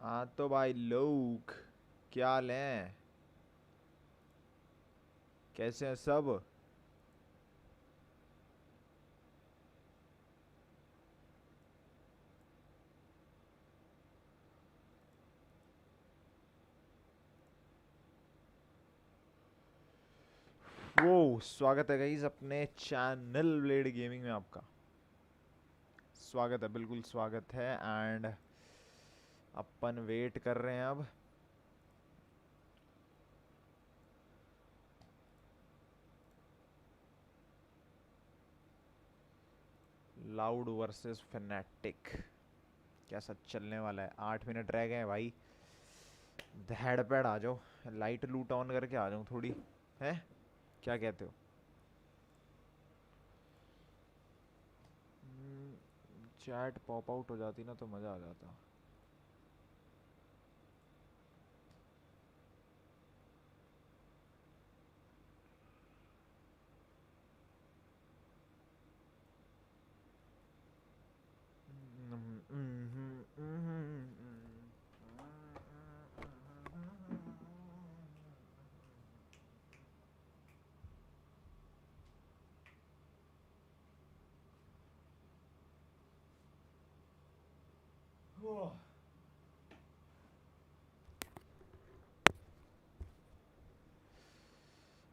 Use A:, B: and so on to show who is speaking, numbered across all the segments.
A: हाँ तो भाई लोग, क्या हाल है? कैसे हैं सब? वो स्वागत है गाइस अपने चैनल ब्लेड गेमिंग में आपका। स्वागत है, बिल्कुल स्वागत है। एंड अपन वेट कर रहे हैं अब। लाउड वर्सेस फैनेटिक कैसा चलने वाला है? 8 मिनट रह गए हैं भाई। हेड पैड आ जाओ, लाइट लूट ऑन करके आ जाऊं थोड़ी। है, क्या कहते हो? चैट पॉप आउट हो जाती ना तो मज़ा आ जाता।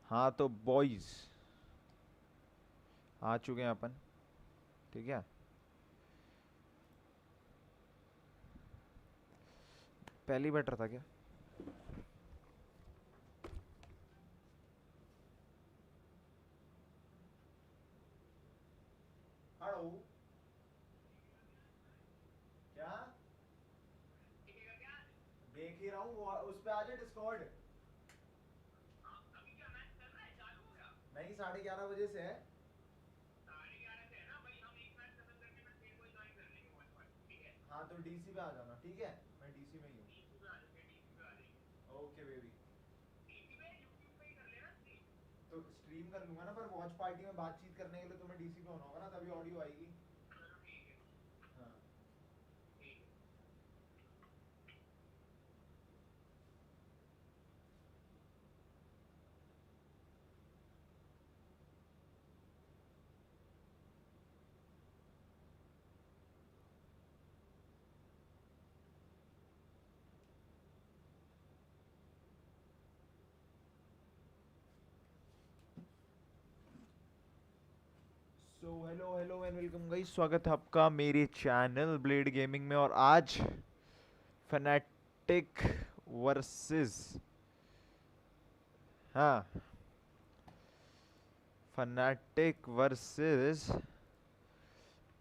A: हाँ तो बॉयज, आ चुके हैं अपन। ठीक है, पहली बेटर था क्या? हेलो, क्या देख ही रहा हूँ? उस पे आ जाए डिस्कॉर्ड। नहीं, 11:30 बजे से है। हाँ तो डीसी पे आ जाना, ठीक है? मैं डीसी में ही हूँ। Okay baby. तो स्ट्रीम कर लूंगा ना, पर वॉच पार्टी में बातचीत करने के लिए तुम्हें डीसी पे होना होगा ना, तभी ऑडियो आएगी। हाँ। So hello hello and welcome guys, स्वागत है आपका मेरे चैनल ब्लेड गेमिंग में। और आज फनाटिक वर्सेस, हाँ, Fnatic versus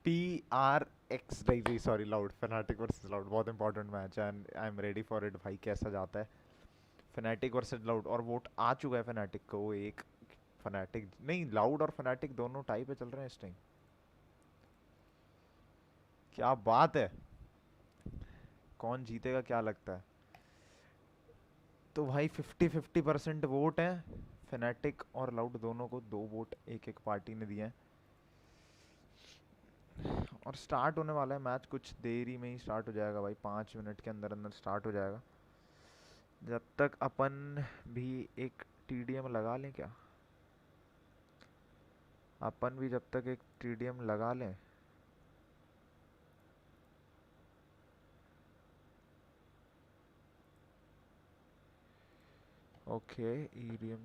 A: P R X, नहीं sorry, Loud. Fnatic versus Loud बहुत इंपॉर्टेंट मैच है and I am ready for it भाई। कैसा जाता है फनाटिक वर्सेस लाउड? और वोट आ चुका है फनाटिक को। वो एक फनाटिक नहीं, लाउड और फनाटिक दोनों टाई पे चल रहे हैं इस टाइम। क्या बात है! कौन जीतेगा क्या लगता है? तो भाई 50-50% वोट हैं फनाटिक और लाउड दोनों को। 2 वोट एक एक पार्टी ने दिए हैं। और स्टार्ट होने वाला है मैच, कुछ देरी में ही स्टार्ट हो जाएगा भाई। 5 मिनट के अंदर अंदर स्टार्ट हो जाएगा। जब तक अपन भी एक टीडीएम लगा लें क्या? अपन भी जब तक एक टीडीएम लगा लें। Okay, EDM.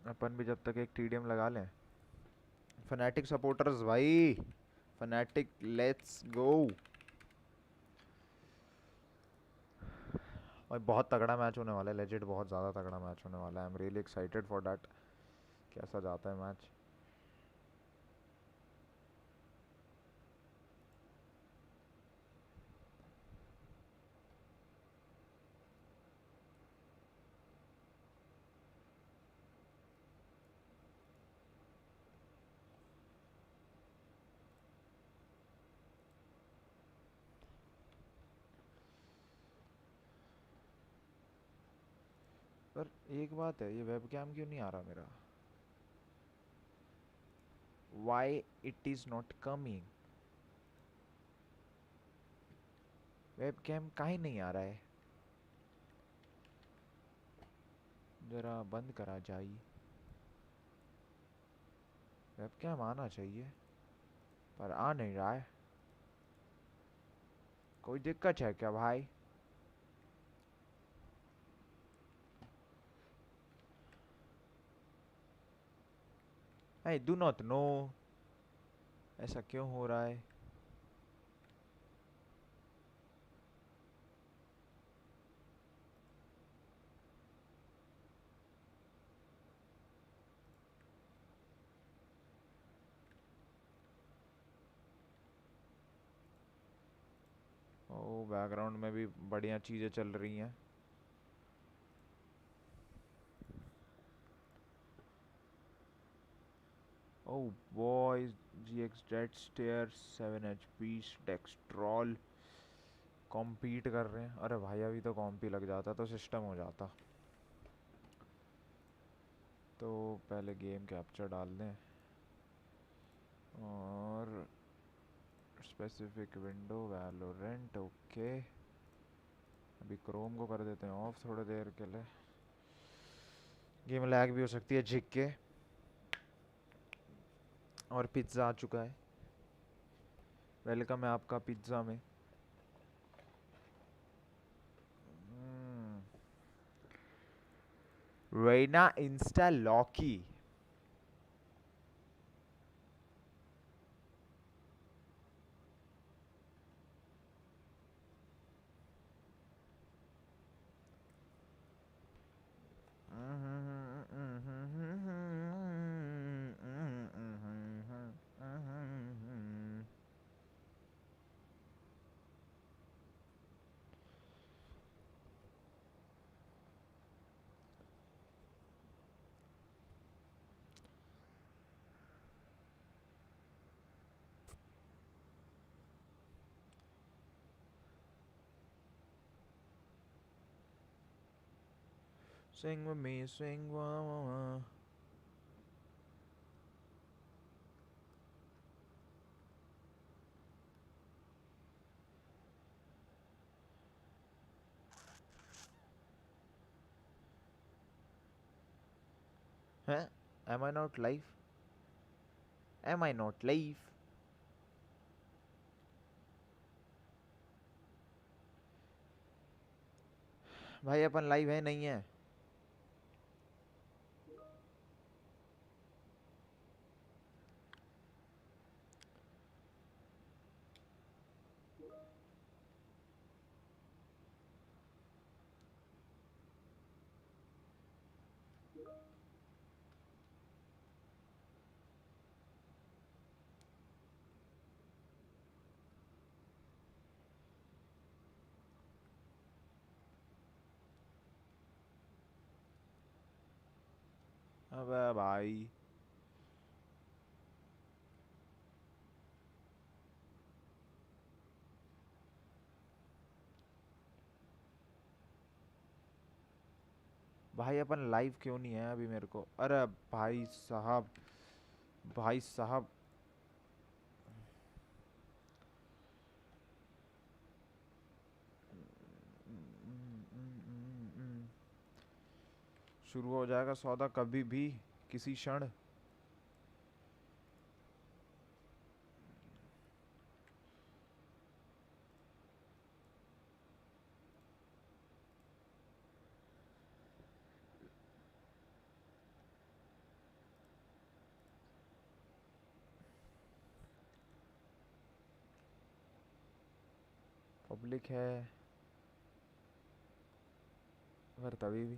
A: अपन भी जब तक एक टीडीएम लगा लें। फनाटिक सपोर्टर्स भाई, फनाटिक लेट्स गो। और बहुत तगड़ा मैच होने वाला है, लेजिट बहुत ज़्यादा तगड़ा मैच होने वाला है। I am really excited for that. कैसा जाता है मैच? पर एक बात है, ये वेब कैम क्यों नहीं आ रहा मेरा? Why it is not coming? Webcam काहे नहीं आ रहा है? जरा बंद करा जाई। वेबकैम आना चाहिए पर आ नहीं रहा है। कोई दिक्कत है क्या भाई? आई डू नॉट नो ऐसा क्यों हो रहा है। ओ बैकग्राउंड में भी बढ़िया चीज़ें चल रही हैं। ओ बॉयज, GX डेड स्टेयर 7 HP डेक्स्ट्रॉल कॉम्पीट कर रहे हैं। अरे भाई अभी तो कॉम्पी लग जाता तो सिस्टम हो जाता। तो पहले गेम कैप्चर डाल दें और स्पेसिफिक विंडो वैलोरेंट। ओके अभी क्रोम को कर देते हैं ऑफ थोड़ी देर के लिए। गेम लैग भी हो सकती है झिक के। और पिज्ज़ा आ चुका है। वेलकम है आपका पिज्ज़ा में। Reyna insta locky. Sing with me, sing wah wah wah. Huh? Am I not live? Am I not live? भाई अपन लाइव है नहीं है? अबे भाई भाई अपन लाइव क्यों नहीं है अभी मेरे को? अरे भाई साहब, भाई साहब शुरू हो जाएगा सौदा कभी भी किसी क्षण। पब्लिक है पर तभी भी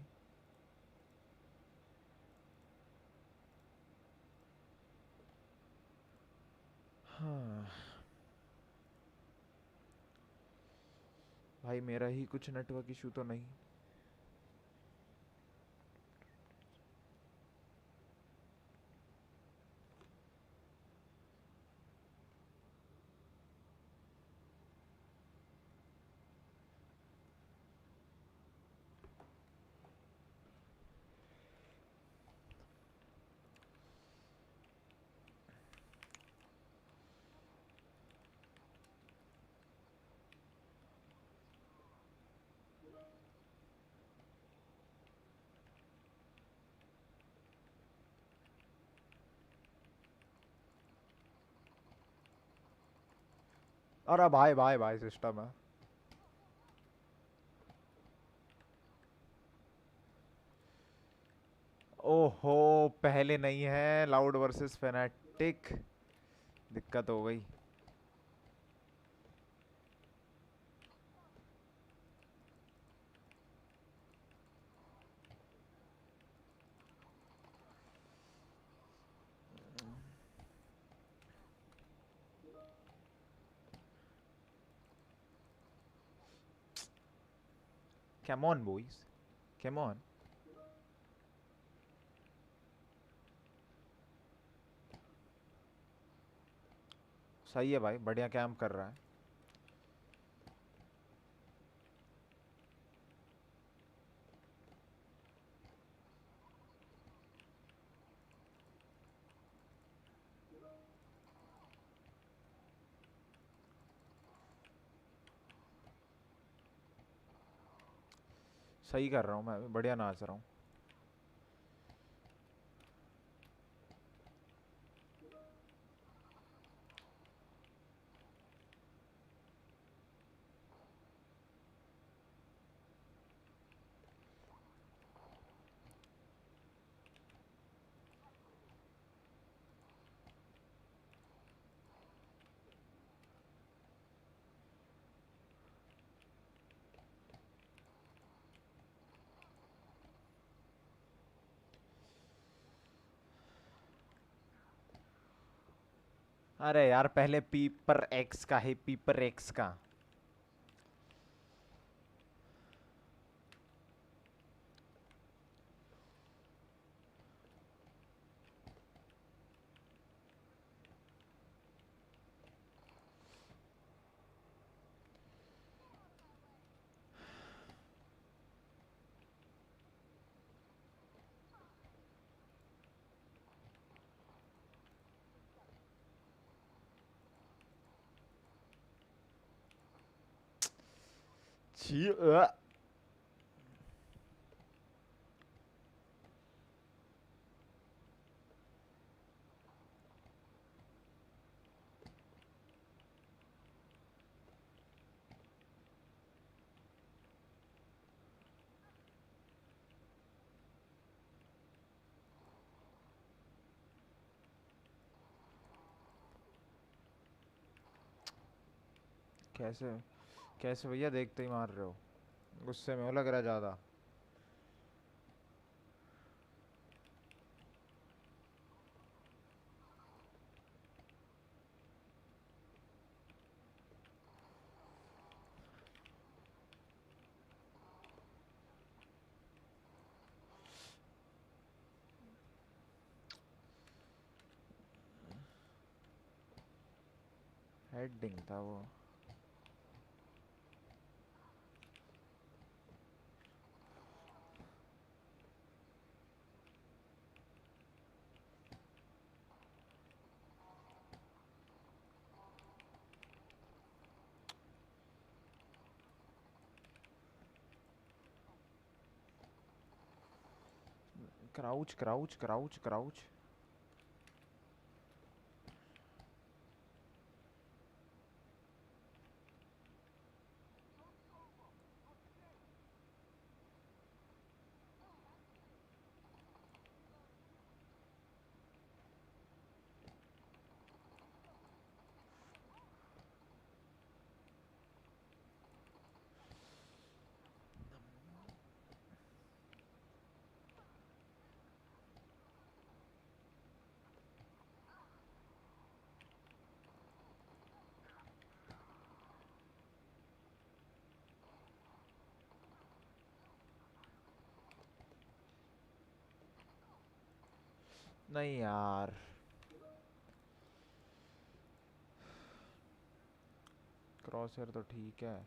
A: हाँ भाई मेरा ही कुछ नेटवर्क इशू तो नहीं? अरे भाई भाई भाई सिस्टम है। ओहो, पहले नहीं है लाउड वर्सेस फेनाटिक, दिक्कत हो गई। Come on boys, come on. सही है भाई, बढ़िया कैंप कर रहा है। सही कर रहा हूँ मैं, बढ़िया नाच रहा हूँ। अरे यार पहले पीपर एक्स का है, पीपर एक्स का। छी कैसे, कैसे भैया देखते ही मार रहे हो? गुस्से में हो लग रहा है ज्यादा। हेडिंग था वो। Crouch crouch crouch crouch. नहीं यार, क्रॉस हेयर तो ठीक है।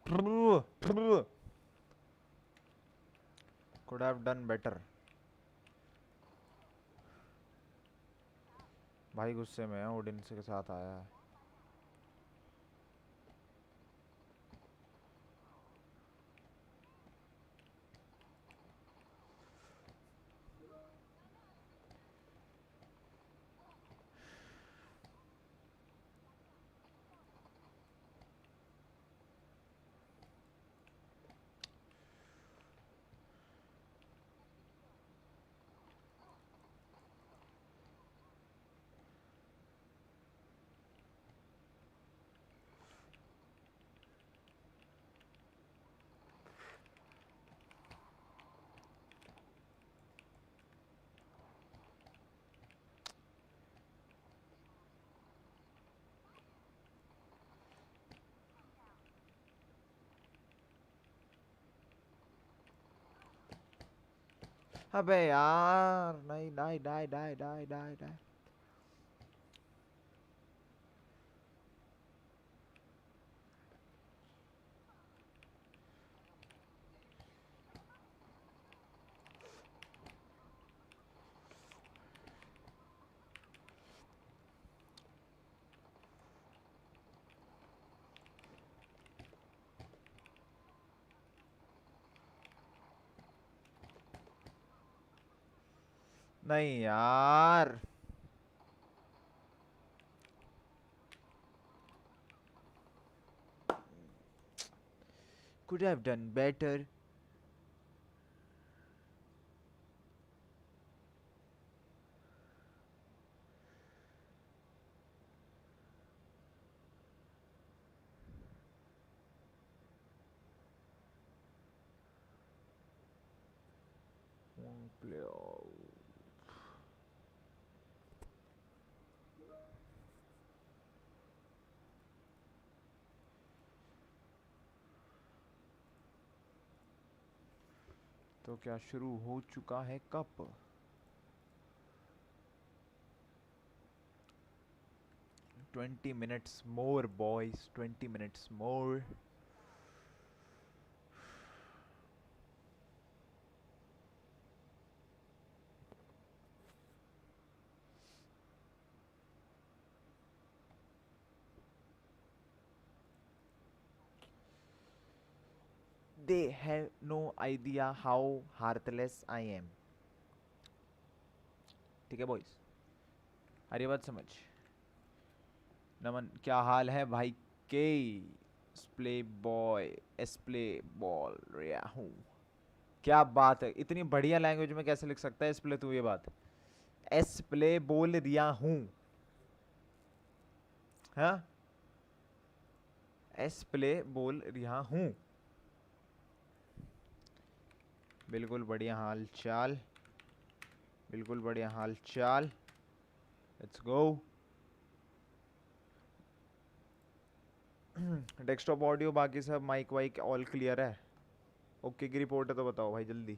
A: Could have done better. भाई गुस्से में है, ओडिन के साथ आया है. अबे यार, नहीं, die, die, die, die, die, die. नहीं यार. Could have done better. One play out. तो क्या शुरू हो चुका है cup? 20 minutes more, boys. 20 minutes more. They have no idea how heartless I am. ठीक है बॉयज, अरे बात समझ. नमन, क्या हाल है भाई के? स्प्ले बॉय, एस्प्ले बॉल रहा हूँ. क्या बात है, इतनी बढ़िया लैंग्वेज में कैसे लिख सकता है एस्प्ले तू? ये बात, एस्प्ले बोल रिया हूँ. हाँ, एस्प्ले बोल रिया हूँ. बिल्कुल बढ़िया हाल चाल, बिल्कुल बढ़िया हाल चाल. Let's go. डेस्कटॉप ऑडियो बाकी सब माइक वाइक ऑल क्लियर है? ओके की रिपोर्ट है तो बताओ भाई जल्दी.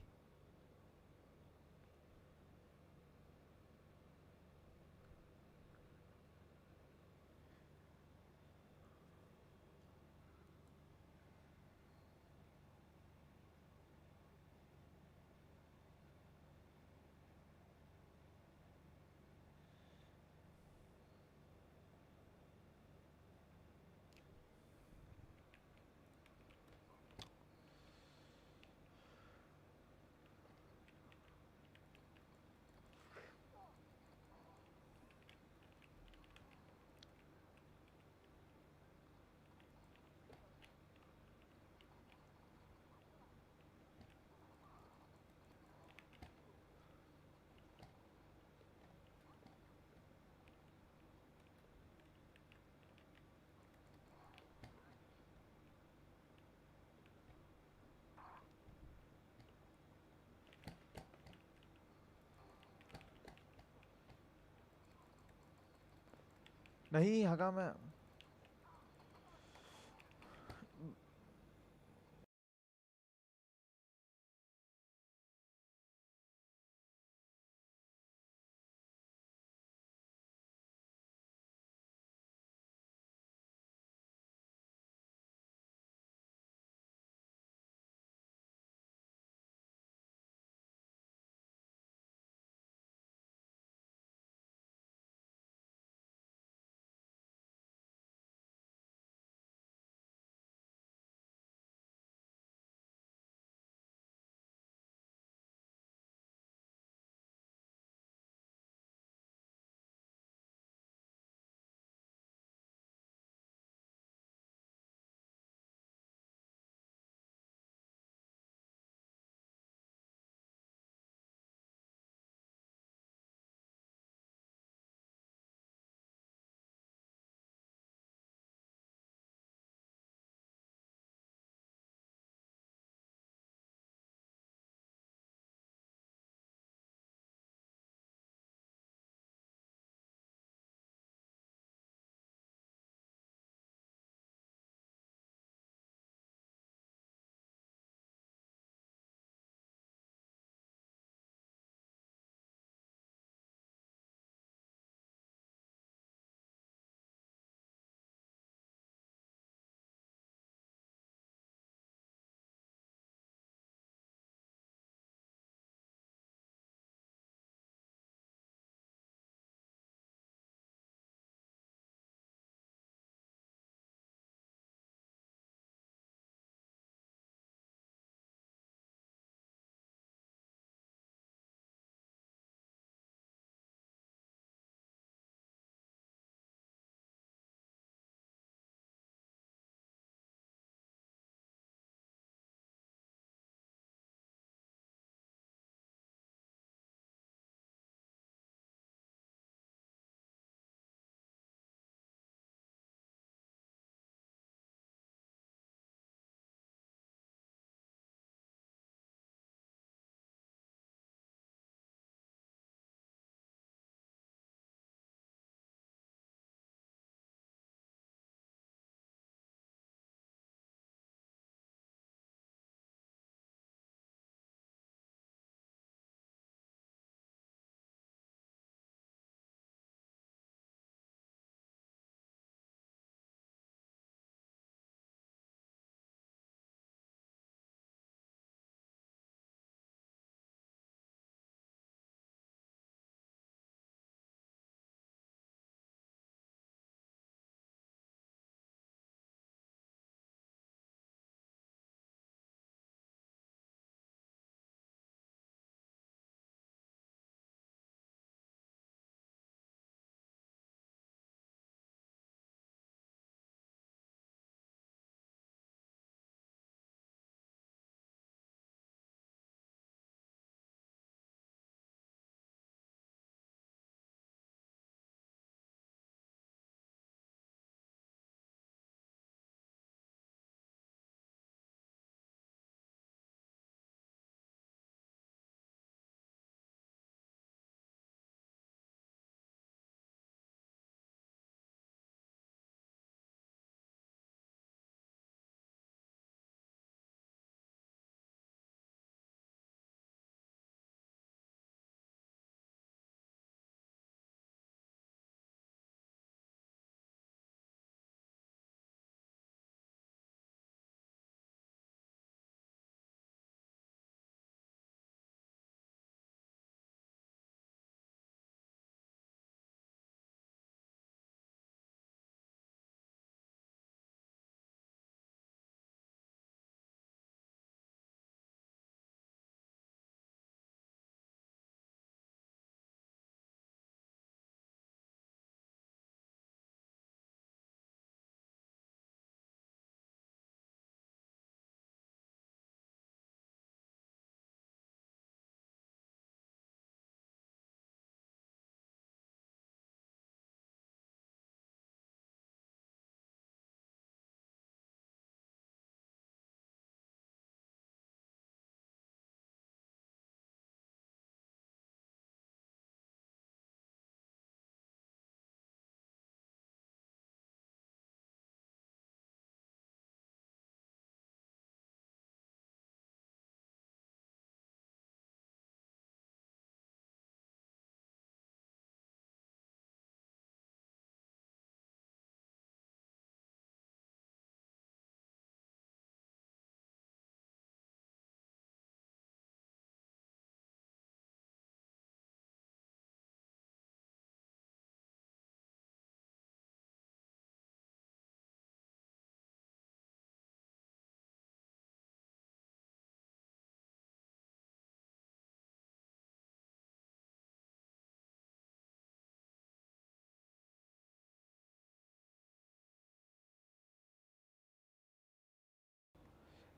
A: नहीं हगा मैं.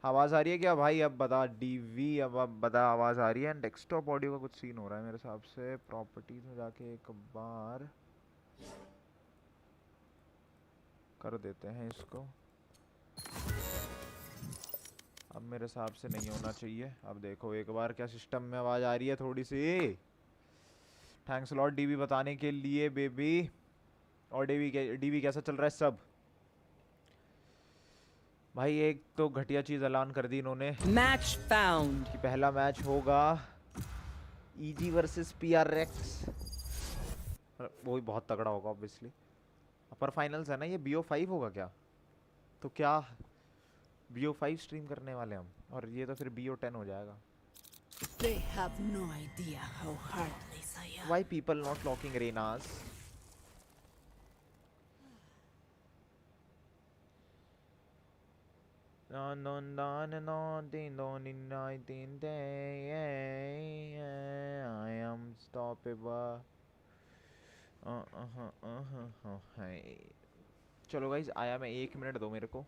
A: आवाज़ आ रही है क्या भाई? अब बता डीवी, अब बता आवाज़ आ रही है? डेस्कटॉप ऑडियो का कुछ सीन हो रहा है मेरे हिसाब से। प्रॉपर्टीज में जाके एक बार कर देते हैं इसको। अब मेरे हिसाब से नहीं होना चाहिए। अब देखो एक बार क्या सिस्टम में आवाज़ आ रही है थोड़ी सी। थैंक्स लॉट डीवी बताने के लिए बेबी। और डीवी कैसा चल रहा है सब? भाई एक तो घटिया चीज़ ऐलान कर दी इन्होंने,
B: मैच फाउंड,
A: कि पहला मैच होगा ईजी वर्सेस पीआरएक्स। वो भी बहुत तगड़ा होगा ऑब्वियसली। अपर फाइनल्स है ना ये। BO5 होगा क्या? तो क्या BO5 स्ट्रीम करने वाले हम, और ये तो फिर BO10 हो जाएगा।
B: they have no idea how heartless I am.
A: Why people not locking arenas? I am stoppable. चलो गाइस, आया मैं। 1 मिनट दो मेरे को।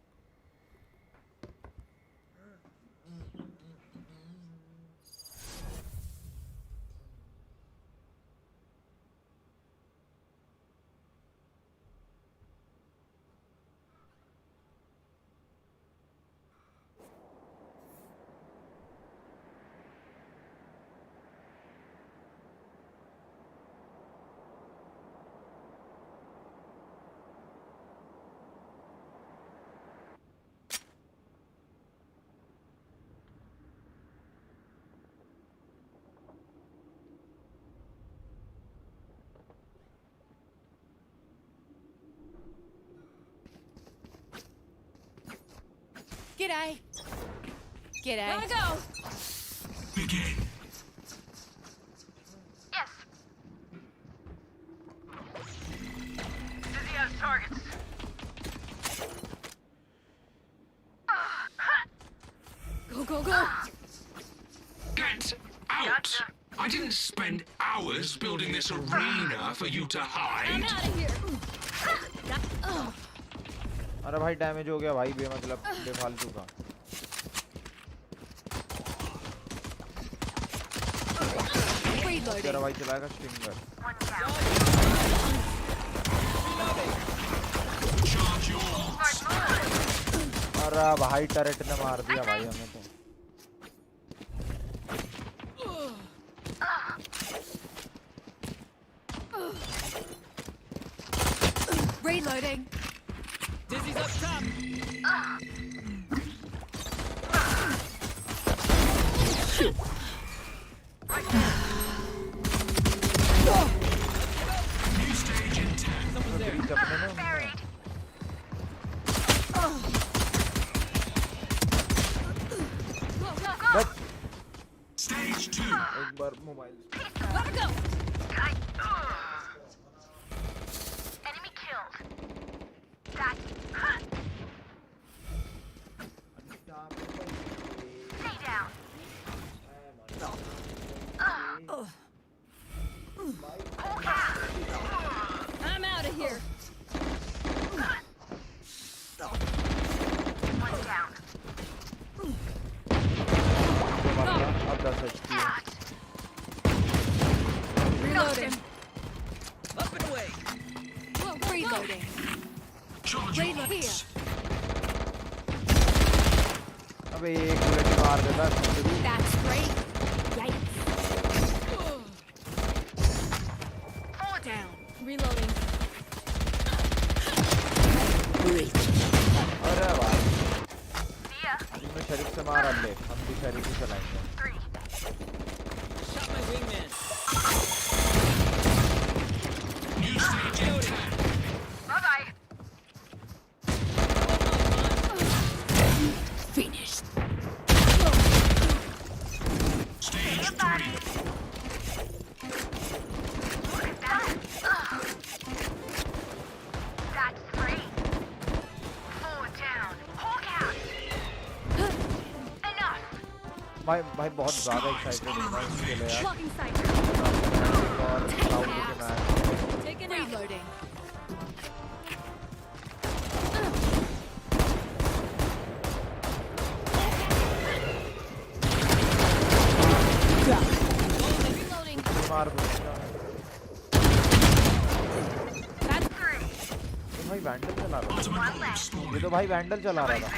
B: G'day. G'day. Gotta go.
C: Begin.
D: Yes. Dizzy has targets.
B: Go, go.
C: Get out!
D: Gotcha.
C: I didn't spend hours building this arena for you to
B: I'm
C: hide.
B: out of here.
A: अरे भाई damage हो गया भाई, बेमतलब बेफालतू का। तेरा भाई चलाएगा stinger.
D: One down.
C: Charge yours.
A: अरे भाई टरेट ने मार दिया भाई हमें तो।
B: Reloading.
E: Dizzy's up top.
C: New stage in 10.
E: Someone's there.
A: Breach अपने में
D: Buried.
B: Go, go, go.
A: बस
C: Stage 2.
A: एक बार mobile.
B: Gotta go.
D: Enemy killed. That. Stay down.
B: I'm out of here.
D: One down.
A: अब 10 HP है।
B: Reloading.
E: Up and away.
B: Whoa, reloading.
C: Charge
B: Reload
C: yours.
B: here.
A: अबे एक bullet मार देता।
B: That's great. Yikes.
D: Four
B: Down. Reloading.
A: अरे भाई
D: See ya.
A: तुमने शरीफ से मार ले, हम भी शरीफ ही चलाएंगे।
D: 3.
E: Shot my wingman.
C: New stage in 10.
D: Bye-bye.
B: Finished.
C: Stage
D: Body.
C: 3.
D: Look at that. That's 3. 4 down. Hawk out. Enough.
A: भाई बहुत ज़्यादा एक्साइटेड हूँ मैं इसके लिए यार।
B: Blocking sight.
A: और क्लाउड के मैच।
B: Taking reloading.
A: मार दूंगा।
B: That's
A: ये भाई वैंडल चला रहा
C: Ultimate
D: One
C: bomb
D: left.
A: था।
C: spawning.
A: ये तो भाई वैंडल चला रहा था।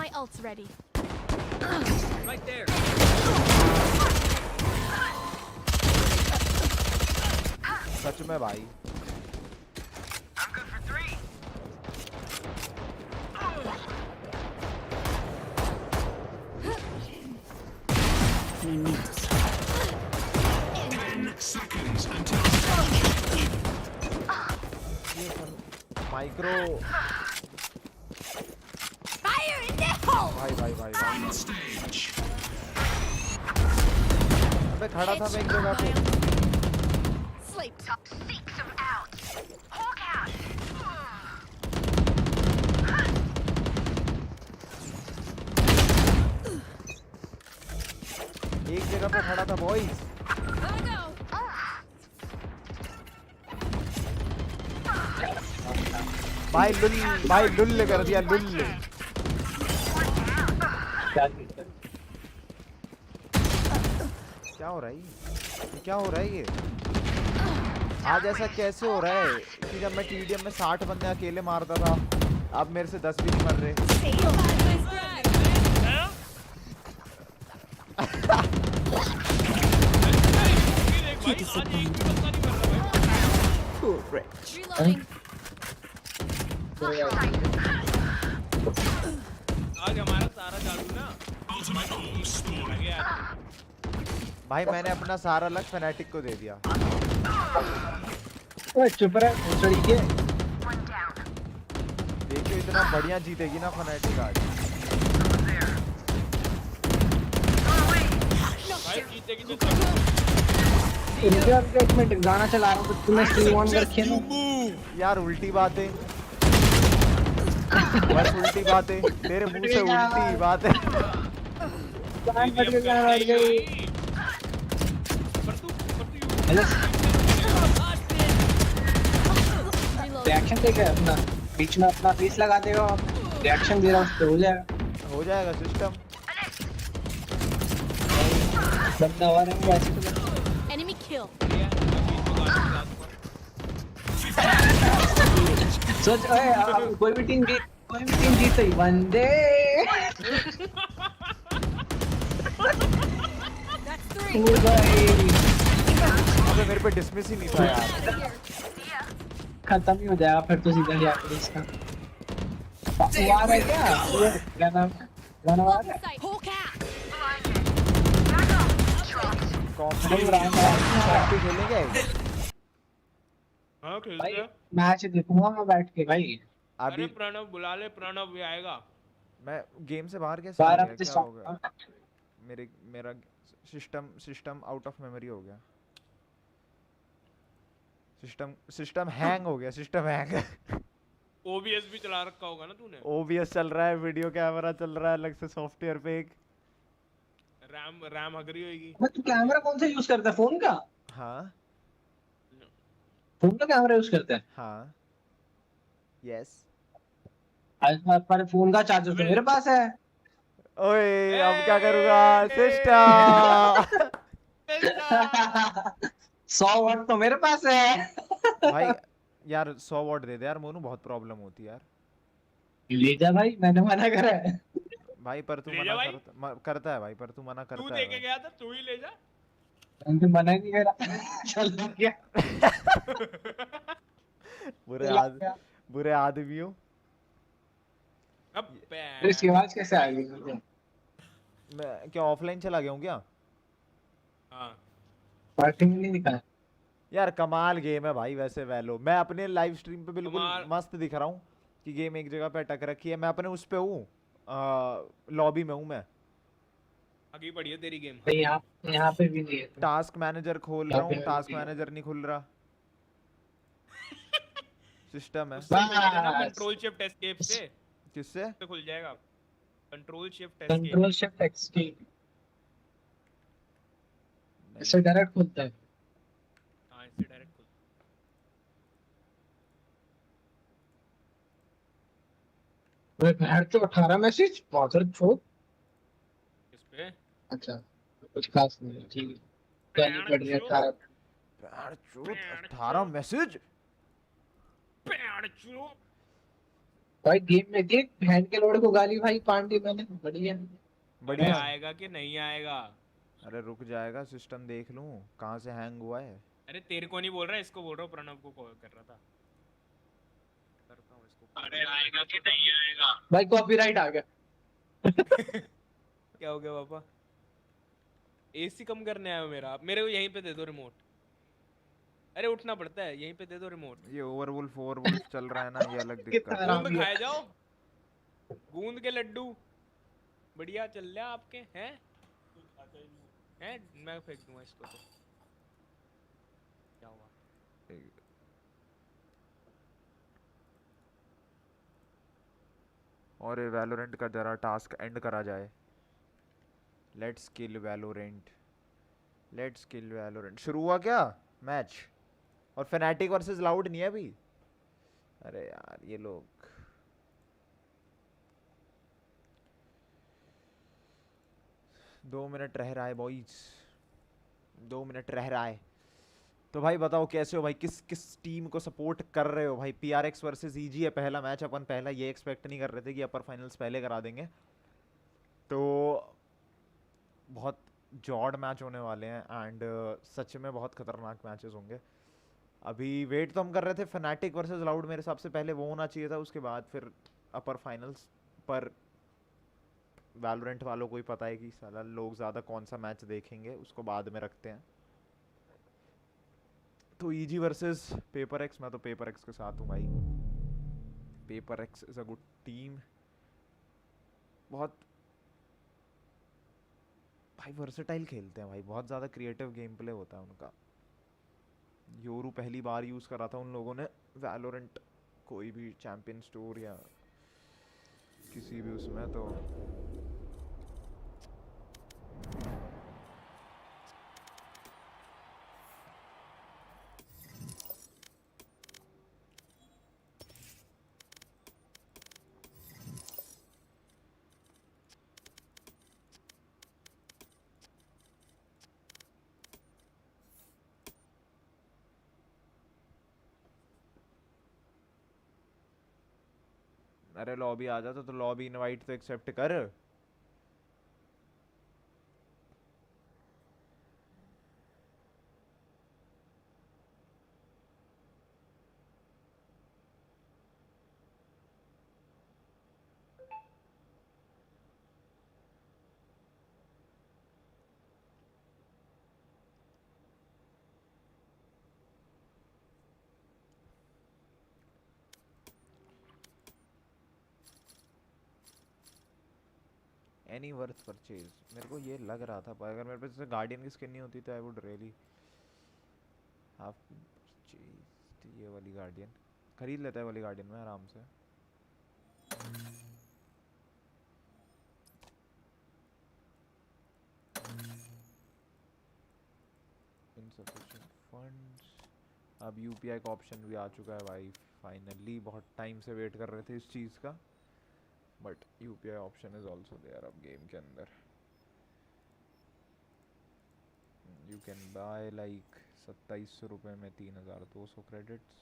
B: my ult's ready.
E: Right there.
A: सच में भाई।
D: I'm good for 3.
B: We need to stop.
C: 10 seconds until
A: micro
B: Fire in the hole!
A: भाई भाई भाई भाई।
C: final stage.
A: अबे खड़ा था मैं एक जगह पे।
B: Sleep.
D: Top 6 of out. Hawk out.
A: एक जगह पे खड़ा था बॉयज।
B: Gotta go.
A: भाई लुल कर दिया लुल। क्या हो रहा है ये क्या हो रहा है ये? आज ऐसा कैसे हो रहा है कि जब मैं टीडीएम में 60 बंदे अकेले मारता था, अब मेरे से 10 भी नहीं मर रहे।
B: Nice drag. Reloading.
F: आज हमारा सारा जादू ना
C: Ultimate bomb spawning.
F: गया।
A: भाई मैंने अपना सारा लक फैनेटिक को दे दिया।
G: ओए चुप रह भोसड़ी के।
D: One down.
A: देखियो इतना बढ़िया जीतेगी ना फैनेटिक आज।
F: भाई जीतेगी तो सब।
G: रुक जा एक मिनट गाना चला रहा हूँ तो तूने स्ट्रीम ऑन कर रखी है ना।
A: यार उल्टी बातें बस उल्टी बातें तेरे मुंह से उल्टी बातें।
G: गाना बढ़ गई।
F: पर तू
G: हेलो
B: Reloading.
G: रिएक्शन देख अपना बीच में अपना फेस लगा देगा रिएक्शन दे रहा हूँ तो हो जाएगा।
A: हो जाएगा सिस्टम।
G: बंदा आ रहा है वैसे तो
B: Enemy kill.
G: सोच ओए कोई भी टीम जीत गई वनडे।
B: That's 3.
G: हो गई
A: अबे मेरे पे डिसमिस ही नहीं था यार।
G: खत्म ही हो जाएगा फिर तो सीधा जाकर इसका वो आ रहा है क्या ये गाना गाना आ रहा है।
B: Sight. Hawk out.
A: Competitive party खेलेंगे।
F: हाँ खेल
G: भाई
F: रहे।
G: मैच देखूंगा मैं बैठ के भाई।
F: अरे
A: अभी
F: प्रणव बुला ले, प्रणव भी आएगा।
A: मैं गेम से बाहर कैसे आ
G: 12
A: गया?
G: बजे
A: क्या हो गया? मेरा सिस्टम आउट ऑफ मेमोरी हो गया। सिस्टम हैंग हो गया। System hang.
F: ओबीएस भी चला रखा होगा ना तूने।
A: ओबीएस चल रहा है, वीडियो कैमरा चल रहा है अलग से सॉफ्टवेयर पे एक।
F: रैम हगरी होगी।
G: मैं तू कैमरा कौन सा यूज करता है फोन का
A: हाँ
G: कैमरा यूज करता है।
A: हाँ यस।
G: आज पर फोन का चार्जर तो मेरे पास है।
A: ओए अब क्या करूँगा सिस्टम।
G: 100 वाट तो मेरे पास है।
A: भाई यार 100 वॉट दे दे यार मोनू, बहुत प्रॉब्लम होती है यार।
G: ले जा भाई मैंने मना करा है।
A: भाई पर तू
F: ले
A: मना
F: जा भाई।
A: करता है भाई, पर तू मना
F: तू
A: करता
F: दे
A: है
F: के
A: भाई।
F: गया था, तू ही ले जा।
G: मैंने तो मना ही नहीं करा। चल गया
A: बुरे आदमियों।
F: अब
G: इसकी आवाज कैसे आ गई।
A: मैं क्या ऑफलाइन चला गया हूँ क्या?
F: हाँ
G: पार्टी में नहीं दिखा।
A: यार कमाल गेम है भाई वैसे वैलो। मैं अपने लाइव स्ट्रीम पे बिल्कुल
F: कमाल।
A: मस्त दिख रहा हूँ कि गेम एक जगह पे अटक रखी है। मैं अपने उस पे हूँ, लॉबी में हूँ मैं।
F: आगे बढ़ी है तेरी गेम।
G: भाई यहाँ पे भी नहीं है।
A: टास्क मैनेजर खोल रहा हूँ, टास्क मैनेजर नहीं खुल रहा। सिस्टम है।
F: कंट्रोल शिफ्ट एस्केप से
A: किससे?
F: खुल जाएगा। Control shift escape.
G: Control shift एक्सटी इससे डायरेक्ट खुलता है।
F: हाँ इससे डायरेक्ट खुल।
G: मैं घर तो 18 मैसेज बहुत छोड़।
F: किस पे?
G: अच्छा कुछ खास नहीं है, ठीक है। गाली पड़ रही है 18।
A: यार चूत 18 मैसेज।
G: भाई गेम में देख बहन के लोड़े को गाली भाई पांडे मैंने बढ़िया।
F: अबे
A: बढ़िया।
F: आएगा कि नहीं आएगा?
A: अरे रुक जाएगा, सिस्टम देख लूं कहाँ से हैंग हुआ है।
F: अरे तेरे को नहीं बोल रहा, इसको बोल रहा हूँ, प्रणव को कॉल कर रहा था। करता हूँ इसको।
E: अरे आएगा कि नहीं आएगा?
G: भाई कॉपीराइट आ गया।
F: क्या हो गया पापा? एसी कम करने आया हो मेरा? मेरे को यहीं पे दे दो रिमोट। अरे उठना पड़ता है, यहीं पे दे दो रिमोट।
A: ये ओवरवुल्फ ओवरवुल्फ चल रहा है ना, ये अलग
G: कितना
A: दिक्कत है।
F: गूंद
G: हरामी है।
F: खाए जाओ, गूंद के लड्डू बढ़िया चल रहा आपके हैं। हैं मैं फेंक दूंगा इसको तो। क्या हुआ?
A: और ये वैलोरेंट का जरा टास्क एंड करा जाए। Let's kill Valorant, let's kill Valorant. शुरू हुआ क्या मैच? और फैनेटिक वर्सेस लाउड नहीं है अभी। अरे यार ये लोग। दो मिनट रह रहा है बॉयज, 2 मिनट रह रहा है। तो भाई बताओ कैसे हो भाई, किस किस टीम को सपोर्ट कर रहे हो भाई? पीआरएक्स वर्सेस ईजी है पहला मैच, अपन पहला ये एक्सपेक्ट नहीं कर रहे थे कि अपर फाइनल्स पहले करा देंगे। तो बहुत जॉड मैच होने वाले हैं एंड सच में बहुत खतरनाक मैचेस होंगे। अभी वेट तो हम कर रहे थे फनाटिक वर्सेस लाउड, मेरे हिसाब से पहले वो होना चाहिए था, उसके बाद फिर अपर फाइनल्स। पर वैलोरेंट वालों को ही पता है कि साला लोग ज़्यादा कौन सा मैच देखेंगे, उसको बाद में रखते हैं। तो ईजी वर्सेस पेपर एक्स, मैं तो पेपर एक्स के साथ हूँ भाई। Paper x is a good team. बहुत भाई वर्सेटाइल खेलते हैं भाई, बहुत ज़्यादा क्रिएटिव गेम प्ले होता है उनका। योरू पहली बार यूज़ करा था उन लोगों ने वैलोरेंट, कोई भी चैंपियन स्टोर या किसी भी उसमें। तो अरे लॉबी आ जाता तो लॉबी इनवाइट तो एक्सेप्ट कर। एनी वर्थ परचेज, मेरे को ये लग रहा था, पर अगर मेरे पास जैसे गार्डियन की स्किन नहीं होती तो I would really have purchase ये वाली गार्डियन। खरीद लेता है वाली गार्डियन में आराम से। Insufficient funds. अब यूपीआई का ऑप्शन भी आ चुका है भाई फाइनली, बहुत टाइम से वेट कर रहे थे इस चीज़ का, but UPI option is also there अब गेम के अंदर। यू कैन बाय लाइक 2700 रुपये में 3200 क्रेडिट्स।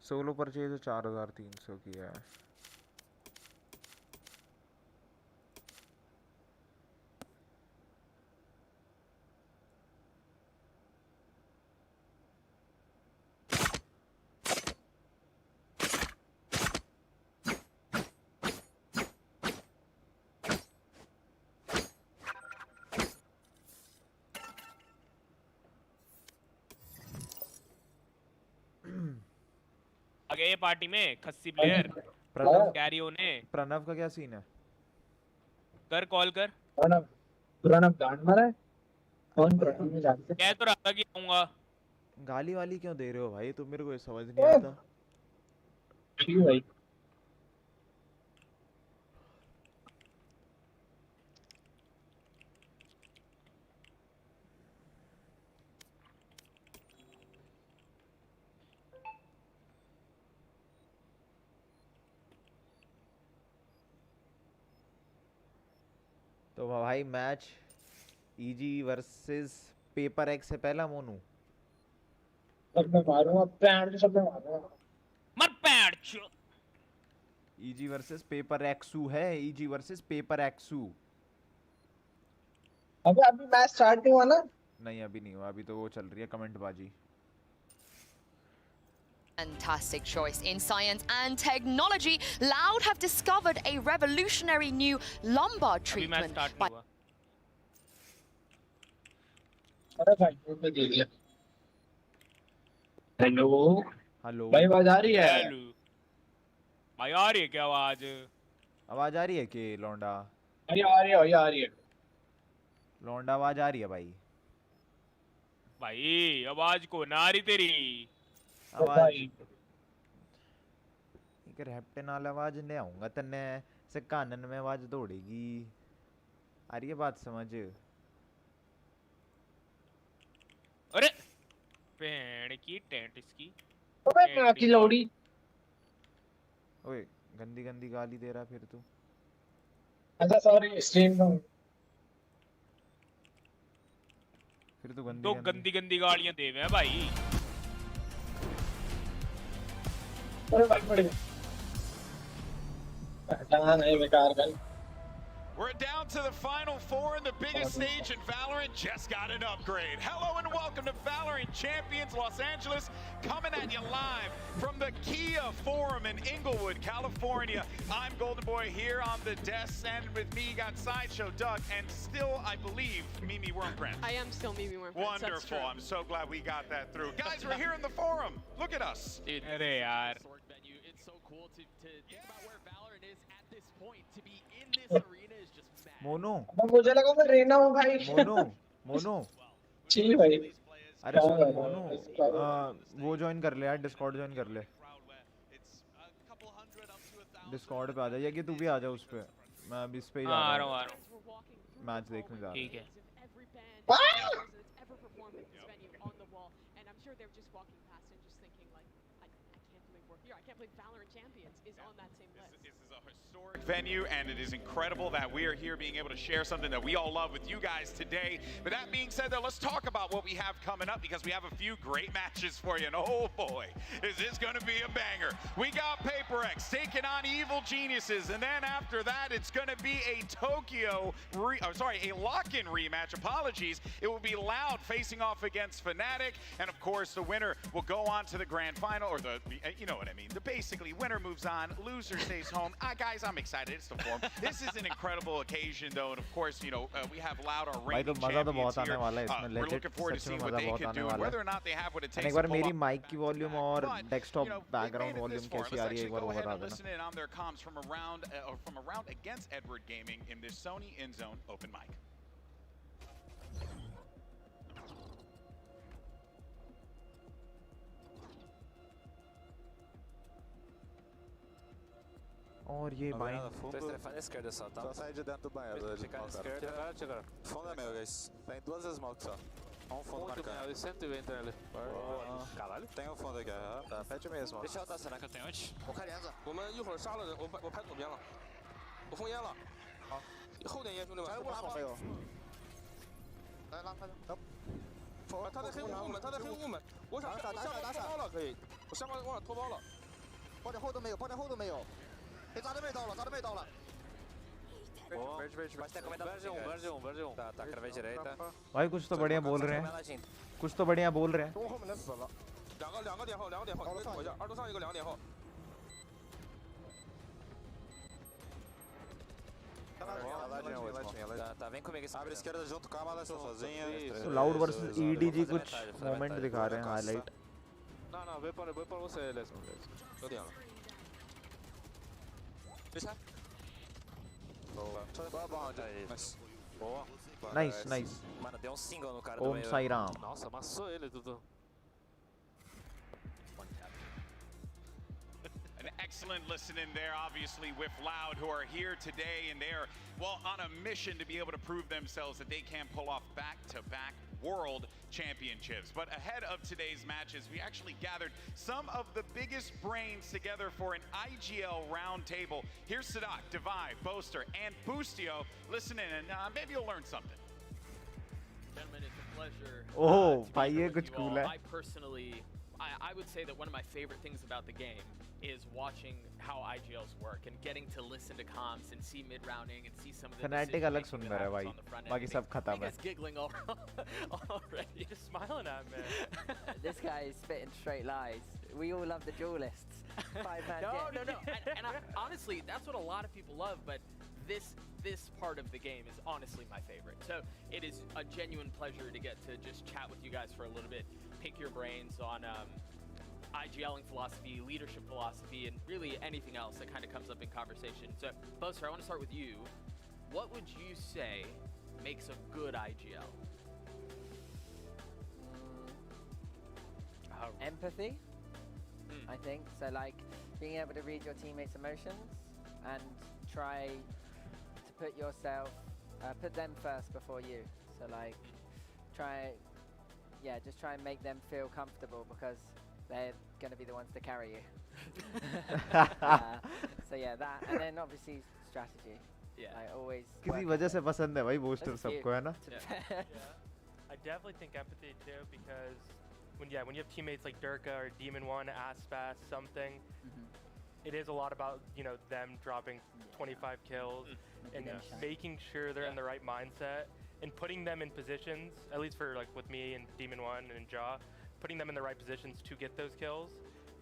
A: सोलो परचेज 4300 की है।
F: आ गए पार्टी में खस्सी प्लेयर
A: प्रणव,
F: कैरी होने।
A: प्रणव का क्या सीन है?
F: कर कॉल कर।
G: प्रणव प्रणव गांड मारा है। कौन प्रणव में जानते
F: कह तो रहा था कि आऊंगा।
A: गाली वाली क्यों दे रहे हो भाई तुम, मेरे को ये समझ नहीं
G: हैं?
A: आता।
G: ठीक भाई।
A: तो भाई match easy versus paper x है पहला मोनू.
G: सब में मारूंगा पैंट सब में मारूंगा.
F: मर पैड चो.
A: ईजी वर्सेस पेपर एक्सू है. EG versus Paper Rex.
G: अबे अभी मैच स्टार्ट नहीं हुआ ना.
A: नहीं अभी नहीं हुआ. अभी तो वो चल रही है कमेंट बाजी.
H: Fantastic choice in science and technology. Loud have discovered a revolutionary new lumbar
F: अभी मैच
H: treatment.
F: स्टार्ट नहीं हुआ.
G: अरे भाई वो मैं देख लिया. Hello
A: hello.
G: भाई आवाज आ रही है.
F: हेलो भाई आ रही है क्या आवाज?
A: आवाज आ रही है कि लौंडा?
G: अरे आ रही है भाई आ रही है.
A: लौंडा आवाज आ रही है भाई.
F: भाई आवाज को ना आ रही तेरी.
A: आवाज एक रैप्टे नाल आवाज ले आऊंगा तन्ने से कानन में आवाज दौड़ेगी. आ रही है बात समझ?
F: अरे पेड़ की टेंट इसकी.
G: अबे मैं की लौड़ी.
A: ओए गंदी गंदी गाली दे रहा फिर तू.
G: अच्छा सॉरी स्ट्रीम में.
A: फिर तू
F: तो गंदी गंदी गालियां दे हैं भाई.
G: अरे भाई पड़ गया. अच्छा नहीं बेकार कर.
I: We're down to the final four in the biggest stage in Valorant. Just got an upgrade. Hello and welcome to Valorant Champions Los Angeles. Coming at you live from the Kia Forum in Inglewood, California. I'm Golden Boy here on the desk, and with me you got Sideshow Doug, and still, I believe, Mimi Wormbrand.
J: I am still Mimi Wormbrand.
I: Wonderful. I'm so glad we got that through. Guys, we're here in the forum. Look at us.
F: अरे यार.
K: It's so cool to think about where Valorant is at this point. To be in this arena is just mad.
A: Mono.
G: मुझे लगा मैं रेना हूँ भाई.
A: Mono. Mono.
G: जी भाई.
A: अरे सुन mono. वो ज्वाइन कर ले यार. डिस्कॉर्ड ज्वाइन कर ले. डिस्कॉर्ड पे आ जा या कि तू भी आ जा उस पे. मैं अभी इस पे ही जा
F: आ
A: रहा
F: रहा हूँ.
A: मैच देखने जा रहा हूँ.
F: ठीक है.
J: Every band that's ever performed at this venue on the wall, and I'm sure they're just walking past and just thinking like, I can't believe we're here. I can't believe Valorant Champions is on that same list.
I: This is a historic venue, and it is incredible that we are here being able to share something that we all love with you guys today. But that being said, though, let's talk about what we have coming up, because we have a few great matches for you. And oh boy, is this going to be a banger. We got Paper X taking on Evil Geniuses, and then after that, it's going to be a a lock-in rematch. Apologies. It will be Loud facing off against Fnatic, and of course, the winner will go on to the grand final, or you know what I mean. Basically, winner moves on, loser stays home. Guys, I'm excited. It's the form. This is an incredible occasion, though, and of course, you know, we have Loud, our reigning champions here. We're looking forward to see what they can do, and whether or not they have what it takes
A: एक
I: to
A: bar
I: pull
A: मेरी
I: off.
A: Mic की volume और
I: But,
A: desktop
I: you know, we
A: background
I: made it
A: volume
I: this far.
A: कैसी
I: Let's
A: आ रही है
I: actually
A: एक बार
I: go
A: वो
I: ahead
A: बता
I: and
A: देना.
I: listen in on their comms from a round against Edward Gaming in this Sony in-zone open mic.
A: और ये bind
L: Telefone à esquerda só, tá? Só sai de dentro do banheiro. Ficar à esquerda. Chegar. Fundo é meu, guys. Tem duas smokes só. Fundo marcando.
K: Ele sempre entra ali.
L: Caralho. Tem um fundo aqui, aham. Tá, pede mesmo. Deixa eu dar, será que eu tenho antes?
K: 我开帘子，我们一会儿杀了人，我拍左边了，我封烟了。好，后点烟，兄弟们。
L: 加油，拉好没有？来拉开。
K: 他在黑雾门，他在黑雾门。我想下面脱包了，可以。我下面往上脱包了。
L: 包点后都没有，包点后都没有。被扎的味道了，扎的味道了。Verde, verde, verde. Tá, cravei direita.
A: भाई कुछ तो बढ़िया बोल रहे हैं. कुछ तो बढ़िया बोल रहे हैं.
K: 两个点后，可以躲一下，二度上一个2点后。
L: Tá, vem comigo. Abre a esquerda junto, calma, ela sozinha.
A: तो लाउड वर्सेस ईडीजी कुछ मोमेंट दिखा रहे हैं highlight.
K: Não, vem para você, Lesmo. Eu tenho. Deixa. Boa. Boa.
A: Nice, nice.
L: Mano, deu single no cara do
A: ओम
L: meio.
A: Sai Ram.
K: Nossa, amassou ele, Dudu.
I: An excellent listening there, obviously, with Loud, who are here today, and they're, well, on a mission to be able to prove themselves that they can pull off back-to-back World Championships. But ahead of today's matches, we actually gathered some of the biggest brains together for an IGL roundtable. Here's Sadak, Divide, Boaster, and Boostio. Listen in and maybe you'll learn something.
K: Gentlemen, it's a pleasure.
A: Oh,
K: to be
A: भाई
K: here
A: ये
K: with
A: कुछ
K: you
A: cool
K: all.
A: है.
K: I personally, I would say that one of my favorite things about the game is watching how IGLs work and getting to listen to comms and see mid-rounding and see some of the
A: Fnatic अलग सुंदर है भाई. बाकी सब खत्म है.
K: He's giggling already.
F: Just smiling at me.
M: This guy is spitting straight lies. We all love the duelists. Five-man
K: No.
M: jet.
K: And honestly, that's what a lot of people love, but this part of the game is honestly my favorite. So it is a genuine pleasure to get to just chat with you guys for a little bit, pick your brains on IGLing philosophy, leadership philosophy, and really anything else that kind of comes up in conversation. So, Boaster, I want to start with you. What would you say makes a good IGL?
M: Empathy, I think. So like being able to read your teammates' emotions and try to put yourself, put them first before you. So like just try and make them feel comfortable because they're going to be the ones to carry you. So yeah, that, and then obviously strategy.
K: Yeah.
M: I always.
A: किसी वजह से पसंद है भाई booster सबको है ना.
F: I definitely think empathy too, because when you have teammates like Durka or Demon One, Aspas, something, it is a lot about them dropping 25 kills and making sure they're in the right mindset and putting them in positions, at least for like with me and Demon One and Jaw, putting them in the right positions to get those kills.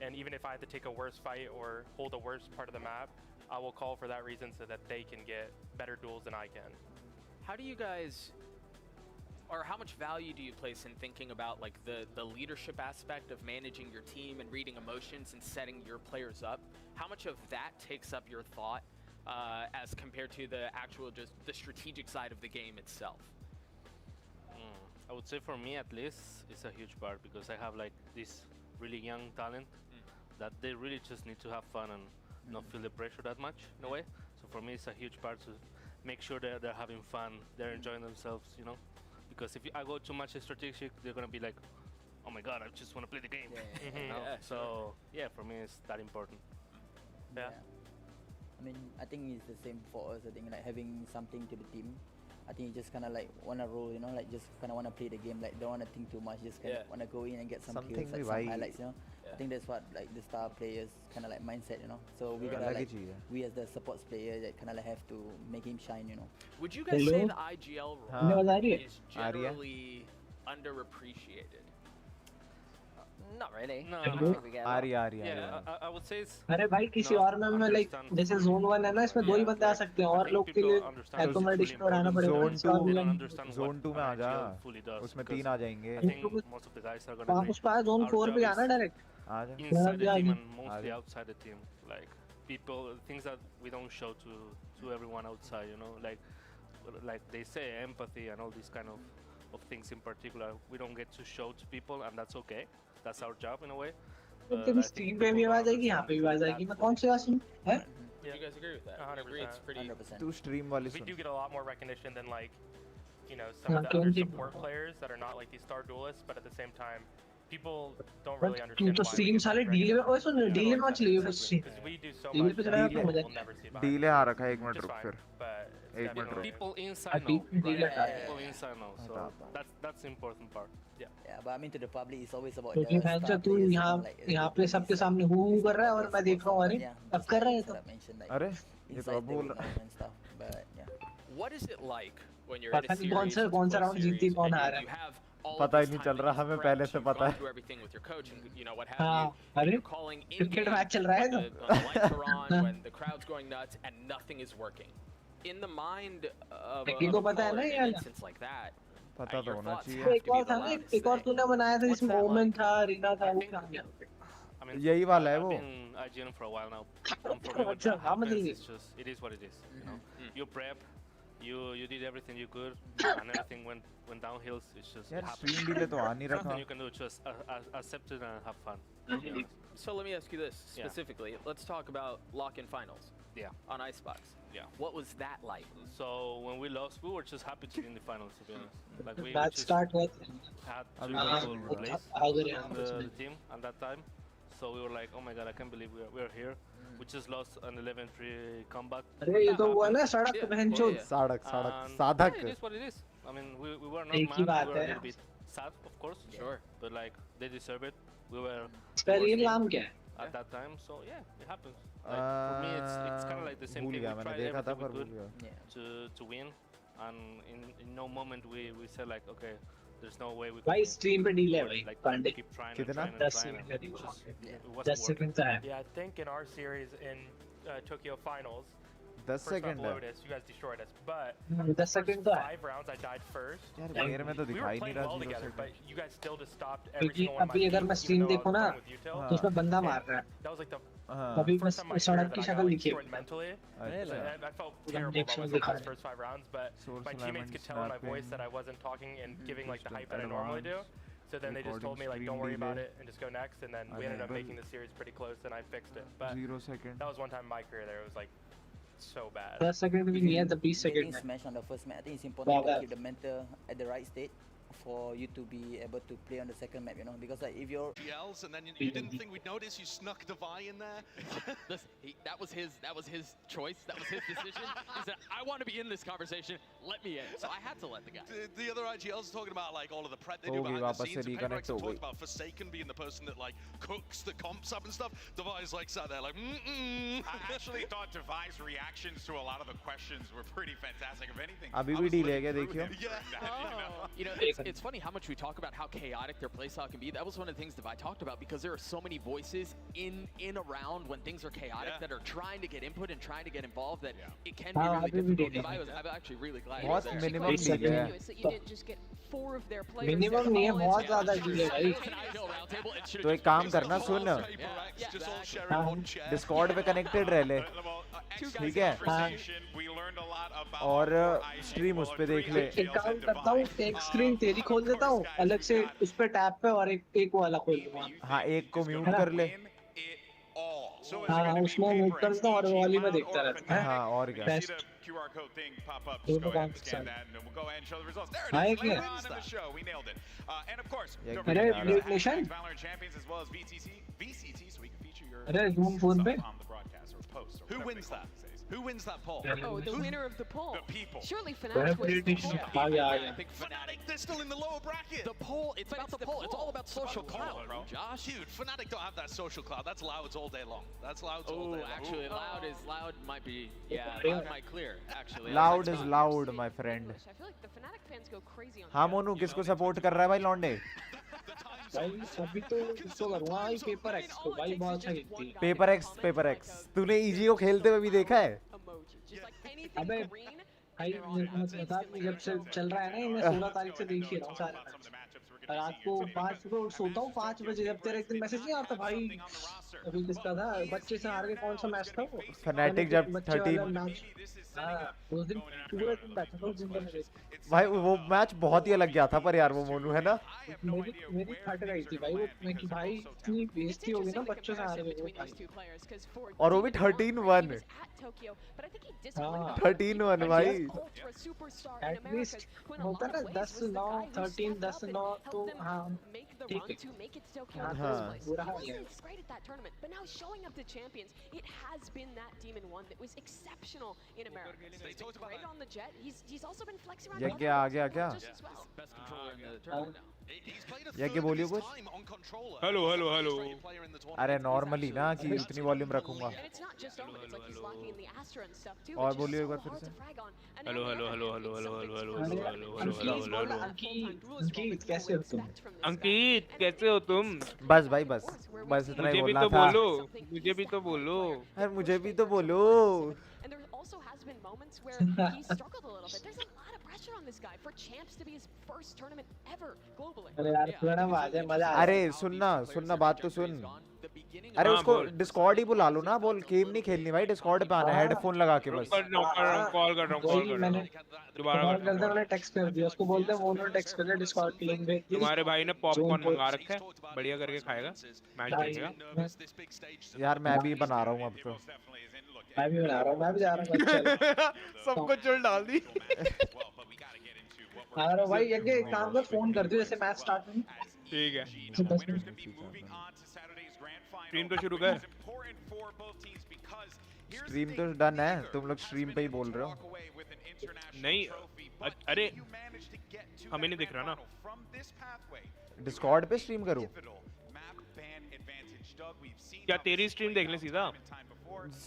F: And even if I have to take a worse fight or hold a worse part of the map, I will call for that reason so that they can get better duels than I can.
K: How do you guys, or how much value do you place in thinking about like the leadership aspect of managing your team and reading emotions and setting your players up? How much of that takes up your thought as compared to the actual just the strategic side of the game itself?
N: I would say for me at least it's a huge part, because I have like this really young talent that they really just need to have fun and not feel the pressure that much in a way. So for me it's a huge part to make sure that they're having fun, they're enjoying themselves, because if I go too much strategic, they're gonna be like, oh my god, I just want to play the game. So yeah, for me it's that important.
F: Yeah.
O: I mean, I think it's the same for us. I think like having something to the team. I think you just kind of like want to roll, like just kind of want to play the game, like don't want to think too much, just kind of want to go in and get some kills, like some highlights, I think that's what like the star players kind of like mindset, so we gotta like, we as the supports player that kind of like have to make him shine,
K: Would you guys say the IGL role is generally underappreciated?
M: Not really.
N: No.
A: Arya.
N: Yeah, I would say it's.
G: अरे भाई किसी और में like जैसे zone 1 है ना, इसमें दो ही बंदे आ सकते हैं और लोग के लिए accommodation उड़ाना पड़ेगा.
A: Zone 2 में आ जा, उसमें 3 आ जाएंगे.
N: I think most of the guys are gonna.
G: वापस पाए zone 4 पे आना direct.
A: आ जा.
N: Inside the team and mostly outside the team, like people, things that we don't show to everyone outside, like they say empathy and all these kind of things in particular, we don't get to show to people, and that's okay. That's our job in a way.
G: तेरी stream पे भी आवाज आएगी, यहाँ पे भी आवाज आएगी. मैं कौन सी आवाज सुन? हैं?
K: Do you guys agree with that?
F: 100%.
K: It's pretty.
O: 100%.
A: तू stream वाले
F: We
A: soon.
F: do get a lot more recognition than like, some of the other support players that are not like these star duelists, but at the same time, people don't really understand.
G: तू तो stream साले deal में, ओए सुन deal में मत लियो बस.
F: Because we do so
G: deal
F: much.
G: पे चला
F: People
G: जाता है.
F: will never see
A: Deal आ रखा है, एक मिनट रुक फिर.
F: But
A: एक मिनट रुक.
N: People inside know. People inside know. So that's the important part.
O: Yeah, but I mean to the public, it's always about.
G: क्योंकि फैन से तू यहाँ पे सबके सामने हु कर रहा है और मैं देख रहा हूँ, अरे अब कर रहा है तो.
A: अरे ये तो बोल
K: What is it like when you're in a
G: पता नहीं
K: series?
G: कौन सा राउंड जीतती कौन हार है.
A: पता ही नहीं चल रहा, हमें पहले से पता है.
G: हाँ, अरे क्रिकेट मैच चल रहा है तो.
K: The lights are on, when the crowd's going nuts and nothing is working. In the mind of a caller in an instance like that,
A: पता तो होना चाहिए.
G: एक और था ना, एक और तूने बनाया था जिसमें ओमन था, रीना था, वो क्या गया?
N: I mean,
A: यही वाला है वो.
N: I've been IGN for a while now. I'm familiar with that happens. It's just, it is what it is. You prep, you did everything you could, and everything went downhill. It's just it happens.
A: Stream delay तो आ नहीं रखा.
N: Nothing you can do, just accept it and have fun.
K: So let me ask you this specifically. Let's talk about lock-in finals.
N: Yeah.
K: On Icebox.
N: Yeah.
K: What was that like?
N: So when we lost, we were just happy to be in the finals, to be honest. Like we
G: Bad
N: just
G: start with.
N: had
A: How
N: two
A: did you
N: people
A: do
N: replaced
G: How did it
N: on
G: happen?
N: the team at that time. So we were like, oh my god, I can't believe we're here. We just lost an 11-3 comeback.
G: अरे ये तो वो है ना सड़क बहनचोद
A: सड़क
N: And
A: साधक
N: yeah, it is what it is. I mean, we were not
G: एक ही
N: mad,
G: बात
N: we were a
G: है।
N: little bit sad, of course.
K: Sure.
N: But like, they deserve it. We were
G: इसका रियल नाम क्या है?
N: at that time, so yeah, it happens. Like, for me, it's kind of like the same
A: भूल
N: thing.
A: गया
N: We
A: मैंने
N: tried
A: देखा था
N: everything
A: पर
N: we
A: भूल
N: could
A: गया
N: to win, and in no moment we said like, okay, there's no way we
G: भाई
N: can
G: stream पे डील है भाई
N: like
G: Pandey
N: keep trying and
A: कितना?
N: trying and
G: 10
N: trying.
G: Second
N: And
G: का
N: it just,
G: deal
N: it
G: 10
N: wasn't working.
G: Second का है
F: Yeah, I think in our series in Tokyo Finals,
A: 10
F: first round
A: second है
F: Lotus, you guys destroyed us. But
G: 10
F: first
G: second तो है
F: 5 rounds I died first.
A: यार मेरे में तो
F: We were
A: दिखाई नहीं
F: playing
A: रहा
F: well
A: 0
F: together,
A: second
F: but you guys still just stopped every
G: क्योंकि
F: single one of my
G: अभी अगर मैं
F: teams,
G: stream
F: even though I
G: देखूं
F: was
G: ना
F: playing with Yuto.
G: तो उसमें बंदा मार रहा है
F: That was like the
G: अभी
F: first
G: बस
F: time in my career
G: सड़क
F: that
G: की
F: I got
G: शक्ल
F: like
G: दिखी
F: destroyed mentally.
A: अच्छा
F: I felt terrible about myself in those first 5 rounds, but
A: Source
F: my teammates could tell in my
A: snapping,
F: voice that I wasn't talking and giving like the hype that I
A: advance,
F: normally do. So then they just told me like, don't worry about
A: delay,
F: it and just go next. And then we ended up making the series pretty close, and I fixed it. But
A: 0 second
F: that was one time in my career there. It was like so bad.
G: 10 second भी नहीं है तो 20
O: Getting
G: second
O: smashed on the first map, I think it's important
G: Wow,
O: to
G: that-
O: keep the mental at the right state for you to be able to play on the second map, you know, because like if you're
P: GLs, and then you didn't think we'd notice you snuck Devi in there.
K: Listen, that was his choice. That was his decision. He said, "I want to be in this conversation. Let me in." So I had to let the guy.
P: The other IGLs are talking about like all of the prep they do
A: होगी
P: behind the
A: वापस से
P: scenes. And
A: reconnect
P: Paperex
A: हो
P: talked
A: गई
P: about Forsaken being the person that like cooks the comps up and stuff. Devi's like sat there like,
I: I actually thought Devi's reactions to a lot of the questions were pretty fantastic. If anything,
A: अभी
I: I
A: भी
I: was
A: deal है
I: living
A: क्या
I: through
A: देखियो
I: him during that,
K: You know, it's funny how much we talk about how chaotic their playstyle can be. That was one of the things that I talked about because there are so many voices in around when things are chaotic that are trying to get input and trying to get involved that it can be really difficult. I'm actually really glad he was
A: बहुत
K: there.
A: Minimum deal है
J: Is that you didn't just get 4 of their players.
G: Minimum नहीं है बहुत ज्यादा deal है भाई
A: तो एक काम करना सुन डिस्कॉर्ड पे कनेक्टेड रह ले ठीक है और स्ट्रीम उस पे देख ले
G: एक काम करता हूँ एक स्क्रीन तेरी खोल देता हूँ अलग से उस पे टैब पे और एक वाला खोल दूंगा
A: हाँ एक को म्यूट कर ले
G: हाँ उसमें म्यूट कर देता हूँ और वो वाली में देखता रहता है
A: हाँ और क्या
G: best
I: QR code thing pop up.
G: Two
I: Just go ahead and
G: boxes.
I: scan that, and we'll go ahead and show the results. There
G: Hi,
I: it is. Later
G: yeah.
I: on in the show, we nailed it. And of course,
A: Yeah,
I: don't
A: good
I: forget
A: job.
I: to use
G: Nation.
I: Valorant Champions as well as VCT, so we can feature your
G: अरे room phone पे
I: on the broadcast or post. Or
P: who
I: whatever
P: wins
I: they
P: that?
I: call it these days.
P: Who wins that poll?
J: Oh, the winner of the poll.
I: The people.
J: Surely Fnatic wins the poll.
G: आ गया आ
K: I
G: गया
K: think
P: Fnatic, they're still in the lower bracket.
K: the poll. It's about the poll. It's all about social clout,
P: bro.
K: Josh.
P: Dude, Fnatic don't have that social cloud. That's Louds all day long. That's Louds all
K: Oh,
P: day long.
K: actually, loud might be. Yeah,
G: Yeah.
K: loud might clear. Actually,
A: loud is loud my friend
J: I feel like the Fnatic fans go crazy on
A: हाँ मोनू किसको support कर रहा है भाई लौंडे
G: भाई अभी तो इसको करूँगा भाई पेपर एक्स को भाई बहुत अच्छा खेलती है
A: पेपर एक्स तूने ईजी को खेलते हुए भी देखा है
J: emoji. Just like anything
G: अबे
J: green.
G: भाई मेरे को बता जब से चल रहा है ना ये मैं 16 तारीख से देख ही रहा हूँ सारे रात को 5 बजे सोता हूँ 5 बजे जब तेरा एक दिन मैसेज नहीं आता भाई अभी किसका था बच्चे से हार के कौन सा मैच था वो
A: Fnatic जब
G: बच्चे वाला
A: 13
G: मैच हाँ उस दिन पूरा दिन बैठा था उस दिन का मैच
A: भाई वो मैच बहुत ही अलग गया था पर यार वो मोनू है ना
G: मेरी फट गई थी भाई वो मैं कि भाई इतनी बेइज्जती हो गई ना बच्चों से हार गए वो भाई
A: और वो भी 13-1 13-1 भाई
G: एटलीस्ट होता ना 10-9 13-10-9 तो हाँ ठीक है हाँ बुरा हाल है
J: He's great at that tournament, but now showing up to champions, it has been that Demon One that was exceptional in America. He's been great on the jet. He's also been flexing around.
A: ये क्या आ गया क्या
J: Just as well.
K: Best controller in the tournament now.
P: He's played a
A: ये
P: third
A: क्या
P: of
A: बोलियो
P: his
A: कुछ
P: time on controller.
A: Hello
P: He's the most frustrated player in the tournament.
A: अरे normally ना कि इतनी वॉल्यूम रखूंगा
J: And it's not just Omen, it's like he's locking in the Astra and stuff too.
A: और
J: which is
A: बोलियो एक
J: so
A: बार फिर
J: hard
A: से
J: to frag on. And
N: hello
J: now
N: hello
J: the
N: hello
J: other
N: hello
J: hand,
N: hello
J: it's
N: hello
J: something
N: hello
J: to
N: hello
G: Ankit कैसे हो तुम
N: अंकित कैसे हो तुम
A: बस भाई बस इतना ही
N: मुझे भी
A: बोलना
N: तो
A: था
N: बोलो मुझे भी तो बोलो
A: अरे मुझे भी तो बोलो
J: And there also has been moments where he struggled a little bit. There's a lot of pressure on this guy for champs to be his first tournament ever globally.
G: अरे यार प्रणव आ जाए मजा आ
A: अरे सुनना बात तो सुन अरे उसको डिस्कॉर्ड ही बुला लो ना, बोल गेम नहीं खेलनी भाई, डिस्कॉर्ड पे आना है हेडफोन लगा के बस।
E: कॉल कर रहा हूँ
G: दोबारा करते मैंने टेक्स्ट कर दिया उसको, बोलते हैं वो उन्होंने टेक्स्ट कर दिया डिस्कॉर्ड की लिंक भेज दी।
E: तुम्हारे भाई ने पॉपकॉर्न मंगा रखा है, बढ़िया करके खाएगा, मैच देखेगा।
A: यार मैं भी बना रहा हूँ अब तो,
G: मैं भी बना रहा हूँ, मैं भी जा रहा हूँ।
A: सबको चुल डाल दी।
G: अरे भाई ये काम कर, फोन कर दियो जैसे मैच स्टार्ट हुई।
E: ठीक है, स्ट्रीम तो शुरू कर।
A: स्ट्रीम तो डन है, तुम लोग स्ट्रीम पे ही बोल रहे हो।
E: नहीं अरे हमें नहीं दिख रहा ना,
A: डिस्कॉर्ड पे स्ट्रीम करूं?
E: क्या तेरी स्ट्रीम देख ले सीधा?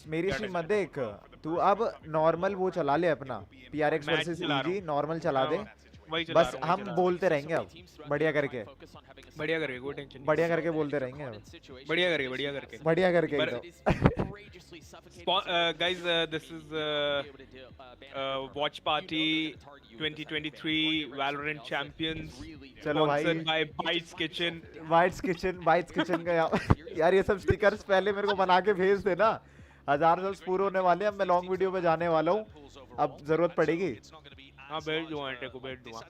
A: मेरी स्ट्रीम मत देख तू, अब नॉर्मल वो चला ले अपना PRX वर्सेस EG नॉर्मल चला दे, बस हम बोलते रहेंगे अब बढ़िया करके,
E: कोई टेंशन
A: बढ़िया करके बोलते रहेंगे अब, बढ़िया करके ही तो।
E: guys, this is watch party 2023 Valorant Champions,
A: चलो भाई,
E: sponsored by Bites Kitchen का
A: यार ये सब स्टिकर्स पहले मेरे को बना के भेज देना, 1000 सब्स पूरे होने वाले हैं, अब मैं लॉन्ग वीडियो पे जाने वाला हूँ, अब जरूरत पड़ेगी।
E: हाँ भेज दूँगा, आंटे को भेज दूँगा।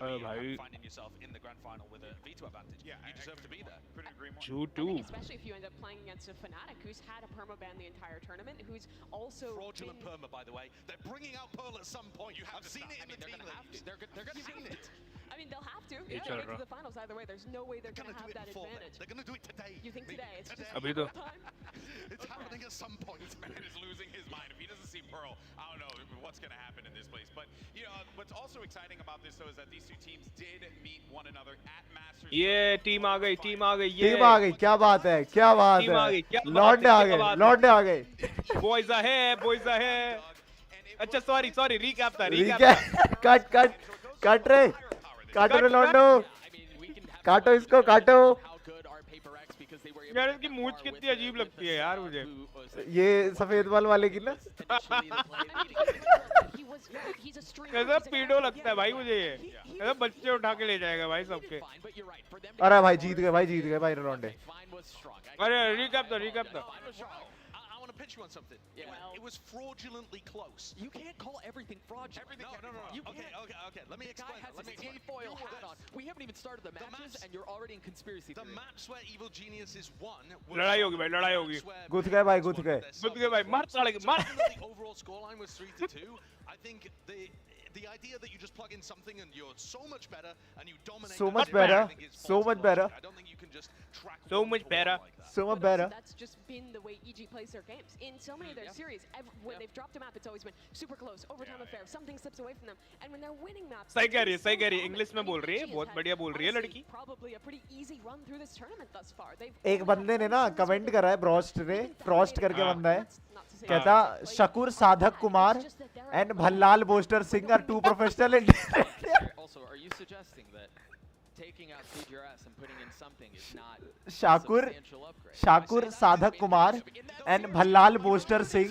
E: अरे भाई True too.
J: Especially if you end up playing against a Fnatic who's had a perma ban the entire tournament, who's also
P: fraudulent perma, by the way. They're bringing out Pearl at some point. You have seen it in the team league. They're going to see it.
J: I mean, they'll have to. Yeah, they'll get to the finals either way. There's no way they're going to have that advantage.
P: They're going to do it today.
J: You think today? It's just
E: अभी तो
P: it's happening at some point.
I: Man is losing his mind. If he doesn't see Pearl, I don't know what's going to happen in this place. But you know what's also exciting about this though is that these two teams did meet one another at Masters.
E: ये team आ गई,
A: team आ गई, क्या बात है, क्या बात है, Lord आ गए,
E: बॉयज है। अच्छा सॉरी रीकैप था,
A: कट रे, काटो रे लॉन्डो, काटो इसको, काटो।
E: यार इसकी मूंछ कितनी अजीब लगती है यार मुझे,
A: ये सफेद बाल वाले की ना।
E: कैसा पीडो लगता है भाई मुझे ये, कैसा बच्चे उठा के ले जाएगा भाई सबके।
A: अरे भाई जीत गए भाई रोंडे।
E: अरे रीकैप था।
P: Pitch you on something. Yeah, it was fraudulently close. You can't call everything fraudulent. No. Okay. Let me explain.
K: Let me explain. Foil hat on. We haven't even started the matches, and you're already in conspiracy theory.
P: The match where Evil Geniuses won.
E: लड़ाई होगी भाई, लड़ाई होगी।
A: Guth गए भाई, Guth गए भाई, मार साले के मार।
P: The overall scoreline was 3-2. I think the idea that you just plug in something and you're so much better and you dominate.
A: So much better.
P: I don't think you can just track.
E: So much better.
J: That's just been the way EG plays their games. In so many of their series, when they've dropped a map, it's always been super close, overtime affair, something slips away from them. And when they're winning maps,
E: सही कह रही है, English में बोल रही है, बहुत बढ़िया बोल रही है लड़की।
J: Probably a pretty easy run through this tournament thus far.
A: एक बंदे ने ना कमेंट करा है, फ्रॉस्ट करके बंदा है, कहता शकूर साधक कुमार एंड भल्लाल बोस्टर Singh are two professional.
K: Also, are you suggesting that taking out CGRS and putting in something is not
A: Shakur साधक कुमार एंड भल्लाल बोस्टर Singh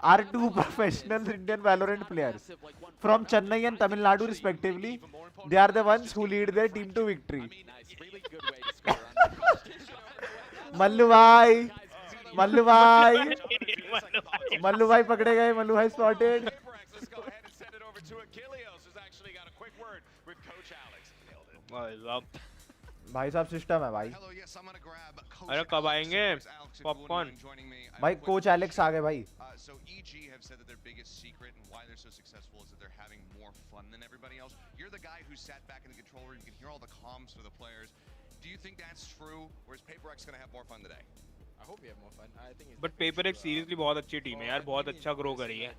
A: are two professional Indian Valorant players from Chennai and Tamil Nadu respectively. They are the ones who lead their team to victory. Mallu भाई पकड़े गए, मल्लू भाई spotted. भाई साहब system है भाई।
E: अरे कब आएंगे पॉपकॉर्न?
A: भाई कोच एलेक्स आ गए भाई।
Q: So EG have said that their biggest secret and why they're so successful is that they're having more fun than everybody else. You're the guy who sat back in the control room, you can hear all the comms for the players. Do you think that's true, or is PaperX going to have more fun today?
R: I hope we have more fun. I think it's
E: But PaperX seriously बहुत अच्छी team है यार, बहुत अच्छा grow करी है।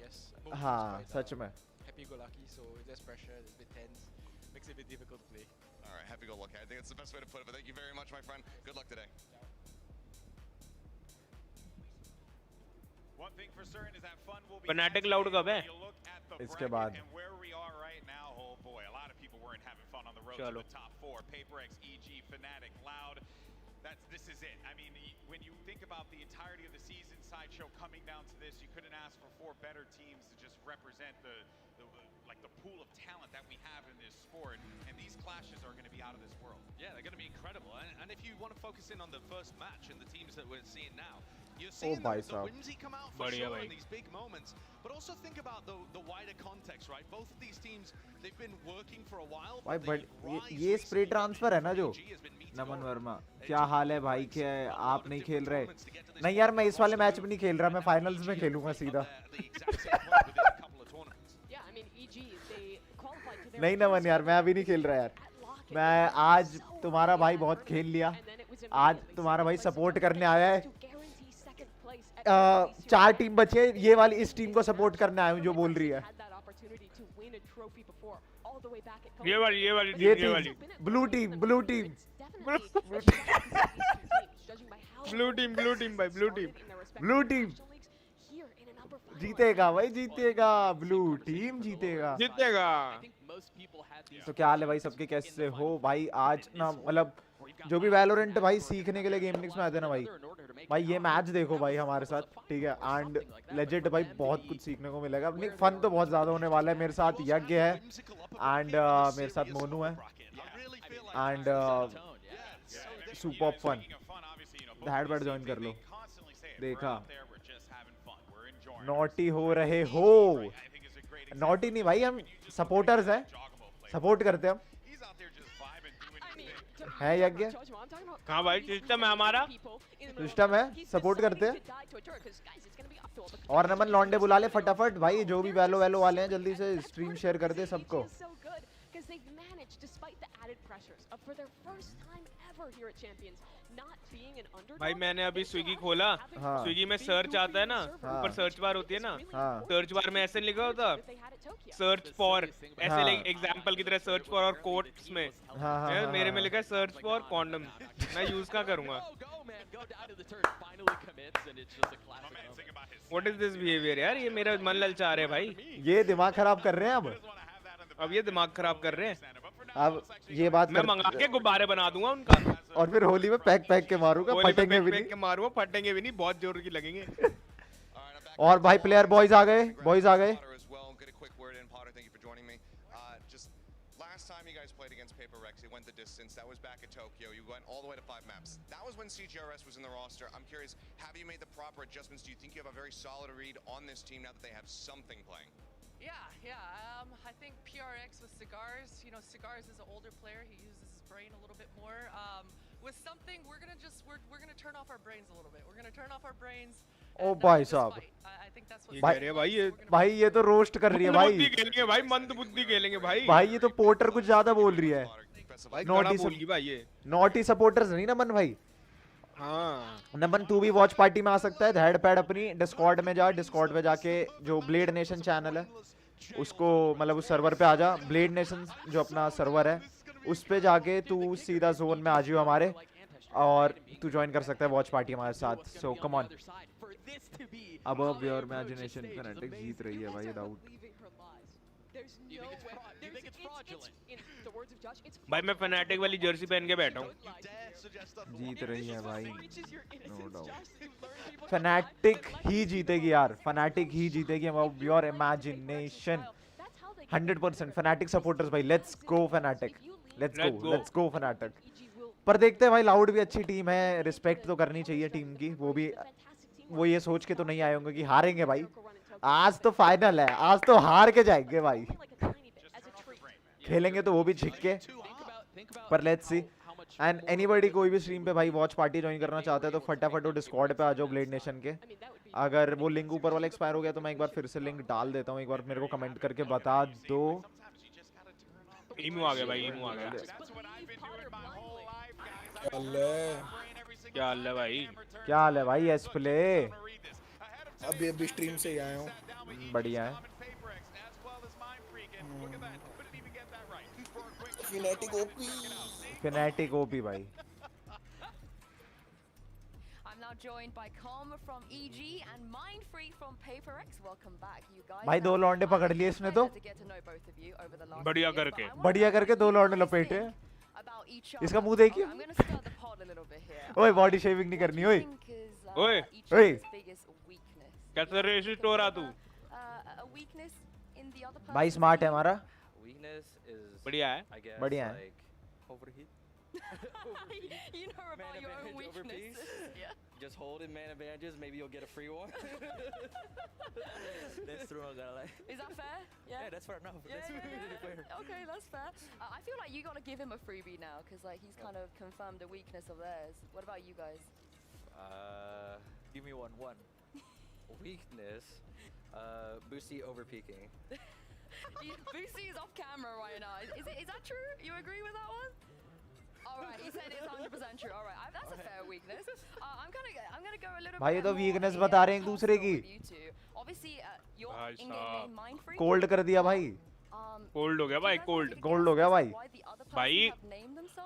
A: हाँ सच में।
R: Happy go lucky, so there's pressure, it's a bit tense, makes it a bit difficult to play.
Q: All right, happy go lucky. I think that's the best way to put it. But thank you very much, my friend. Good luck today.
I: One thing for certain is that fun will be
E: Fnatic loud कब है?
A: इसके बाद।
I: And where we are right now, oh boy, a lot of people weren't having fun on the road to the top 4. PaperX, EG, Fnatic, Loud. This is it. I mean, when you think about the entirety of the season sideshow coming down to this, you couldn't ask for 4 better teams to just represent the pool of talent that we have in this sport. And these clashes are going to be
P: out of this world. Yeah, they're going to be incredible. And if you want to focus in on the first match and the teams that we're seeing now, you're seeing the whimsy come out for sure in these big moments. But also think about the wider context, right? Both of these teams, they've been working for a while.
A: भाई but ये spray transfer है ना जो नमन वर्मा, क्या हाल है भाई? क्या आप नहीं खेल रहे? नहीं यार, मैं इस वाले मैच में नहीं खेल रहा, मैं फाइनल्स में खेलूंगा सीधा। नहीं नमन यार, मैं अभी नहीं खेल रहा यार। मैं आज तुम्हारा भाई बहुत खेल लिया, आज तुम्हारा भाई सपोर्ट करने आया है। 4 टीम बची है, ये वाली इस टीम को सपोर्ट करने आया हूँ जो बोल रही है। ये team blue team blue team
E: भाई
A: ब्लू टीम जीतेगा भाई, जीतेगा ब्लू टीम जीतेगा। तो क्या हाल है भाई सबके, कैसे हो भाई? आज ना मतलब जो भी वैलोरेंट भाई सीखने के लिए गेमिंग्स में आते हैं ना भाई ये मैच देखो भाई हमारे साथ, ठीक है? एंड लेजेंड भाई बहुत कुछ सीखने को मिलेगा। अपनी फन तो बहुत ज्यादा होने वाला है। मेरे साथ यज्ञ है एंड मेरे साथ मोनू है एंड सुपर फन। हेडबैट ज्वाइन कर लो। देखा नॉटी हो रहे हो? नॉटी नहीं भाई, हम सपोर्टर्स हैं, सपोर्ट करते हम है। यज्ञ
E: हाँ भाई, सिस्टम है हमारा,
A: सिस्टम है, सपोर्ट करते हैं। और नमन लॉन्डे बुला ले फटाफट भाई, जो भी वैलो वाले हैं जल्दी से स्ट्रीम शेयर कर दे सबको।
E: भाई मैंने अभी स्विगी खोला, स्विगी में सर्च आता है ना, ऊपर सर्च बार होती है ना, सर्च बार में ऐसे लिखा होता सर्च फॉर, ऐसे एग्जांपल की तरह सर्च फॉर और कोट्स में मेरे में लिखा है सर्च फॉर कॉन्डम। मैं यूज क्या करूंगा? व्हाट इज दिस बिहेवियर यार? ये मेरा मन ललचा रहे भाई,
A: ये दिमाग खराब कर रहे हैं।
E: अब ये दिमाग खराब कर रहे हैं।
A: अब ये बात
E: मैं मंगा के गुब्बारे बना दूंगा उनका,
A: और फिर होली में पैक के मारूंगा, फटेंगे भी नहीं।
E: फटेंगे भी नहीं, बहुत जोर की लगेंगे।
A: और भाई प्लेयर बॉयज आ गए, बॉयज आ गए।
Q: That was back at Tokyo. You went all the way to 5 maps. That was when CGRS was in the roster. I'm curious, have you made the proper adjustments? Do you think you have a very solid read on this team now that they have something playing?
S: Yeah. I think PRX with Cigars, Cigars is an older player. He uses his brain a little bit more. With something, we're gonna turn off our brains a little bit. We're gonna turn off our brains.
A: ओ भाई साहब, भाई ये तो roast कर रही है भाई।
E: खेलेंगे भाई, मंदबुद्धि खेलेंगे भाई।
A: भाई ये तो पोर्टर कुछ ज्यादा बोल रही है। नॉटी सपोर्टर्स नहीं नमन भाई। नमन तू भी वॉच पार्टी में आ सकता है। हेड पैड अपनी डिस्कॉर्ड में जा, डिस्कॉर्ड पे जाके जो ब्लेड नेशन चैनल है उसको, मतलब उस सर्वर पे आ जा। ब्लेड नेशन जो अपना सर्वर है उस पे जाके तू सीधा जोन में आ जाओ हमारे, और तू ज्वाइन कर सकता है वॉच पार्टी हमारे साथ। So come on, above your imagination. Fnatic जीत रही है भाई, डाउट।
E: भाई मैं फैनेटिक वाली जर्सी पहन के बैठा हूँ।
A: जीत रही है भाई, नो डाउट। फैनेटिक ही जीतेगी यार, फैनेटिक ही जीतेगी। Above your imagination 100%। Fnatic supporters भाई, let's go Fnatic, let's go Fnatic. पर देखते हैं भाई, लाउड भी अच्छी टीम है, रिस्पेक्ट तो करनी चाहिए टीम की। वो ये सोच के तो नहीं आए होंगे कि हारेंगे भाई। आज तो फाइनल है, आज तो हार के जाएंगे भाई। खेलेंगे तो वो भी छिक के, पर लेट्स सी। एंड एनीबॉडी कोई भी स्ट्रीम पे भाई वॉच पार्टी ज्वाइन करना चाहता है तो फटाफट वो डिस्कॉर्ड पे आ जाओ ब्लेड नेशन के। अगर वो लिंक ऊपर वाला एक्सपायर हो गया तो मैं एक बार फिर से लिंक डाल देता हूँ, एक बार मेरे को कमेंट करके बता दो।
E: ईमू आ गया भाई, ईमू आ गया। क्या हाल है भाई?
A: क्या हाल है भाई? एस प्ले
T: अभी स्ट्रीम से ही आया हूँ।
A: बढ़िया है। Fnatic OP भाई। भाई 2 लौंडे पकड़ लिए इसने तो,
E: बढ़िया करके 2 लौंडे लपेटे। इसका मुंह देखिए। ओए बॉडी शेविंग नहीं करनी। ओए कैसे रेसिस्ट हो रहा तू?
A: भाई स्मार्ट है हमारा,
E: बढ़िया है,
A: बढ़िया है।
U: overheat.
H: You know about your own weaknesses. Yeah.
U: Just hold in man advantages. Maybe you'll get a free one. That's true. I'm gonna lie.
H: Is that fair?
U: Yeah, that's fair enough.
H: Yeah,
U: That's really fair.
H: Okay, that's fair. I feel like you gotta give him a freebie now because like he's kind of confirmed a weakness of theirs. What about you guys?
U: Give me one. Weakness. Boosty over peaking.
H: Boosie is off camera right now. Is that true? You agree with that one? Alright, he said it's 100% true. Alright, that's a fair weakness. I'm gonna go a little
A: भाई ये
H: bit
A: तो
H: more
A: weakness बता रहे हैं एक दूसरे की.
H: with you two. Obviously, your in-game name mind freak.
A: Cold कर दिया भाई.
E: कोल्ड हो गया भाई, कोल्ड
A: हो गया भाई.
E: भाई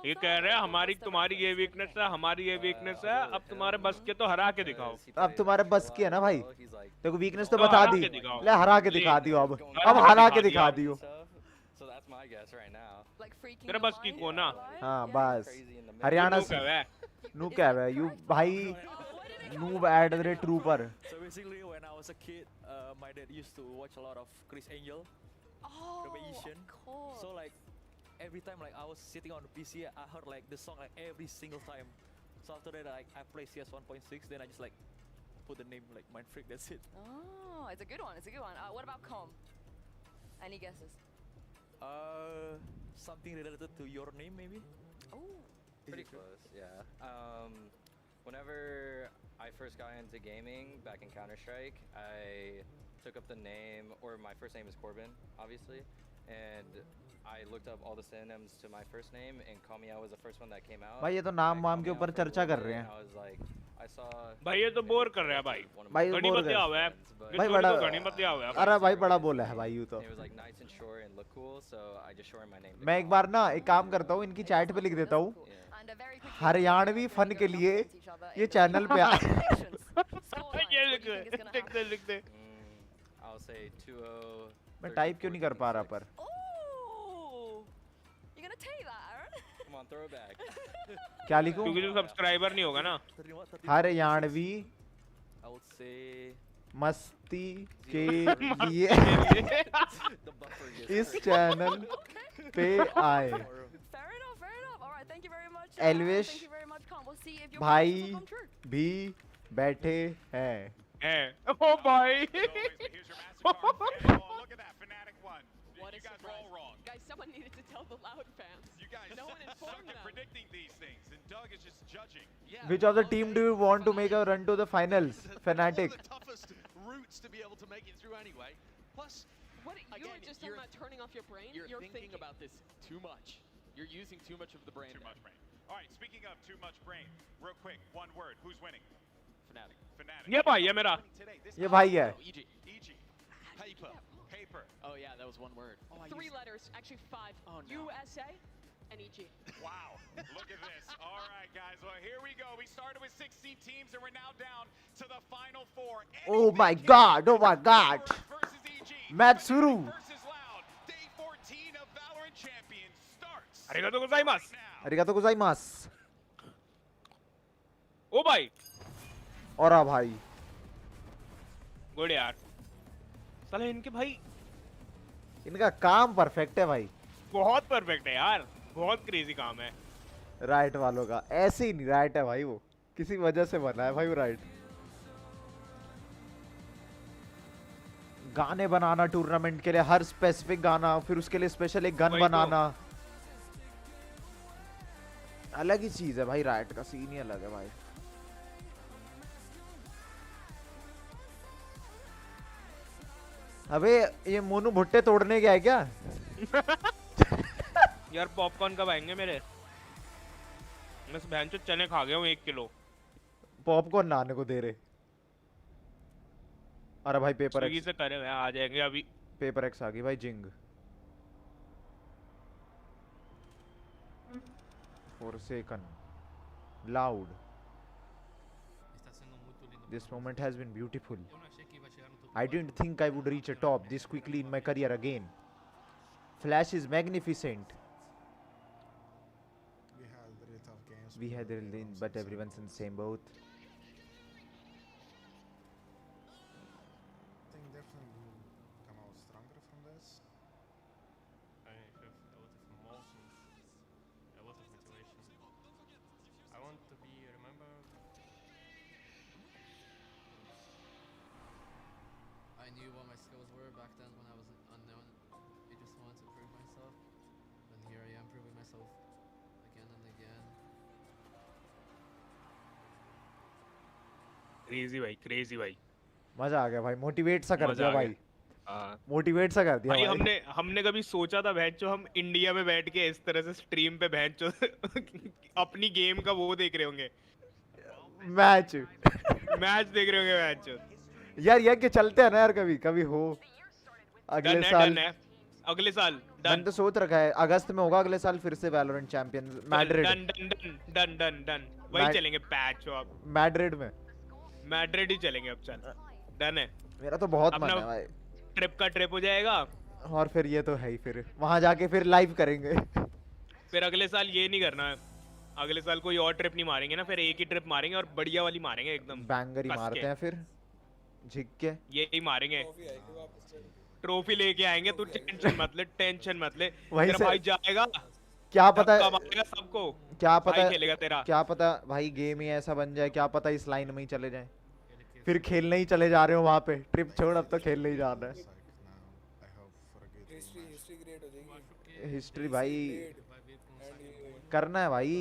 E: ये कह रहे हैं हमारी तुम्हारी ये वीकनेस है, हमारी ये वीकनेस है, अब तुम्हारे बस के तो हरा के दिखाओ.
A: अब तुम्हारे बस की है ना भाई. देखो वीकनेस तो बता दी. ले हरा के दिखा दियो अब हरा के दिखा दियो.
U: So that's my guess right now.
E: तेरे बस की को ना.
A: हाँ बस. हरियाणा से. नू क्या है you भाई. Noob @trooper.
U: So basically, when I was a kid, my dad used to watch a lot of Chris Angel. The magician. So like every time like I was sitting on the PC, I heard like the song like every single time. So after that, like I play CS 1.6, then I just like put the name like Mind Freak. That's it.
H: Oh, it's a good one. It's a good one. What about Com? Any guesses?
U: Something related to your name maybe.
H: Oh,
U: pretty close. Yeah. Whenever I first got into gaming back in Counter-Strike, I took up the name, or my first name is Corbin, obviously, and I looked up all the synonyms to my first name, and Kamiya was the first one that came out.
A: भाई ये तो नाम वाम के ऊपर चर्चा कर रहे हैं.
U: I was like, I saw.
E: भाई ये तो बोर कर रहा है भाई.
A: भाई
E: गणी
A: बोर
E: मत
A: कर.
E: हुआ है.
A: भाई बड़ा.
E: गणी मत हुआ है.
A: अरे भाई बड़ा बोला है भाई यू तो.
U: It was like nice and short and look cool, so I just shortened my name.
A: मैं एक बार ना एक काम करता हूँ इनकी चैट पे लिख देता हूँ. हरियाणवी फन के लिए ये चैनल पे आ.
E: ये लिख दे.
U: I'll say 2-0.
A: मैं टाइप क्यों नहीं कर पा रहा पर.
H: You're gonna take that, Aaron?
U: Come on, throw it back.
A: क्या लिखूं?
E: क्योंकि तो सब्सक्राइबर नहीं होगा ना.
A: हरियाणवी.
U: I would say.
A: मस्ती के लिए इस चैनल पे आए. एलविश भाई भी बैठे हैं.
E: ओ भाई.
J: What a surprise. Guys, someone needed to tell the Loud fans.
I: You guys
J: no one informed them.
I: predicting these things, and Doug is just judging.
J: Yeah.
A: Which of the team do you want to make a run to the finals? Fnatic.
P: The toughest routes to be able to make it through anyway. Plus,
J: what you were just talking about turning off your brain.
K: You're thinking about this too much. You're using too much of the brain.
I: Too much brain. All right, speaking of too much brain, real quick, one word. Who's winning?
K: Fnatic.
I: Fnatic.
E: ये भाई है मेरा.
A: ये भाई है.
I: EG. Paper. Paper.
K: Oh yeah, that was one word. Oh,
J: 3 letters, actually 5.
K: Oh no.
J: USA and EG.
I: Wow. Look at this. All right, guys. Well, here we go. We started with 16 teams, and we're now down to the final 4.
A: Oh my God. Oh my God. Match शुरू.
I: Day 14 of Valorant Champions starts.
E: arigato gozaimasu.
A: arigato gozaimasu.
E: ओ भाई.
A: और आ भाई.
E: Good यार. साले इनके भाई.
A: इनका काम परफेक्ट है भाई.
E: बहुत परफेक्ट है यार. बहुत क्रेजी काम है.
A: राइट वालों का ऐसे ही नहीं. राइट है भाई वो किसी वजह से बना है भाई वो राइट. गाने बनाना टूर्नामेंट के लिए हर स्पेसिफिक गाना फिर उसके लिए स्पेशल एक गन बनाना अलग ही चीज है भाई. राइट का सीन ही अलग है भाई. अबे ये मोनू भुट्टे तोड़ने गया है क्या?
E: यार पॉपकॉर्न कब आएंगे मेरे? मैं भैंचो चने खा गया हूँ 1 किलो.
A: पॉपकॉर्न लाने को दे रहे. अरे भाई पेपर
E: स्विगी से करे हुए आ जाएंगे अभी.
A: पेपर एक्स आ गई भाई. जिंग Forsaken Loud. This moment has been beautiful. I didn't think I would reach a top this quickly in my career again. Flash is magnificent. We had really tough games, but everyone's in the same boat.
V: I think definitely we'll come out stronger from this.
W: I have a lot of emotions, a lot of
C: knew what my skills were back then when I was unknown. I just wanted to prove myself. And here I am proving myself again and again.
E: Crazy भाई, crazy भाई।
A: मजा आ गया भाई, motivate सा कर
E: मजा
A: दिया
E: आ
A: भाई।
E: हाँ।
A: मोटिवेट सा कर दिया
E: भाई।
A: भाई।
E: हमने कभी सोचा था भैंचो हम इंडिया में बैठ के इस तरह से स्ट्रीम पे भैंचो अपनी गेम का वो देख रहे होंगे,
A: मैच
E: देख रहे होंगे भैंचो।
A: यार ये कि चलते हैं ना यार, कभी कभी हो अगले साल।
E: डन है। अगले साल
A: मैंने तो सोच रखा है अगस्त में होगा अगले साल फिर से Valorant champion Madrid.
E: Done done done done done done वही चलेंगे पैच अब
A: मैड्रिड में।
E: मैड्रिड ही चलेंगे अब। चल डन है।
A: मेरा तो बहुत मन है भाई।
E: ट्रिप का ट्रिप हो जाएगा
A: और फिर ये तो है ही, फिर वहां जाके फिर लाइव करेंगे।
E: फिर अगले साल ये नहीं करना है, अगले साल कोई और ट्रिप नहीं मारेंगे ना, फिर एक ही ट्रिप मारेंगे और बढ़िया वाली मारेंगे एकदम
A: बैंगर ही मारते हैं फिर झिक के।
E: यही मारेंगे, ट्रॉफी लेके आएंगे। तू टेंशन मत ले, टेंशन मत ले।
A: वहीं
E: तेरा
A: से
E: भाई जाएगा,
A: क्या पता
E: मारेगा सबको,
A: क्या पता
E: भाई खेलेगा तेरा।
A: क्या पता भाई गेम ही ऐसा बन जाए, क्या पता इस लाइन में ही चले जाए, फिर खेलने ही चले जा रहे हो वहां पे। ट्रिप छोड़, अब तो खेलने ही जाना है। हिस्ट्री भाई करना है भाई,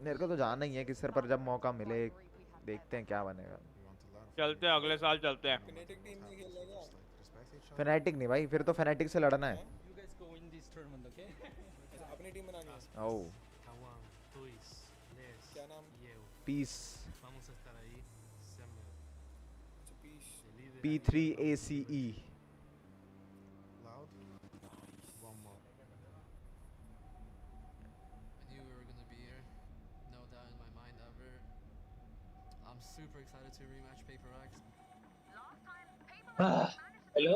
A: मेरे को तो जाना ही है किस सर पर, जब मौका मिले देखते हैं क्या बनेगा।
E: चलते हैं अगले साल, चलते हैं।
A: फेनेटिक नहीं भाई, फिर तो फेनेटिक से लड़ना है। ओह piece P3ACE।
C: Super excited to rematch Paper X.
G: Hello.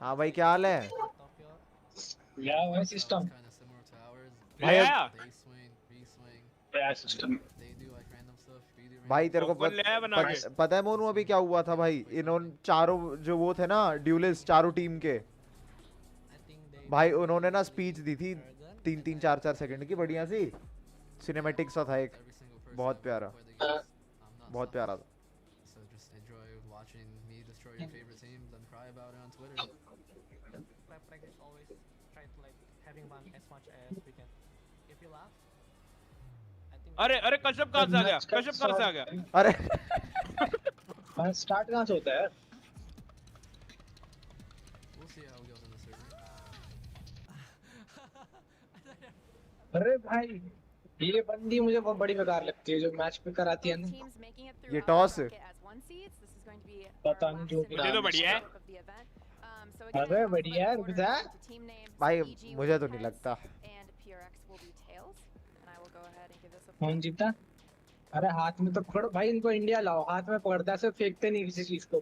A: हाँ भाई क्या हाल है?
G: Yeah, my system.
A: भाई भाई तेरे को पता है मोनू अभी क्या हुआ था भाई? इन्होंने चारों जो वो थे ना ड्यूलिस्ट, चारों टीम के भाई, उन्होंने ना स्पीच दी थी 3-4 सेकंड की, बढ़िया सी सिनेमैटिक सा था एक, बहुत प्यारा, बहुत प्यारा था।
E: अरे अरे कश्यप कहाँ से आ गया? कश्यप कहाँ से आ गया?
A: अरे
G: स्टार्ट कहाँ से होता है? अरे भाई ये बंदी मुझे बहुत बड़ी बेकार लगती है जो मैच पे कराती है ना।
A: ये टॉस
G: पता नहीं जो
E: मुझे तो बढ़िया है।
G: अरे बढ़िया है
A: भाई, मुझे तो नहीं लगता।
G: कौन जीता? अरे हाथ में तो पकड़ो भाई, इनको इंडिया लाओ, हाथ में पकड़ता है, फेंकते नहीं किसी चीज को।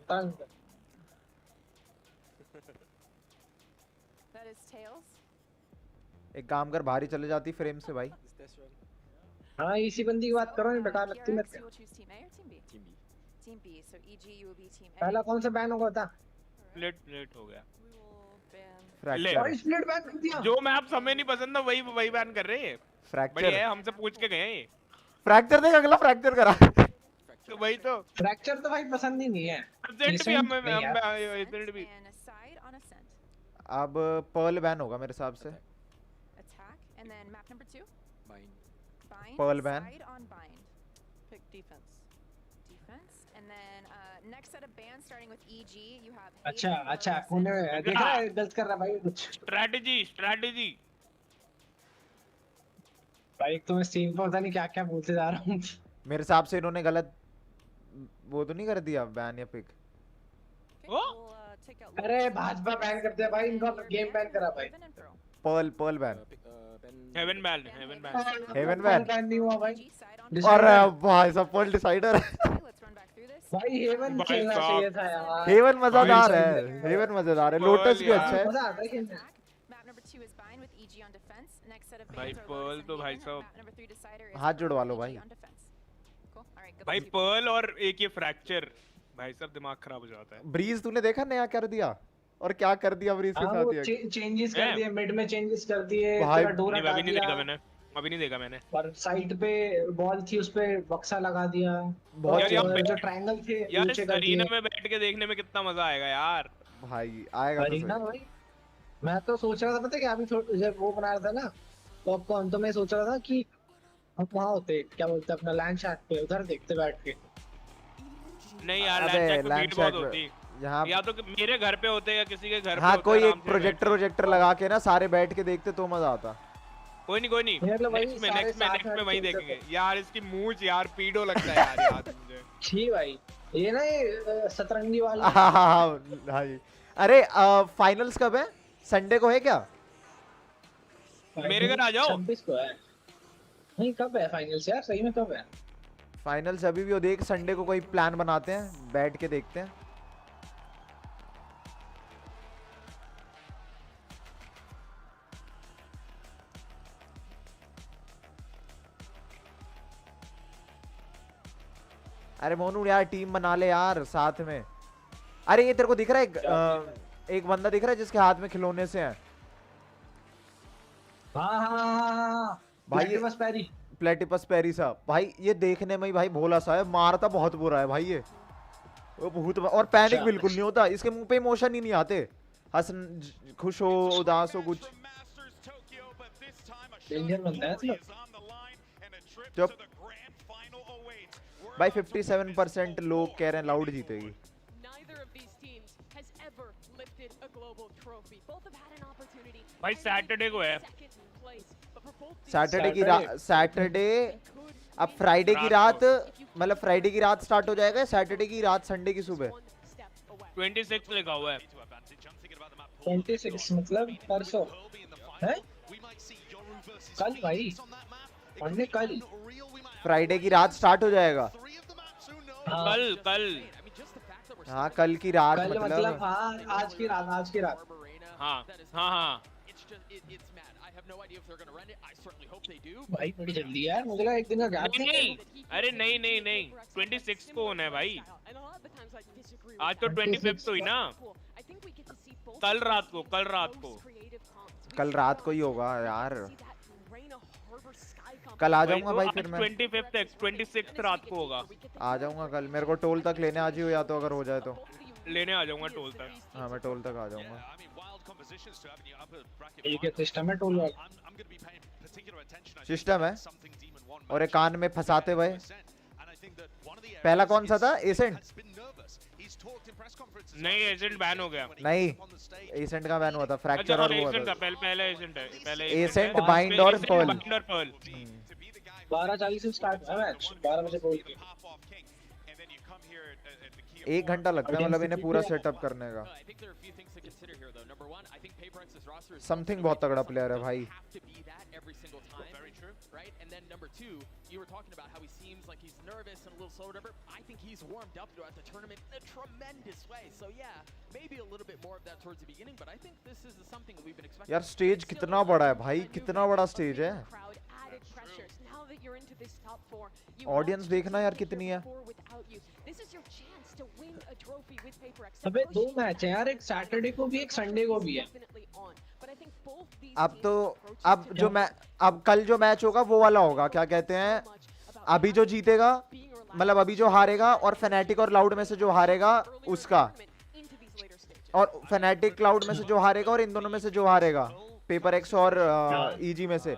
A: एक काम कर, बाहर ही चले जाती फ्रेम से भाई।
G: हाँ इसी बंदी की बात करो, बेकार लगती है मेरे को। पहला कौन सा बैन होगा था?
E: स्प्लिट हो गया।
G: स्प्लिट बैन कर दिया।
E: जो मैप हमें नहीं पसंद था वही बैन कर रहे हैं। बढ़िया है, हमसे पूछ के गए हैं।
A: फ्रैक्चर देख, अगला फ्रैक्चर करा।
E: तो वही तो
G: फ्रैक्चर तो भाई पसंद ही नहीं है।
E: भी
A: अब पर्ल बैन होगा मेरे हिसाब से। Pearl ban.
G: अच्छा अच्छा, कौन देखा है गलत कर रहा भाई कुछ?
E: स्ट्रेटजी
G: भाई तो मैं स्ट्रीम पर पता नहीं क्या क्या बोलते जा रहा हूँ।
A: मेरे हिसाब से इन्होंने गलत वो तो नहीं कर दिया बैन या पिक?
G: अरे भाजपा बैन कर दिया भाई, इनका गेम बैन करा भाई।
A: पर्ल बैन,
E: हेवन बैन
G: नहीं हुआ भाई।
A: अरे भाई सब पर्ल डिसाइडर
G: भाई हेवन खेलना चाहिए था यार।
A: हेवन मजेदार है, हेवन मजेदार है, लोटस भी अच्छा है।
G: मजा आता है खेलने।
E: भाई पर्ल तो भाई साहब
A: हाथ जुड़वा लो भाई।
E: भाई पर्ल और एक ये फ्रैक्चर, भाई साहब दिमाग खराब हो जाता है।
A: ब्रीज तूने देखा नया कर दिया, और क्या कर दिया ब्रीज के साथ?
G: चेंजेस कर दिए, मिड में चेंजेस कर दिए,
A: भाई
G: डोरा
E: नहीं, अभी नहीं देखा मैंने। अभी नहीं देखा मैंने।
G: और साइड पे बॉल थी उस पे बक्सा लगा दिया।
A: बहुत
G: जो ट्रायंगल थे
E: यार
G: नीचे कर
E: अरीना
G: दिए।
E: में बैठ के देखने में कितना मजा आएगा यार।
A: भाई आएगा तो
G: अरीना
A: सही।
G: भाई मैं तो सोच रहा था पता है क्या अभी जब वो बना रहा था ना पॉपकॉर्न तो मैं सोच रहा था कि हम वहाँ होते क्या बोलते अपना लैंड शैक पे उधर देखते बैठ के।
E: नहीं यार
A: अबे
E: लैंड पे
A: लैंड
E: भीड़ बहुत
A: शैक
E: होती
A: यहाँ
E: या तो मेरे घर पे होते या किसी के घर पे
A: हाँ
E: होते
A: कोई
E: आराम
A: एक
E: से
A: प्रोजेक्टर
E: बैठ
A: प्रोजेक्टर लगा के ना सारे बैठ के देखते तो मजा आता।
E: कोई नहीं नेक्स्ट में वही देखेंगे यार। इसकी मूंछ यार पीडो लगता है यार याद मुझे।
G: छी भाई ये ना ये सतरंगी वाला।
A: हाँ भाई अरे फाइनल्स कब है? संडे को है क्या?
E: मेरे घर आ जाओ।
G: 26 को है। नहीं कब है फाइनल्स यार सही में कब है?
A: फाइनल्स अभी भी हो देख संडे को कोई प्लान बनाते हैं बैठ के देखते हैं। अरे मोनू यार टीम बना ले यार साथ में। अरे ये तेरे को दिख रहा है एक बंदा दिख रहा है जिसके हाथ में खिलौने से हैं।
G: हाँ भाई
A: प्लेटिपस पेरी साहब भाई ये देखने में ही भाई भोला सा है मारता बहुत बुरा है भाई ये वो बहुत और पैनिक बिल्कुल नहीं होता इसके मुंह पे इमोशन ही नहीं आते हंस खुश हो उदास हो कुछ चुप भाई 57% लोग कह रहे हैं लाउड जीतेगी।
E: भाई सैटरडे को है।
A: सैटरडे अब फ्राइडे की रात मतलब फ्राइडे की रात स्टार्ट हो जाएगा सैटरडे की रात संडे की सुबह
E: 26 लिखा हुआ है।
G: 26 मतलब परसों है कल भाई पढ़ने कल
A: फ्राइडे की रात स्टार्ट हो जाएगा।
E: कल
A: हाँ कल की रात
G: मतलब हाँ आज की रात
E: हाँ
G: भाई बड़ी जल्दी यार मुझे लगा एक दिन का गैप
E: नहीं अरे नहीं 26 को होना है भाई। आज तो 25 हुई ना कल रात को ही होगा यार।
A: कल आ जाऊंगा भाई फिर मैं
E: 26 रात को होगा।
A: आ जाऊंगा कल मेरे को टोल तक लेने आ जियो या तो अगर हो जाए तो
E: लेने आ जाऊंगा टोल तक।
A: हाँ मैं टोल तक आ जाऊंगा।
G: सिस्टम है टोल
A: सिस्टम है और एक कान में फंसाते हुए पहला कौन सा था एसेंट?
E: नहीं एसेंट बैन हो गया।
A: नहीं एसेंट का बैन हुआ था फ्रैक्चर और वो था
E: पहले एसेंट है पहले
A: एसेंट बाइंड और पर्ल
G: 12:40 से स्टार्ट है मैच 12 बजे बोल के
A: 1 घंटा लगता है मतलब इन्हें पूरा सेटअप करने का। समथिंग बहुत तगड़ा प्लेयर है भाई।
K: And then number 2, you were talking about how he seems like he's nervous and a little slow, whatever. I think he's warmed up throughout the tournament in a tremendous way. So yeah, maybe a little bit more of that towards the beginning, but I think this is something we've been expecting.
A: यार stage कितना बड़ा है भाई कितना बड़ा stage है। Audience देखना यार कितनी है।
G: अबे 2 मैच है यार एक सैटरडे को भी एक संडे को भी है।
A: अब तो अब कल जो मैच होगा वो वाला होगा क्या कहते हैं अभी जो जीतेगा मतलब अभी जो हारेगा और फैनेटिक और लाउड में से जो हारेगा उसका और फैनेटिक क्लाउड में से जो हारेगा और इन दोनों में से जो हारेगा पेपर एक्स और ईजी में से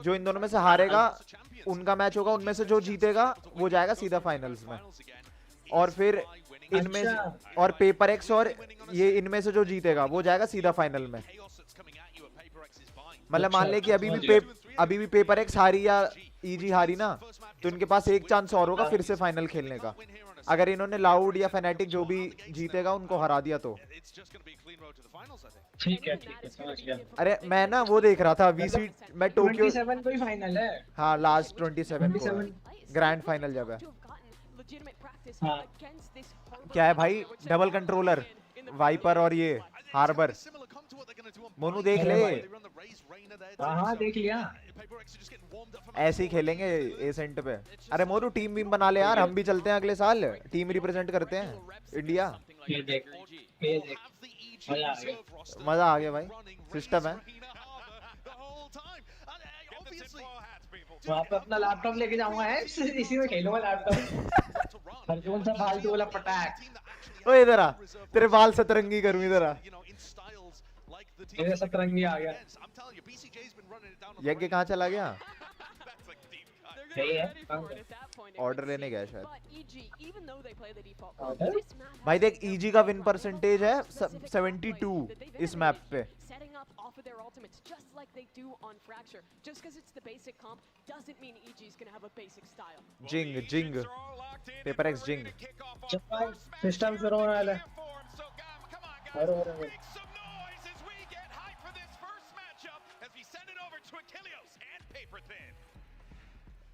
A: जो इन दोनों में से हारेगा उनका मैच होगा उनमें से जो जीतेगा वो जाएगा सीधा फाइनल्स में और फिर इनमें और पेपर एक्स और ये इनमें से जो जीतेगा वो जाएगा सीधा फाइनल में। मतलब मान ले कि अभी भी पेपर एक्स हारी या ईजी हारी ना तो इनके पास एक चांस और होगा फिर से फाइनल खेलने का अगर इन्होंने लाउड या फैनेटिक जो भी जीतेगा उनको हरा दिया तो।
G: ठीक है समझ गया।
A: अरे मैं ना वो देख रहा था वीसी मैं टोक्यो
G: 27 को ही फाइनल है।
A: हाँ लास्ट 27 को ग्रैंड फाइनल जब है। क्या है भाई डबल कंट्रोलर वाइपर और ये हार्बर मोनू देख ले।
G: हाँ देख लिया
A: ऐसे ही खेलेंगे एसेंट पे। अरे मोनू टीम भी बना ले यार हम भी चलते हैं अगले साल टीम रिप्रेजेंट करते हैं इंडिया।
G: मजा
A: आ गया भाई सिस्टम है।
P: obviously.
G: वहाँ पे अपना लैपटॉप लेके जाऊंगा है इसी में खेलूंगा लैपटॉप हर कौन सा फालतू वाला पटाक
A: ओए इधर आ तेरे बाल सतरंगी करूं इधर आ
G: मेरे सतरंगी आ गया
A: यज्ञ कहाँ चला गया
G: सही है
A: ऑर्डर लेने गया शायद
G: ऑर्डर
A: भाई देख EG का विन परसेंटेज है 72 इस मैप पे
J: off of their ultimates just like they do on Fracture. Just because it's the basic comp doesn't mean EG's gonna have a basic style.
A: Jing Paper X Jing
G: system शुरू होने वाला है अरे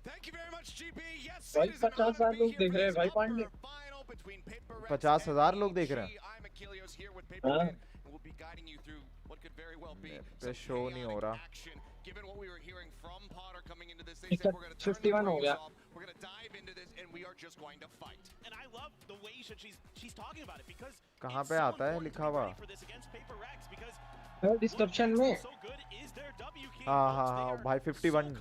I: Thank you very much, GB. Yes,
G: भाई 50,000 लोग देख रहे हैं भाई पांडे
A: 50,000 लोग देख रहे हैं
G: हाँ
A: पे शो नहीं हो रहा
G: 51 हो गया
A: कहाँ पे आता है लिखा हुआ
G: डिस्क्रिप्शन में
A: हाँ भाई 51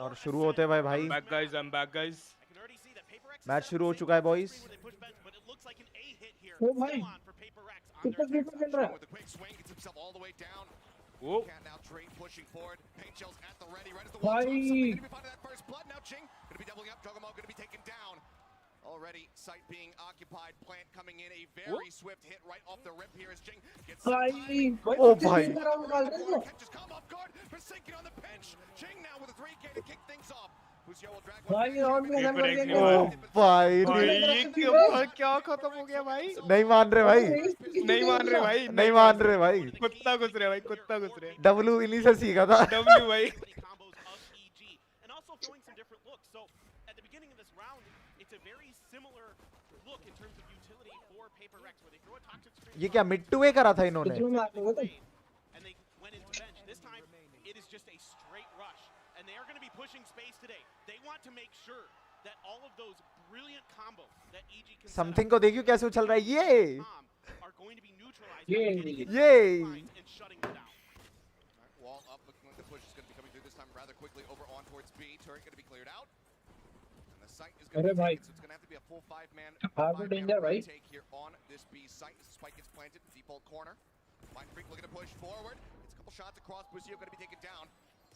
A: और शुरू होते हैं भाई
E: back guys
A: मैच शुरू हो चुका है बॉयज
G: ओ भाई कितना क्रिकेट खेल रहा है भाई
I: Already, site being occupied, plant coming in, a very swift hit right off the rip here as Jing gets
A: oh bhai
I: just come off guard, Forsaken on the pinch. Jing now with a 3K to kick things off.
G: भाई round में खत्म कर देंगे
A: ओ भाई
E: क्या खत्म हो गया भाई
A: नहीं मान रहे भाई नहीं मान रहे भाई
E: कुत्ता घुस रहे
A: W इन्हीं से सीखा था
E: W भाई
A: ये क्या मिड टू ए करा था इन्होंने समथिंग को देखियो कैसे उछल रहा है ये
I: Wall up, looking like the push is going to be coming through this time rather quickly over on towards B. Turret going to be cleared out. And the site is going to be taken, so it's going to have to be a full five-man take here on this B site. As the spike gets planted, default corner. Mind Freak looking to push forward. It's a couple shots across. Busio going to be taken down.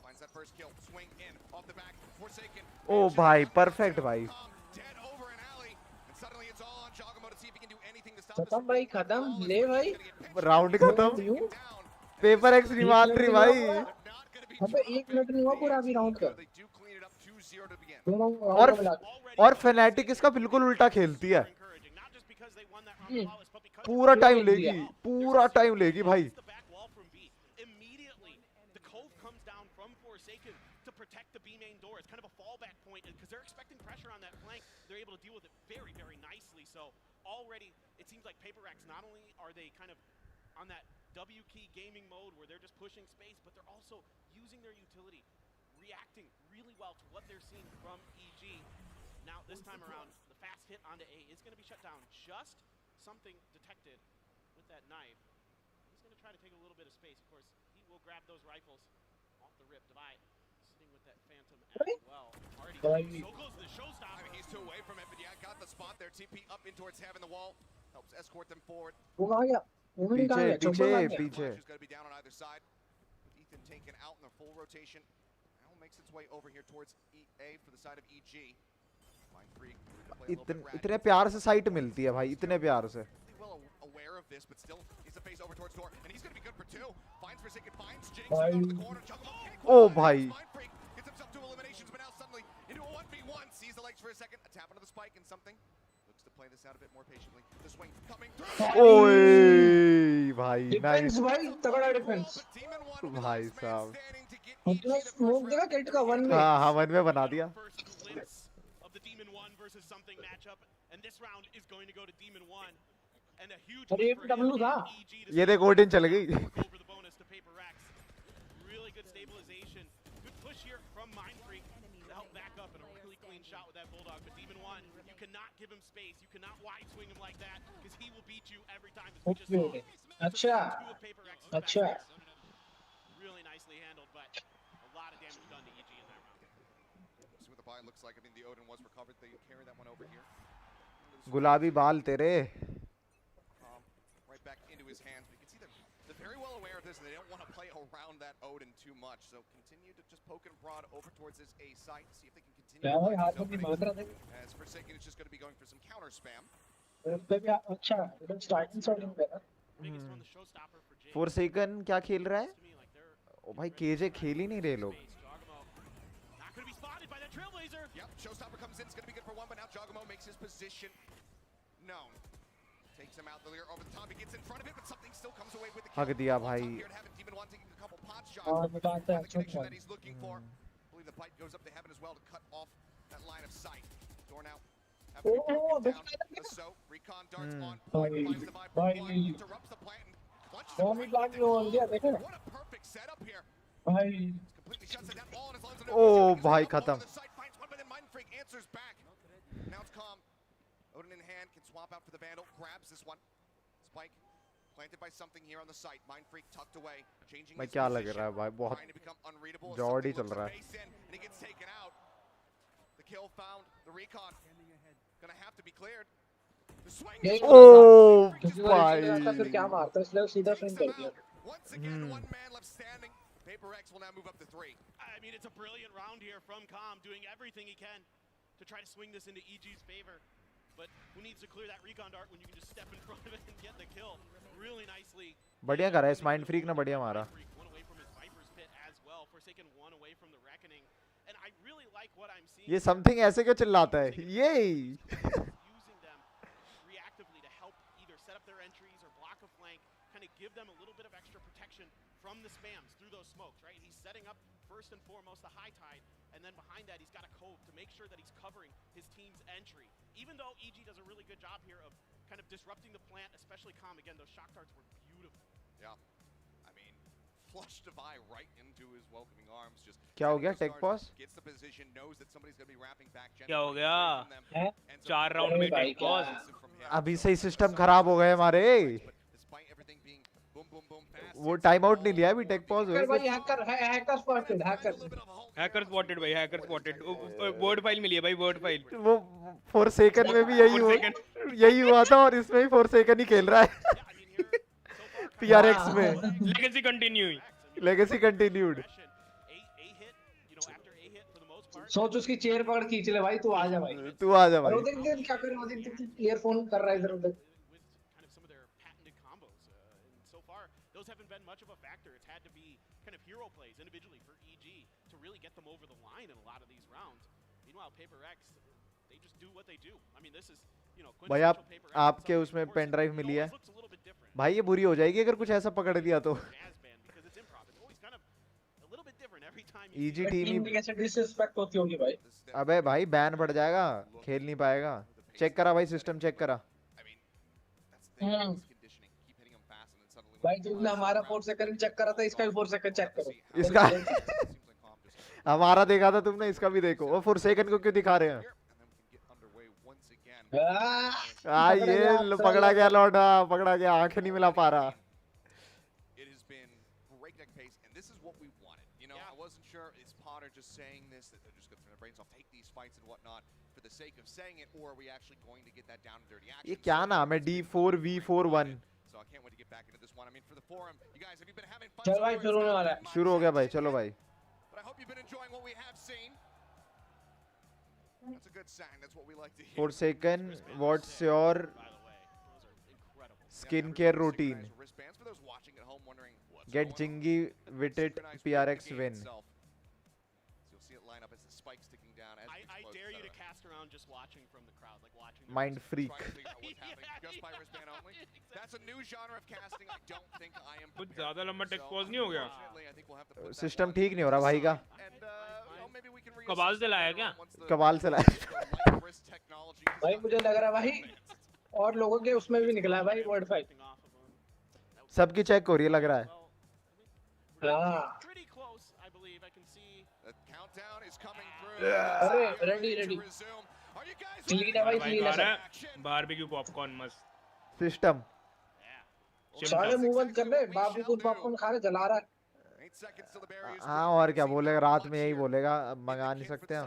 I: Finds that first kill. Swing in, off the back. Forsaken.
A: Oh, bhai, perfect, bhai.
I: Dead over an alley. And suddenly it's all on Jogamo to see if he can do anything to stop this.
G: खत्म भाई खत्म ले भाई
A: round खत्म paper x रिमांड्री भाई
G: अबे 1 minute नहीं हुआ पूरा अभी राउंड का
A: और Fnatic इसका बिल्कुल उल्टा खेलती है पूरा टाइम लेगी भाई
B: already it seems like PaperX not only are they kind of on that W key gaming mode where they're just pushing space, but they're also using their utility, reacting really well to what they're seeing from EG. Now this time around, the fast hit onto A is going to be shut down. Just something detected with that knife. He's going to try to take a little bit of space. Of course, he will grab those rifles off the rip. Divide sitting with that Phantom as well. Already so close to the showstopper.
I: I mean, he's too away from it, but yeah, got the spot there. TP up in towards having the wall. Helps escort them forward.
A: पीछे
I: He's got to be down on either side. Ethan taken out in the full rotation. Now makes its way over here towards EA for the side of EG.
A: इतने प्यार से site मिलती है भाई इतने प्यार से
I: Well aware of this, but still needs to face over towards door, and he's going to be good for two. Finds Forsaken, finds Jinx over the corner.
A: Oh भाई.
I: Gets himself two eliminations, but now suddenly into a 1v1. Sees the legs for a second. A tap onto the spike and something. Looks to play this out a bit more patiently. The swing coming through.
A: ओए भाई
G: defence भाई तगड़ा defence
A: भाई साहब
G: मतलब smoke देखा kit का 1 में
A: हाँ 1 में बना दिया
G: अरे ये डब्ल्यू था
A: ये देख ओडिन चल गई
B: shot with that bulldog, but Demon 1, you cannot give him space. You cannot wide swing him like that because he will beat you every time. As we just saw.
G: अच्छा अच्छा
B: Really nicely handled, but a lot of damage done to EG in that round.
Q: See what the buy looks like. I mean, the Odin was recovered. They carry that one over here.
A: गुलाबी बाल तेरे
Q: Right back into his hands. But you can see they're very well aware of this, and they don't want to play around that Odin too much. So continue to just poke and prod over towards this A site. See if they can continue. As Forsaken is just going to be going for some counter spam.
G: अच्छा starting shot in पे
A: Forsaken क्या खेल रहा है? ओ भाई KJ खेल ही नहीं रहे लोग.
Q: Yep, Showstopper comes in. It's going to be good for one, but now Jogamo makes his position known. Takes him out the leader over the top. He gets in front of it, but something still comes away with the kill.
A: हक दिया भाई.
Q: Demon 1 taking a couple pot shots. The connection that he's looking for. I believe the bite goes up to heaven as well to cut off that line of sight. Dorn out. So Recon darts on point. Finds the vibe. Interrupts the plant. What a perfect setup here. Completely shuts it down. All in his lungs.
A: Oh भाई खत्म.
Q: Answers back. Now it's calm. Odin in hand can swap out for the Vandal. Grabs this one. Spike planted by something here on the site. Mind Freak tucked away. Changing
A: मैं क्या लग रहा है भाई बहुत Jordi चल रहा है.
Q: And he gets taken out. The kill found. The recon gonna have to be cleared. The swing.
A: Oh भाई.
G: फिर क्या मारता है इसलिए सीधा swing कर दिया.
Q: Once again, one man left standing. Paper X will now move up to 3.
B: I mean, it's a brilliant round here from Calm, doing everything he can to try to swing this into EG's favor. But who needs to clear that recon dart when you can just step in front of it and get the kill really nicely.
A: बढ़िया करा है Mind Freak ने बढ़िया मारा.
B: One away from his Viper's pit as well. Forsaken one away from the reckoning. And I really like what I'm seeing.
A: ये something ऐसे क्यों चिल्लाता है? Yay!
B: Using them reactively to help either set up their entries or block a flank, kind of give them a little bit of extra protection from the spams through those smokes, right? He's setting up first and foremost the high tide, and then behind that he's got a cove to make sure that he's covering his team's entry. Even though EG does a really good job here of kind of disrupting the plant, especially Calm. Again, those shock darts were beautiful.
Q: Yeah. I mean, flush Divide right into his welcoming arms. Just
A: क्या हो गया? Tech pause?
Q: Gets the position, knows that somebody's going to be wrapping back.
E: क्या हो गया? 4 round में tech pause.
A: अभी से ही system खराब हो गए हमारे. वो टाइम आउट नहीं लिया अभी टेक पॉज हुए.
G: हैकर स्पॉटेड
E: भाई हैकर स्पॉटेड. वर्ड फाइल मिली है भाई वर्ड फाइल.
A: वो Forsaken में भी यही हुआ था और इसमें भी Forsaken ही खेल रहा है. PRX में लेगेसी कंटिन्यूड.
G: सोच उसकी चेयर पकड़ खींच ले भाई. तू आ जा भाई. उधर क्या कर रहा है? ईयरफोन कर रहा है इधर उधर.
B: Those haven't been much of a factor. It's had to be kind of hero plays individually for EG to really get them over the line in a lot of these rounds. Meanwhile, Paper X, they just do what they do. I mean, this is, you know,
A: भाई आपके उसमें pen drive मिली है. भाई ये बुरी हो जाएगी अगर कुछ ऐसा पकड़ लिया तो. EG टीम
G: कैसे डिसरिस्पेक्ट होती होगी भाई.
A: अबे भाई बैन बढ़ जाएगा. खेल नहीं पाएगा. चेक करा भाई सिस्टम चेक करा.
G: भाई तुमने हमारा 4 सेकंड चेक करा था. इसका भी 4 सेकंड चेक करो.
A: इसका हमारा देखा था तुमने. इसका भी देखो. वो Forsaken को क्यों दिखा रहे हैं? ये पकड़ा गया लौटा. पकड़ा गया. आंखें नहीं मिला पा रहा. ये क्या नाम है? D4V41.
Q: So I can't wait to get back into this one. I mean, for the forum, you guys, have you been having fun?
G: चल भाई शुरू होने वाला है.
A: शुरू हो गया भाई. चलो भाई.
Q: But I hope you've been enjoying what we have seen. That's a good sign. That's what we like to hear.
A: Forsaken, what's your skincare routine?
Q: For those watching at home wondering what's
A: Get jingy with it. PRX win.
Q: So you'll see it line up as the spike sticking down. As
B: I dare you to cast around just watching from the crowd, like watching.
A: Mind Freak.
Q: Just by wristband only. That's a new genre of casting. I don't think I am.
E: कुछ ज़्यादा लंबा take pause नहीं हो गया.
A: System ठीक नहीं हो रहा भाई का.
E: कबाल से लाया क्या?
A: कबाल से लाया.
G: भाई मुझे लग रहा है भाई और लोगों के उसमें भी निकला है भाई वर्ड फाइल.
A: सबकी चेक हो रही है लग रहा है.
Q: The countdown is coming through.
G: अरे रेडी क्लीन है भाई, क्लीन है सब।
E: बारबेक्यू पॉपकॉर्न मस्त
A: सिस्टम
G: साले मुंह बंद कर ले, बाबू को पॉपकॉर्न खा रहे, जला रहा है।
A: हाँ और क्या बोलेगा, रात में यही बोलेगा, अब मंगा नहीं सकते हम।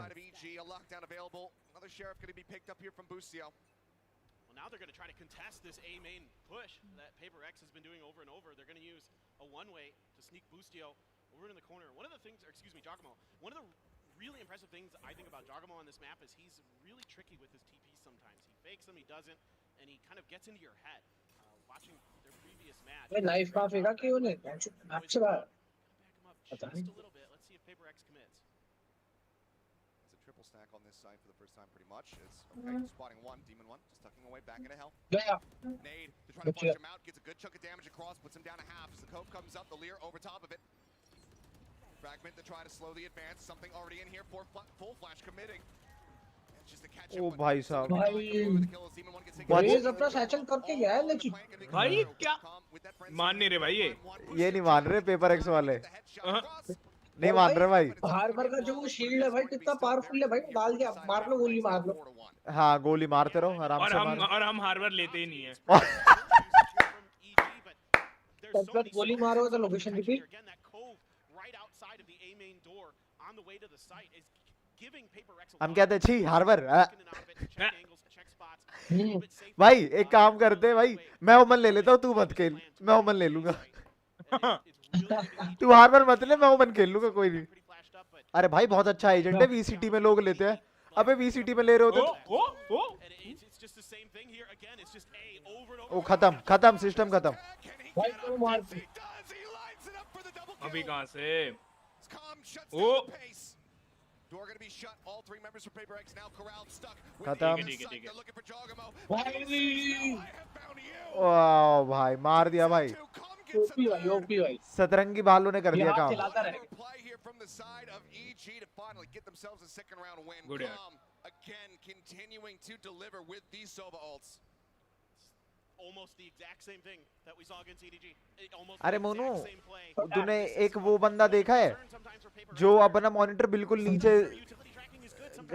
B: Now they're going to try to contest this A main push that Paper X has been doing over and over. They're going to use a one-way to sneak Boostio over in the corner. One of the things, or excuse me, Giacomo, one of the really impressive things I think about Giacomo on this map is he's really tricky with his TPs sometimes. He fakes them, he doesn't, and he kind of gets into your head. Watching their previous match.
G: ये knife कहाँ फेंका क्यों ने? अच्छी बात।
B: Just a little bit. Let's see if Paper X commits.
Q: It's a triple stack on this side for the first time, pretty much. It's okay. Spotting one, Demon one, just tucking away back into hell.
G: Yeah.
Q: Nade to try to punch him out, gets a good chunk of damage across, puts him down a half. As the Cove comes up, the Leer over top of it. Fragment to try to slow the advance. Something already in here for full flash committing.
A: ओ भाई साहब
G: raise अपना satchel करके गया है, लेकिन
E: भाई क्या मान नहीं रहे भाई,
A: ये नहीं मान रहे पेपर एक्स वाले, नहीं मान रहे भाई।
G: हार्बर का जो शील्ड है भाई कितना पावरफुल है भाई, डाल दिया, मार लो गोली मार लो।
A: हाँ गोली मारते रहो आराम से
E: और हम हार्बर लेते ही नहीं है।
G: तब गोली मारो तो लोकेशन रिपीट।
A: हम कहते हैं छी हार्बर। भाई एक काम करते भाई, मैं ओमन ले लेता हूँ, तू मत खेल, मैं ओमन ले लूंगा। तू हार्बर मत ले, मैं ओमन खेल लूंगा, कोई नहीं। अरे भाई बहुत अच्छा एजेंट है, वीसीटी में लोग लेते हैं। अबे वीसीटी में ले रहे होते ओ खत्म सिस्टम खत्म।
E: अभी कहाँ से ओ
Q: Door going to be shut. All three members from Paper X now corralled, stuck.
A: खत्म।
Q: They're looking for Giacomo.
A: वाह भाई मार दिया भाई,
G: ओपी भाई
A: सतरंगी भालू ने कर दिया काम।
Q: Play here from the side of EG to finally get themselves a second round win.
E: Good.
Q: Again continuing to deliver with these Sova ults.
B: Almost the exact same thing that we saw against EDG.
A: अरे मोनू, तूने एक वो बंदा देखा है जो अपना monitor बिल्कुल नीचे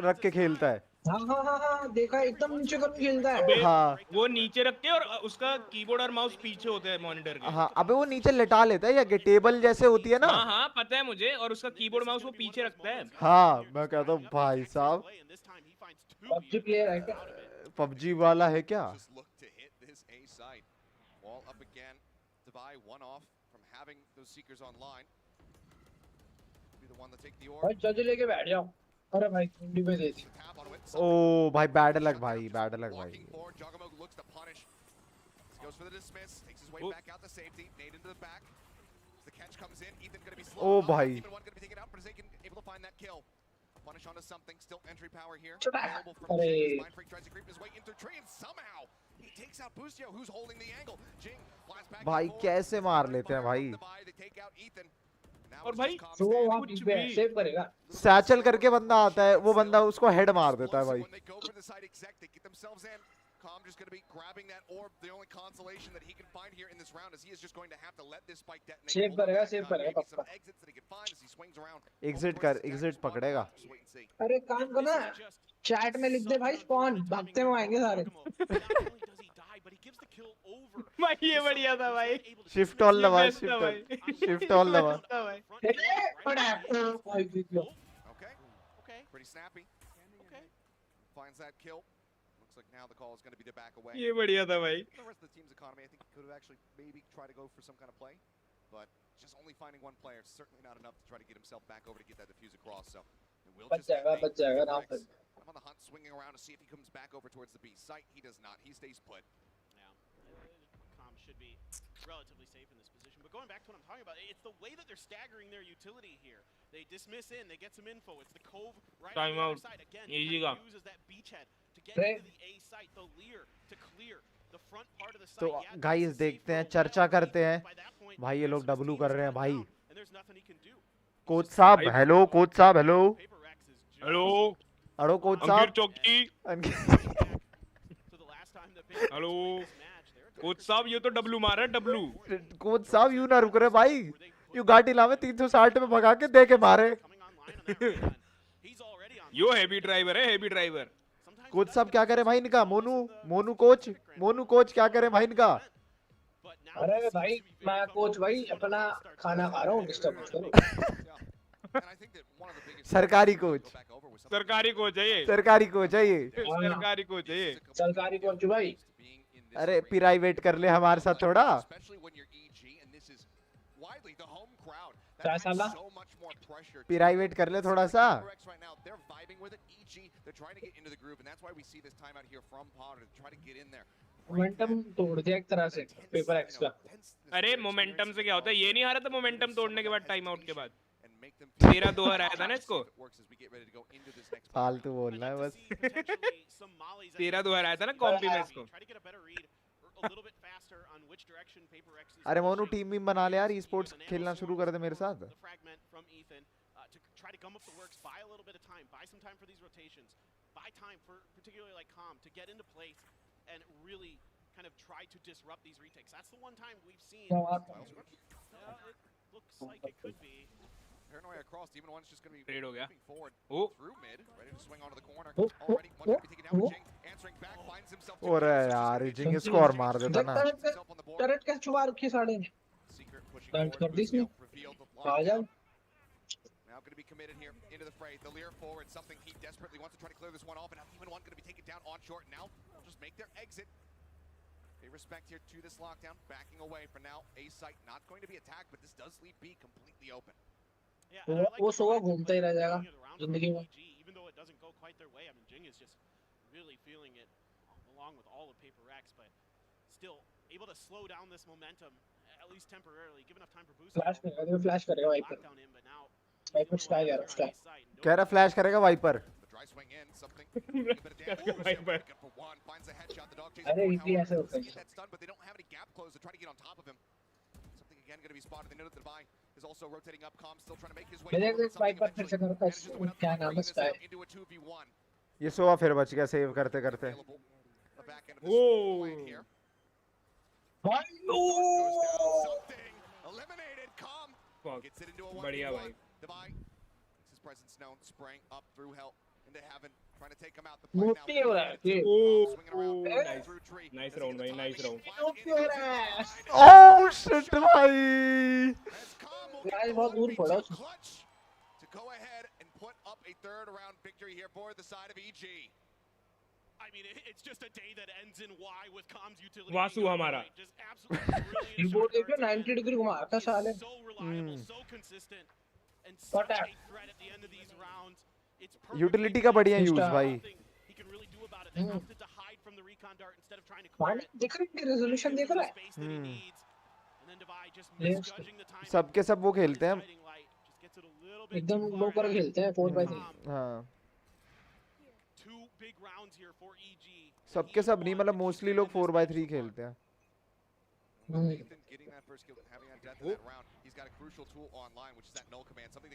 A: रख के खेलता है?
G: हाँ देखा, एकदम नीचे करके खेलता है।
A: हाँ
E: वो नीचे रख के और उसका कीबोर्ड और माउस पीछे होते हैं मॉनिटर के।
A: हाँ अबे वो नीचे लेटा लेता है, या टेबल जैसे होती है ना।
E: हाँ पता है मुझे, और उसका कीबोर्ड माउस वो पीछे रखता है।
A: हाँ मैं कहता हूँ भाई साहब
G: पबजी प्लेयर है क्या?
A: पबजी वाला है क्या?
Q: Wall up again. Divide one off from having those seekers online. Be the one to take the orb.
G: भाई जज लेके बैठ जाओ। अरे भाई कुंडी पे दे दी।
A: ओ भाई बैड लक भाई, बैड लक भाई।
Q: Giacomo looks to punish. Goes for the dismiss. Takes his way back out to safety. Nade into the back. As the catch comes in, Ethan going to be slow.
A: Oh भाई।
Q: Even one going to be taken out, but Zakin able to find that kill. Punish onto something. Still entry power here.
G: अरे
Q: Mind Freak tries to creep his way into tree, and somehow he takes out Boostio, who's holding the angle. Jing flies back.
A: भाई कैसे मार लेते हैं भाई।
Q: They take out Ethan.
E: और भाई
G: सुबह वहाँ पे सेव करेगा।
A: सैचल करके बंदा आता है, वो बंदा उसको हेड मार देता है भाई।
Q: Calm just going to be grabbing that orb. The only consolation that he can find here in this round is he is just going to have to let this spike detonate.
G: Save करेगा पक्का।
Q: Exits that he can find as he swings around.
A: Exit पकड़ेगा।
G: अरे काम करना, chat में लिख दे भाई spawn, भागते हुए आएंगे सारे।
E: भाई ये बढ़िया था भाई।
A: शिफ्ट ऑल दबा, शिफ्ट ऑल दबा।
Q: Okay. Pretty snappy. Okay. Finds that kill. Looks like now the call is going to be to back away.
E: ये बढ़िया था भाई।
Q: The rest of the team's economy, I think he could have actually maybe tried to go for some kind of play, but just only finding one player is certainly not enough to try to get himself back over to get that defuse across. So it will just
G: बच जाएगा ना।
Q: I'm on the hunt, swinging around to see if he comes back over towards the B site. He does not. He stays put.
B: Com should be relatively safe in this position. But going back to what I'm talking about, it's the way that they're staggering their utility here. They dismiss in, they get some info. It's the Cove right on the other side. Again, he kind of uses that beachhead to get into the A site. The Leer to clear the front part of the site.
A: तो guys देखते हैं, चर्चा करते हैं। भाई ये लोग W कर रहे हैं भाई। कोच साहब हेलो, कोच साहब हेलो।
E: हेलो
A: हेलो कोच साहब।
E: चौकी। हेलो कोच साहब, ये तो डब्लू मार रहा है, डब्लू।
A: कोच साहब यूं ना रुक रहे भाई, यूं गाड़ी लावे 360 में भगा के दे के मारे।
E: यो हेवी ड्राइवर है, हेवी ड्राइवर।
A: कोच साहब क्या करे भाई इनका? मोनू कोच क्या करे भाई इनका?
G: अरे भाई मैं कोच भाई अपना खाना खा रहा हूँ, डिस्टर्ब मत करो।
A: सरकारी कोच
E: है ये।
A: सरकारी कोच है ये।
E: सरकारी कोच है ये।
G: सरकारी कोच भाई।
A: अरे प्राइवेट कर ले हमारे साथ थोड़ा।
G: क्या साला?
A: प्राइवेट कर ले थोड़ा सा।
G: मोमेंटम तोड़ दिया एक तरह से पेपर एक्स का।
E: अरे मोमेंटम से क्या होता है? ये नहीं हारा था मोमेंटम तोड़ने के बाद, टाइम आउट के बाद। 13-2 हराया था ना इसको।
A: फालतू बोलना है बस।
E: 13-2 हराया था ना कॉम्पी में इसको।
A: अरे मोनू टीम भी बना ले यार, ई स्पोर्ट्स खेलना शुरू कर दे मेरे साथ।
B: Try to gum up the works, buy a little bit of time, buy some time for these rotations, buy time for particularly like Calm to get into place and really kind of try to disrupt these retakes. That's the one time we've seen. It looks like it could be.
I: Paranoia across, Demon One's just going to be
E: Trade
I: moving forward through mid, ready to swing onto the corner. Already one going to be taken down with Jing, answering back, finds himself.
A: और यार जिंग score मार देता ना।
G: Turret कैसे छुपा रखी साड़े ने? डांस कर दी इसने। आ जा।
I: Now going to be committed here into the fray. The Lear forward, something he desperately wants to try to clear this one off, and now Demon One going to be taken down on short. Now they'll just make their exit. Pay respect here to this lockdown, backing away for now. A site not going to be attacked, but this does leave B completely open.
G: वो सोगा घूमता ही रह जाएगा जिंदगी में।
B: Even though it doesn't go quite their way, I mean Jing is just really feeling it along with all of Paper X, but still able to slow down this momentum at least temporarily, give enough time for boost.
G: Flash करेगा wiper. Wiper sky यार उसका।
A: कह रहा flash करेगा wiper.
G: अरे इतनी ऐसे होता है।
I: Again, going to be spotted. They know that the Divine is also rotating up. Calm still trying to make his way.
G: Viper फिर से करता है। क्या नाम है इसका?
A: ये सोवा फिर बच गया सेव करते करते।
E: बढ़िया भाई।
I: Divine makes his presence known, spraying up through hell into heaven, trying to take him out. The
G: मोटी हो रहा है।
E: नाइस राउंड भाई, नाइस राउंड।
G: मोटी हो रहा है।
A: ओह शिट भाई।
G: यार बहुत दूर पड़ा।
I: To go ahead and put up a third round victory here for the side of EG.
B: I mean, it's just a day that ends in Y with Calm's utility.
E: Vasu हमारा।
B: Just absolutely brilliant.
G: Keyboard देखो 90 degree घुमाता साले।
B: So reliable, so consistent, and such a threat at the end of these rounds. It's perfect.
A: Utility का बढ़िया use भाई।
B: He can really do about it. They opted to hide from the recon dart instead of trying to
G: clear it. देख रहे हैं resolution देख रहा है।
A: सबके सब वो खेलते हैं।
G: एकदम लो कर खेलते हैं 4x3।
A: हाँ। सबके सब नहीं, मतलब मोस्टली लोग 4x3 खेलते हैं।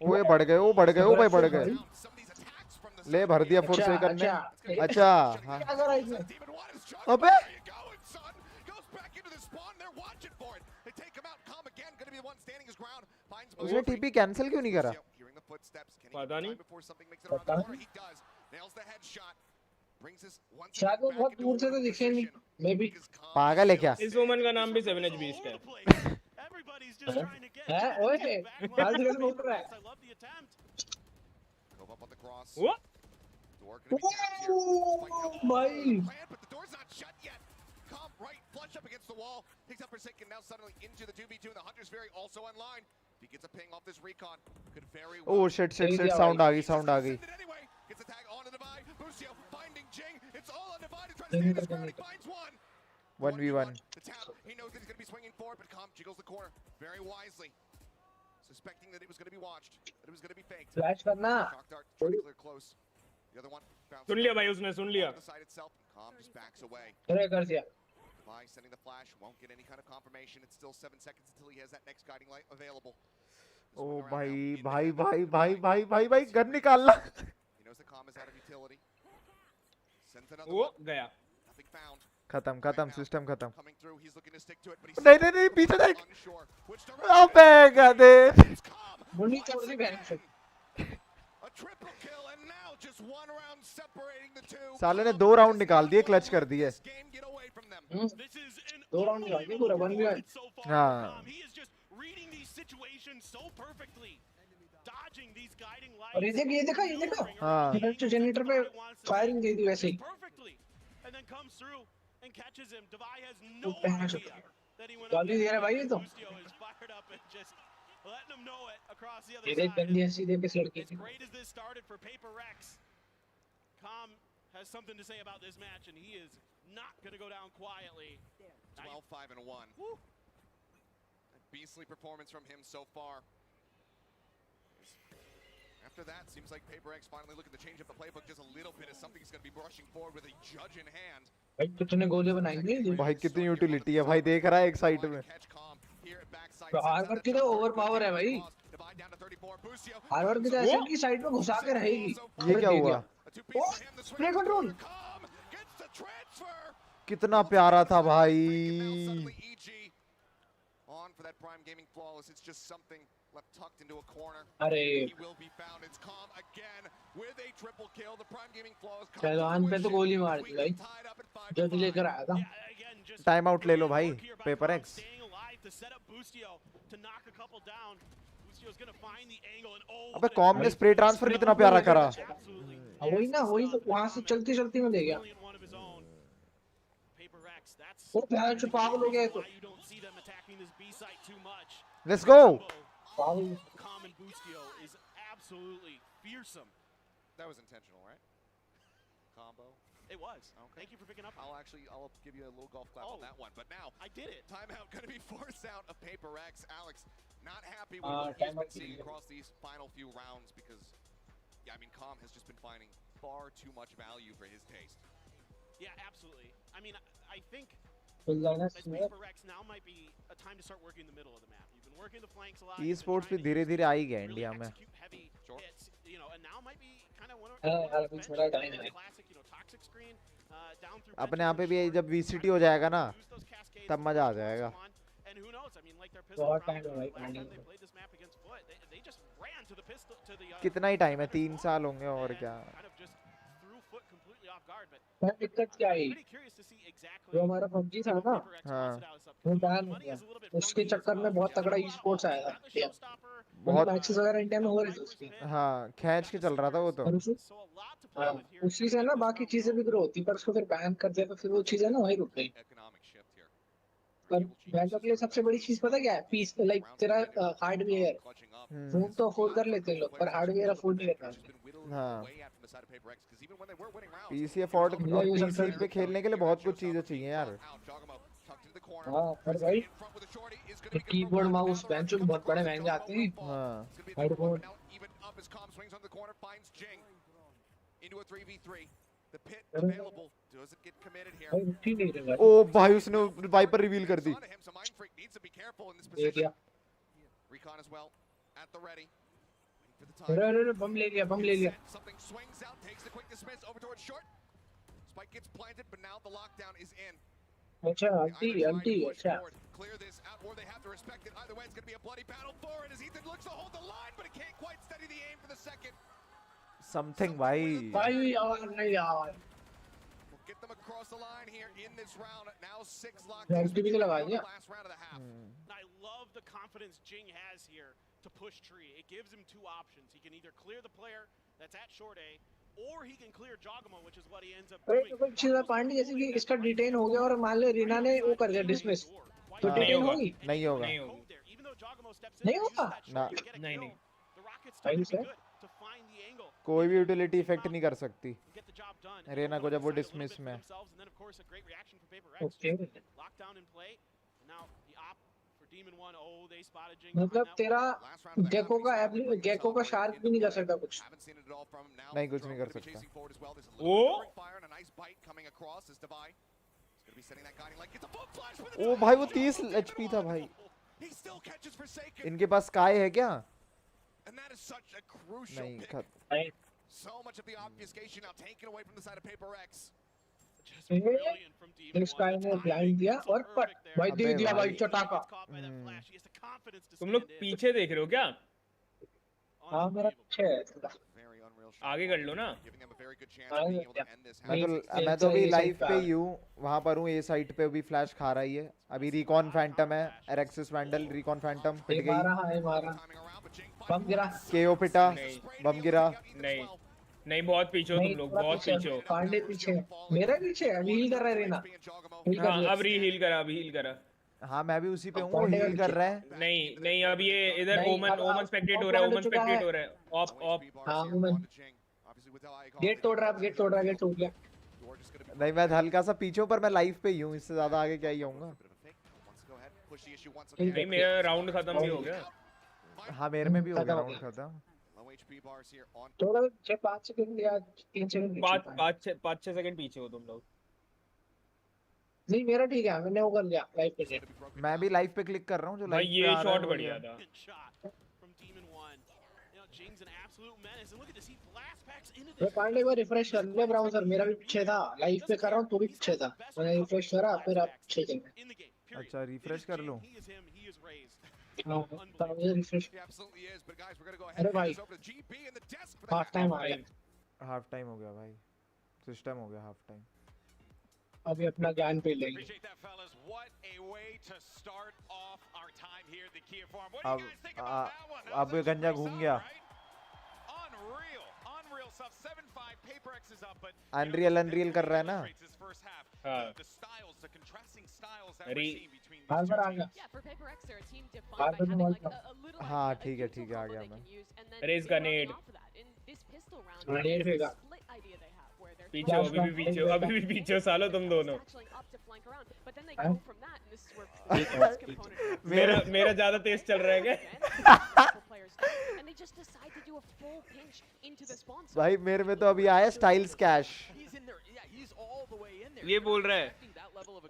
A: ओए बढ़ गए, वो बढ़ गए, वो भाई बढ़ गए। ले भर दिया 4 सेकंड में। अच्छा हाँ। अबे उसने टीपी कैंसिल क्यों नहीं करा?
E: पता नहीं।
G: शायद वो बहुत दूर से तो दिखे नहीं। मे बी
A: पागल है क्या?
E: इस वुमन का नाम भी 7H Beast है।
G: हैं? ओए फालतू कैसे बोल रहा है?
E: वो?
G: भाई
I: right, flush up against the wall, picks up Forsaken now suddenly into the 2v2, and the Hunter's very also online. If he gets a ping off this recon, could very well.
A: Oh shit, sound आ गई, sound आ गई.
I: Gets a tag on the Divide, Busio finding Jing, it's all on Divide, tries to stay this ground, he finds one.
A: 1v1.
I: The tap, he knows that he's going to be swinging forward, but Calm jiggles the corner very wisely. Suspecting that it was going to be watched, that it was going to be faked.
G: Flash करना.
I: Shock dart, trying to clear close. The other one
E: सुन लिया भाई उसने, सुन लिया.
I: Calm just backs away.
G: कर दिया.
I: By sending the flash, won't get any kind of confirmation. It's still 7 seconds until he has that next guiding light available.
A: Oh भाई gun निकालना.
I: He knows the Calm is out of utility. Sends another
E: वो गया.
I: Nothing found.
A: खत्म system खत्म.
I: Coming through, he's looking to stick to it, but he's
A: नहीं पीछे देख. अबे गधे.
G: मुन्नी तोड़ दी बहन से.
I: A
A: साले ने 2 राउंड निकाल दिए, क्लच कर दिए।
G: 2 राउंड निकाल दिए पूरा 1v1।
A: हाँ
G: और ये देखा
A: हाँ
G: जनरेटर पे फायरिंग दे दी वैसे ही। जल्दी दे रहा भाई ये तो। ये देख गंदी हंसी दे किस लड़की की।
B: Has something to say about this match, and he is not going to go down quietly.
Q: 12-5-1. Woo. A beastly performance from him so far. After that, seems like PaperX finally looking to change up the playbook just a little bit, as something he's going to be rushing forward with a judge in hand.
G: भाई कितने गोले बनाएंगे
A: भाई, कितनी utility है भाई, देख रहा है एक साइड में।
G: हार्वर्ड की तो ओवर पावर है भाई। हार्वर्ड की तो ऐसे की साइड में घुसा के रहेगी।
A: ये क्या हुआ?
G: स्प्रे कंट्रोल
A: कितना प्यारा था भाई।
Q: On for that Prime Gaming flawless, it's just something left tucked into a corner.
G: अरे
Q: He will be found. It's Calm again with a triple kill. The Prime Gaming flawless.
G: चैलान पे तो गोली मार दी भाई, जो लेकर आया था।
A: टाइम आउट ले लो भाई PaperX। अबे कॉम ने स्प्रे ट्रांसफर कितना प्यारा करा।
G: वही ना, वही तो वहां से चलती चलती में ले गया। वो प्यार से पागल हो गया तो।
A: Let's go.
Q: That was intentional, right? Combo.
B: It was.
Q: Okay.
B: Thank you for picking up.
Q: I'll give you a little golf clap on that one. But now
B: I did it.
Q: Timeout going to be forced out of PaperX. Alex, not happy with what he's been seeing across these final few rounds because, yeah, I mean, Calm has just been finding far too much value for his taste.
B: Yeah, absolutely. I mean, I think PaperX now might be a time to start working the middle of the map. You've been working the flanks a lot.
A: E-sports भी धीरे-धीरे आ ही गया India में।
B: You know, and now might be kind of one of the classic, you know, toxic screen down through.
A: अपने यहाँ पे भी जब VCT हो जाएगा ना, तब मजा आ जाएगा।
B: And who knows? I mean, like their pistol round, they played this map against Foot. They just ran to the pistol to the.
A: कितना ही टाइम है, 3 साल होंगे और क्या।
G: मैं दिक्कत क्या आई? जो हमारा PUBG था ना, वो बैन हो गया। उसके चक्कर में बहुत तगड़ा ई-स्पोर्ट्स आया था। बहुत मैचेस वगैरह इंडिया में हो रहे थे उसकी।
A: हाँ, खींच के चल रहा था वो तो।
G: उसी से ना बाकी चीजें भी ग्रो होती, पर उसको फिर बैन कर दिया तो फिर वो चीजें ना वही रुक गई। पर बैंकों के लिए सबसे बड़ी चीज पता क्या है? पीस, लाइक तेरा हार्डवेयर। फोन तो अफोर्ड कर लेते हैं लोग, पर हार्डवेयर अफोर्ड नहीं कर पाते।
A: हाँ। पीसी अफोर्ड, पीसी पे खेलने के लिए बहुत कुछ चीजें चाहिए यार।
G: हाँ, पर भाई कीबोर्ड माउस बेंच बहुत बड़े महंगे आते हैं।
A: हाँ।
G: हेडफोन।
A: ओ भाई, उसने वाइपर रिवील कर दी।
G: अरे बम ले लिया, बम ले लिया। अच्छा, अल्टी, अच्छा।
Q: Clear this out, or they have to respect it. Either way, it's going to be a bloody battle for it as Ethan looks to hold the line, but he can't quite steady the aim for the second.
A: Something भाई।
G: नहीं यार।
Q: We'll get them across the line here in this round. Now 6 locked.
G: Last
Q: round of the half.
B: I love the confidence Jing has here to push tree. It gives him 2 options. He can either clear the player that's at short A, or he can clear Jogamo, which is what he ends up doing.
G: अरे चीज़ पांडे जैसे कि इसका detain हो गया और मान ले रीना ने वो कर दिया डिसमिस, तो डिटेन होगी?
A: नहीं होगा।
G: नहीं होगा?
A: ना।
B: नहीं।
G: सही से।
A: कोई भी यूटिलिटी इफेक्ट नहीं कर सकती रेना को जब वो डिसमिस में।
G: ओके। मतलब तेरा गेको का शार्क भी नहीं कर सकता कुछ।
A: नहीं, कुछ नहीं कर सकता। ओ भाई, वो 30 HP था भाई। इनके पास स्काई है क्या? नहीं।
Q: So much of the obfuscation now taken away from the side of PaperX.
G: इस स्काई ने ब्लाइंड दिया और पर भाई दे दिया भाई चटाका।
E: तुम लोग पीछे देख रहे हो क्या?
G: हाँ, मेरा पीछे है।
E: आगे कर लो ना।
A: मैं तो अभी लाइव पे ही हूँ, वहाँ पर हूँ, ए साइड पे अभी फ्लैश खा रही है। अभी रिकॉन फैंटम है, एरेक्सिस वैंडल, रिकॉन फैंटम पिट गई।
G: बम गिरा,
A: केओ पिटा, बम गिरा।
E: नहीं बहुत पीछे हो तुम लोग, बहुत पीछे हो।
G: पांडे पीछे, मेरा पीछे अभी हील कर रहा है रेना।
E: हाँ अब रीहील करा, अभी हील करा।
A: हाँ मैं भी उसी पे हूँ, वो हील कर रहा है।
E: नहीं अब ये इधर ओमन स्पेक्टेट हो रहा है, ओमन स्पेक्टेट हो रहा है। ऑप
G: हाँ ओमन गेट तोड़ रहा है, गेट तोड़ गया।
A: नहीं मैं हल्का सा पीछे हूँ, पर मैं लाइव पे ही हूँ, इससे ज्यादा आगे क्या ही आऊंगा।
E: नहीं मेरा राउंड खत्म भी हो गया।
A: हाँ मेरे में भी हो गया राउंड खत्म।
G: थोड़ा 5 सेकंड या 3 सेकंड
E: 5-6 सेकंड पीछे हो तुम लोग।
G: नहीं मेरा ठीक है, मैंने वो कर लिया लाइव पे से।
A: मैं भी लाइव पे क्लिक कर रहा हूँ, जो
E: भाई
A: लाइव पे
E: ये
A: आ रहा है
E: शॉट
A: वो
E: बढ़िया था।
G: मैं पांडे को रिफ्रेश कर लिया ब्राउज़र, मेरा भी पीछे था, लाइव पे कर रहा हूँ तो भी पीछे था, मैंने रिफ्रेश करा फिर आप पीछे चल गए।
A: अच्छा रिफ्रेश कर लूँ।
G: रिफ्रेश। अरे भाई हाफ टाइम आ गया,
A: हाफ टाइम हो गया भाई, सिस्टम हो गया हाफ टाइम।
G: अभी अपना ज्ञान पे लेंगे।
A: अब गंजा घूम गया। अनरियल कर रहा है ना।
G: बार बार आ गया।
A: हाँ ठीक है आ गया मैं।
E: रेस का नेड
G: फेंका।
E: पीछे हो, अभी भी पीछे हो सालो तुम दोनों। मेरा ज्यादा तेज चल रहा है क्या?
A: भाई मेरे में तो अभी आया स्टाइल्स कैश।
E: ये बोल रहा है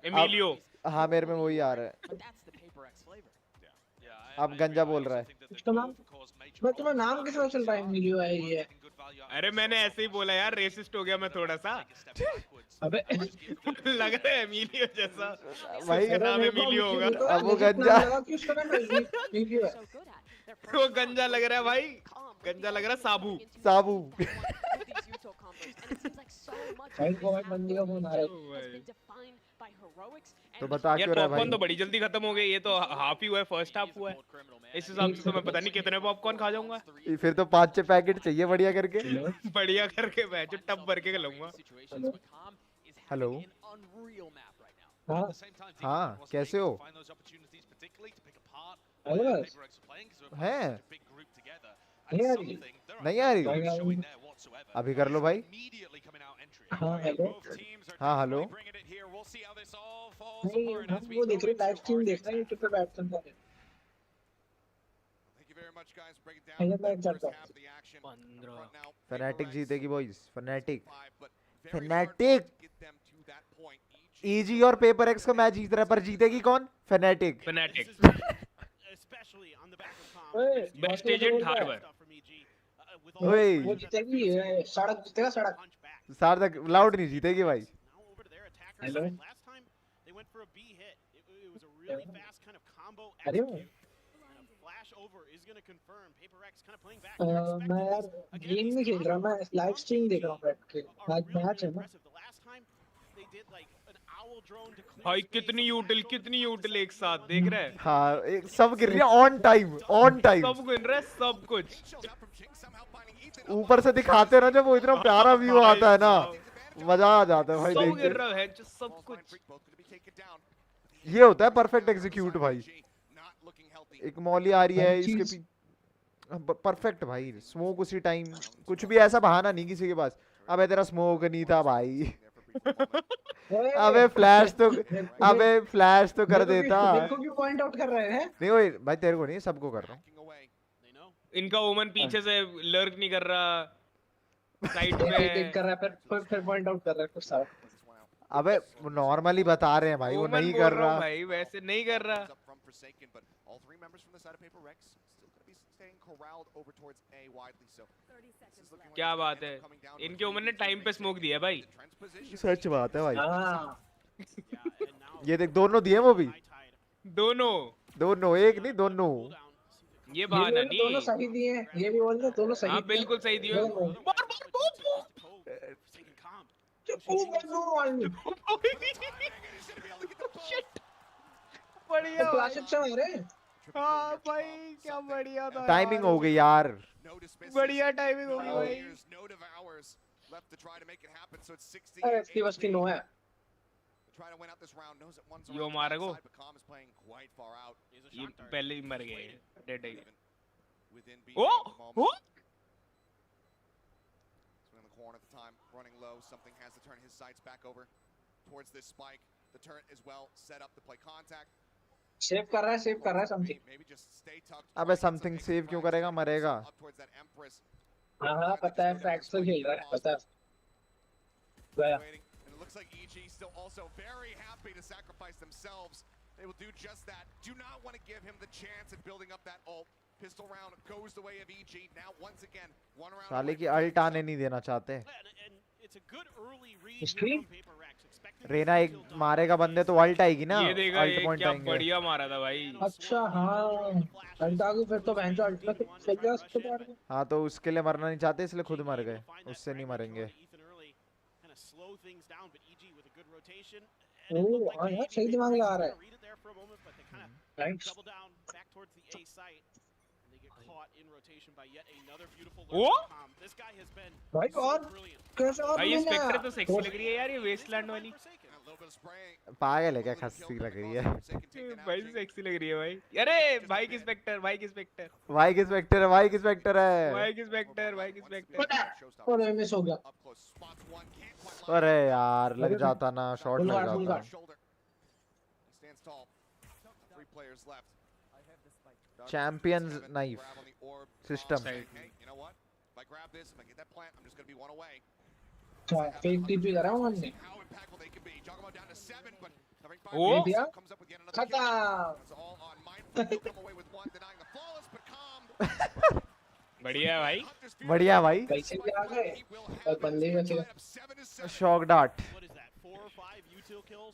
E: एमिलियो।
A: हाँ मेरे में वही आ रहा है। अब गंजा बोल रहा है।
G: तुम्हारा नाम किस वजह चल रहा है एमिलियो है ये?
E: अरे मैंने ऐसे ही बोला यार, रेसिस्ट हो गया मैं थोड़ा सा।
G: अबे
E: लग रहा है एमिलियो जैसा
A: भाई,
E: नाम एमिलियो होगा।
A: अब वो गंजा
E: वो गंजा लग रहा है भाई, गंजा लग रहा है साबू।
A: तो बता क्यों रहा है भाई?
E: पॉपकॉर्न तो बड़ी जल्दी खत्म हो गई, ये तो हाफ ही हुआ है, फर्स्ट हाफ हुआ है। इस हिसाब से तो मैं पता नहीं कितने पॉपकॉर्न खा जाऊंगा।
A: फिर तो 5-6 पैकेट चाहिए बढ़िया करके।
E: बढ़िया करके मैं जो टब भर के लूंगा।
A: हेलो हाँ कैसे हो? हैं नहीं आ रही? अभी कर लो भाई।
G: हाँ हेलो।
A: हाँ हेलो।
G: वो देख रहे लाइव स्ट्रीम देख रहे हैं यूट्यूब पे बैठ कर।
A: फैनेटिक जीतेगी बॉयज, फैनेटिक। ईजी और पेपर एक्स का मैच जीत रहा है, पर जीतेगी कौन? फैनेटिक।
E: Best agent Harbor.
A: ओए
G: वो जीतेगी, सड़क जीतेगा,
A: सड़क लाउड नहीं जीतेगी भाई।
G: हेलो अरे मैं यार गेम नहीं खेल रहा, मैं लाइव स्ट्रीम देख रहा हूँ बैठ के। आज मैच है ना
E: भाई। कितनी यूटिल एक साथ देख रहा है।
A: हाँ एक सब गिर रही है ऑन टाइम
E: सब गिर रहा है सब कुछ।
A: ऊपर से दिखाते ना जब वो इतना प्यारा व्यू आता है ना, मजा आ जाता है भाई
E: सब
A: देख
E: गिर रहा है सब कुछ।
A: ये होता है परफेक्ट एग्जीक्यूट भाई। एक मॉली आ रही है इसके पीछे, परफेक्ट भाई। स्मोक उसी टाइम, कुछ भी ऐसा बहाना नहीं किसी के पास। अबे तेरा स्मोक नहीं था भाई। अबे फ्लैश तो कर देता।
G: देखो क्यों पॉइंट आउट कर रहे हैं?
A: नहीं ओए भाई तेरे को नहीं, सबको कर रहा हूँ।
E: इनका ओमन पीछे से लर्क नहीं कर रहा, साइड में
G: कर रहा है, फिर पॉइंट आउट कर रहा है कुछ सारा।
A: अबे वो नॉर्मली बता रहे हैं भाई, वो नहीं कर रहा
E: भाई, वैसे नहीं कर रहा। क्या बात है, इनके ओमन ने टाइम पे स्मोक दिया भाई।
A: सच बात है भाई। ये देख दोनों दिए वो भी, दोनों एक नहीं दोनों।
E: ये बहाना नहीं,
G: दोनों सही दिए, ये भी बोल रहे दोनों सही।
E: हाँ बिल्कुल सही दिए। बढ़िया
G: क्लासिक से मारे।
E: हाँ भाई क्या बढ़िया था
A: टाइमिंग हो गई यार।
E: बढ़िया टाइमिंग हो गई भाई।
G: अरे इसकी बस की नो है।
E: यो मारे को ये पहले ही मर गए डेड है। ओ ओ
Q: in the corner at the time, running low. Something has to turn his sights back over towards this spike. The turret is well set up to play contact.
G: Save कर रहा है समथिंग।
A: अबे something save क्यों करेगा, मरेगा।
G: हाँ पता है, फैक्स तो खेल रहा है, पता है। गया।
Q: And it looks like EG still also very happy to sacrifice themselves. They will do just that. Do not want to give him the chance at building up that ult. Pistol round goes the way of EG. Now once again, one round.
A: साले की alt आने नहीं देना चाहते। रेना एक मारेगा बंदे तो अल्ट आएगी ना।
E: ये देखा
A: अल्ट
E: ये
A: पॉइंट
E: क्या
A: आएंगे।
E: बढ़िया मारा था भाई।
G: अच्छा हाँ, अल्ट आ गई फिर तो बहन जो अल्ट में चल गया उसके बाद।
A: हाँ तो उसके लिए मरना नहीं चाहते इसलिए खुद मर गए, उससे नहीं मरेंगे।
G: ओह हाँ यार सही दिमाग लगा रहा है।
E: ओ
G: भाई और कैसे और
E: भाई ये स्पेक्टर तो सेक्सी लग रही है यार, ये वेस्टलैंड वाली।
A: पागल है क्या, खस्सी लग रही है।
E: भाई सेक्सी लग रही है भाई। अरे भाई की स्पेक्टर, भाई की स्पेक्टर,
A: भाई की स्पेक्टर है, भाई की स्पेक्टर है।
E: भाई की स्पेक्टर, भाई की स्पेक्टर।
G: और मिस हो गया।
A: अरे यार लग जाता ना, शॉट लग जाता। Champions knife system.
G: Fake TP करा हूं हमने।
E: ओ
G: दिया खत्म।
E: बढ़िया है भाई,
A: बढ़िया भाई।
G: कैसे भी आ गए और बंदे बचे।
A: शॉक डार्ट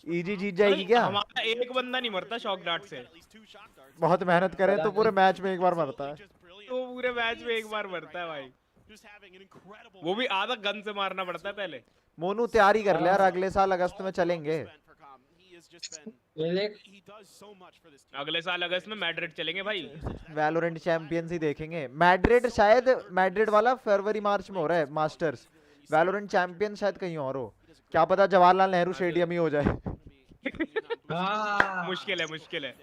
A: इजी जीत जाएगी क्या?
E: हमारा एक बंदा नहीं मरता शॉक डार्ट से।
A: बहुत मेहनत करे तो पूरे मैच में एक बार मरता है।
E: तो पूरे मैच में एक बार मरता है भाई, वो भी आधा गन से मारना पड़ता है पहले।
A: मोनू तैयारी कर ले यार, अगले साल अगस्त में चलेंगे।
E: अगले साल अगस्त में मैड्रिड चलेंगे भाई।
A: वैलोरेंट चैंपियंस ही देखेंगे। मैड्रिड शायद, मैड्रिड वाला फरवरी मार्च में हो रहा है मास्टर्स। वैलोरेंट चैंपियन शायद कहीं और हो, क्या पता जवाहरलाल नेहरू स्टेडियम ही हो जाए।
E: मुश्किल है, मुश्किल है।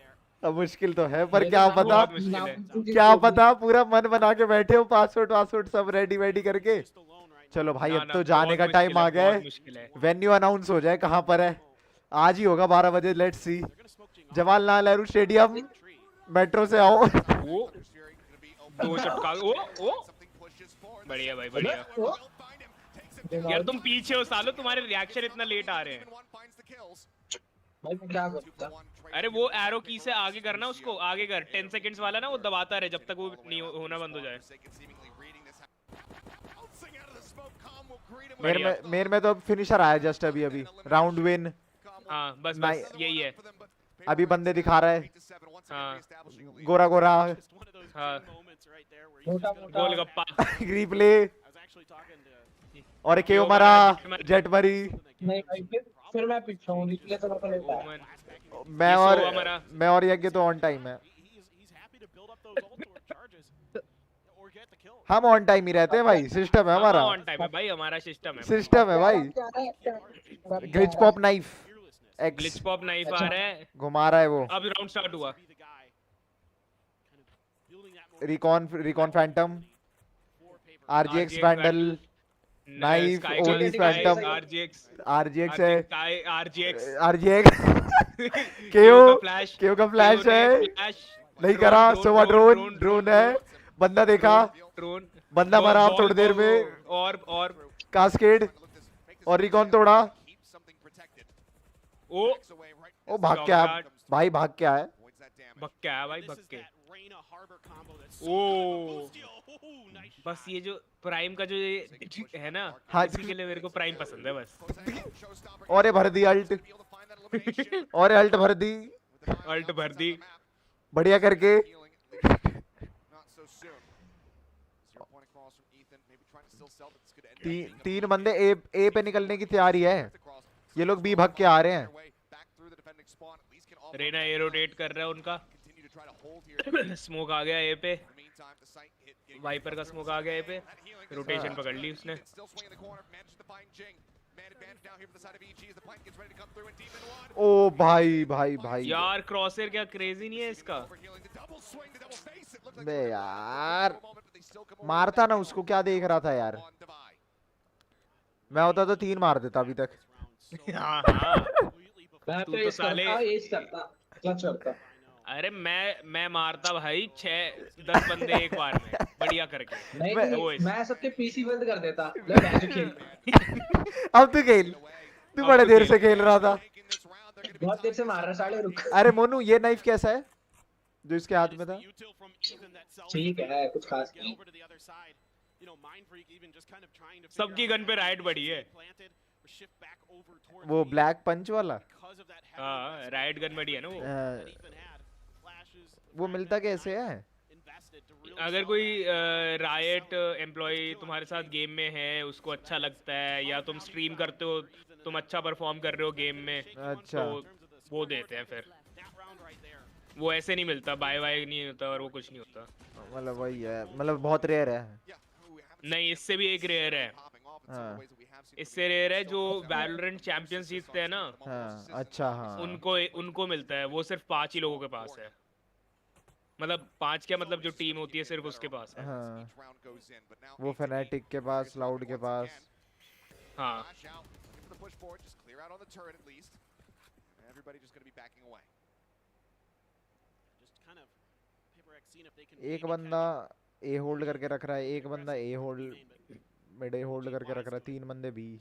A: अब मुश्किल तो है पर क्या पता, क्या पता पूरा मन बना के बैठे हो, पासवर्ड सब रेडी वेडी करके। चलो भाई अब तो जाने का टाइम आ गया है। वेन्यू अनाउंस हो जाए कहाँ पर है, आज ही होगा 12 बजे। Let's see, Jawaharlal Nehru stadium, metro से आओ।
E: दो चटका। ओ बढ़िया भाई, बढ़िया। यार तुम पीछे हो सालो, तुम्हारे रिएक्शन इतना लेट आ रहे हैं।
G: भाई मैं क्या करता?
E: अरे वो एरो की से आगे करना, उसको आगे कर। 10 सेकंड्स वाला ना, वो दबाता रहे जब तक वो नहीं होना बंद हो जाए।
A: मेरे में तो फिनिशर आया जस्ट अभी राउंड विन।
E: हाँ बस यही है।
A: अभी बंदे दिखा रहा है।
E: हाँ
A: गोरा गोरा,
E: हाँ गोलगप्पा,
A: रिप्ले और एक केओ मरा, जेट मरी।
G: नहीं भाई फिर मैं पीछे हूं, रिप्ले तो मैं लेता है।
A: मैं और यज्ञ तो ऑन टाइम है। हम ऑन टाइम ही रहते हैं भाई, सिस्टम है हमारा।
E: ऑन टाइम है भाई, हमारा सिस्टम है।
A: सिस्टम है भाई। Glitch pop knife,
E: glitch pop knife आ रहा है,
A: घुमा रहा है वो।
E: अब राउंड स्टार्ट हुआ।
A: Recon phantom, RGX vandal, knife, ओली फैंटम, आरजीएक्स है, आरजीएक्स केओ का फ्लैश है, नहीं करा। सोवा ड्रोन है, बंदा देखा, बंदा मरा अब थोड़ी देर में।
E: और
A: कास्केड और रिकॉन तोड़ा। ओ भाग क्या भाई, भाग क्या है,
E: भाग क्या है भाई, भाग के। ओ बस ये जो प्राइम का जो ये है ना,
A: हाँ
E: इसी के लिए मेरे को प्राइम पसंद है बस।
A: और ये भर दी अल्ट, और अल्ट भर दी,
E: अल्ट भर दी
A: बढ़िया करके। तीन बंदे ए पे निकलने की तैयारी है, ये लोग बी भाग के आ रहे हैं।
E: रेना ए रोटेट कर रहा है उनका। स्मोक आ गया ए पे, वाइपर का स्मोक आ गया ए पे, रोटेशन पकड़ ली उसने।
A: ओ भाई भाई भाई
E: यार क्रॉसर क्या क्रेजी नहीं है इसका।
A: बे यार मारता ना उसको, क्या देख रहा था यार, मैं होता तो 3 मार देता अभी तक।
E: हाँ हाँ
G: तू तो साले
E: अरे मैं मारता भाई 6-10 बंदे एक बार में बढ़िया करके।
G: नहीं मैं सबके पीसी बंद कर देता।
A: अब तू खेल, तू बड़े देर से खेल रहा था,
G: बहुत देर से मार रहा साले, रुक।
A: अरे मोनू ये नाइफ कैसा है जो इसके हाथ में था?
G: ठीक है कुछ खास नहीं।
E: सबकी गन पे राइट बढ़ी है।
A: वो ब्लैक पंच वाला,
E: हाँ राइट गन बढ़ी है ना
A: वो मिलता कैसे है?
E: अगर कोई रायट एम्प्लॉय तुम्हारे साथ गेम में है, उसको अच्छा लगता है, या तुम स्ट्रीम करते हो, तुम अच्छा परफॉर्म कर रहे हो गेम में,
A: अच्छा
E: तो वो देते हैं फिर। वो ऐसे नहीं मिलता, बाय बाय नहीं होता और वो कुछ नहीं होता।
A: मतलब वही है, मतलब बहुत रेयर है।
E: नहीं इससे भी एक रेयर है।
A: हाँ।
E: इससे रेयर है जो वैलोरेंट चैंपियंस जीतते हैं ना।
A: हाँ अच्छा हाँ।
E: उनको मिलता है, वो सिर्फ 5 ही लोगों के पास है। मतलब 5 क्या मतलब जो टीम होती है सिर्फ उसके पास है।
A: हाँ। वो फैनेटिक के पास, लाउड के पास।
E: हाँ।
A: एक बंदा ए होल्ड करके रख रहा है, एक बंदा ए होल्ड मिड ए होल्ड करके रख रहा है, 3 बंदे बी।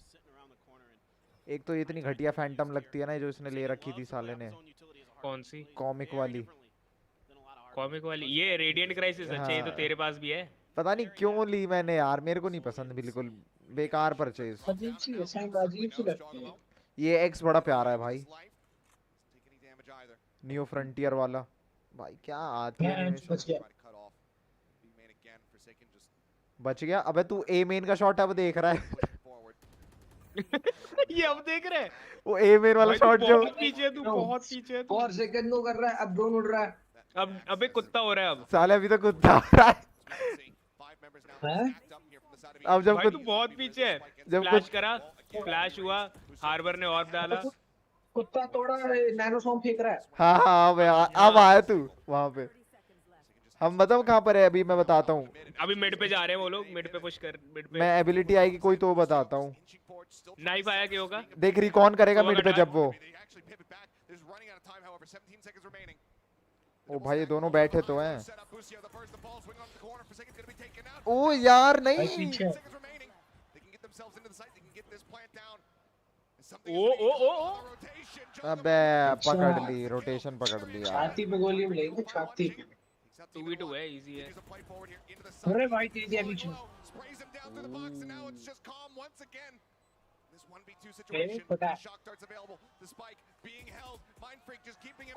A: एक तो इतनी घटिया फैंटम लगती है ना जो इसने ले रखी थी साले ने।
E: कौन सी?
A: कॉमिक वाली।
E: कॉमिक वाली ये रेडिएंट क्राइसिस। अच्छा ये तो तेरे पास भी है।
A: पता नहीं क्यों ली मैंने यार, मेरे को नहीं पसंद, बिल्कुल बेकार परचेज।
G: अजीब सी लगती है।
A: ये एक्स बड़ा प्यारा है भाई, न्यू फ्रंटियर वाला भाई, क्या आती है। बच गया। अबे तू ए मेन का शॉट अब देख रहा है।
E: ये अब देख रहे हैं
A: वो ए मेन वाला शॉट जो
E: बहुत पीछे है, तू बहुत पीछे है।
G: 4 सेकंड नो कर रहा है, अब ड्रोन उड़ रहा है।
E: अब अबे कुत्ता हो रहा है अब।
A: साले अभी तो कुत्ता हो रहा है। अब जब
E: भाई तू बहुत पीछे है। जब फ्लैश करा, फ्लैश हुआ, हार्बर ने ऑर्ब डाला,
G: कुत्ता तोड़ा, नैनो सॉन्ग फेंक रहा है।
A: हाँ हाँ अब आया तू वहाँ पे। हम बताओ कहाँ पर है अभी, मैं बताता हूँ।
E: अभी मिड पे जा रहे हैं वो लोग, मिड पे पुश कर, मिड पे।
A: मैं एबिलिटी आएगी कोई तो बताता हूँ।
E: नाइफ आया क्यों होगा?
A: देख रिकॉन करेगा मिड पे जब वो। ओ भाई ये दोनों बैठे तो हैं। ओ यार नहीं।
E: ओ
A: अबे पकड़ ली, रोटेशन पकड़ ली यार।
G: छाती पे गोली मिलेगी, छाती पे।
E: 2v2 है, इजी है।
G: अरे भाई तेज है पीछे।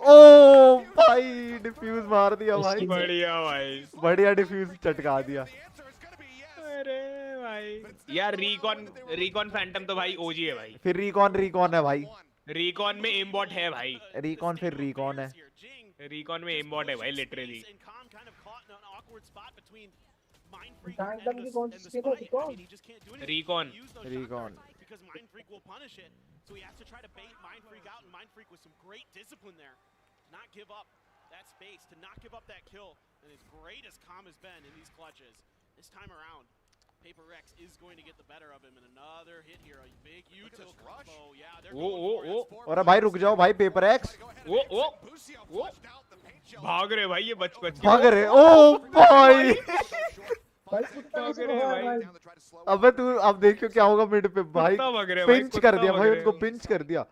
A: ओ भाई डिफ्यूज मार दिया भाई।
E: बढ़िया भाई,
A: बढ़िया डिफ्यूज चटका दिया।
E: अरे भाई यार रिकॉन फैंटम तो भाई ओजी है भाई।
A: फिर रिकॉन है भाई।
E: रिकॉन में एमबॉट है भाई।
A: रिकॉन फिर रिकॉन है।
E: रिकॉन में एमबॉट है भाई literally. Recon
B: So he has to try to bait Mindfreak out, and Mindfreak with some great discipline there. Not give up that space, to not give up that kill. And as great as Calm has been in these clutches, this time around, Paper Rex is going to get the better of him. And another hit here, a big util combo. Yeah, they're going for it.
A: और भाई रुक जाओ भाई, paper x.
E: ओ भाग रहे भाई ये बच
A: भाग रहे। ओ भाई अबे तू अब देखियो क्या होगा मिड पे भाई। पिंच कर दिया भाई उनको, पिंच कर दिया।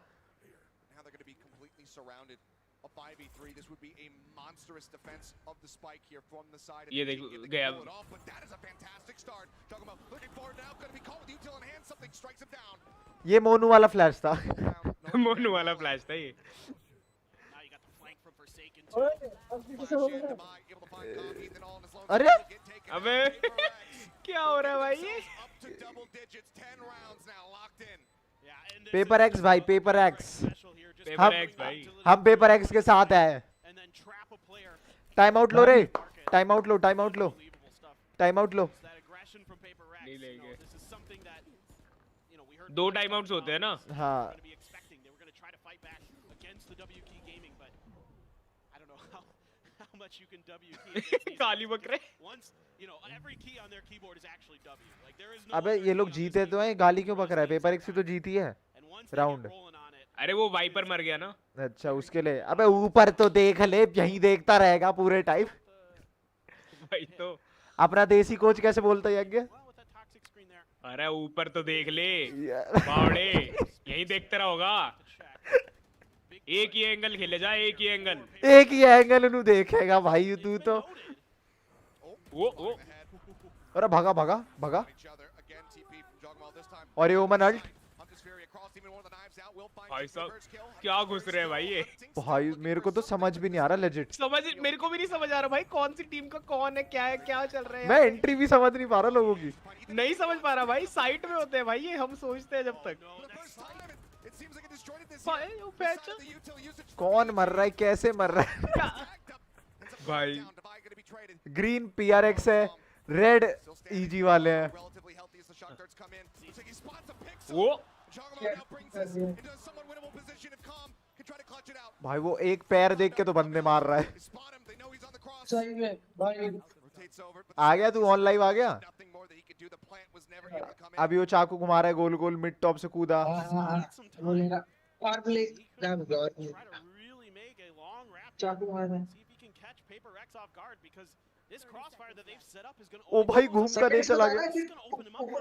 E: ये देख गया।
A: ये मोनू वाला फ्लैश था।
E: मोनू वाला फ्लैश था ये।
A: अरे
E: अबे क्या हो रहा है भाई ये?
A: पेपर एक्स भाई, पेपर एक्स।
E: पेपर एक्स भाई।
A: हम पेपर एक्स के साथ हैं। टाइम आउट लो रे, टाइम आउट लो, टाइम आउट लो, टाइम आउट लो।
E: नहीं लेंगे। 2 टाइम आउट्स होते हैं ना?
A: हाँ।
E: काली बकरे।
A: अबे ये लोग जीते तो हैं, गाली क्यों बक रहा है? पेपर एक्स तो जीती है राउंड।
E: अरे वो वाइपर मर गया ना।
A: अच्छा उसके लिए। अबे ऊपर तो देख ले, यहीं देखता रहेगा पूरे टाइम।
E: भाई तो
A: अपना देसी कोच कैसे बोलता है यज्ञ?
E: अरे ऊपर तो देख ले बावड़े, यहीं देखता रहोगा। एक ही एंगल खेले जा, एक ही एंगल।
A: एक ही एंगल नु देखेगा भाई तू तो।
E: वो
A: अरे भागा भागा भागा। और ये ओमन अल्ट।
E: भाई साहब क्या घुस रहे हैं भाई ये?
A: भाई मेरे को तो समझ भी नहीं आ रहा लेजिट।
E: मेरे को भी नहीं समझ आ रहा भाई, कौन सी टीम का कौन है, क्या चल रहा है।
A: मैं एंट्री भी समझ नहीं पा रहा लोगों की।
E: नहीं समझ पा रहा भाई, साइट में होते हैं भाई ये, हम सोचते हैं जब तक।
A: कौन मर रहा है, कैसे मर रहा है?
E: भाई
A: ग्रीन पीआरएक्स है, रेड ईजी वाले हैं।
E: वो
A: भाई वो एक पैर देख के तो बंदे मार रहा है।
G: सही में भाई।
A: आ गया तू, ऑन लाइव आ गया? अभी वो चाकू घुमा रहा है गोल गोल, मिड टॉप से कूदा।
G: चाकू मार रहा है।
A: ओ भाई घूम कर नहीं चला गया।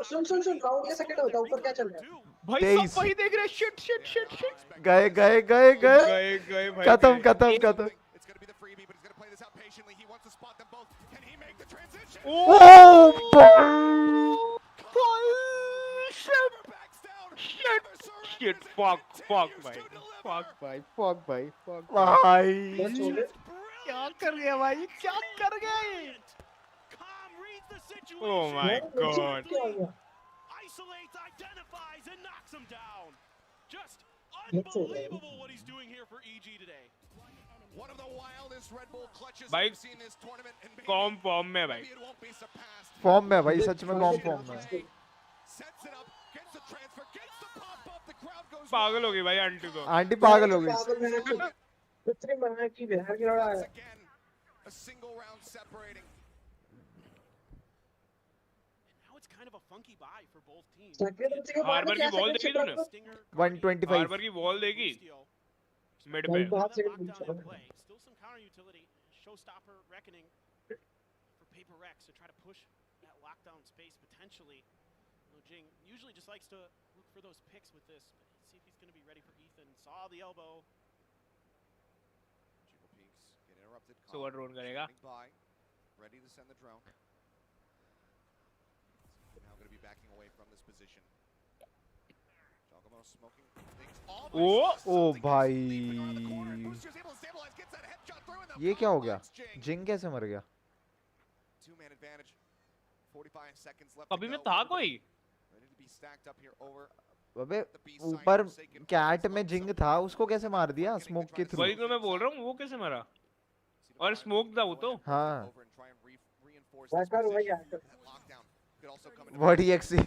G: सुन सुन सुन, राउंड के सेकंड होता है, ऊपर क्या चल रहा है?
E: भाई सब वही देख रहे हैं। Shit shit shit shit.
A: गए गए गए
E: गए गए भाई।
A: खत्म खत्म खत्म।
E: शिट फक भाई, फक भाई, फक भाई, फक
A: भाई।
E: क्या कर गया भाई, क्या कर गया ये? Oh my god.
B: Isolates, identifies, and knocks him down. Just unbelievable what he's doing here for EG today. One of the wildest Red Bull clutches
E: भाई
B: we've seen in this tournament, and
E: com form में भाई,
B: maybe it won't be surpassed.
A: Form में भाई, सच में com form में।
B: Sets it up, gets the transfer, gets the pop up, the crowd goes.
E: पागल हो गई भाई आंटी तो।
A: आंटी पागल हो गई।
G: कितने मना की बिहार की लड़ा है।
B: A single round separating. Now it's kind of a funky buy for both teams.
E: Harbor की बॉल देखी तूने?
A: 125।
E: हार्बर की बॉल देखी? मिड पे।
B: Still some counter utility. Showstopper reckoning for Paper Rex to try to push that lockdown space potentially. Jing usually just likes to look for those picks with this, but see if he's going to be ready for Ethan. Saw the elbow.
E: So what drone करेगा?
Q: Ready to send the drone. Now going to be backing away from this position.
A: ओ भाई ये क्या हो गया? जिंग कैसे मर गया?
E: अभी में था कोई?
A: अबे ऊपर कैट में जिंग था, उसको कैसे मार दिया स्मोक के थ्रू?
E: वही तो मैं बोल रहा हूँ, वो कैसे मरा? और स्मोक था वो तो।
A: हाँ व्हाट एक्सी।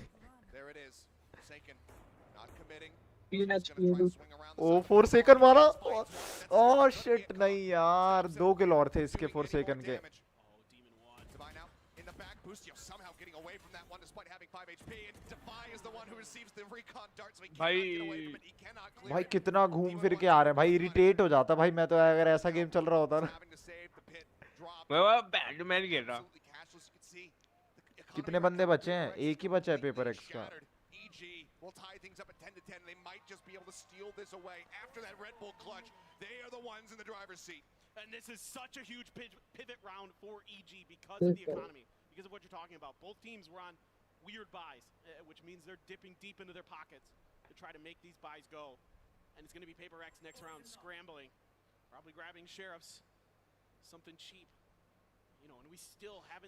A: ओ 4 सेकंड मारा। ओह शिट, नहीं यार 2 किल और थे इसके 4 सेकंड के। भाई कितना घूम फिर के आ रहे हैं भाई, इरिटेट हो जाता भाई मैं तो, अगर ऐसा गेम चल रहा होता ना।
E: मैं बैड मैच खेल रहा।
A: कितने बंदे बचे हैं? एक ही बचा है पेपर एक्स का।
B: Will tie things up at 10 to 10. They might just be able to steal this away after that Red Bull clutch. They are the ones in the driver's seat. And this is such a huge pivot round for EG because of the economy, because of what you're talking about. Both teams were on weird buys, which means they're dipping deep into their pockets to try to make these buys go. And it's going to be Paper X next round scrambling, probably grabbing sheriffs, something cheap.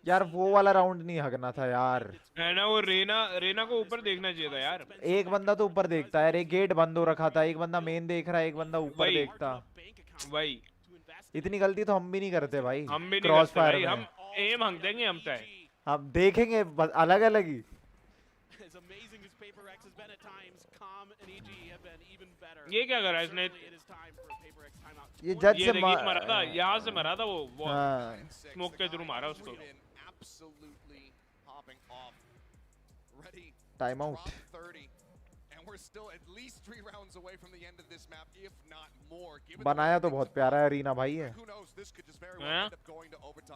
A: यार वो वाला round नहीं हगना था यार।
E: है ना, वो रेना को ऊपर देखना चाहिए था यार।
A: एक बंदा तो ऊपर देखता है, एक गेट बंद हो रखा था, एक बंदा मेन देख रहा है, एक बंदा ऊपर देखता।
E: भाई
A: इतनी गलती तो हम भी नहीं करते भाई।
E: हम भी नहीं
A: क्रॉस
E: करते
A: फायर
E: भाई,
A: में
E: हम एम हंग देंगे हम तय।
A: हम देखेंगे अलग अलग ही।
E: ये क्या करा इसने?
A: ये जज से
E: मरा था, यहाँ से मरा था वो स्मोक के थ्रू मारा उसको।
A: Time out. बनाया तो बहुत प्यारा है अरीना भाई है।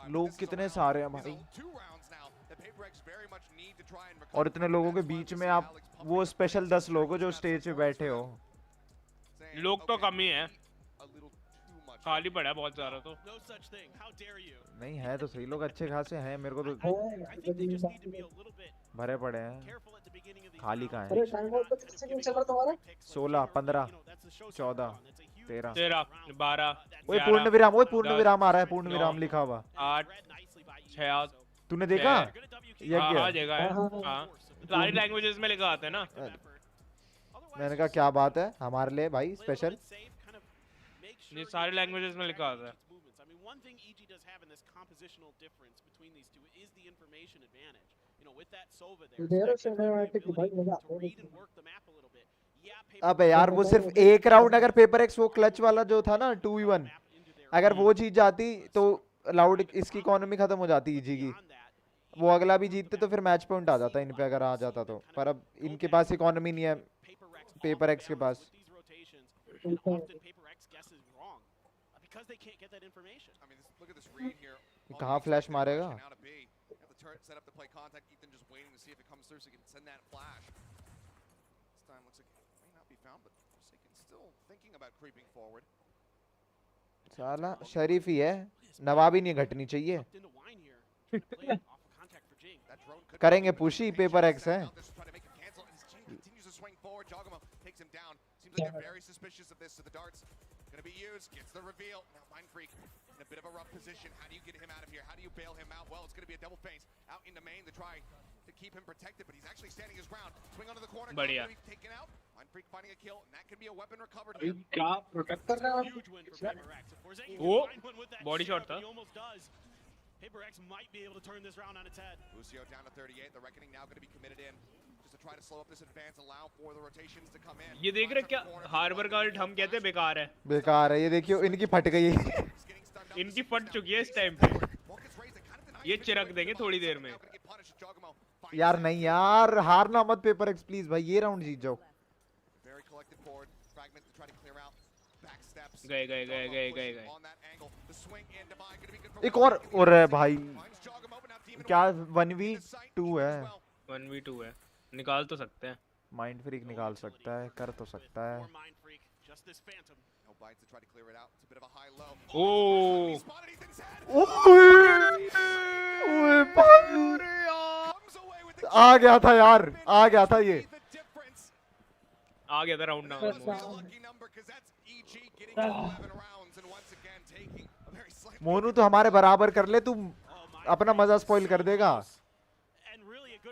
A: लोग कितने सारे हैं भाई, और इतने लोगों के बीच में आप वो स्पेशल 10 लोग हो जो स्टेज पे बैठे हो।
E: लोग तो कम ही है, खाली पड़ा है बहुत सारा तो।
A: नहीं है तो सही, लोग अच्छे खासे हैं, मेरे को तो भरे पड़े हैं, खाली कहाँ है? 16 15 14 13
E: 12।
A: ओए पूर्ण विराम, ओए पूर्ण विराम आ रहा है, पूर्ण विराम लिखा हुआ।
E: 8 6।
A: तूने देखा?
E: हाँ देखा है, हाँ सारी लैंग्वेजेस में लिखा आता है ना।
A: मैंने कहा क्या बात है हमारे लिए भाई स्पेशल।
E: ये सारे लैंग्वेजेस में लिखा आता है।
B: One thing EG does have in this compositional difference between these two is the information advantage. You know, with that Sova there, to read and work the map a little bit.
A: अबे यार वो सिर्फ एक round, अगर paper x वो clutch वाला जो था ना 2v1, अगर वो जीत जाती तो लाउड इसकी इकोनॉमी खत्म हो जाती ईजी की। वो अगला भी जीतते तो फिर मैच पॉइंट आ जाता इन पे अगर आ जाता तो, पर अब इनके पास इकोनॉमी नहीं है पेपर एक्स के पास। कहाँ फ्लैश मारेगा? साला शरीफ ही है, नवाबी नहीं घटनी चाहिए। करेंगे पुशी, पेपर एक्स है।
Q: Gonna be used, gets the reveal. Now Mind Freak in a bit of a rough position. How do you get him out of here? How do you bail him out? Well, it's gonna be a double face out into main to try to keep him protected, but he's actually standing his ground. Swing onto the corner,
E: Badhiya.
Q: taken out. Mind Freak finding a kill, and that could be a weapon recovered.
G: क्या protect कर रहा है?
E: वो body shot था।
B: Paper X might be able to turn this round on its head.
Q: Lucio down to 38. The Reckoning now going to be committed in. To try to slow up this advance, allow for the rotations to come in.
E: ये देख रहे क्या harbour का alt हम कहते हैं बेकार है।
A: बेकार है, ये देखियो इनकी फट गई।
E: इनकी फट चुकी है इस टाइम पे। ये चिरक देंगे थोड़ी देर में।
A: यार नहीं यार, हारना मत पेपर एक्स प्लीज भाई, ये राउंड जीत जाओ।
E: गए गए गए गए गए गए।
A: एक और है भाई, क्या 1v2 है?
E: 1v2 है, निकाल तो सकते हैं।
A: माइंड फ्रीक निकाल सकता है, कर तो सकता है।
E: ओह
A: आ गया था यार, आ गया था ये,
E: आ गया था राउंड ना।
A: मोनू तो हमारे बराबर कर ले, तू अपना मजा स्पॉइल कर देगा।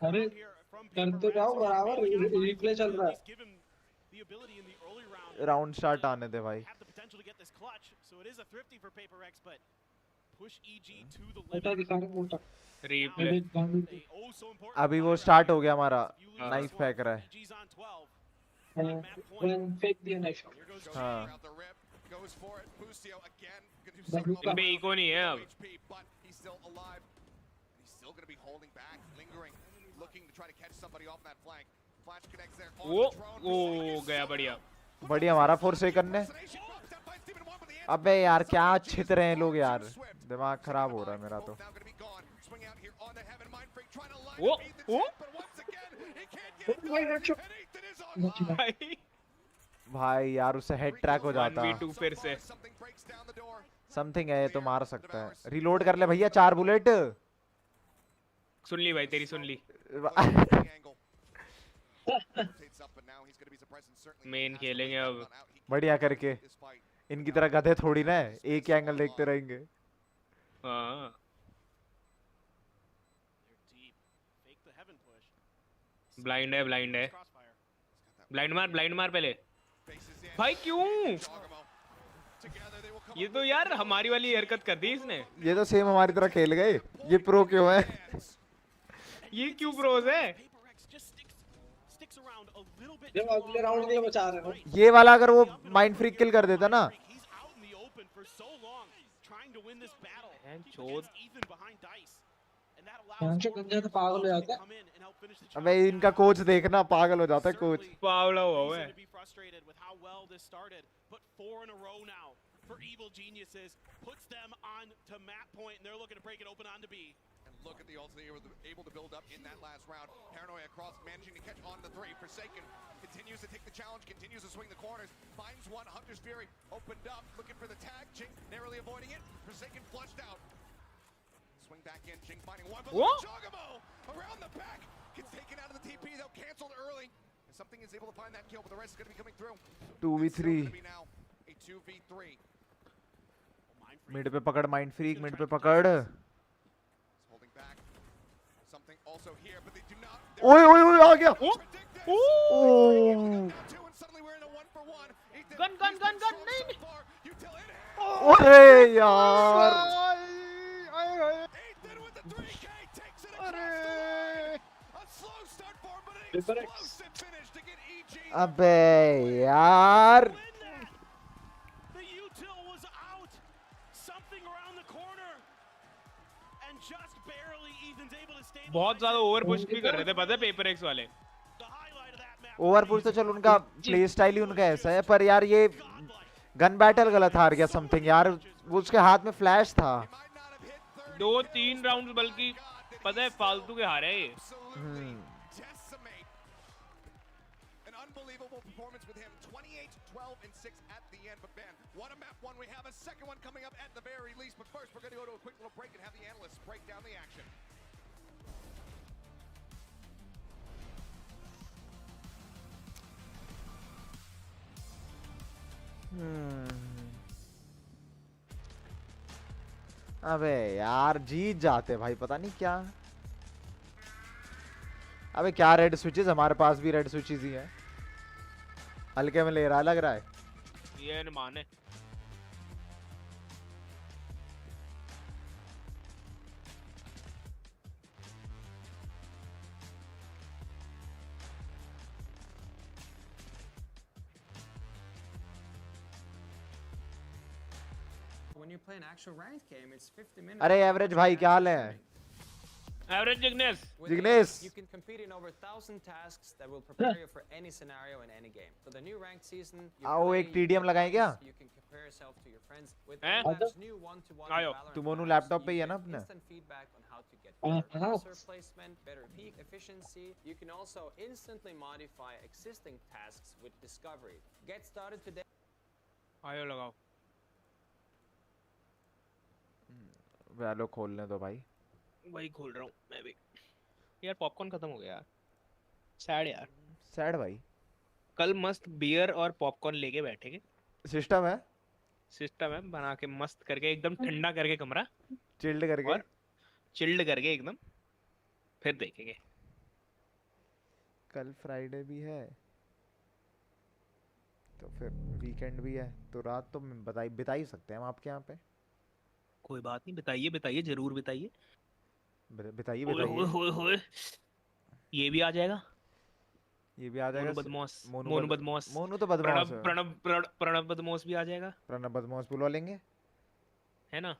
G: अरे करते जाओ बराबर, रिप्ले चल रहा है।
A: राउंड स्टार्ट आने दे भाई।
E: रिप्ले
A: अभी वो स्टार्ट हो गया हमारा, नाइफ फेंक रहा है।
G: फेंक दिया नाइफ।
A: हाँ
E: इनपे इको नहीं है अब। वो गया, बढ़िया
A: बढ़िया हमारा 4 सेकंड ने। अबे यार क्या छित रहे हैं लोग यार, दिमाग खराब हो रहा है मेरा तो। भाई यार उससे हेड ट्रैक हो जाता।
E: 1v2 फिर से
A: समथिंग है, तो मार सकता है। रीलोड कर ले भैया, 4 बुलेट।
E: सुन ली भाई, तेरी सुन ली। मेन खेलेंगे अब
A: बढ़िया करके, इनकी तरह गधे थोड़ी ना है, एक ही एंगल देखते रहेंगे।
E: हाँ ब्लाइंड है ब्लाइंड मार पहले भाई क्यों ये तो यार हमारी वाली हरकत कर दी इसने
A: ये तो सेम हमारी तरह खेल गए ये प्रो क्यों है
E: ये क्यों प्रोज है
G: अगले राउंड के लिए बचा रहे हो
A: ये वाला अगर वो माइंड फ्रीक किल कर देता ना
G: गंजा तो पागल हो जाता है
A: अबे इनका कोच देखना पागल हो जाता है कोच
E: पावला हुआ है
B: for evil geniuses puts them on to map point and they're looking to break it open onto B.
Q: And look at the ults they were able to build up in that last round. Paranoia across, managing to catch on the 3. Forsaken continues to take the challenge, continues to swing the corners, finds one. Hunter's Fury opened up, looking for the tag. Jing narrowly avoiding it. Forsaken flushed out. Swing back in, Jing finding one. But Jogamo around the back gets taken out of the TP though, canceled early. And something is able to find that kill, but the rest is going to be coming through.
A: 2v3
Q: a 2v3.
A: Mid पे पकड़ mind freak mid पे पकड़ ओए ओए ओए आ गया
E: gun नहीं
A: अरे यार अबे यार
E: बहुत ज्यादा ओवर पुश भी कर रहे थे पता है पेपर एक्स वाले
A: ओवर पुश तो चल उनका प्ले स्टाइल ही उनका ऐसा है पर यार ये गन बैटल गलत हार गया समथिंग यार वो उसके हाथ में फ्लैश था
E: 2-3 राउंड्स बल्कि पता है फालतू के हारे ये
Q: What a map one. We have a second one coming up at the very least. But first, we're going to go to a quick little break and have the analysts break down the action.
A: अबे यार जीत जाते भाई पता नहीं क्या अबे क्या red switches हमारे पास भी रेड स्विचेस ही हैं हल्के में ले रहा लग रहा है
E: ये न माने
A: अरे एवरेज भाई क्या हाल है
E: average Jignesh
D: You can compete in over 1,000 tasks that will prepare you for any scenario in any game. For the new ranked season,
A: आओ एक टीडीएम लगाएं क्या
D: you can compare yourself to your friends with Valorant's new one-to-one Valorant.
A: तुम Monu laptop पे ही है ना अपने
D: Instant feedback on how to get better cursor placement, better peak efficiency. You can also instantly modify existing tasks with Discovery. Get started today.
E: आयो लगाओ
A: वैलो खोलने दो भाई
E: वही खोल रहा हूँ मैं भी यार पॉपकॉर्न खत्म हो गया यार सैड यार
A: सैड भाई
E: कल मस्त बियर और पॉपकॉर्न लेके बैठेंगे
A: सिस्टम है
E: बना के मस्त करके एकदम ठंडा करके कमरा
A: चिल्ड करके
E: और चिल्ड करके एकदम फिर देखेंगे
A: कल फ्राइडे भी है तो फिर वीकेंड भी है तो रात तो बिता ही सकते हैं हम आपके यहाँ पे
E: कोई बात नहीं बताइए जरूर बताइए
A: बताइए
E: ये भी आ जाएगा मोनू बदमाश
A: मोनू तो बदमाश है
E: प्रणव बदमाश भी आ जाएगा
A: प्रणव बदमाश बुला लेंगे
E: है ना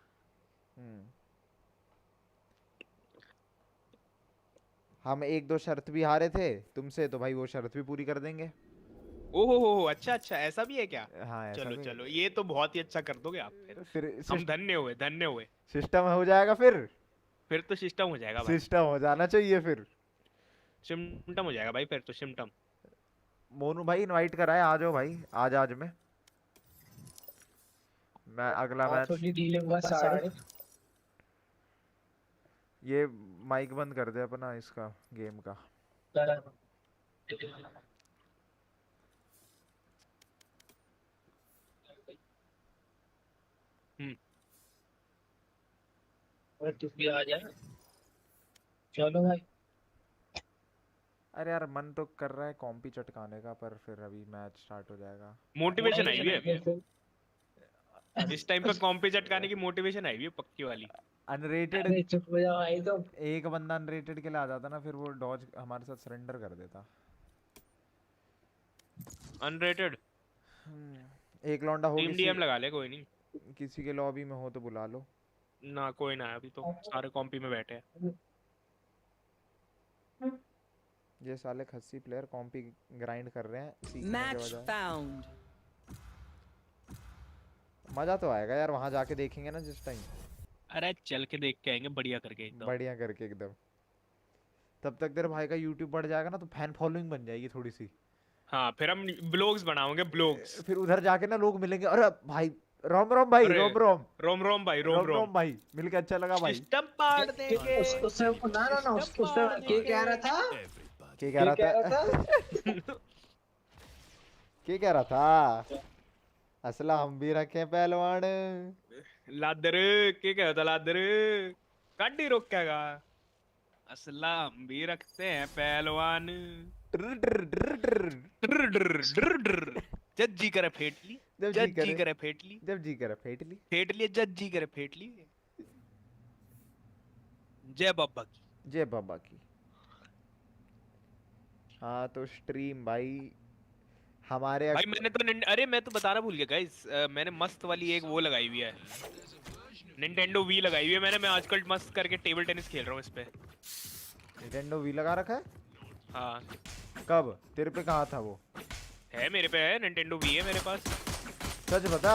A: हम 1-2 शर्त भी हारे थे तुमसे तो भाई वो शर्त भी पूरी कर देंगे
E: ओहो अच्छा ऐसा भी है क्या
A: हाँ
E: चलो ये तो बहुत ही अच्छा कर दोगे आप फिर हम धन्य हुए
A: सिस्टम हो जाएगा फिर
E: तो सिस्टम हो जाएगा
A: सिस्टम हो जाना चाहिए फिर
E: सिम्टम हो जाएगा भाई फिर तो सिम्टम
A: मोनू भाई इनवाइट कराए आ जाओ भाई आज में मैं अगला मैच ये माइक बंद कर दे अपना इसका गेम का
G: और तू भी आ जा चलो भाई
A: अरे यार मन तो कर रहा है कॉम्पी चटकाने का, पर फिर अभी मैच स्टार्ट हो जाएगा।
E: मोटिवेशन आई हुई है इस टाइम पे कॉम्पी चटकाने की, मोटिवेशन आई हुई है पक्की वाली।
A: अनरेटेड
G: अरे चुप हो जाओ भाई तो
A: एक बंदा अनरेटेड के लिए आ जाता ना, फिर वो डॉज हमारे साथ सरेंडर कर देता।
E: अनरेटेड
A: एक लौंडा हो
E: टीम डीएम लगा ले, कोई नहीं।
A: किसी के लॉबी में हो तो बुला लो
E: ना। कोई ना, अभी तो सारे कॉम्पी में बैठे हैं।
A: ये साले खस्सी प्लेयर कॉम्पी ग्राइंड कर रहे हैं सीखने के
L: मैच
A: बजाय।
L: फाउंड।
A: मजा तो आएगा यार वहां जाके देखेंगे ना जिस टाइम।
E: अरे चल के देख के आएंगे बढ़िया करके एकदम।
A: बढ़िया करके एकदम। तब तक तेरे भाई का YouTube बढ़ जाएगा ना, तो फैन फॉलोइंग बन जाएगी थोड़ी सी।
E: हाँ, फिर हम ब्लॉग्स बनाओगे, ब्लॉग्स।
A: फिर उधर जाके ना लोग मिलेंगे, अरे भाई रोम रोम भाई, रोम रोम
E: रोम रोम भाई, रोम रोम
A: भाई, मिलके अच्छा लगा भाई।
E: सिस्टम पाड़ देंगे।
G: उससे ना उससे क्या कह रहा था?
A: क्या कह रहा था? क्या कह रहा था? असला हम भी रखे पहलवान।
E: लादर क्या कह रहा था? लादर गाड़ी रोकेगा। असला हम भी रखते हैं पहलवान। जज्जी करे फेटली, जज्जी करे फेटली,
A: जब जी करे फेटली,
E: फेटली जज्जी करे फेटली। जय बाबा की,
A: जय बाबा की। हाँ तो स्ट्रीम भाई हमारे
E: भाई मैंने तो अरे मैं तो बताना भूल गया गाइस, मैंने मस्त वाली एक वो लगाई हुई है, निंटेंडो वी लगाई हुई है मैंने। मैं आजकल मस्त करके टेबल टेनिस खेल रहा हूँ इस पे।
A: निंटेंडो वी लगा रखा है?
E: हाँ।
A: कब तेरे पे कहाँ था वो?
E: है मेरे पे, है निंटेंडो वी है मेरे पास।
A: सच बता।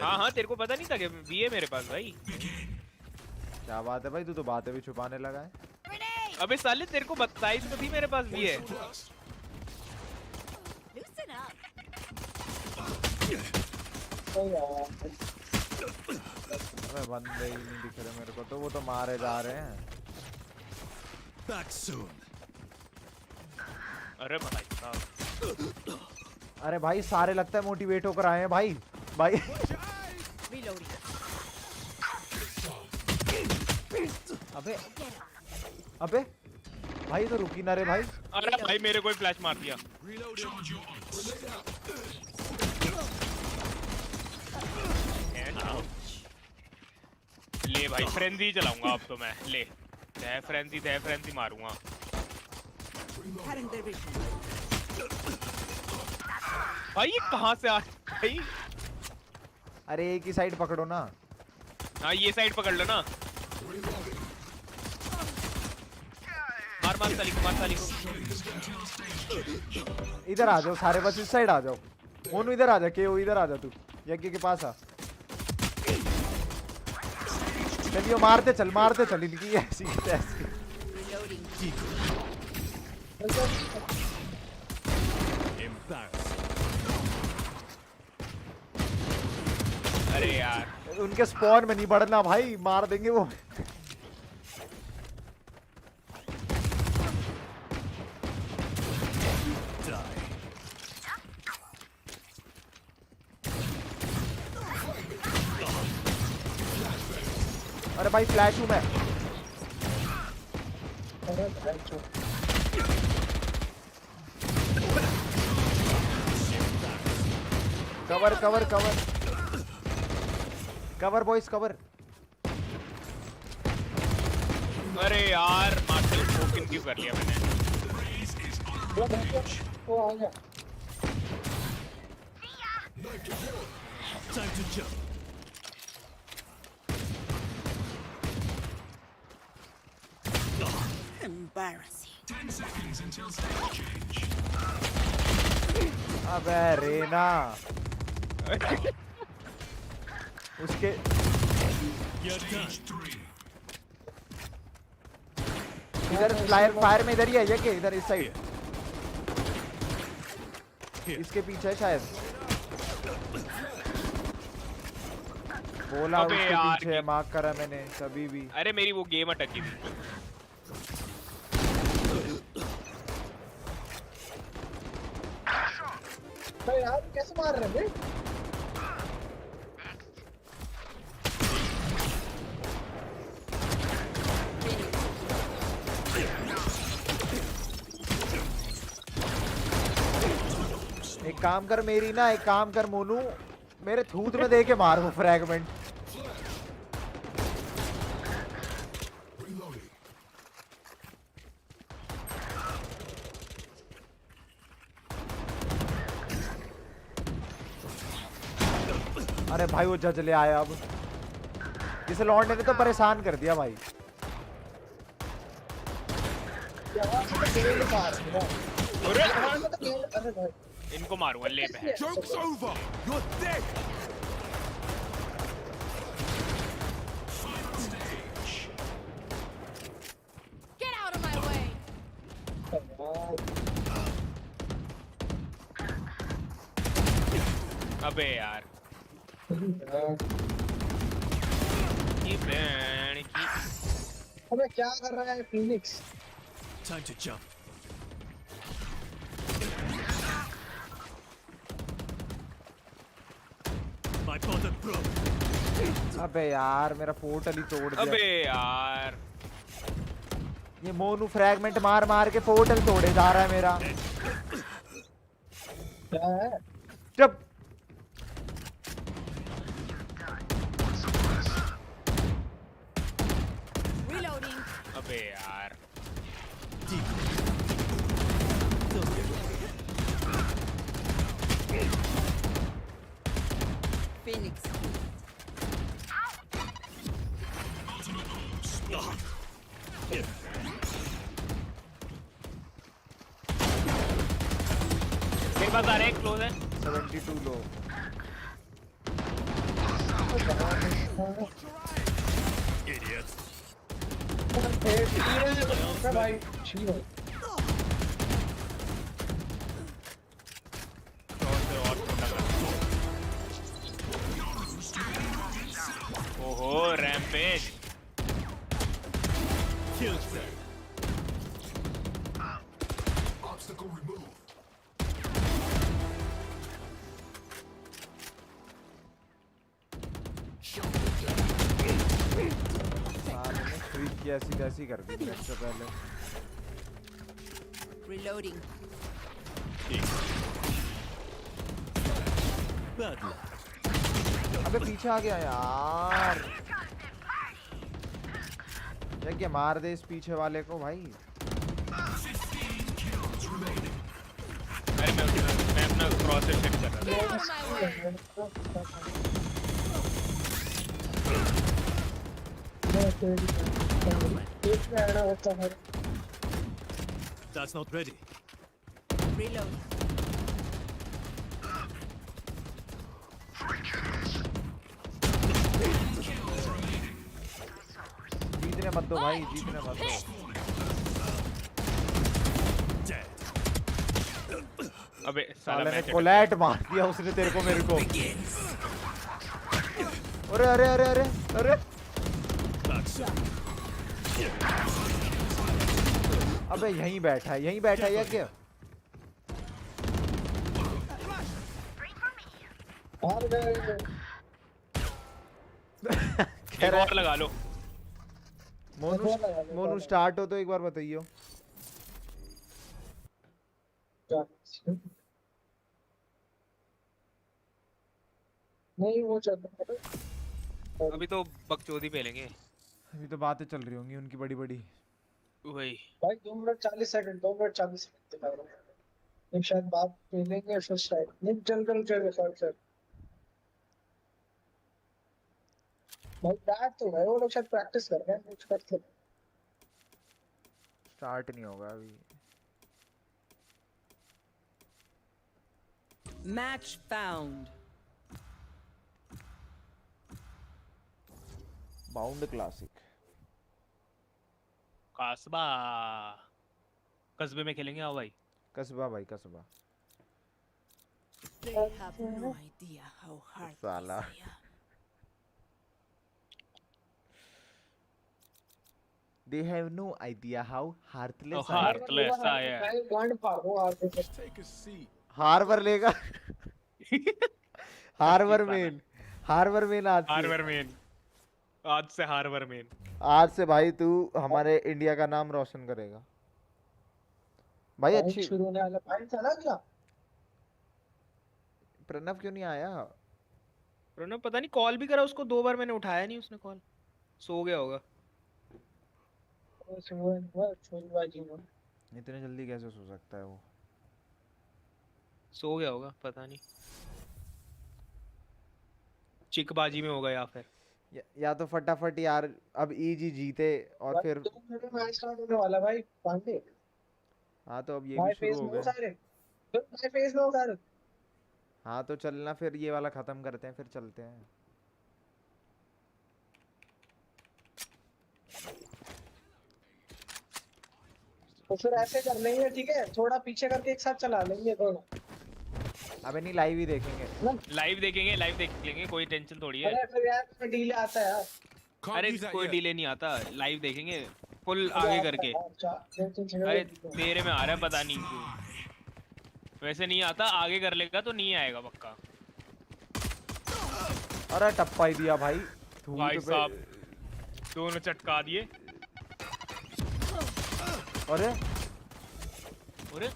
E: हाँ हाँ, तेरे को पता नहीं था कि वी है मेरे पास भाई।
A: क्या बात है भाई, तू तो बातें भी छुपाने लगा है।
E: अबे साले तेरे को बताई तो थी मेरे पास वी है।
A: अबे बंदे ही नहीं दिख रहे मेरे को, तो वो तो मारे जा रहे हैं।
E: अरे भाई साहब,
A: अरे भाई सारे लगता है मोटिवेट होकर आए हैं भाई। भाई अबे अबे भाई तो रुकी ना रे भाई।
E: अरे भाई मेरे को फ्लैश मार दिया। ले भाई फ्रेंजी चलाऊंगा अब तो मैं। ले तय फ्रेंजी मारूंगा। भाई ये कहाँ से आ भाई?
A: अरे एक ही साइड पकड़ो ना।
E: हाँ ये साइड पकड़ लो ना। मार साली को।
A: इधर आ जाओ सारे, बस इस साइड आ जाओ। मोनू इधर आ जा, केओ इधर आ जा, तू यज्ञ के पास आ। चलिए मारते चल इनकी ऐसी ऐसी।
E: अरे यार
A: उनके स्पॉन में नहीं बढ़ना भाई, मार देंगे वो। अरे भाई फ्लैश हूं मैं। Cover cover cover cover boys cover.
E: अरे यार मार्शल स्पोकन क्यों कर लिया मैंने?
G: वो आ गया।
M: Time to jump.
L: Embarrassing.
M: 10 seconds until stage change.
A: अबे रेना उसके इधर फायर में इधर ही है ये, इधर इस साइड इसके पीछे है शायद। बोला उसके पीछे मार्क करा मैंने कभी भी।
E: अरे मेरी वो गेम अटकी थी।
G: यार कैसे मार रहे हैं?
A: काम कर मेरी ना, एक काम कर मोनू, मेरे थूत में दे के मार वो फ्रैगमेंट। अरे भाई वो जज ले आया अब, इसे लौंडे ने तो परेशान कर दिया भाई।
E: इनको मारूंगा ले पे।
M: Joke's over. You're dead.
H: Get out of my way.
E: अबे यार ये बैंड की।
G: अबे क्या कर रहा है Phoenix?
M: Time to jump. My bottom broke.
A: अबे यार मेरा पोर्टल ही तोड़ दिया।
E: अबे यार
A: ये मोनू फ्रैगमेंट मार मार के पोर्टल तोड़े जा रहा है मेरा।
G: क्या है?
A: जब
H: Reloading.
E: अबे यार
H: Phoenix.
E: मेरे पास आ रहा है, क्लोज है।
A: 72 लो।
M: Idiot.
G: भाई ठीक है।
E: ओहो rampage.
M: Kill them. Obstacle removed.
A: Streak की ऐसी कैसी कर दी मैच से पहले।
H: Reloading.
M: Bad luck.
A: अबे पीछे आ गया यार। क्या मार दे इस पीछे वाले को भाई।
E: अरे मैं अपना क्रॉसर सेट कर रहा
G: था।
M: That's not ready.
H: Reload.
A: जीतने मत दो भाई, जीतने मत दो।
E: अबे
A: साले ने कोलैट मार दिया उसने तेरे को मेरे को। अरे अरे अरे अरे अरे अबे यहीं बैठा है, यहीं बैठा है या क्या?
E: एक और लगा लो।
A: मोनू स्टार्ट हो तो एक बार बताइयो।
G: नहीं वो चल
E: अभी तो बकचोदी पे लेंगे।
A: अभी तो बातें चल रही होंगी उनकी बड़ी बड़ी।
E: वही
G: भाई 2 मिनट 40 सेकंड 2 मिनट 40 सेकंड दिखा रहा है। एक शायद बात खेलेंगे फिर स्टार्ट नहीं चल सर भाई बैट तो है वो लोग शायद प्रैक्टिस कर रहे हैं कुछ करते
A: स्टार्ट नहीं होगा अभी।
F: Match found.
A: बाउंड क्लासिक
E: कासबा कस्बे में खेलेंगे। आओ भाई
A: कस्बा भाई कस्बा।
F: They have no idea how hard
A: साला They have no idea how heartless I am.
E: heartless I am.
M: Take a seat.
A: Harbor लेगा। हार्बर मेन आज
E: से हार्बर मेन।
A: आज से भाई तू हमारे इंडिया का नाम रोशन करेगा भाई। अच्छी
G: शुरू होने वाला भाई चला गया।
A: प्रणव क्यों नहीं आया?
E: प्रणव पता नहीं, कॉल भी करा उसको 2 बार, मैंने उठाया नहीं, उसने कॉल, सो गया होगा।
A: इतने जल्दी कैसे सो सकता है वो?
E: सो गया होगा, पता नहीं, चिकबाजी में होगा या फिर
A: या तो फटाफट यार अब ईजी जीते और फिर
G: 2 मिनट में मैच स्टार्ट होने वाला भाई पांडे।
A: हाँ तो अब ये भी शुरू हो गए।
G: भाई फेस में हो सारे।
A: हाँ तो चलना, फिर ये वाला खत्म करते हैं, फिर चलते हैं।
G: तो फिर ऐसे कर लेंगे, ठीक है, थोड़ा पीछे करके एक साथ चला लेंगे दोनों।
A: अबे नहीं, लाइव ही देखेंगे।
E: लाइव देखेंगे, लाइव देख लेंगे, कोई टेंशन थोड़ी है।
G: अरे फिर यार डिले आता है यार।
E: अरे कोई डिले नहीं आता, लाइव देखेंगे फुल आगे करके। अरे तेरे में आ रहा है, पता नहीं क्यों। वैसे नहीं आता, आगे कर लेगा तो नहीं आएगा पक्का।
A: अरे टप्पा ही दिया भाई।
E: भाई साहब दोनों चटका दिए।
A: अरे
E: अरे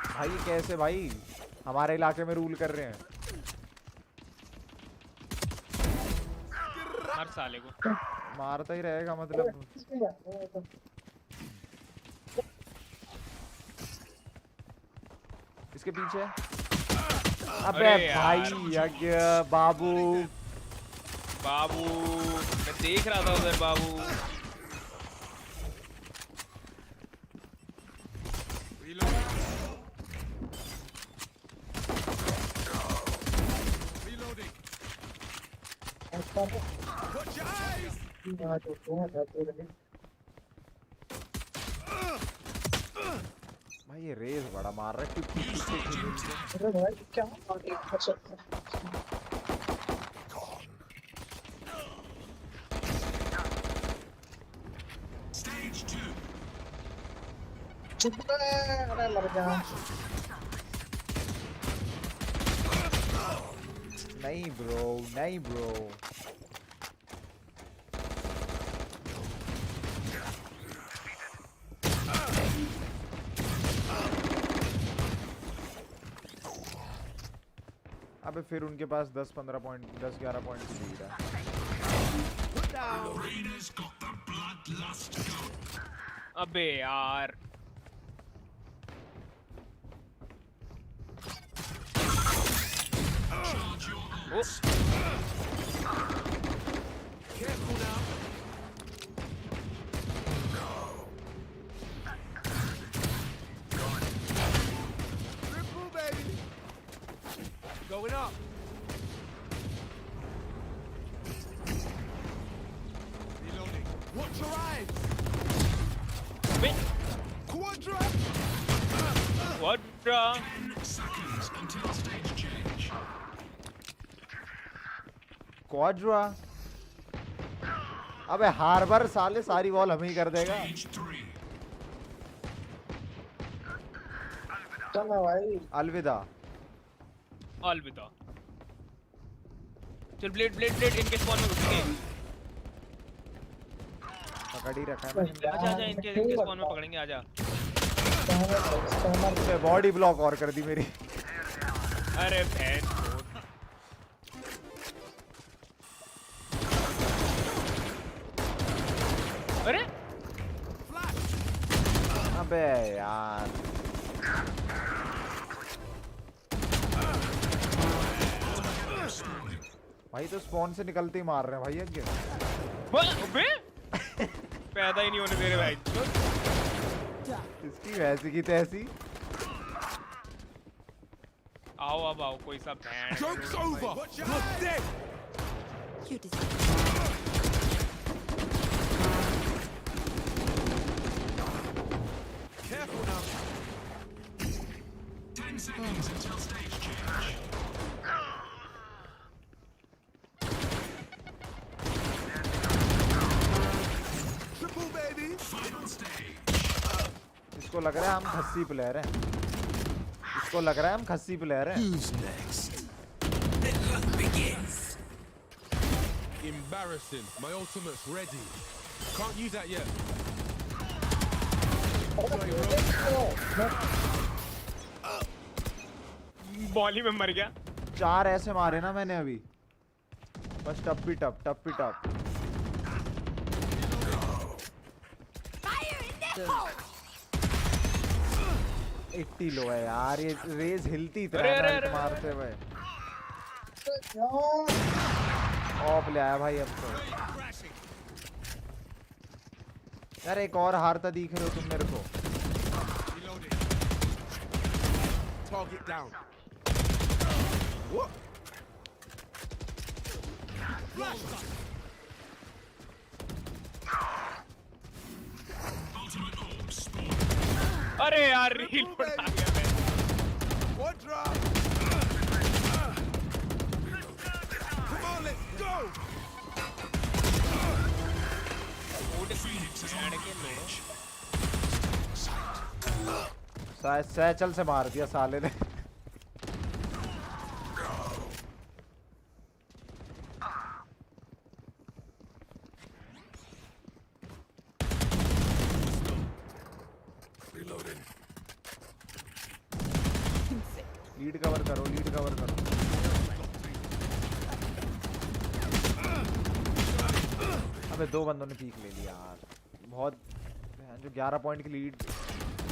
A: भाई कैसे भाई हमारे इलाके में रूल कर रहे हैं?
E: हर साले को
A: मारता ही रहेगा मतलब। इसके पीछे। अबे भाई यज्ञ बाबू
E: मैं देख रहा था उधर बाबू।
A: भाई ये रेस बड़ा मार रहा है।
G: अरे भाई क्या अरे मर जा।
A: नहीं ब्रो, नहीं ब्रो। अबे फिर उनके पास 10-15 पॉइंट 10-11 पॉइंट की लीड है।
E: अबे यार
M: Careful now. Triple baby. Going up. Reloading. Watch your eyes.
E: Wait.
M: Quadra.
E: Quadra.
M: 10 seconds until stage change.
A: Quadra. अबे हार्बर साले सारी वॉल हम ही कर देगा।
G: चलो भाई
A: अलविदा।
E: अलविदा। चल ब्लेड ब्लेड ब्लेड इनके स्पॉन में घुसेंगे।
A: पकड़ ही रखा है।
E: आजा आजा इनके स्पॉन में पकड़ेंगे, आजा।
A: बॉडी ब्लॉक और कर दी मेरी।
E: अरे भैंस। अरे
A: अबे यार भाई तो स्पॉन से निकलते ही मार रहे हैं भाई यज्ञ।
E: अबे पैदा ही नहीं होने दे रहे भाई।
A: इसकी वैसी की तैसी।
E: आओ अब आओ कोई सा band.
M: Joke's over. You're dead. Careful now. 10 seconds until stage change. Triple baby. Final stage.
A: इसको लग रहा है हम खस्सी प्लेयर हैं। इसको लग रहा है हम खस्सी प्लेयर हैं।
M: Who's next? The hunt begins. Embarrassing. My ultimate's ready. Can't use that yet.
E: Ball ही में मर गया।
A: 4 ऐसे मारे ना मैंने अभी, बस टप भी टप। 80 लो है यार, ये रेज हिलती इतना है ना हिट मारते हुए। ऑफ ले आया भाई अब तो। यार एक और हारता दिख रहे हो तुम मेरे को।
M: Target down.
E: अरे यार रील उड़ा गया मैं।
M: One drop. Come on, let's go.
A: Satchel से मार दिया साले ने। लीड कवर करो। अबे 2 बंदों ने पीक ले लिया यार, बहुत जो 11 पॉइंट की लीड,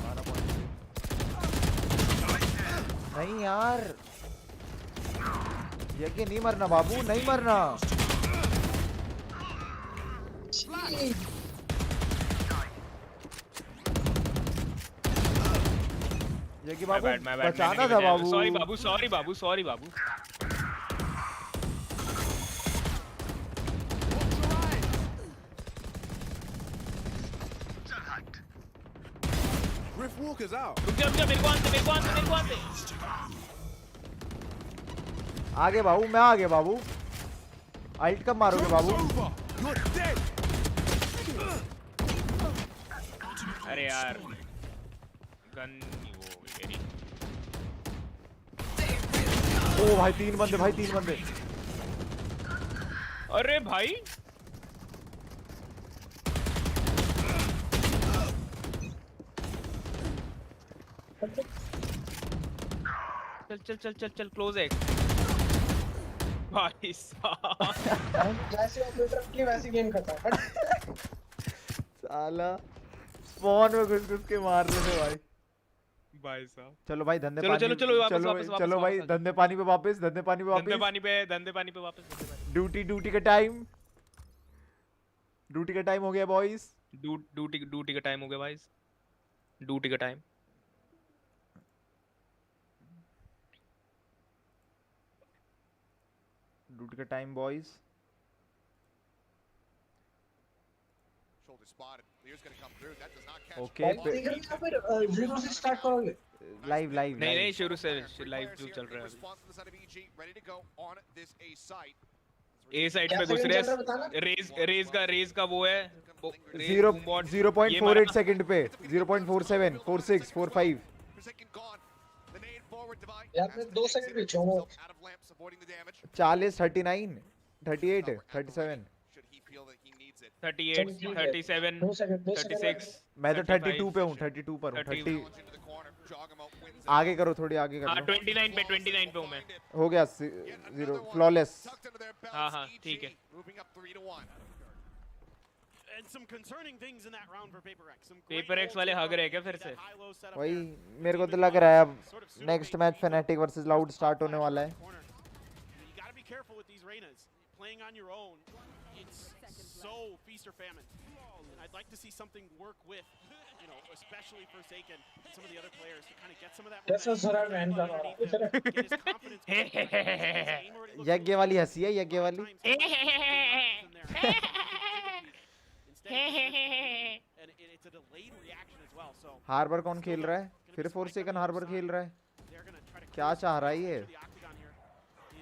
A: 12 पॉइंट की। नहीं यार, यज्ञ नहीं मरना बाबू, नहीं मरना। यज्ञ बाबू बचाना था बाबू।
E: सॉरी बाबू।
M: Rift Walker's out.
E: रुक जा मेरे को आते।
A: आगे बाबू, मैं आगे बाबू। अल्ट कब मारोगे बाबू?
E: अरे यार गन वो मेरी।
A: ओ भाई 3 बंदे।
E: अरे भाई चल क्लोज है भाई साहब।
G: जैसे ऑपरेटर की वैसी गेम खत्म।
A: साला स्पॉन में घुस के मार रहे थे
E: भाई साहब।
A: चलो भाई धंधे
E: चलो
A: भाई धंधे पानी पे वापस। ड्यूटी का टाइम हो गया बॉयज।
E: ड्यूटी का टाइम हो गया भाई। ड्यूटी का टाइम।
A: बॉयज। ओके
G: फिर 0 से स्टार्ट करोगे?
A: लाइव
E: नहीं शुरू से लाइव जो चल रहा है ए साइड पे घुस रहे हैं। रेज का वो है
A: 0.48 सेकंड पे 0.47 46 45
G: यार मैं 2 सेकंड पीछे हूं।
A: 40 39 38 37
E: 38 37 36।
A: मैं तो 32 पे हूँ। 32 पर हूँ। 30 आगे करो, थोड़ी आगे करो।
E: 29 पे हूँ मैं।
A: हो गया 0 फ्लॉलेस।
E: हाँ ठीक है। पेपर एक्स वाले हग रहे क्या फिर से?
A: वही मेरे को तो लग रहा है अब next match phonetic versus loud start होने वाला है।
B: I'd like to see something work with, you know, especially for Forsaken and some of the other players to kind of get some of that.
G: That's a Zara man का
A: यज्ञ वाली हंसी है, यज्ञ वाली। हार्बर कौन खेल रहा है? फिर फोर्सेकन हार्बर खेल रहा है। क्या चाह रहा है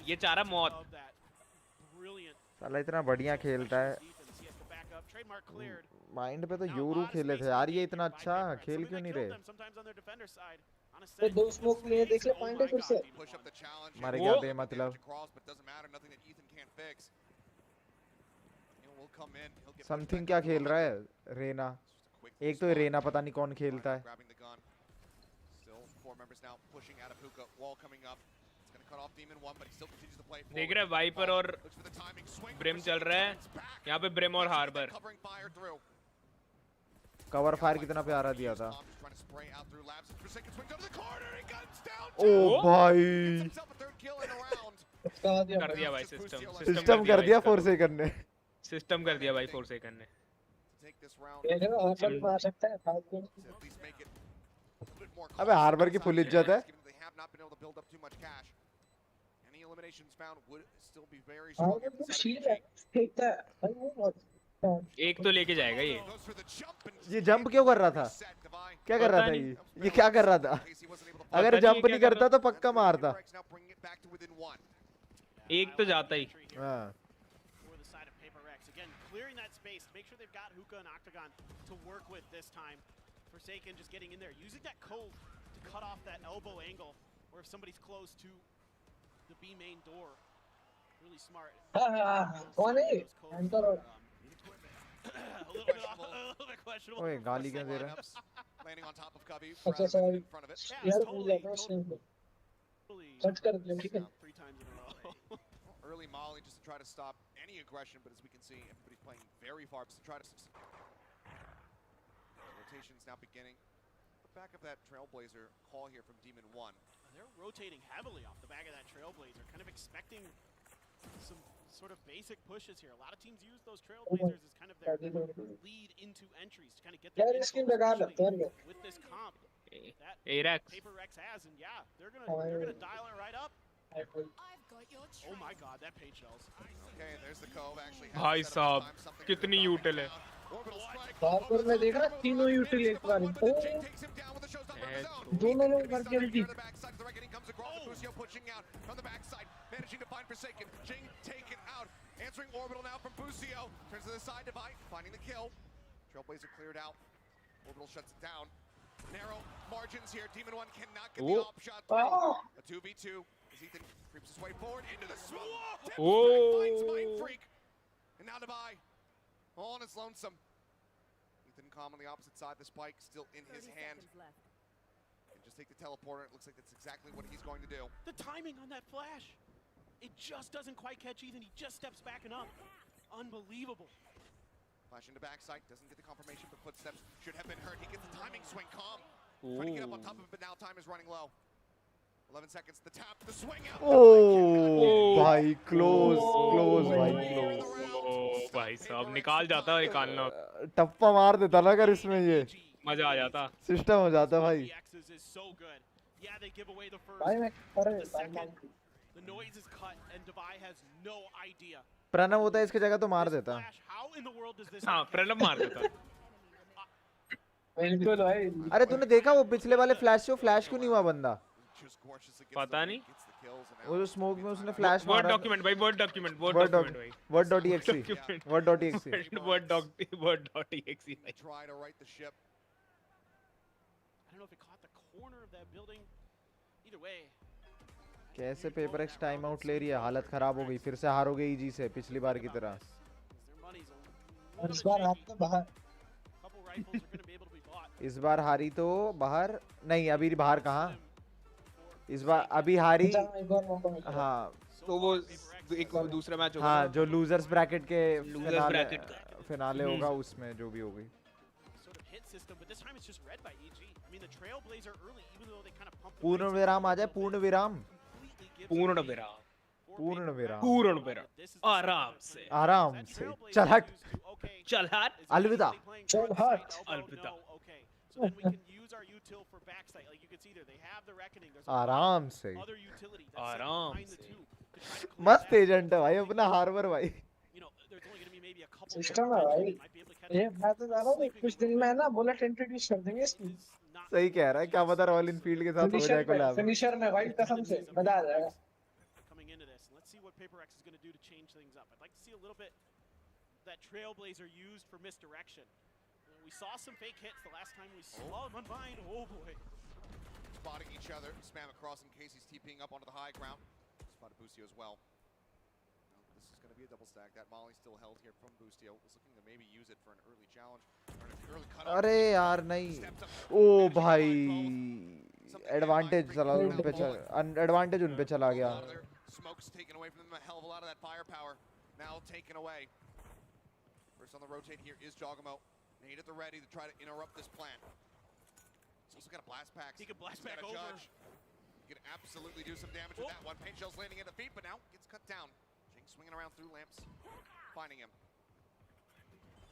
E: ये चाह रहा मौत।
A: साला इतना बढ़िया खेलता है। माइंड पे तो यूरू खेले थे यार, ये इतना अच्छा खेल क्यों नहीं रहे?
G: तो 2 स्मोक लिए देख ले पॉइंट है फिर से।
A: मर गया बे मतलब। समथिंग क्या खेल रहा है? रेना। एक तो रेना पता नहीं कौन खेलता है।
E: देख रहे वाइपर और ब्रिम चल रहा है यहाँ पे, ब्रिम और हार्बर।
A: कवर फायर कितना प्यारा दिया था। ओ भाई
E: कर दिया भाई
A: सिस्टम कर दिया फोर्सेकन ने।
E: सिस्टम कर दिया भाई फोर्सेकन ने।
A: अबे हार्बर की फुल इज्जत है।
E: एक तो लेके जाएगा
A: ये जंप क्यों कर रहा था? क्या कर रहा था ये क्या कर रहा था? अगर जंप नहीं करता तो पक्का मारता।
E: एक तो जाता ही।
A: हाँ
B: Clearing that space to make sure they've got Hookah and Octagon to work with this time. Forsaken just getting in there, using that cold to cut off that elbow angle, or if somebody's close to the B main door. Really smart. A little bit questionable.
A: ओए गाली क्या दे रहा है?
Q: Landing on top of Cubby, in front of it.
G: यार totally. Touch कर दिया ठीक है?
B: 3 times in a row.
Q: Early Molly just to try to stop any aggression, but as we can see, everybody's playing very far to try to. Rotation's now beginning. The back of that Trailblazer call here from Demon 1.
B: They're rotating heavily off the back of that Trailblazer, kind of expecting some sort of basic pushes here. A lot of teams use those Trailblazers as kind of their lead into entries to kind of get their with this comp that Paper Rex has, and yeah, they're gonna dial it right up. Oh my God, that page shells.
Q: Okay, there's the cove actually.
E: भाई साहब कितनी यूटिल है।
G: बापर में देख रहा तीनों यूटिल एक बार दोनों लोग कर के भी
Q: pushing out from the backside, managing to find Forsaken. Jing taken out, answering Orbital now from Busio. Turns to the side to Bite, finding the kill. Trailblazer cleared out. Orbital shuts it down. Narrow margins here. Demon 1 cannot get the op shot through. A 2v2 as Ethan creeps his way forward into the smoke. Finds Mind Freak. And now to Bite, all on his lonesome. Ethan calm on the opposite side. The spike still in his hand. Just take the teleporter. It looks like that's exactly what he's going to do.
B: The timing on that flash, it just doesn't quite catch Ethan. He just steps back and up. Unbelievable.
Q: Flash into backside, doesn't get the confirmation, but footsteps should have been heard. He gets the timing swing, calm. Trying to get up on top of it, but now time is running low. 11 seconds, the tap, the swing out.
A: Oh, भाई close, भाई close.
E: भाई साहब निकाल जाता है निकालना।
A: टप्पा मार देता ना अगर इसमें ये।
E: मजा आ जाता।
A: सिस्टम हो जाता भाई।
G: भाई मैं
B: The noise is cut and Devi has no idea.
A: Pranav होता है इसकी जगह तो मार देता।
E: हाँ प्रणव मार देता।
G: बिल्कुल भाई।
A: अरे तूने देखा वो पिछले वाले फ्लैश से फ्लैश क्यों नहीं हुआ बंदा?
E: पता नहीं।
A: वो जो स्मोक में उसने फ्लैश मारा।
E: वर्ड डॉक्यूमेंट भाई, वर्ड डॉक्यूमेंट भाई।
A: word.exe word.exe
B: word.exe भाई। Try to right the ship. I don't know if it caught the corner of that building. Either way.
A: कैसे पेपर एक्स टाइम आउट ले रही है? हालत खराब हो गई, फिर से हारोगे इजी से पिछली बार की तरह।
G: इस बार हार तो बाहर।
A: इस बार हारी तो बाहर नहीं, अभी बाहर कहाँ? इस बार अभी हारी। हाँ
E: तो वो एक दूसरा मैच होगा।
A: हाँ जो लूजर्स ब्रैकेट के फिनाले होगा उसमें जो भी होगी। पूर्ण विराम आ जाए, पूर्ण विराम।
E: पूर्ण विराम।
A: पूर्ण विराम।
E: पूर्ण विराम। आराम से।
A: आराम से। चल हट।
E: चल हट।
A: अलविदा।
G: चल हट।
E: अलविदा।
A: आराम से।
E: आराम से।
A: मस्त एजेंट है भाई अपना हार्बर भाई।
G: सिस्टम है भाई। ये मैं तो जा रहा हूँ कुछ दिन में ना बुलेट इंट्रोड्यूस कर देंगे इसमें।
A: सही कह रहा है, क्या पता रॉयल इनफील्ड के साथ हो जाए कोलैब।
G: फिनिशर में भाई कसम से मजा आ जाएगा।
B: Coming into this, let's see what Paper X is going to do to change things up. I'd like to see a little bit that Trailblazer used for misdirection. We saw some fake hits the last time we saw him unbind. Oh boy.
Q: Spotting each other, spam across in case he's TPing up onto the high ground. Spotted Busio as well. This is going to be a double stack. That Molly still held here from Busio. Was looking to maybe use it for an early challenge. Or an early cut.
A: अरे यार नहीं। ओ भाई advantage चला उन पे advantage उन पे चला गया.
Q: Smoke's taken away from them, a hell of a lot of that firepower now taken away. First on the rotate here is Jogamo. Nade at the ready to try to interrupt this plan. He's also got a blast pack.
B: He can blast back over.
Q: He can absolutely do some damage with that one. Paint shells landing at the feet, but now gets cut down. Jing swinging around through lamps, finding him.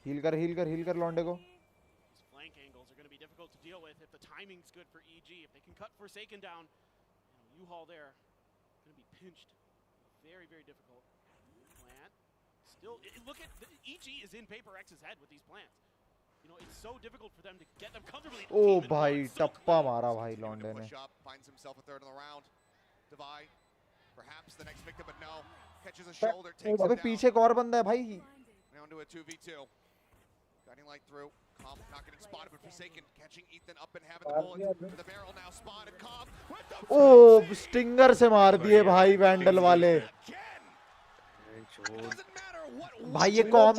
A: Heal कर लौंडे को.
B: These flank angles are going to be difficult to deal with if the timing's good for EG. If they can cut Forsaken down, U-Haul there, going to be pinched. Very, very difficult. Plant. Still, look at, EG is in Paper X's head with these plants. You know, it's so difficult for them to get them comfortably.
A: Oh भाई टप्पा मारा भाई लौंडे ने.
Q: Finds himself a third in the round. Divide, perhaps the next victim, but no. Catches a shoulder, takes him
A: अबे
Q: down.
A: पीछे एक और बंदा है भाई.
Q: Now into a 2v2. Guiding light through. Cobb not getting spotted, but Forsaken catching Ethan up and having the bullets. With the barrel now spotted. Cobb with the
A: Oh, stinger से मार दिए भाई वैंडल वाले. भाई ये com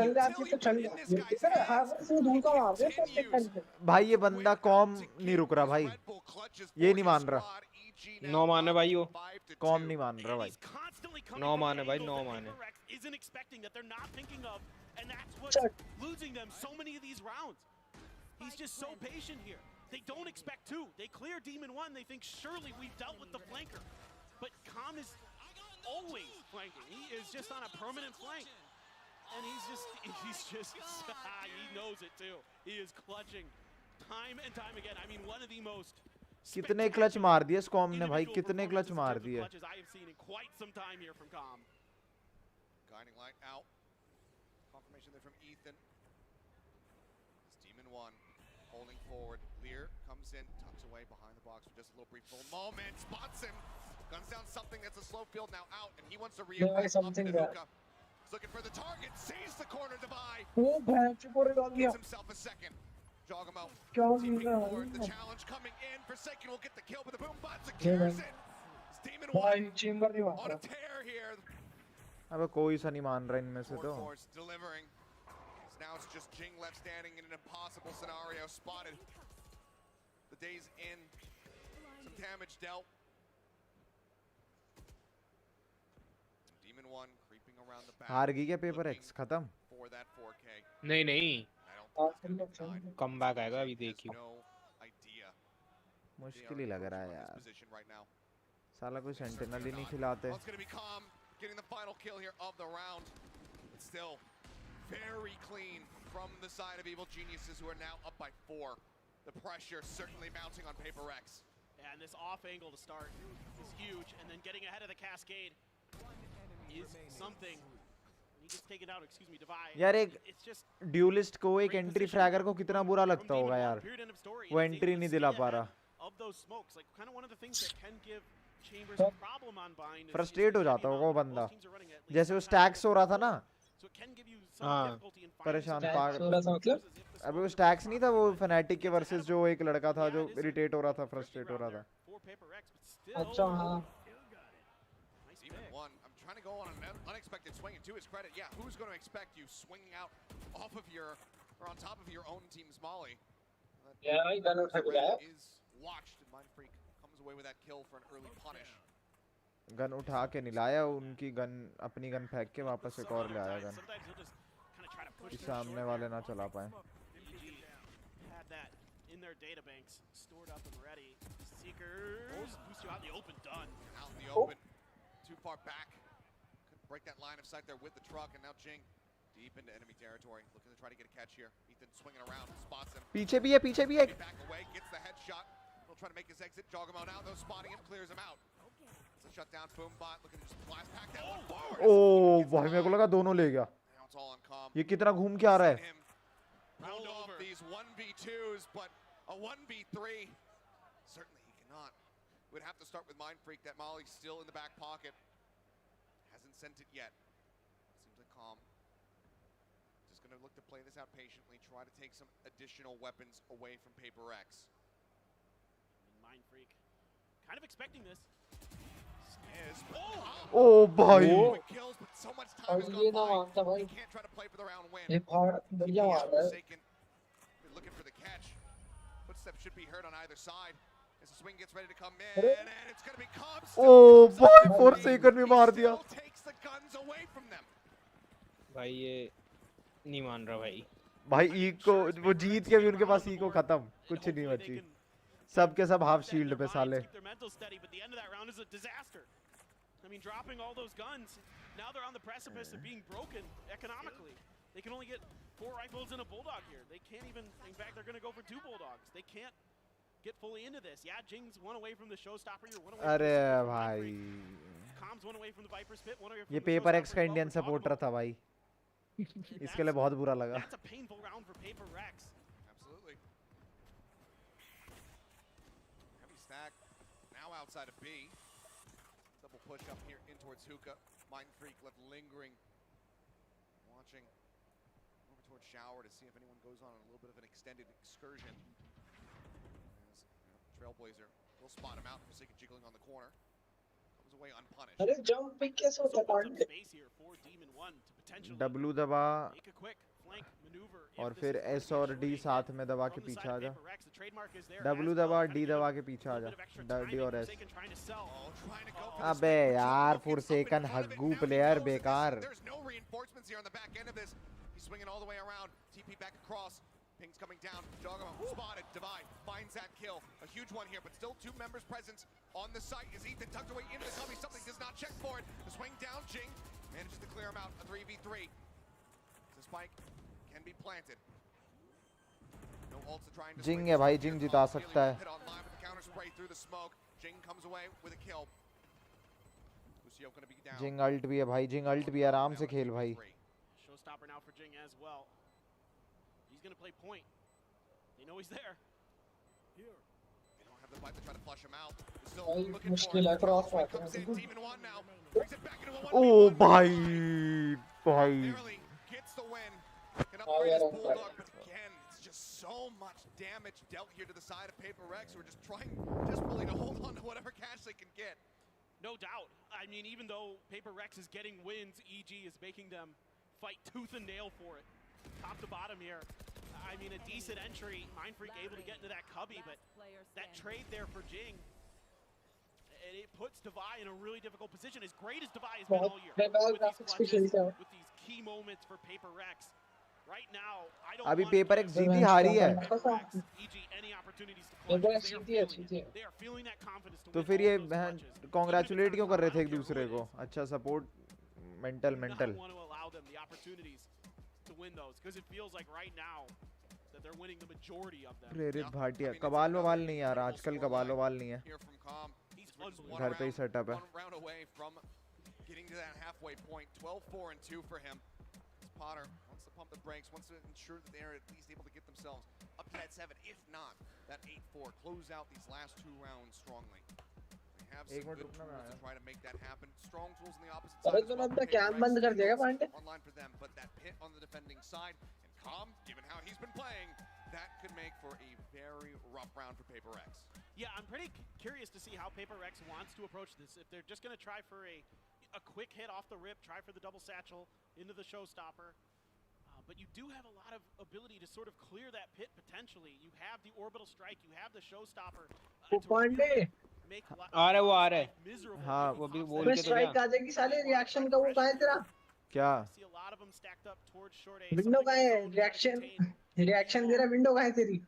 A: भाई ये बंदा कॉम नहीं रुक रहा भाई. ये नहीं मान रहा.
E: 9 माने भाई वो.
A: कॉम नहीं मान रहा भाई.
E: 9 माने भाई 9 माने.
B: Isn't expecting that they're not thinking of, and that's what's losing them so many of these rounds. He's just so patient here. They don't expect two. They clear Demon 1. They think surely we've dealt with the flanker, but Khan is always flanking. He is just on a permanent flank, and he's just he knows it too. He is clutching time and time again. I mean, one of the most
A: कितने clutch मार दिए स्कॉम ने भाई. कितने clutch मार दिए.
B: I have seen in quite some time here from Khan.
Q: Guiding light out. Confirmation there from Ethan. It's Demon 1 holding forward. Lear comes in, tucks away behind the box for just a little brief full moment. Spots him. Guns down something that's a slow field now out, and he wants to react up to the hookah. He's looking for the target. Sees the corner divide. Gives himself a second. Jogamo deeping forward. The challenge coming in. Forsaken will get the kill, but the boom bot secures it. It's Demon 1 on a tear here.
A: अबे कोई सा नहीं मान रहा इनमें से तो.
Q: Delivering. Now it's just Jing left standing in an impossible scenario. Spotted. The day's in. Some damage dealt. Demon 1 creeping around the back.
A: हार गई क्या पेपर एक्स खत्म.
Q: For that 4K.
E: नहीं नहीं. कम बैक आएगा अभी देखियो.
A: मुश्किल ही लग रहा है यार. साला कोई सेंटिनल ही नहीं खिलाते.
Q: Getting the final kill here of the round. It's still very clean from the side of Evil Geniuses, who are now up by 4. The pressure certainly mounting on Paper X.
B: Yeah, and this off angle to start is huge, and then getting ahead of the cascade is something. He gets taken out, excuse me, Divide.
A: यार एक dualist को एक entry fragger को कितना बुरा लगता होगा यार. वो एंट्री नहीं दिला पा रहा.
B: Of those smokes, like kind of one of the things that can give Chambers a problem on bind.
A: Frustrate हो जाता होगा वो बंदा. जैसे वो स्टैक्स हो रहा था ना. परेशान अबे वो स्टैक्स नहीं था वो फैनेटिक के वर्सेस जो एक लड़का था जो इरिटेट हो रहा था, फ्रस्ट्रेट हो रहा था.
G: अच्छा हाँ.
Q: I'm trying to go on an unexpected swing, and to his credit, yeah, who's going to expect you swinging out off of your or on top of your own team's molly?
G: Yeah, I don't know.
Q: Is watched, and Mind Freak comes away with that kill for an early punish.
A: Gun उठा के नहीं लाया, उनकी gun अपनी gun फेंक के वापस एक और ले आया गन कि सामने वाले ना चला पाए.
B: In their data banks, stored up and ready. Seekers, boost you out in the open, done.
Q: Out in the open, too far back. Couldn't break that line of sight there with the truck, and now Jing deep into enemy territory, looking to try to get a catch here. Ethan swinging around, spots him.
A: पीछे भी है.
Q: Back away, gets the headshot. He'll try to make his exit. Jogamo now, though, spotting him, clears him out. It's a shutdown. Boombot looking to just blast pack that one forward.
A: ओह भाई मेरे को लगा दोनों ले गया.
Q: Now it's all on calm.
A: ये कितना घूम के आ रहा है.
Q: Round off these 1v2s, but a 1v3 certainly he cannot. Would have to start with Mind Freak. That Molly's still in the back pocket. Hasn't sent it yet. Seems like calm. Just going to look to play this out patiently. Try to take some additional weapons away from Paper X.
B: Mind Freak, kind of expecting this.
A: Oh boy.
Q: Kills, but so much time has gone by. He can't try to play for the round win. Looking for the catch. Footsteps should be heard on either side. It's a swing gets ready to come in, and it's going to be Cobbs.
A: Oh boy, 4 second में मार दिया.
Q: Takes the guns away from them.
E: भाई ये नहीं मान रहा भाई.
A: भाई इको वो जीत के भी उनके पास इको खत्म, कुछ नहीं बची. सब के सब हाफ शील्ड पे साले.
B: I mean, dropping all those guns, now they're on the precipice of being broken economically. They can only get 4 rifles and a bulldog here. They can't even, in fact, they're going to go for 2 bulldogs. They can't get fully into this. Yeah, Jing's one away from the showstopper. You're one away from
A: अरे भाई.
B: Com's one away from the Viper's Pit, one away from
A: ये
B: the
A: paper X का
B: showstopper.
A: Indian supporter था भाई. इसके लिए बहुत बुरा लगा.
B: That's a painful round for Paper Rex.
Q: Absolutely. Heavy stack now outside of B. Double push up here in towards Hookah. Mind Freak left lingering. Watching over towards Shower to see if anyone goes on a little bit of an extended excursion. As Trailblazer will spot him out. Forsaken jiggling on the corner. Comes away unpunished.
G: अरे jump pick कैसे होता है Pandey?
A: W दबा और फिर S और D साथ में दबा के पीछे आ जा. W दबा D दबा के पीछे आ जा. D और S. अबे यार Forsaken हग्गू प्लेयर बेकार.
Q: There's no reinforcements here on the back end of this. He's swinging all the way around. TP back across. Ping's coming down. Doggo spotted. Divide finds that kill. A huge one here, but still 2 members present on the site. Is Ethan tucked away into the cubby? Something does not check for it. The swing down. Jing manages to clear him out. A 3v3. The spike can be planted. No ults are trying to
A: Jing है भाई, Jing जिता सकता है.
Q: hit online with the counter spray through the smoke. Jing comes away with a kill. Lucio going to be down.
A: Jing ult भी है भाई. Jing ult भी आराम से खेल भाई.
B: Showstopper now for Jing as well. He's going to play point. They know he's there.
Q: Here. They don't have the fight to try to flush him out.
G: भाई मुश्किल है क्रॉस है.
A: Oh भाई भाई.
Q: Gets the win. Can upgrade his bulldog, but again, it's just so much damage dealt here to the side of Paper Rex, who are just trying desperately to hold on to whatever cash they can get.
B: No doubt. I mean, even though Paper Rex is getting wins, EG is making them fight tooth and nail for it. Top to bottom here. I mean, a decent entry. Mind Freak able to get into that cubby, but that trade there for Jing, and it puts Divide in a really difficult position. As great as Divide has been all year, with these clutches, with these key moments for Paper Rex. Right now, I don't
A: अभी
B: want
A: paper एक जीती हारी है.
B: EG any opportunities to clutch. They are feeling that confidence to
A: तो
B: win
A: फिर
B: all
A: ये
B: those clutches.
A: congratulate क्यों कर रहे थे एक दूसरे को? अच्छा support mental.
B: I want to allow them the opportunities to win those, because it feels like right now that they're winning the majority of them.
A: प्रेरित भाटिया कबाल वबाल नहीं यार, आजकल कबाल वबाल नहीं है. घर पे ही सेटअप है.
Q: One round away from getting to that halfway point. 12-4-2 for him. Potter wants to pump the brakes, wants to ensure that they're at least able to get themselves up to that 7, if not that 8-4. Close out these last 2 rounds strongly. They have some good tools to try to make that happen. Strong tools on the opposite side. Online for them, but that pit on the defending side, and Calm, given how he's been playing, that could make for a very rough round for Paper Rex.
B: Yeah, I'm pretty curious to see how Paper Rex wants to approach this. If they're just going to try for a quick hit off the rip, try for the double satchel into the showstopper. But you do have a lot of ability to sort of clear that pit potentially. You have the orbital strike, you have the showstopper.
E: आ रहा है वो आ रहा है. हाँ वो भी बोल के तो
G: स्ट्राइक आ जाएगी साले. रिएक्शन का वो कहाँ है तेरा?
A: क्या?
G: विंडो कहाँ है? रिएक्शन दे रहा विंडो कहाँ है तेरी?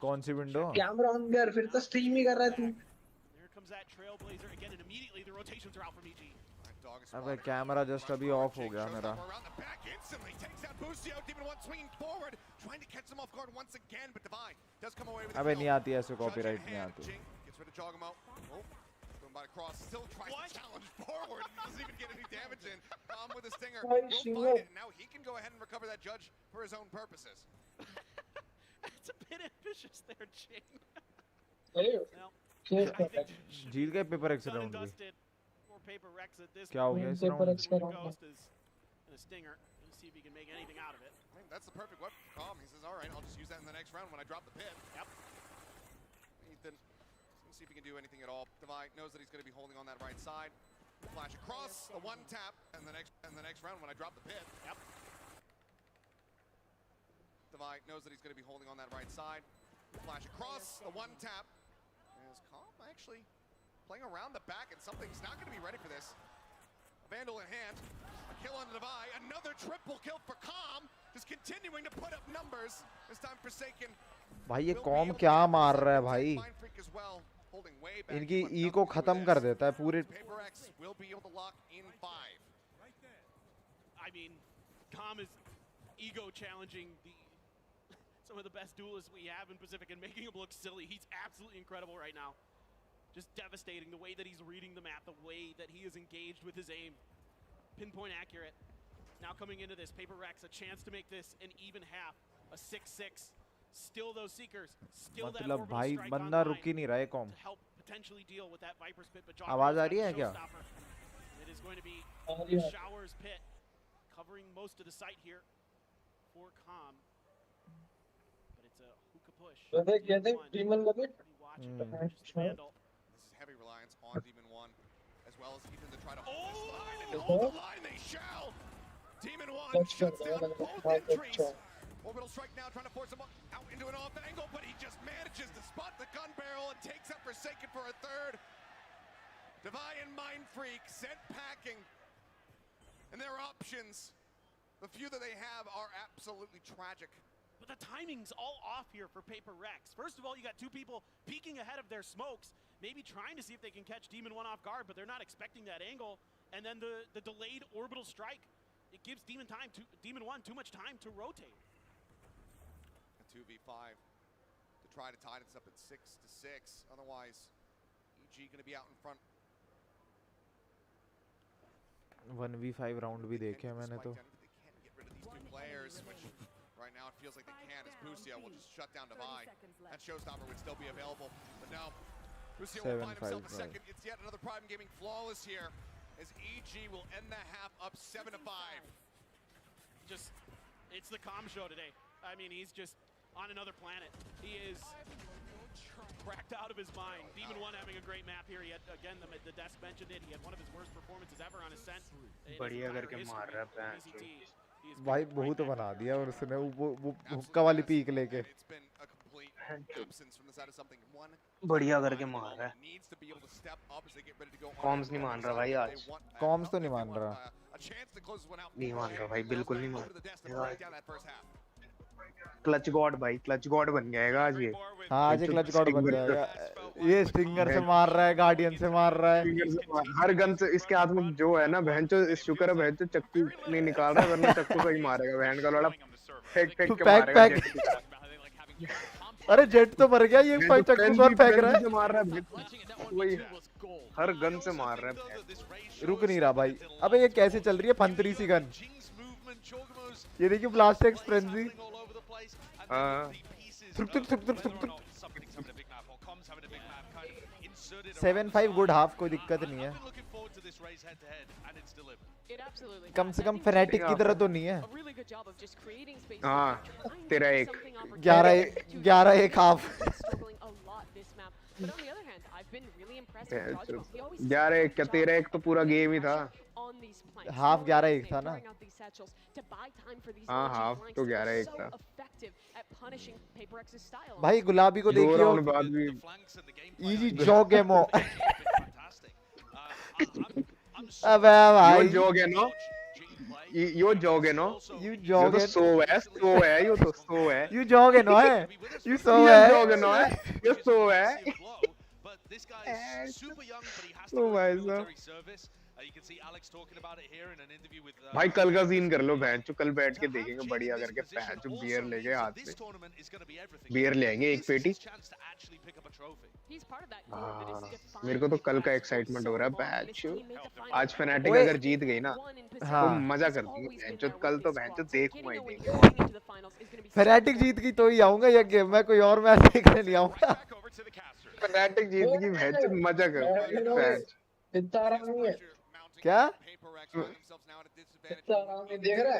A: कौन सी विंडो?
G: कैमरा ऑन कर, फिर तो स्ट्रीम ही कर रहा है तू.
A: अबे कैमरा जस्ट अभी ऑफ हो गया मेरा. अबे नहीं आती ऐसे कॉपीराइट नहीं आती.
Q: Across, still tries to challenge forward. He doesn't even get any damage in. With a stinger, will find it. Now he can go ahead and recover that judge for his own purposes.
B: It's a bit ambitious there, Jing.
A: जीत गए paper x round भी. क्या हो गया इस round?
Q: That's the perfect weapon for Calm. He says, all right, I'll just use that in the next round when I drop the pit. Yep. Ethan, let's see if he can do anything at all. Divide knows that he's going to be holding on that right side. Flash across, the one tap, and the next round when I drop the pit. Yep. Divide knows that he's going to be holding on that right side. Flash across, the one tap. And
L: As Calm actually playing around the back, and something's not going to be ready for this. A Vandal in hand, a kill on the Devi, another triple kill for Calm, just continuing to put up numbers. This time Forsaken.
A: भाई ये com क्या मार रहा है भाई, इनकी ई को खत्म कर देता है पूरे.
B: I mean, Calm is ego challenging some of the best duelists we have in Pacific and making him look silly. He's absolutely incredible right now. Just devastating the way that he's reading the map, the way that he is engaged with his aim. Pinpoint accurate. Now coming into this, Paper Rex a chance to make this an even half, a 6-6. Still those seekers, still that
A: मतलब
B: orbital
A: भाई
B: strike
A: बंदा
B: online
A: रुक ही नहीं रहा है com.
B: to help potentially deal with that Viper's Pit, but
A: आवाज आ रही है क्या?
B: It is going to be Shower's Pit covering most of the site here for Calm. But it's a hookah push.
G: Demon love it.
B: Vandal.
L: This is heavy reliance on Demon 1, as well as even to try to hold this line, and hold the line they shall. Demon 1 shuts down both entries. Orbital strike now, trying to force him out into an off angle, but he just manages to spot the gun barrel and takes up Forsaken for a third. Devi and Mind Freak sent packing. And their options, the few that they have, are absolutely tragic.
B: But the timing's all off here for Paper Rex. First of all, you got two people peeking ahead of their smokes, maybe trying to see if they can catch Demon 1 off guard, but they're not expecting that angle. And then the delayed orbital strike, it gives Demon 1 too much time to rotate.
L: A 2v5 to try to tie this up at 6-6. Otherwise, EG going to be out in front.
A: 1v5 round भी देखे हैं मैंने तो.
L: Right now it feels like they can, as Busia will just shut down Devi. That Showstopper would still be available, but no. Busia will find himself a second. It's yet another Prime Gaming flawless here, as EG will end the half up 7-5.
B: It's the Calm show today. I mean, he's just on another planet. He is cracked out of his mind. Demon 1 having a great map here. He had, again, the desk mentioned it. He had one of his worst performances ever on Ascent.
O: बढ़िया करके मार रहा है
A: भाई बहुत बना दिया और उसने वो हुक्का वाली पीक लेके.
O: बढ़िया करके मार रहा है. कॉम्स नहीं मान रहा भाई आज.
A: कॉम्स तो नहीं मान रहा.
O: नहीं मान रहा भाई, बिल्कुल नहीं मान रहा. क्लच गॉड भाई, क्लच गॉड बन जाएगा आज ये.
A: हाँ आज क्लच गॉड बन जाएगा. ये स्टिंगर से मार रहा है, गार्डियन से मार रहा है,
O: हर गन से. इसके हाथ में जो है ना बहनचो, शुक्र है बहनचो चक्कू नहीं निकाल रहा, वरना चक्कू से ही मारेगा बहन का लोड़ा. फेंक फेंक के मारेगा.
A: अरे जेट तो मर गया, ये चक्कू पर फेंक रहा है.
O: मार रहा है वही, हर गन से मार रहा है.
A: रुक नहीं रहा भाई. अबे ये कैसे चल रही है फंतरी सी गन. ये देखिए ब्लास्ट एक्स फ्रेंजी.
O: हाँ
A: 7-5 गुड हाफ, कोई दिक्कत नहीं है. कम से कम फैनेटिक की तरह तो नहीं है.
O: हाँ तेरा
A: 11-1 हाफ.
O: 11-1 क्या, 13-1 तो पूरा गेम ही था.
A: हाफ 11-1 था ना.
O: हाँ हाफ तो 11-1 था
A: भाई. गुलाबी को देखियो,
O: बाद भी
A: इजी जॉग है मो. अबे भाई
O: यो जॉग है नो, यो जॉग है नो,
A: यू जॉग है.
O: सो है यो तो सो है.
A: यू जॉग है नो है, यू सो है.
O: जॉग है नो है, यो सो है. ओ भाई साहब भाई कल का सीन कर लो बहन चो. कल बैठ के देखेंगे बढ़िया करके बहन चो. बियर लेके हाथ में बियर ले आएंगे एक पेटी. मेरे को तो कल का एक्साइटमेंट हो रहा है बहन चो. आज फैनेटिक अगर जीत गई ना तो मजा कर दूंगा बहन चो. कल तो बहन चो देखूंगा ही देखेंगे.
A: फैनेटिक जीत गई तो ही आऊंगा ये गेम. मैं कोई और मैच देखने नहीं आऊंगा.
O: फैनेटिक जीत गई बहन चो, मजा कर.
G: इतना आराम नहीं है
A: क्या.
G: इतना आराम नहीं देख रहा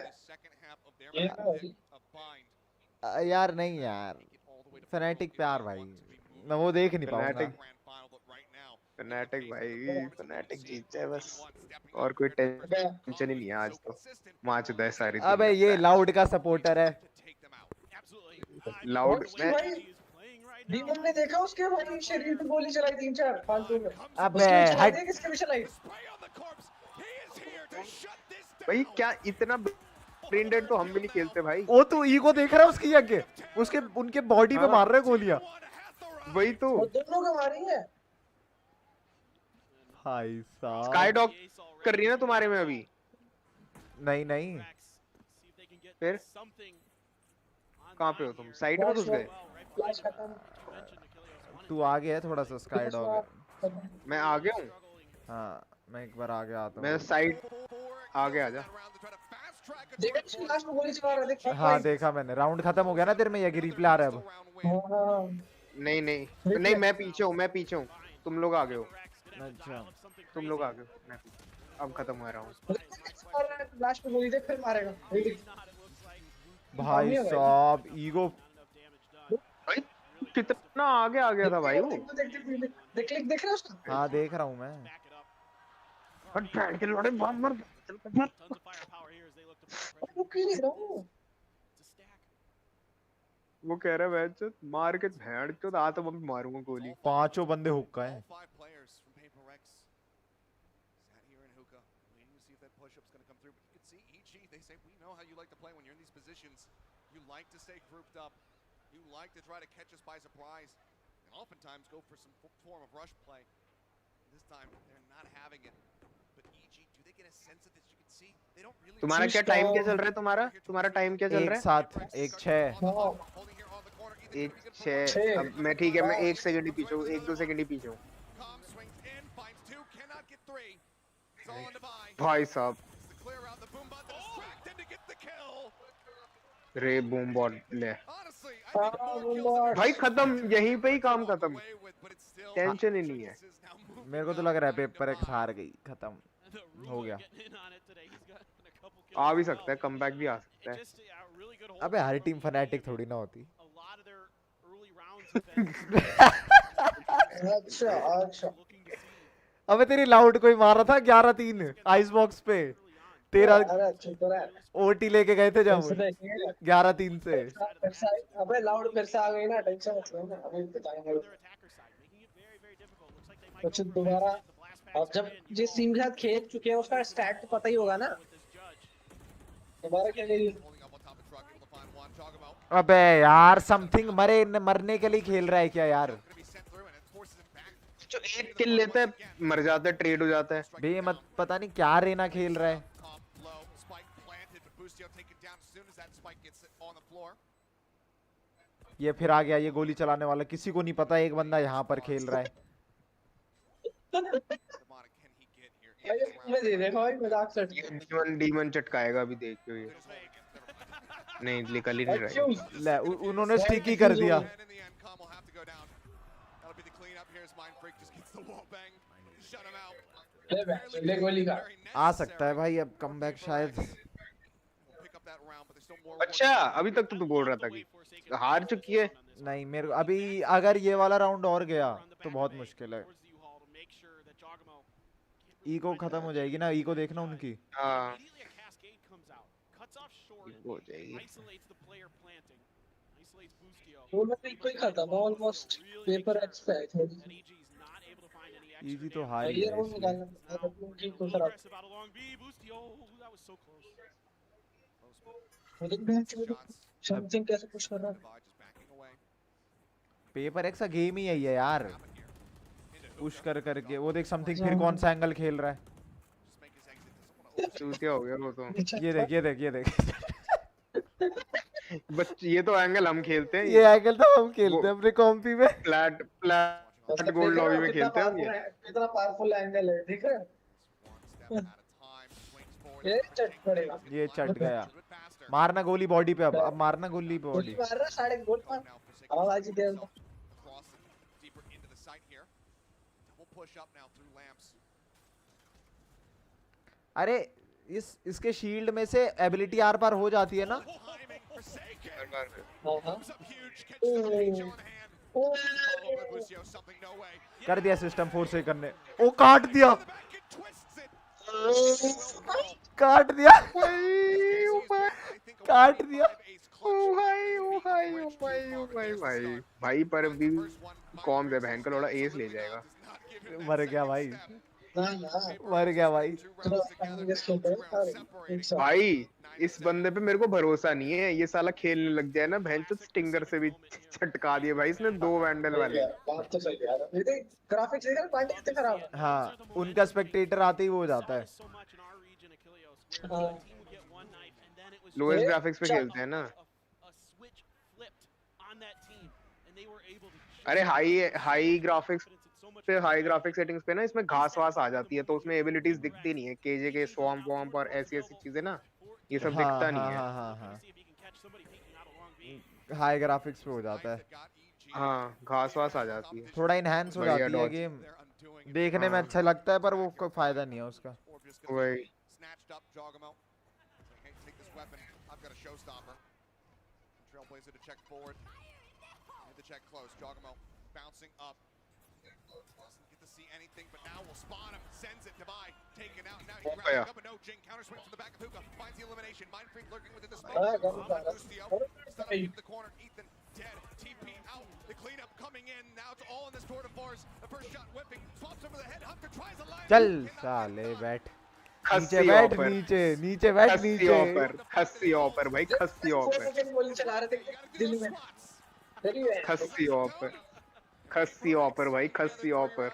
G: है
A: यार. नहीं यार, फैनेटिक प्यार भाई, मैं वो देख नहीं पाऊंगा.
O: फैनेटिक भाई, फैनेटिक जीत जाए बस, और कोई टेंशन ही नहीं है आज तो. मैच दे सारी.
A: अबे ये लाउड का सपोर्टर है.
O: लाउड
G: डीमन ने देखा उसके भाई शरीर पे गोली चलाई 3-4 फालतू में।
A: अबे
G: उसके भी चलाई
A: हट
G: थी, किसके भी चलाई?
O: भाई क्या इतना ब्रेन डेड तो हम भी नहीं खेलते भाई।
A: ओ तू ईगो देख रहा है उसकी आगे, उसके उनके बॉडी पे मार रहे हैं गोलियां।
O: वही तो
G: वो दोनों को मारी है।
A: भाई साहब
O: स्काई डॉग कर रही है ना तुम्हारे में अभी?
A: नहीं नहीं
O: फिर कहाँ पे हो तुम? साइड में घुस गए?
A: तू आगे है थोड़ा सा स्काई डॉग।
O: मैं आगे हूँ।
A: हाँ मैं एक बार आगे आता हूँ।
O: मैं साइड आगे आ जा।
G: देखा तू लास्ट में गोली चला रहा है, देख।
A: हाँ देखा मैंने। राउंड खत्म हो गया ना तेरे में, ये रिप्ले आ रहा है अब।
O: नहीं नहीं नहीं, मैं पीछे हूँ, मैं पीछे हूँ, तुम लोग आगे हो।
A: अच्छा
O: तुम लोग आगे हो, मैं पीछे। अब खत्म हुआ राउंड।
G: लास्ट में गोली देख फिर मारेगा।
A: भाई साहब ईगो
O: भाई कितना आगे आ गया था भाई वो।
G: देख रहा है उसका?
A: हाँ देख रहा हूँ मैं।
O: हट बैठ के लड़े बात मर।
G: वो क्यों नहीं रहा हूँ?
O: वो कह रहा है मैं मार के भेड़ चोद आ तो मैं मारूंगा गोली।
A: पांचों बंदे हुक्का है।
L: You like to try to catch us by surprise and oftentimes go for some form of rush play. This time they're not having it. But EG, do they get a sense of this? You can see they don't really.
O: तुम्हारा क्या time क्या चल रहा है? तुम्हारा time क्या चल रहा है?
A: 1-7 1-6
O: 1-6। अब मैं ठीक है, मैं 1 सेकंड ही पीछे हूँ, 1-2 सेकंड ही पीछे हूँ। भाई साहब रे बूम बॉट ले भाई, खत्म यहीं पे ही काम खत्म, टेंशन ही नहीं है।
A: मेरे को तो लग रहा है पेपर एक्स हार गई, खत्म हो गया।
O: आ भी सकता है, कमबैक भी आ सकता है।
A: अबे हर टीम फनाटिक थोड़ी ना होती।
G: अच्छा अच्छा।
A: अबे तेरी लाउड कोई मार रहा था 11-3 आइस बॉक्स पे, तेरा ओटी लेके गए थे जब 11-3 से।
G: अबे लाउड फिर से आ गई ना, टेंशन मत लो ना, अभी बताएंगे कुछ दोबारा। अब जब जिस टीम के साथ खेल चुके हैं उसका स्टैट तो पता ही होगा ना, दोबारा क्या करेगी।
A: अबे यार समथिंग मरने के लिए खेल रहा है क्या यार?
O: जो एक किल लेता है मर जाता है, ट्रेड हो जाता है।
A: बे मत पता नहीं क्या रेना खेल रहा है। ये फिर आ गया ये गोली चलाने वाला, किसी को नहीं पता एक बंदा यहाँ पर खेल रहा है।
O: डीमन चटकाएगा अभी, देखियो ये। नहीं निकल ही नहीं रहा।
A: ले उन्होंने स्टिक ही कर दिया। आ सकता है भाई अब कमबैक शायद।
O: अच्छा अभी तक तो तू बोल रहा था कि हार चुकी है।
A: नहीं मेरे अभी अगर ये वाला राउंड और गया तो बहुत मुश्किल है। ईगो खत्म हो जाएगी ना, ईगो देखना उनकी।
O: हाँ हो जाएगी।
G: दोनों भी कोई खत्म ऑलमोस्ट, पेपर एक्स पे है थोड़ी।
A: इजी तो हार ही है।
G: समथिंग कैसे पुश कर रहा है।
A: पेपर एक्स का गेम ही यही है यार, पुश कर करके। वो देख समथिंग फिर कौन सा एंगल खेल रहा है।
O: चूतिया हो गया वो तो।
A: ये देख ये देख ये देख
O: बच्चे ये तो एंगल हम खेलते हैं।
A: ये एंगल तो हम खेलते हैं अपने कॉम्पी में।
O: फ्लैट गोल्ड लॉबी में खेलते हैं हम। ये
G: कितना पावरफुल एंगल है, ठीक है। ये चट पड़ेगा,
A: ये चट गया। मारना गोली बॉडी पे, अब मारना गोली बॉडी।
G: मार रहा साढ़े गोल पर आवाज दे।
A: अरे इसके शील्ड में से एबिलिटी आर पार हो जाती है ना। कर दिया सिस्टम फोर्स से करने। ओ काट दिया, काट दिया, काट दिया।
O: ओ भाई भाई पर अभी कॉम से बहन का लोड़ा एस ले जाएगा।
A: मर गया भाई,
G: ना ना
A: मर गया भाई।
O: भाई इस बंदे पे मेरे को भरोसा नहीं है, ये साला खेलने लग जाए ना बहन चो स्टिंगर से भी छटका दिए भाई इसने 2 वैंडल वाले।
G: बात तो सही यार, ये ग्राफिक्स देखा पार्टी कितने खराब है।
A: हाँ उनका स्पेक्टेटर आते ही वो हो जाता है।
O: लोएस्ट ग्राफिक्स पे खेलते हैं ना। अरे हाई ग्राफिक्स पे, हाई ग्राफिक सेटिंग्स पे ना इसमें घास वास आ जाती है तो उसमें एबिलिटीज दिखती नहीं है, केजे के स्वॉम्प वॉम्प और ऐसी ऐसी चीजें ना, ये सब दिखता नहीं है।
A: हाँ हाई ग्राफिक्स पे हो जाता है।
O: हाँ घास वास आ जाती है,
A: थोड़ा इनहैंस हो जाती है गेम, देखने में अच्छा लगता है पर वो कोई फायदा नहीं है उसका।
O: वही
L: see anything, but now will spawn him, sends it to Vi, taken out, now he grabs up a no Jing, counter swing from the back of Hookah, finds the elimination, Mind Freak lurking within the space, Lucio, set up into the corner, Ethan dead, TP out, the cleanup coming in, now it's all in this tour de force, the first shot whipping, swaps over the head, Hunter tries a line,
A: चल साले बैठ नीचे, बैठ नीचे, नीचे बैठ नीचे,
O: खस्सी ऑफर भाई, खस्सी ऑफर, खस्सी ऑफर, खस्सी ऑफर भाई, खस्सी ऑफर।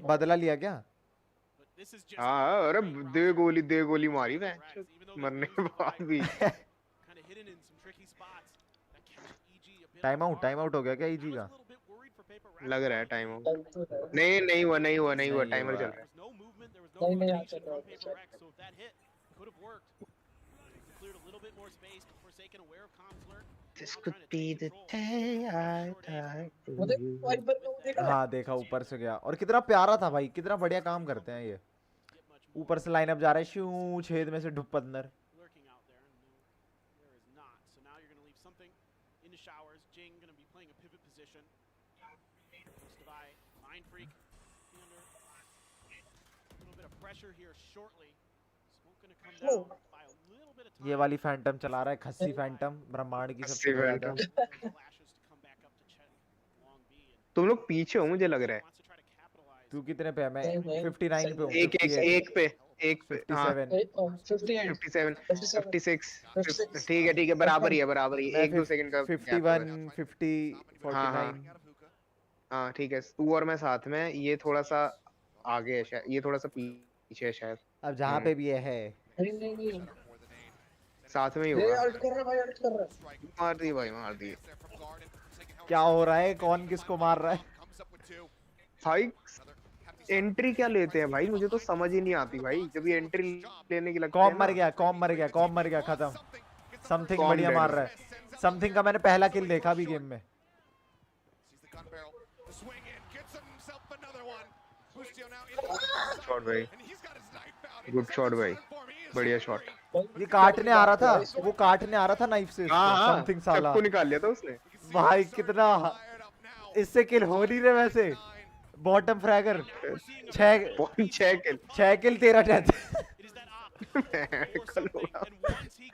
A: बदला लिया क्या?
O: हाँ अरे दे गोली मारी मैं मरने के बाद भी।
A: टाइम आउट हो गया क्या ईजी का?
O: लग रहा है टाइम आउट। नहीं हुआ टाइमर चल रहा है। This could be the day I die for you।
A: हाँ देखा ऊपर से गया और कितना प्यारा था भाई, कितना बढ़िया काम करते हैं ये। ऊपर से लाइनअप जा रहा है, शू छेद में से ढुप अंदर। ये वाली फैंटम चला रहा है, खस्सी फैंटम, ब्रह्मांड की सबसे ज्यादा।
O: तुम लोग पीछे हो मुझे लग रहा है।
A: तू कितने पे है? मैं 59 पे हूँ।
O: एक पे
A: 57
O: 56 ठीक है बराबर ही है 1-2 सेकंड का
A: 51 50 49।
O: हाँ ठीक है, तू और मैं साथ में, ये थोड़ा सा आगे है शायद, ये थोड़ा सा पीछे है शायद।
A: अब जहाँ पे भी है
G: नहीं
O: साथ में ही होगा।
G: अल्ट कर रहा है।
O: मार दी भाई, मार दी।
A: क्या हो रहा है? कौन किसको मार रहा है?
O: भाई एंट्री क्या लेते हैं भाई, मुझे तो समझ ही नहीं आती भाई जब ये एंट्री लेने की लगती है।
A: कॉम मर गया खत्म। समथिंग बढ़िया मार रहा है। समथिंग का मैंने पहला किल देखा भी गेम में।
O: शॉट भाई, गुड शॉट भाई, बढ़िया शॉट।
A: ये काटने आ रहा था नाइफ से। समथिंग साला
O: सबको निकाल लिया था उसने
A: भाई। कितना इससे किल हो नहीं रहे वैसे। बॉटम फ्रैगर 6 किल 13 डेथ।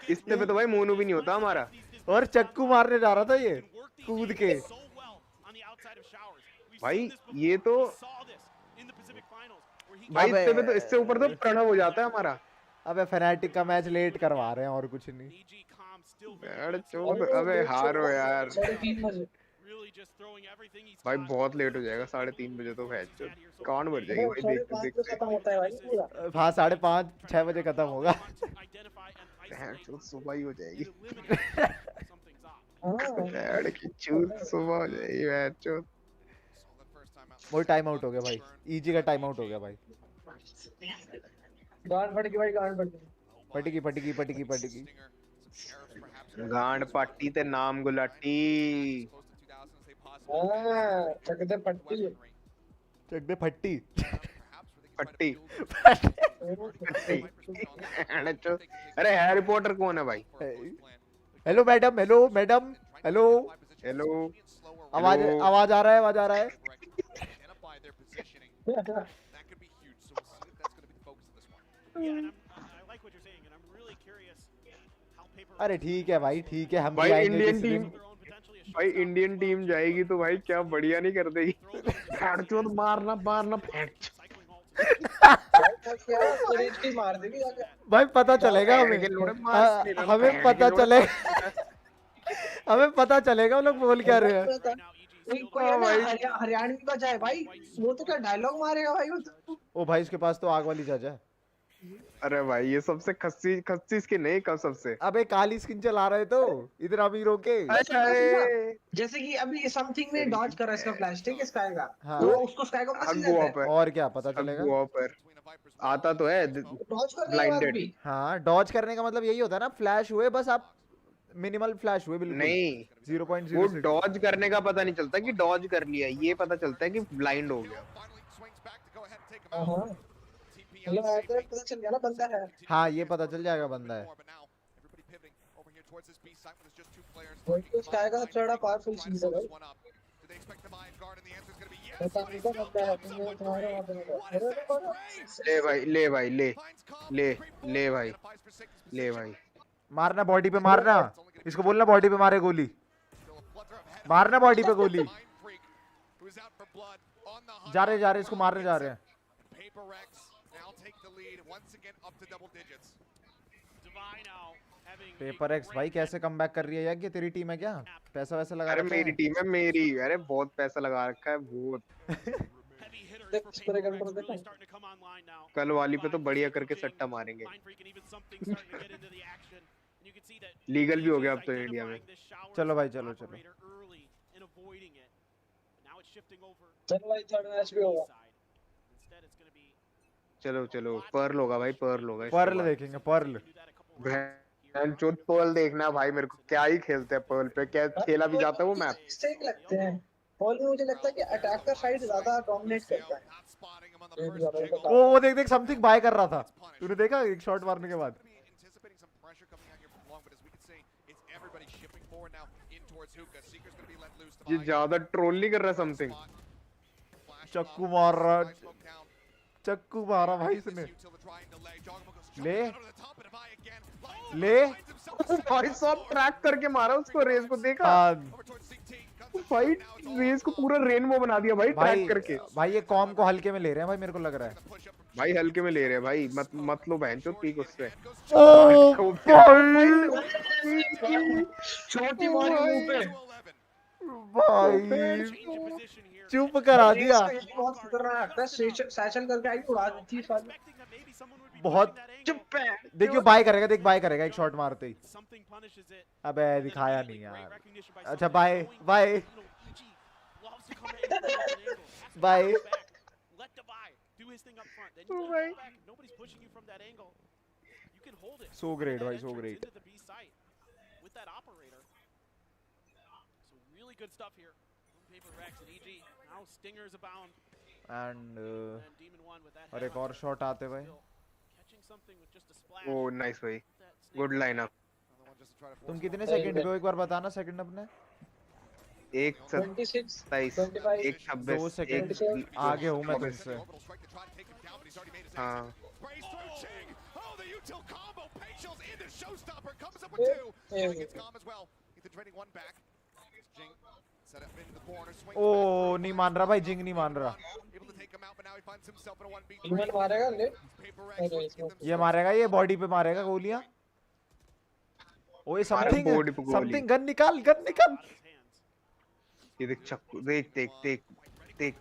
O: इसने पे तो भाई मोनू भी नहीं होता हमारा।
A: और चक्कू मारने जा रहा था ये कूद के।
O: भाई ये तो भाई इससे ऊपर तो प्रणव हो जाता है हमारा।
A: अबे फैनेटिक का मैच लेट करवा रहे हैं और कुछ नहीं।
O: अबे हारो यार भाई, बहुत लेट हो जाएगा। 3:30 बजे तो मैच कौन बढ़ जाएगी भाई, देखते।
A: हाँ 5:30 6 बजे खत्म होगा।
O: सुबह ही हो जाएगी। सुबह हो जाएगी मैच।
A: वो टाइम आउट हो गया भाई, ईजी का टाइम आउट हो गया भाई।
G: गांड फट गई भाई, गांड फट गई।
A: पटकी।
O: गांड पट्टी ते नाम गुलाटी।
G: चक दे फट्टी।
O: अरे हैरी पॉटर कौन है भाई?
A: Hello madam. आवाज आ रहा है। अरे ठीक है भाई, ठीक है, हम भी
O: भाई
A: आएंगे
O: इंडियन
A: किसी
O: टीम,
A: दिन।
O: भाई इंडियन टीम जाएगी तो भाई क्या बढ़िया नहीं कर देगी। फेंकचोद मारना मारना फेंक।
G: मार देगी जाके।
A: भाई पता चलेगा हमें, हमें पता चलेगा, हमें पता चलेगा वो लोग बोल क्या रहे हैं।
G: कोई है ना हरियाणवी का जाए भाई, वो तो क्या डायलॉग मारेगा भाई वो तो।
A: ओ भाई इसके पास तो आग वाली जज है।
O: अरे भाई ये सबसे खस्सी खस्सी स्किन नहीं कब सबसे।
A: अबे काली स्किन चला रहे तो इधर अमीरों के।
G: जैसे कि अभी समथिंग में डॉज कर रहा है इसका फ्लैश, ठीक है स्काई का,
A: हाँ।
G: वो उसको स्काई को पता चल जाता है।
A: और क्या पता चलेगा,
O: पर आता तो है
G: डॉज करने के बाद
O: ब्लाइंडेड।
G: भी।
A: हाँ डॉज करने का मतलब यही होता है ना, फ्लैश हुए बस आप, मिनिमल फ्लैश हुए बिल्कुल
O: नहीं
A: 0.06।
O: वो डॉज करने का पता नहीं चलता कि डॉज कर लिया, ये पता चलता है कि ब्लाइंड हो गया।
G: मतलब ऐसे पता चल गया ना बंदा है।
A: हाँ ये पता चल जाएगा बंदा है।
G: वो तो स्काई का सबसे बड़ा पावरफुल चीज है भाई।
O: ले भाई ले भाई ले ले ले भाई ले भाई।
A: मारना बॉडी पे, मारना इसको, बोलना बॉडी पे मारे गोली, मारना बॉडी पे गोली। जा रहे इसको मारने जा रहे हैं। पेपर एक्स भाई कैसे कमबैक कर रही है यार, ये तेरी टीम है क्या, पैसा वैसा लगा
O: अरे
A: रखा
O: मेरी
A: है?
O: टीम है मेरी, अरे बहुत पैसा लगा रखा है बहुत। कल वाली पे तो बढ़िया करके सट्टा मारेंगे। लीगल भी हो गया अब तो इंडिया में।
A: चलो भाई चलो चलो
G: चलो भाई थर्ड मैच भी होगा।
O: चलो चलो पर्ल होगा भाई, पर्ल होगा।
A: पर्ल देखेंगे, पर्ल।
O: चौथ पर्ल देखना भाई, मेरे को क्या ही खेलते हैं पर्ल पे, क्या खेला भी जाता है वो मैप।
G: ठीक लगते हैं पर्ल में, मुझे लगता है कि अटैक का साइड ज्यादा डोमिनेट करता है।
A: वो देख देख समथिंग बाय कर रहा था, तूने देखा एक शॉट मारने के बाद।
O: ये ज्यादा ट्रोल नहीं कर रहा समथिंग।
A: चक्कू मार रहा, चक्कू मारा भाई इसने। ले ले
O: भाई सब ट्रैक करके मारा उसको, रेस को देखा भाई, रेस को पूरा रेनबो बना दिया भाई ट्रैक करके।
A: भाई ये कॉम को हल्के में ले रहे हैं भाई, मेरे को लग रहा है
O: भाई हल्के में ले रहे हैं भाई, मत लो बहन चो पीक उससे।
G: छोटी मारी मुंह पे
A: भाई, चुप करा दिया।
G: बहुत खतरनाक है, सेशन करके आई उड़ा दी थी
A: बहुत।
G: चुप है,
A: देखियो बाय करेगा, देख बाय करेगा एक शॉट मारते ही। अबे दिखाया नहीं यार। अच्छा bye bye bye. So great भाई, सो ग्रेट। एंड और एक और शॉट आते भाई।
O: ओ नाइस भाई, गुड लाइनअप।
A: तुम कितने सेकंड पे हो एक बार बताना सेकंड अपने।
O: 1:27 1:26
A: 2 सेकंड आगे हूँ मैं तुमसे।
O: हाँ
A: ओ नहीं मान रहा भाई, जिंग नहीं मान रहा।
G: मारेगा ले,
A: ये मारेगा, ये बॉडी पे मारेगा गोलियां। ओए समथिंग गन निकाल, गन निकाल।
O: ये देख चक्कू, देख देख देख देख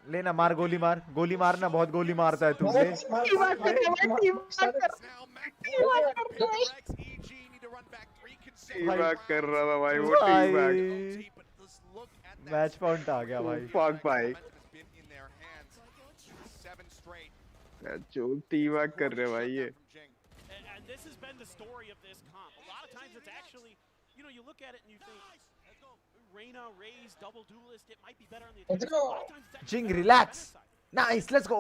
A: लेना, मार गोली मार, गोली मारना, बहुत गोली मारता है तू।
O: कर रहा था भाई वो टीम।
A: मैच पॉइंट आ गया भाई।
O: फक भाई जो टीम वर्क कर रहे भाई ये।
A: Jing, relax. Nice, let's go.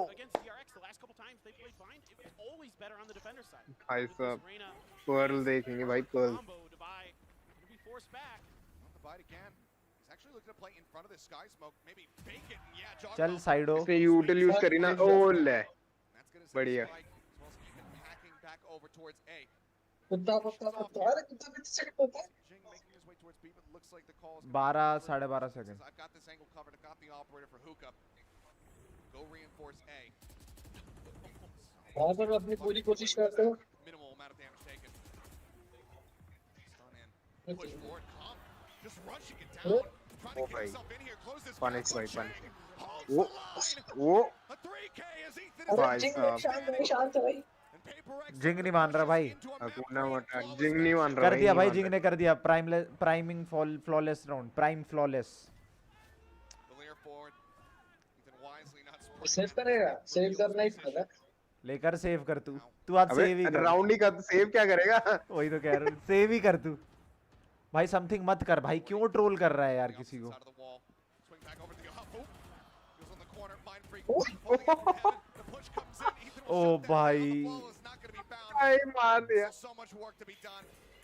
O: भाई साहब पर्ल देखेंगे भाई, पर्ल।
A: चल साइडो।
O: इसने यूटिल यूज करी ना, ओ ले बढ़िया।
L: over towards A.
G: कुत्ता अरे कुत्ता भी सेकंड होता है.
L: Jing making his way towards B, but it looks like the call is
A: 12 12.5 second.
L: I've got this angle covered. I've got the operator for hookah. Go reinforce A.
G: वहाँ पर अपनी पूरी कोशिश करते हो.
L: Minimal amount of damage taken. Stun in. Push forward. Calm. Just rushing it down. Trying to get himself in here. Close this
O: Punish
L: gap.
O: भाई punish.
L: Holds the line.
O: वो
L: A 3K as Ethan is
O: भाई साहब.
G: शांत भाई.
A: जिंग नहीं मान रहा भाई.
O: अकुना मटा जिंग नहीं मान रहा.
A: कर दिया भाई जिंग ने कर दिया. Priming flawless round. Prime flawless.
G: Save करेगा. सेव करना ही पड़ेगा.
A: लेकर सेव कर तू. तू आज सेव ही कर.
O: राउंड ही कर. सेव क्या करेगा?
A: वही तो कह रहा हूँ. सेव ही कर तू. भाई समथिंग मत कर भाई. क्यों ट्रोल कर रहा है यार किसी को. ओ भाई
O: मार दिया.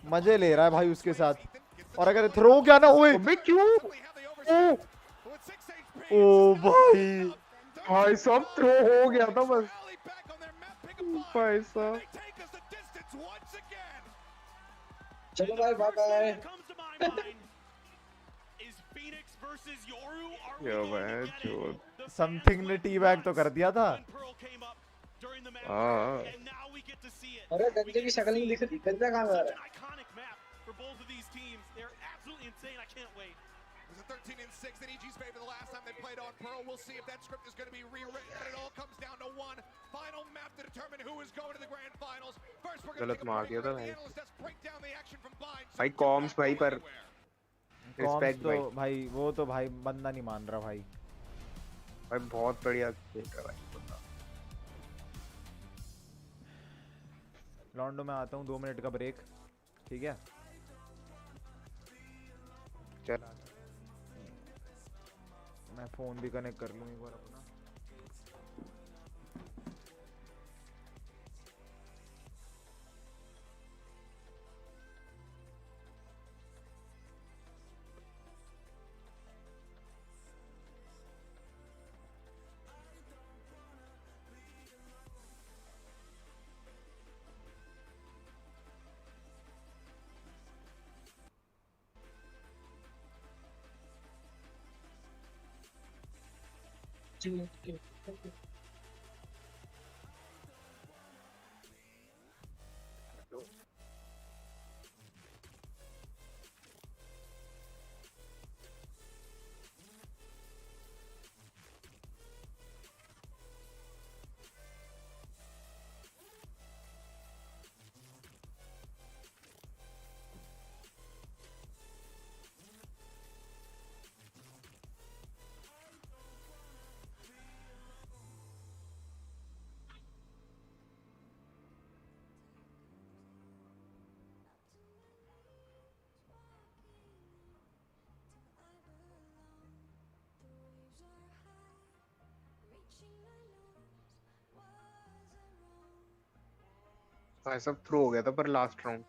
A: मजे ले रहा है भाई उसके साथ. और अगर थ्रो क्या ना हुए.
O: क्यों?
A: ओ भाई.
O: भाई सब थ्रो हो गया था बस. भाई साहब.
G: चलो भाई बाय बाय.
O: यो भाई चोद.
A: समथिंग ने टी बैग तो कर दिया था.
G: अरे गंजे की शक्ल नहीं दिख रही. गंजा कहाँ जा रहा है?
L: For both of these teams, they're absolutely insane. I can't wait. It was a 13-6 in EG's favor the last time they played on Pearl. We'll see if that script is going to be rewritten. But it all comes down to one final map to determine who is going to the grand finals. First, we're going to take a break. The analyst does break down the action from Bind.
O: भाई corms भाई पर
A: respect तो भाई. वो तो भाई बंदा नहीं मान रहा भाई.
O: भाई बहुत बढ़िया देख रहा भाई.
A: लॉन्डो में आता हूँ. 2 मिनट का ब्रेक. ठीक है.
O: चल.
A: मैं फोन भी कनेक्ट कर लूँ एक बार अपना.
O: भाई सब थ्रो हो गया था पर लास्ट राउंड.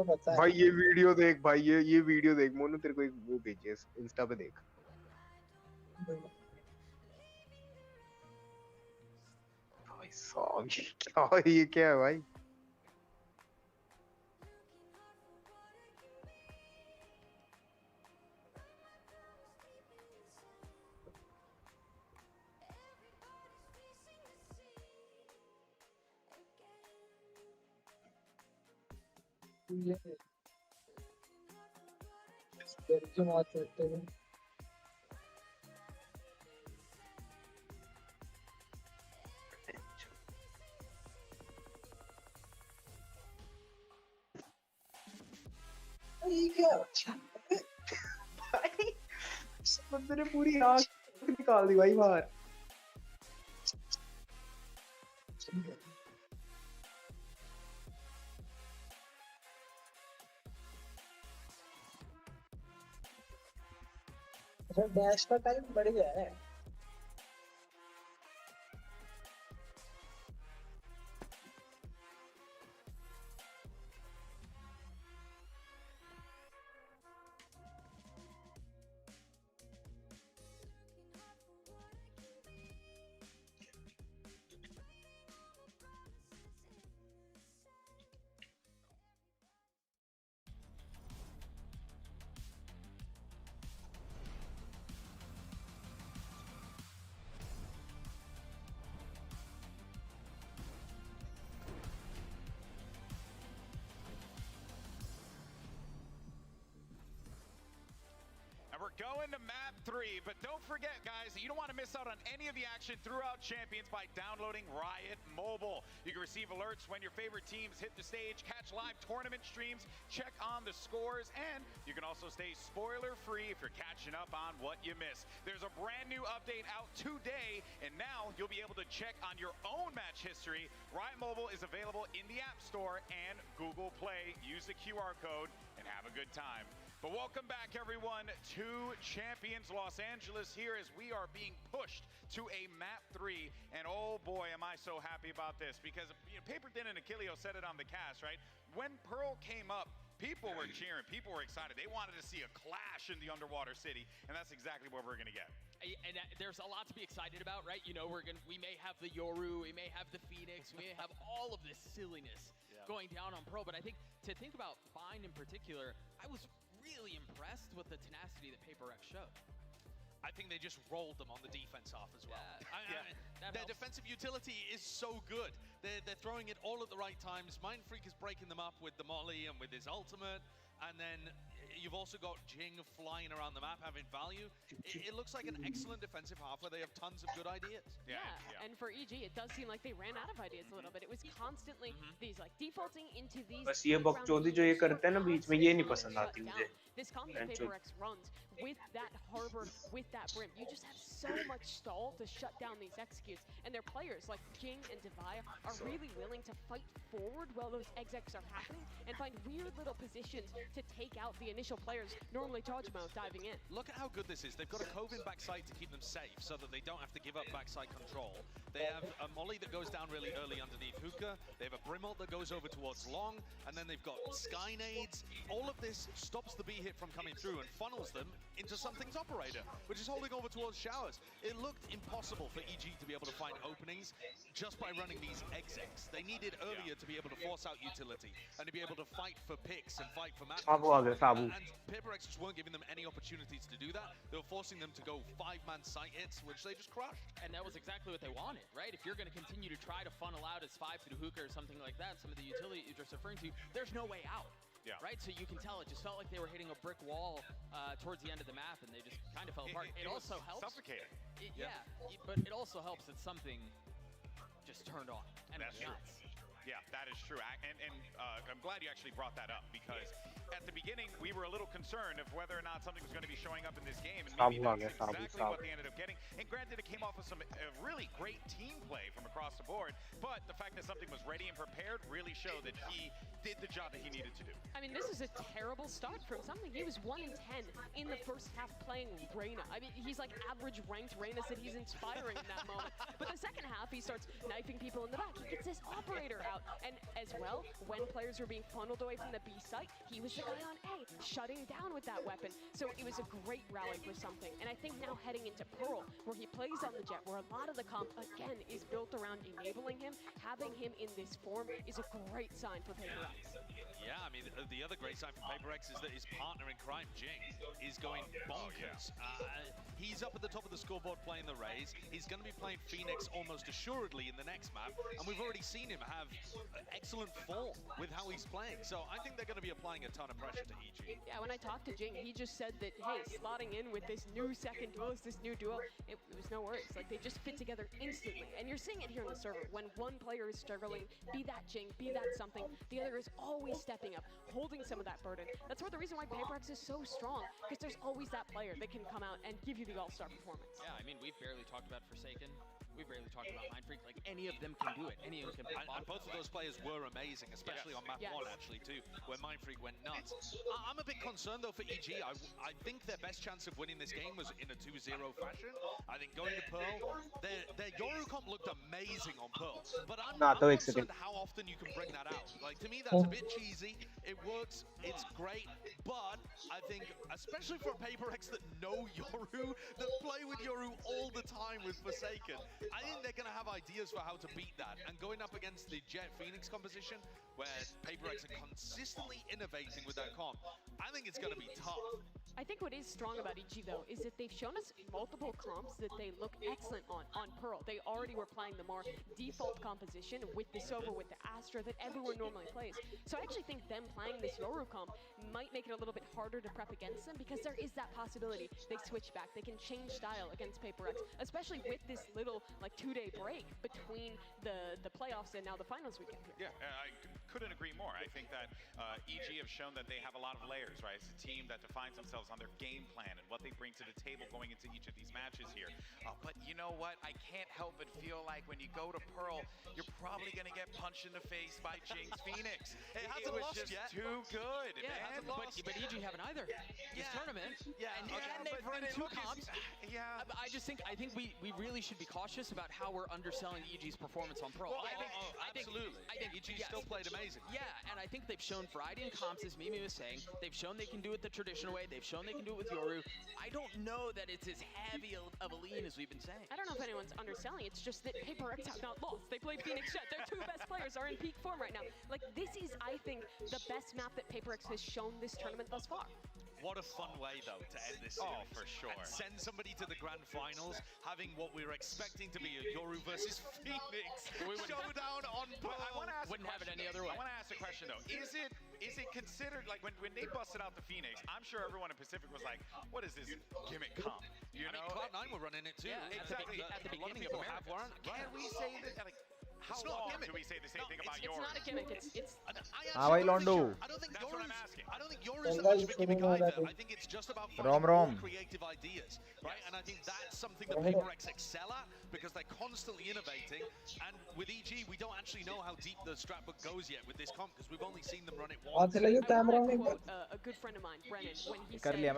G: पता है.
O: भाई ये वीडियो देख भाई. ये वीडियो देख. मोनू तेरे को एक वो भेजी है इंस्टा पे. देख भाई साहब. ये क्या है भाई.
G: क्यों बात करते हैं? ये क्या?
O: भाई बंदे ने पूरी आँख निकाल दी भाई बाहर.
G: डैश का टाइम बढ़ गया है.
I: Going to map 3, but don't forget, guys, you don't want to miss out on any of the action throughout Champions by downloading Riot Mobile. You can receive alerts when your favorite teams hit the stage, catch live tournament streams, check on the scores, and you can also stay spoiler-free if you're catching up on what you missed. There's a brand new update out today, and now you'll be able to check on your own match history. Riot Mobile is available in the App Store and Google Play. Use the QR code and have a good time. But welcome back, everyone, to Champions Los Angeles here as we are being pushed to a map 3. And oh boy, am I so happy about this, because Paper Din and Achilleo said it on the cast, right? When Pearl came up, people were cheering, people were excited. They wanted to see a clash in the underwater city, and that's exactly what we're gonna get.
K: And there's a lot to be excited about, right? You know, we may have the Yoru, we may have the Phoenix, we may have all of this silliness going down on Pearl, but I think to think about Bind in particular, I was really impressed with the tenacity that PaperX showed.
P: I think they just rolled them on the defense half as well.
K: Yeah,
P: their defensive utility is so good. They're throwing it all at the right times. Mindfreak is breaking them up with the Molly and with his ultimate. And then you've also got Jing flying around the map, having value. It looks like an excellent defensive half where they have tons of good ideas.
J: Yeah, and for EG, it does seem like they ran out of ideas a little bit. It was constantly these like defaulting into these.
O: बस ये बकचोदी जो ये करते हैं ना बीच में, ये नहीं पसंद आती मुझे.
J: This combo that PaperX runs with that harbor, with that brim, you just have so much stall to shut down these executes. And their players like Jing and Divaya are really willing to fight forward while those execs are happening and find weird little positions to take out the initial players normally charge mode diving in.
P: Look at how good this is. They've got a Cove in backside to keep them safe so that they don't have to give up backside control. They have a Molly that goes down really early underneath Hookah. They have a Brimalt that goes over towards Long, and then they've got Sky Nades. All of this stops the B hit from coming through and funnels them into something's operator, which is holding over towards Showers. It looked impossible for EG to be able to find openings just by running these execs. They needed earlier to be able to force out utility and to be able to fight for picks and fight for matches. And PaperX just weren't giving them any opportunities to do that. They were forcing them to go 5-man site hits, which they just crushed.
K: And that was exactly what they wanted, right? If you're going to continue to try to funnel out as 5 through Hookah or something like that, some of the utility you're just referring to, there's no way out.
I: Yeah.
K: Right? So you can tell it just felt like they were hitting a brick wall towards the end of the map, and they just kind of fell apart. It also helps.
I: Suffocating.
K: But it also helps that something just turned on. And
I: That's true. Yeah, that is true. And I'm glad you actually brought that up, because at the beginning, we were a little concerned of whether or not something was going to be showing up in this game, and maybe that's exactly what they ended up getting. And granted, it came off with some really great team play from across the board, but the fact that something was ready and prepared really showed that he did the job that he needed to do.
J: I mean, this is a terrible start from something. He was 1 in 10 in the first half playing Reyna. I mean, he's like average ranked. Reyna said he's inspiring in that moment. But the second half, he starts knifing people in the back. He gets this operator out. And as well, when players were being funneled away from the B site, he was the guy on A, shutting down with that weapon. So it was a great rally for something. And I think now heading into Pearl, where he plays on the Jet, where a lot of the comp, again, is built around enabling him, having him in this form is a great sign for PaperX.
P: Yeah, I mean, the other great sign for PaperX is that his partner in crime, Jing, is going bonkers. He's up at the top of the scoreboard playing the Rays. He's going to be playing Phoenix almost assuredly in the next map, and we've already seen him have excellent form with how he's playing. So I think they're going to be applying a ton of pressure to EG.
J: Yeah, when I talked to Jing, he just said that, hey, slotting in with this new second duelist, this new duo, it was no worries. Like, they just fit together instantly. And you're seeing it here on the server. When one player is struggling, be that Jing, be that something, the other is always stepping up, holding some of that burden. That's part of the reason why PaperX is so strong, because there's always that player that can come out and give you the all-star performance.
K: Yeah, I mean, we've barely talked about Forsaken. We've barely talked about Mindfreak. Like, any of them can do it. Any of them can play.
P: And both of those players were amazing, especially on map 1, actually, too, where Mindfreak went nuts. I'm a bit concerned, though, for EG. I think their best chance of winning this game was in a 2-0 fashion. I think going to Pearl, their Yoru comp looked amazing on Pearl. But I'm not concerned how often you can bring that out. Like, to me, that's a bit cheesy. It works. It's great. But I think, especially for PaperX that know Yoru, that play with Yoru all the time with Forsaken, I think they're going to have ideas for how to beat that. And going up against the Jet Phoenix composition, where PaperX are consistently innovating with that comp, I think it's going to be tough.
J: I think what is strong about EG though is that they've shown us multiple comps that they look excellent on Pearl. They already were playing the more default composition with the Sova, with the Astra that everyone normally plays. So I actually think them playing this Yoru comp might make it a little bit harder to prep against them because there is that possibility they switch back. They can change style against PaperX, especially with this little like 2-day break between the playoffs and now the finals weekend here.
I: Yeah, I couldn't agree more. I think that EG have shown that they have a lot of layers, right? It's a team that defines themselves on their game plan and what they bring to the table going into each of these matches here. But you know what? I can't help but feel like when you go to Pearl, you're probably going to get punched in the face by Jinx Phoenix. It was just too good, man.
K: But EG haven't either. This tournament. And they've run 2 comps. I just think we really should be cautious about how we're underselling EG's performance on Pearl.
P: Absolutely.
K: I think
P: EG still played amazing.
K: Yeah, and I think they've shown variety in comps, as Mimi was saying. They've shown they can do it the traditional way. They've shown they can do it with Yoru. I don't know that it's as heavy of a lean as we've been saying.
J: I don't know if anyone's underselling. It's just that PaperX have not lost. They played Phoenix Jet. Their 2 best players are in peak form right now. Like, this is, I think, the best map that PaperX has shown this tournament thus far.
P: What a fun way, though, to end this series.
I: Oh, for sure.
P: And send somebody to the grand finals, having what we were expecting to be a Yoru versus Phoenix showdown on Pearl.
K: Wouldn't have it any other way.
I: I want to ask a question, though. Is it considered, like, when they busted out the Phoenix, I'm sure everyone in Pacific was like, what is this gimmick comp? You know?
P: Cloud9 were running it, too.
K: Yeah,
I: exactly.
K: At the beginning of America.
I: Can we say that, like, how long do we say the same thing about Yoru?
J: It's not a gimmick. It's
A: भाई Londo.
P: I don't think
I: That's what I'm asking.
P: I don't think Yoru's that much of a gimmick either. I think it's just about
A: Rom.
P: finding creative ideas, right? And I think that's something that PaperX excel at because they're constantly innovating. And with EG, we don't actually know how deep the strat book goes yet with this comp because we've only seen them run it once.
J: quote a good friend of mine, Brennan, when he said, you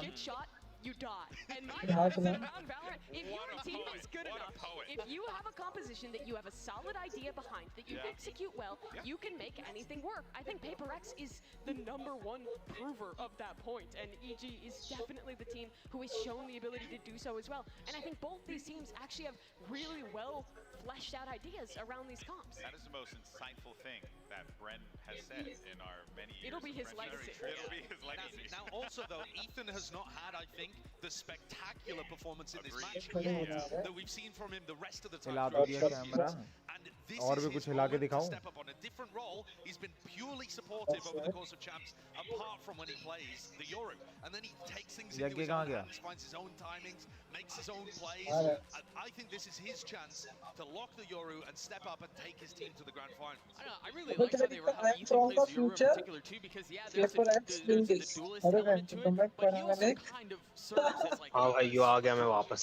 J: get shot, you die. And my guys around Valorant, if your team is good enough, if you have a composition that you have a solid idea behind, that you execute well, you can make anything work. I think PaperX is the #1 prover of that point, and EG is definitely the team who has shown the ability to do so as well. And I think both these teams actually have really well fleshed out ideas around these comps.
I: That is the most insightful thing that Bren has said in our many years.
J: It'll be his legacy.
I: It'll be his legacy.
P: Now also, though, Ethan has not had, I think, the spectacular performance in this match yet that we've seen from him the rest of the time.
A: हिला तो दिया camera और भी कुछ हिला के दिखाऊं
P: Step up on a different role. He's been purely supportive over the course of champs, apart from when he plays the Yoru, and then he takes things into his own hands, finds his own timings, makes his own plays. I think this is his chance to lock the Yoru and step up and take his team to the grand finals.
K: I really like how Ethan plays the Yoru in particular too, because there's the duelist element to it, but he also kind of serves as like
O: हाँ भाई यो आ गया मैं वापस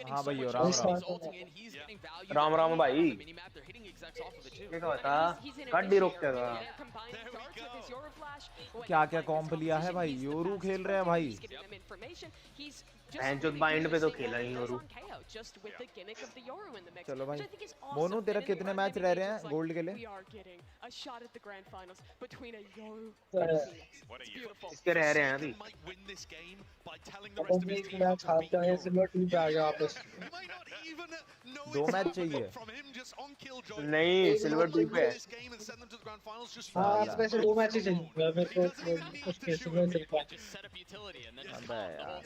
A: हाँ भाई यो
O: राम राम भाई क्या बता गाड़ी रोकते था
A: क्या क्या कॉम्प लिया है भाई योरू खेल रहे हैं भाई
O: जो बाइंड पे तो खेला ही योरू
A: चलो भाई मोनू तेरा कितने मैच रह रहे हैं गोल्ड के लिए
O: इसके रह रहे हैं अभी
G: एक मैच हारते हैं सिल्वर टीम पे आ गया वापस
A: 2 मैच चाहिए
O: नहीं सिल्वर टीम पे
G: हाँ वैसे 2 मैच ही चाहिए मेरे को उसके सिल्वर टीम पे
A: अबे यार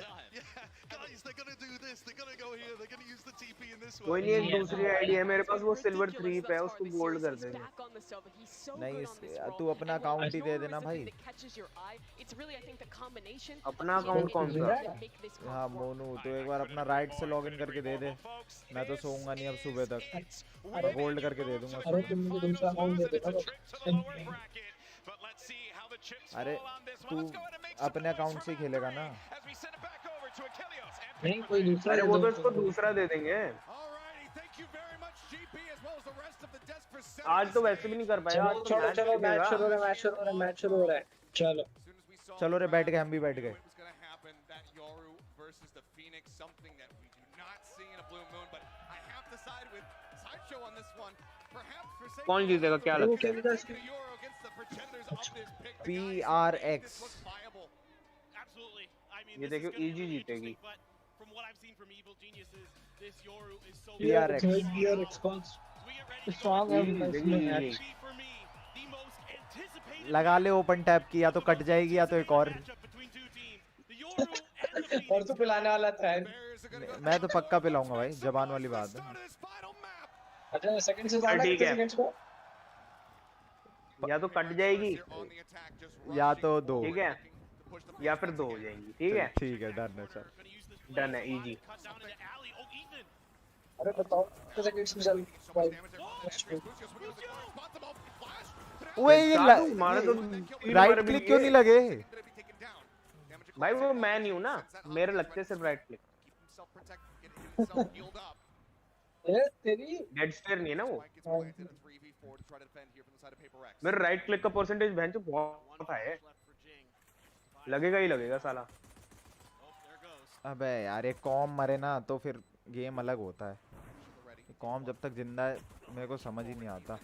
O: कोई नहीं एक दूसरी आईडी है मेरे पास वो सिल्वर 3 पे है उसको गोल्ड कर देंगे
A: नहीं तू अपना अकाउंट ही दे देना भाई
O: अपना अकाउंट कौन सा
A: हाँ मोनू तो एक बार अपना राइट से लॉगिन करके दे दे मैं तो सोऊंगा नहीं अब सुबह तक गोल्ड करके दे दूंगा
G: अरे तुम मुझे दूसरा अकाउंट दे देना
A: अरे तू अपने अकाउंट से खेलेगा ना
G: नहीं कोई दूसरा
O: अरे वो तो इसको दूसरा दे देंगे आज तो वैसे भी नहीं कर पाया आज
G: चलो चलो मैच शुरू हो रहा है चलो
A: चलो रे बैठ गए हम भी बैठ गए
O: कौन जीतेगा क्या लगता है
A: PRX
O: ये देखो EG जीतेगी
A: PRX लगा ले ओपन टैप की या तो कट जाएगी या तो एक और
G: और तो पिलाने वाला था।
A: मैं तो पक्का पिलाऊंगा भाई, जबान वाली बात है।
G: अच्छा सेकंड से ज्यादा
O: ठीक
G: कितने
O: है,
G: सेकंड्स को?
O: या तो कट जाएगी
A: या तो 2
O: ठीक है, या फिर 2 हो जाएंगी। ठीक है,
A: ठीक है, डन है सर,
O: डन है, इजी।
G: अरे बताओ कितने सेकंड्स में चल भाई?
A: ओए ये राइट क्लिक क्यों नहीं लगे
O: भाई? वो मैं नहीं हूँ ना, मेरे लगते सिर्फ राइट क्लिक।
G: तेरी
O: डेड स्टेयर नहीं है ना वो। मेरा राइट क्लिक का परसेंटेज भैंचो बहुत है, लगेगा ही लगेगा साला।
A: अबे यार ये कॉम मरे ना तो फिर गेम अलग होता है। कॉम जब तक जिंदा है मेरे को समझ ही नहीं आता।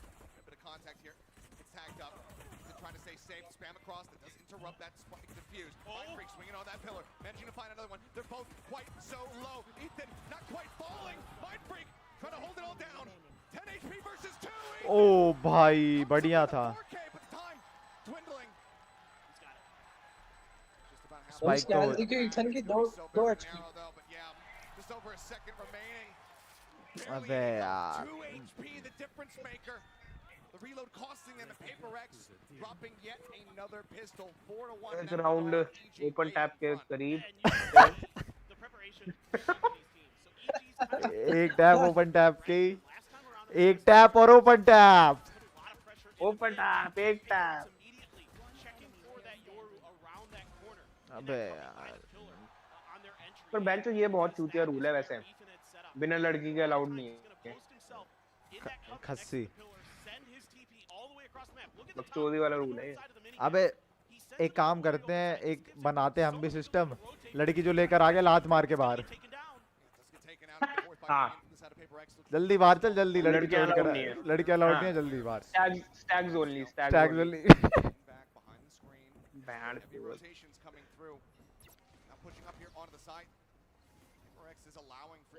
A: ओ भाई बढ़िया था, स्पाइक तो अबे यार
O: एक राउंड ओपन टैप के करीब।
A: एक टैप ओपन टैप की, एक टैप और ओपन टैप,
O: ओपन टैप, एक टैप।
A: अबे यार
O: पर बेंच ये बहुत चूतिया रूल है वैसे, बिना लड़की के अलाउड नहीं है।
A: खस्सी
O: बकचोदी वाला रूल है।
A: अबे एक काम करते हैं, एक बनाते हैं हम भी सिस्टम, लड़की जो लेकर आ गया लात मार के बाहर।
O: हाँ
A: जल्दी बाहर चल, जल्दी लड़की
O: लड़कियां
A: छोड़ कर,
O: allowed नहीं है।
A: लड़की अलाउड
O: हाँ।
A: नहीं है, जल्दी बाहर।
O: Stags only,
A: tags only.
O: Band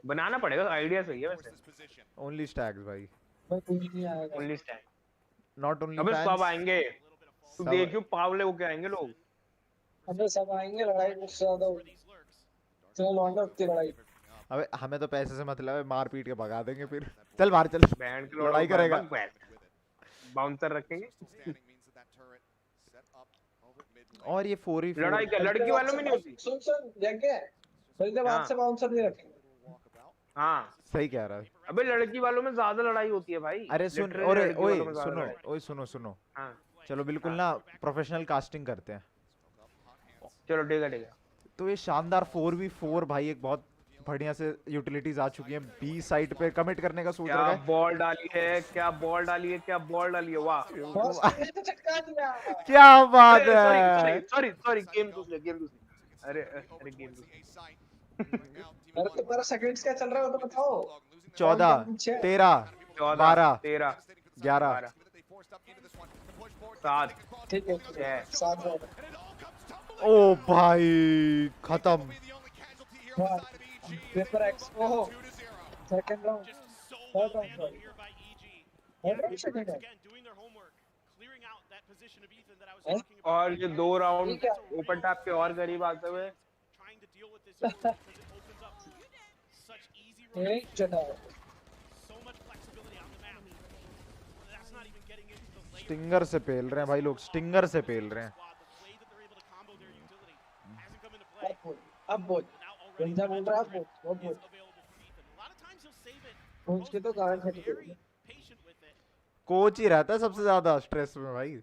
O: बनाना पड़ेगा, आइडिया सही है वैसे।
A: ओनली स्टैग्स भाई,
O: ओनली स्टैग,
A: नॉट ओनली
O: अबे
A: फैंस।
O: सब आएंगे, तू देखियो पावले होके आएंगे लोग।
G: अबे सब आएंगे, लड़ाई मुझसे ज्यादा होगी, चलो लौंडा उतनी लड़ाई।
A: अबे हमें तो पैसे से मतलब है, मार पीट के भगा देंगे फिर। चल बाहर चल,
O: बैंड
A: लड़ाई करेगा।
O: बाउंसर रखेंगे।
A: और ये 4v4
O: लड़ाई क्या लड़की वालों में नहीं होती?
G: सुन देख के बल्कि बात से बाउंसर नहीं रखेंगे।
O: हाँ
A: सही कह रहा है।
O: अबे लड़की वालों में ज्यादा लड़ाई होती है भाई।
A: अरे सुन,
O: Literally
A: ओए
O: लड़की
A: ओए
O: वालों में ज्यादा
A: सुनो,
O: लड़ाई।
A: ओए सुनो सुनो,
O: हाँ
A: चलो बिल्कुल ना प्रोफेशनल कास्टिंग करते हैं।
O: चलो ठीक है, ठीक है।
A: तो ये शानदार 4v4 भाई, एक बहुत बढ़िया से यूटिलिटीज आ चुकी हैं। बी साइड पे कमिट करने का सोच रहा
O: क्या
A: है।
O: बॉल डाली है, क्या बॉल डाली है, क्या बॉल डाली है, वाह
A: क्या बात है।
O: सॉरी गेम दूसरे, गेम दूसरे। अरे अरे गेम दूसरे।
G: अरे तुम्हारा सेकंड्स क्या चल रहा है वो तो बताओ।
A: 14 13 12
O: 13
A: 11
O: 7
G: ठीक है 7
A: ओ भाई खत्म।
G: पेपर एक्स ओहो सेकंड राउंड, थर्ड राउंड,
O: और ये 2 राउंड ओपन टैप के और करीब आते हुए।
A: स्टिंगर से पेल रहे हैं भाई लोग, स्टिंगर से पेल रहे हैं।
G: अब बोल बंदा बोल रहा है, बोल कोच के तो कारण है,
A: कोच ही रहता है सबसे ज्यादा स्ट्रेस में भाई।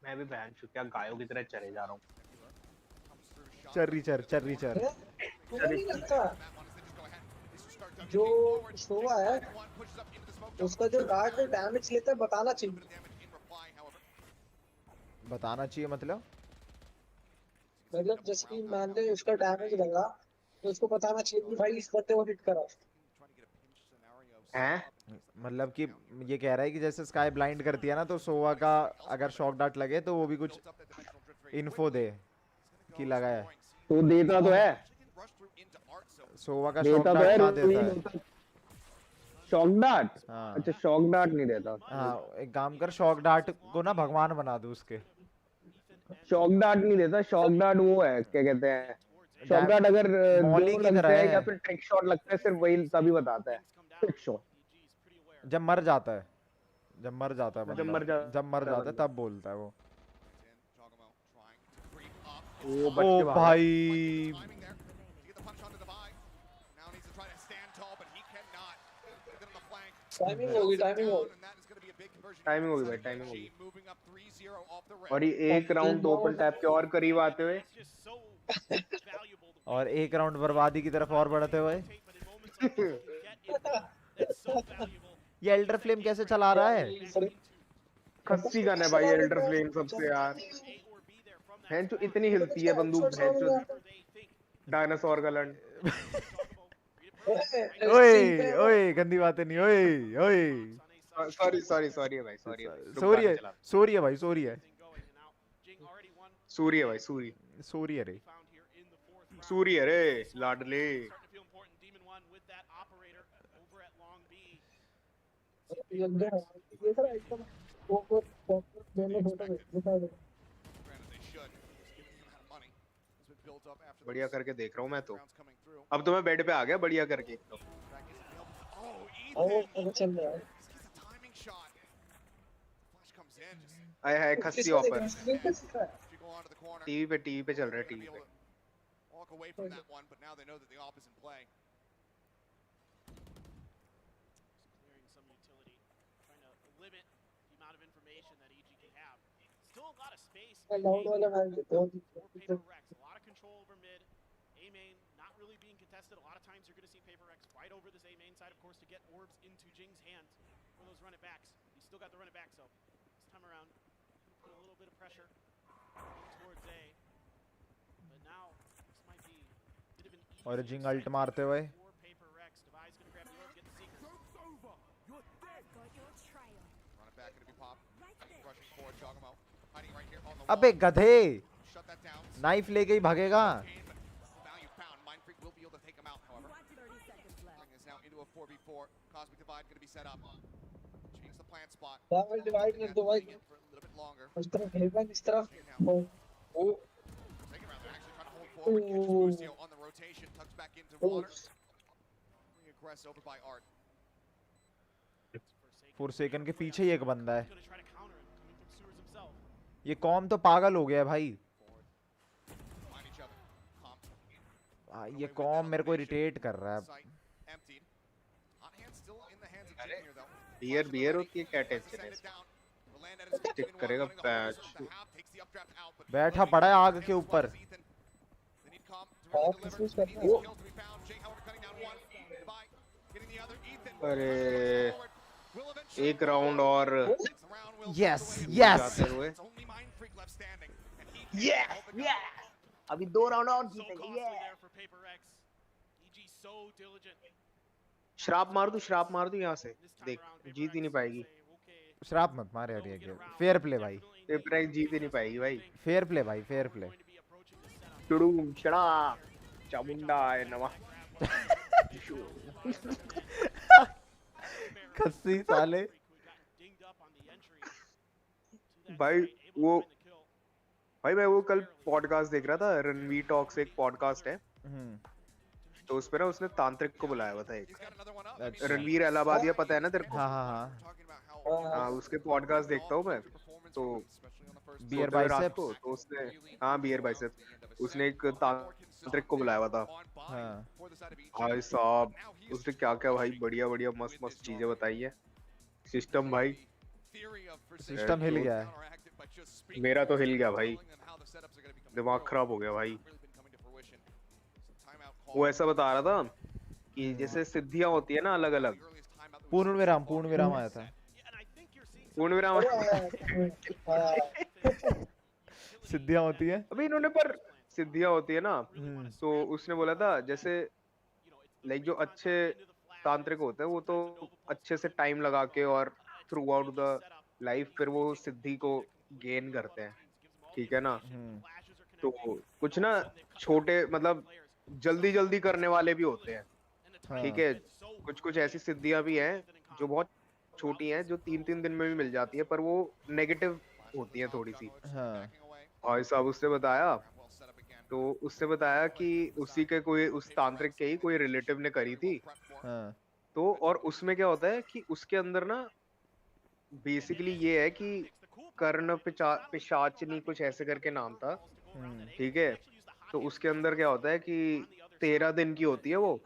O: मैं भी बहन क्या गायों की तरह चले जा रहा हूँ।
A: चर्री चर चर्री चर
G: नहीं लगता जो सोवा है उसका जो गार्ड डैमेज लेता है बताना चाहिए।
A: बताना चाहिए मतलब
G: जैसे कि मान ले उसका डैमेज लगा तो उसको बताना चाहिए कि भाई इस बत्ते को हिट करा
O: हैं।
A: मतलब कि ये कह रहा है कि जैसे स्काई ब्लाइंड करती है ना, तो सोवा का अगर शॉक डार्ट लगे तो वो भी कुछ इन्फो दे कि लगा है।
O: तो देता तो है,
A: सोवा का शॉक डार्ट कहाँ देता है?
O: Shock dart?
A: हाँ
O: अच्छा शॉक डार्ट नहीं देता।
A: हाँ, एक काम कर, शॉक डार्ट को ना भगवान बना दू उसके।
O: शॉक डार्ट नहीं देता, शॉक डार्ट वो है क्या कहते हैं, शॉक डार्ट अगर
A: मौली
O: दो
A: की तरह
O: लगते हैं या
A: है,
O: फिर ट्रिक शॉट लगता है सिर्फ वही तभी बताता है ट्रिक शॉट।
A: जब मर जाता है, जब मर जाता है
O: जब मर
A: बंदा, जब मर जाता है
O: बंदा।
A: तब बोलता है वो।
O: वो बच
A: ओ
O: के भागा।
A: भाई
G: टाइमिंग होगी, टाइमिंग होगी।
O: टाइमिंग होगी भाई, टाइमिंग होगी। और ये एक राउंड तो ओपन टैप के और करीब आते हुए
A: और एक राउंड बर्बादी की तरफ और बढ़ते हुए। ये एल्डर फ्लेम कैसे चला रहा है?
O: खस्सी गन है भाई एल्डर फ्लेम सबसे यार। भैंचो इतनी हिलती है बंदूक, भैंचो डायनासोर का लंड।
A: ओए ओए गंदी बातें नहीं, ओए ओए।
O: सॉरी सॉरी सॉरी है भाई, सॉरी है।
A: सॉरी है, सॉरी है भाई, सॉरी है।
O: सूरी है भाई, सूरी।
A: सॉरी है रे,
O: सूरी है रे लाडले। बढ़िया करके देख रहा हूँ मैं तो। अब तो मैं बेड पे आ गया बढ़िया करके तो। आया है खस्सी ऑफर। टीवी पे चल रहा है, टीवी पे।
B: Still a lot of space.
G: Loud वाला match
B: For Paper Rex, a lot of control over mid. A main not really being contested. A lot of times you're going to see Paper Rex right over this A main side, of course, to get orbs into Jing's hands for those run it backs. He's still got the run it back, so this time around, put a little bit of pressure towards A. But now this might be a bit of an easy
A: और जिंग alt मारते हुए।
B: for Paper Rex. Devi's going to grab the orb, get the secret.
L: Run it back, gonna be pop. Rushing forward, Jogamo. Hiding right here on the
A: अबे गधे,
L: Shut that down.
A: Knife लेके ही भागेगा।
L: Value found. Mind Freak will be able to take him out, however. Bring this now into a 4v4. Cosmic Divide gonna be set up. Change the plant spot.
G: Cosmic Divide कर दो भाई।
L: For a little bit longer.
G: उस तरफ भेजना, इस तरफ। ओ
L: Second round, they're actually trying to hold forward. Catch Crucio on the rotation. Tucks back into water. Being aggressed over by Art.
A: Forsaken के पीछे ही एक बंदा है। ये कॉम तो पागल हो गया है भाई। ये कॉम मेरे को इरिटेट कर रहा है।
O: बियर बियर होती है क्या टेंशन है? स्टिक करेगा पैच।
A: बैठा पड़ा है आग के ऊपर।
O: अरे एक राउंड और।
A: यस यस
O: यस अभी 2 राउंड और जीतेंगे। श्राप मार दूं यहाँ से। देख जीत ही नहीं पाएगी।
A: श्राप मत मार यार, ये फेयर प्ले भाई।
O: पेपर जीत ही नहीं पाएगी भाई।
A: फेयर प्ले भाई, फेयर प्ले।
O: चुड़ूम चढ़ा चामुंडा है नवा।
A: खस्सी साले।
O: भाई मैं वो कल पॉडकास्ट देख रहा था, रणवीर टॉक्स एक पॉडकास्ट है। तो उस पे ना उसने तांत्रिक को बुलाया हुआ था एक। रणवीर इलाहाबादिया पता है ना तेरे को? हाँ उसके पॉडकास्ट देखता हूँ मैं। तो
A: बियर बाइसेप्स
O: तो उसने बियर बाइसेप्स उसने एक तांत्रिक को बुलाया हुआ था। भाई साहब उसने क्या क्या भाई बढ़िया बढ़िया मस्त मस्त चीजें बताई है। सिस्टम भाई,
A: सिस्टम हिल गया है।
O: मेरा तो हिल गया भाई, दिमाग खराब हो गया भाई। वो ऐसा बता रहा था कि जैसे सिद्धियां होती है ना अलग अलग।
A: पूर्ण विराम आया था।
O: पूर्ण विराम
A: सिद्धियां होती है
O: अभी इन्होंने पर सिद्धियां होती है ना। तो उसने बोला था जैसे लाइक जो अच्छे तांत्रिक होते हैं वो तो अच्छे से टाइम लगा के और थ्रू आउट द लाइफ फिर वो सिद्धि को गेन करते हैं, ठीक है ना। तो कुछ ना छोटे मतलब जल्दी करने वाले भी होते हैं, ठीक है। कुछ ऐसी सिद्धियां भी हैं जो बहुत छोटी हैं, जो 3-3 दिन में भी मिल जाती है, पर वो नेगेटिव होती हैं थोड़ी सी।
A: हाँ
O: भाई साहब उससे बताया कि उसी के कोई उस तांत्रिक के ही कोई रिलेटिव ने करी थी।
A: हाँ
O: तो और उसमें क्या होता है कि उसके अंदर ना बेसिकली ये है कि कर्ण पिशाचनी कुछ ऐसे करके नाम था, ठीक है। तो उसके अंदर क्या होता है कि 13 दिन की होती है वो।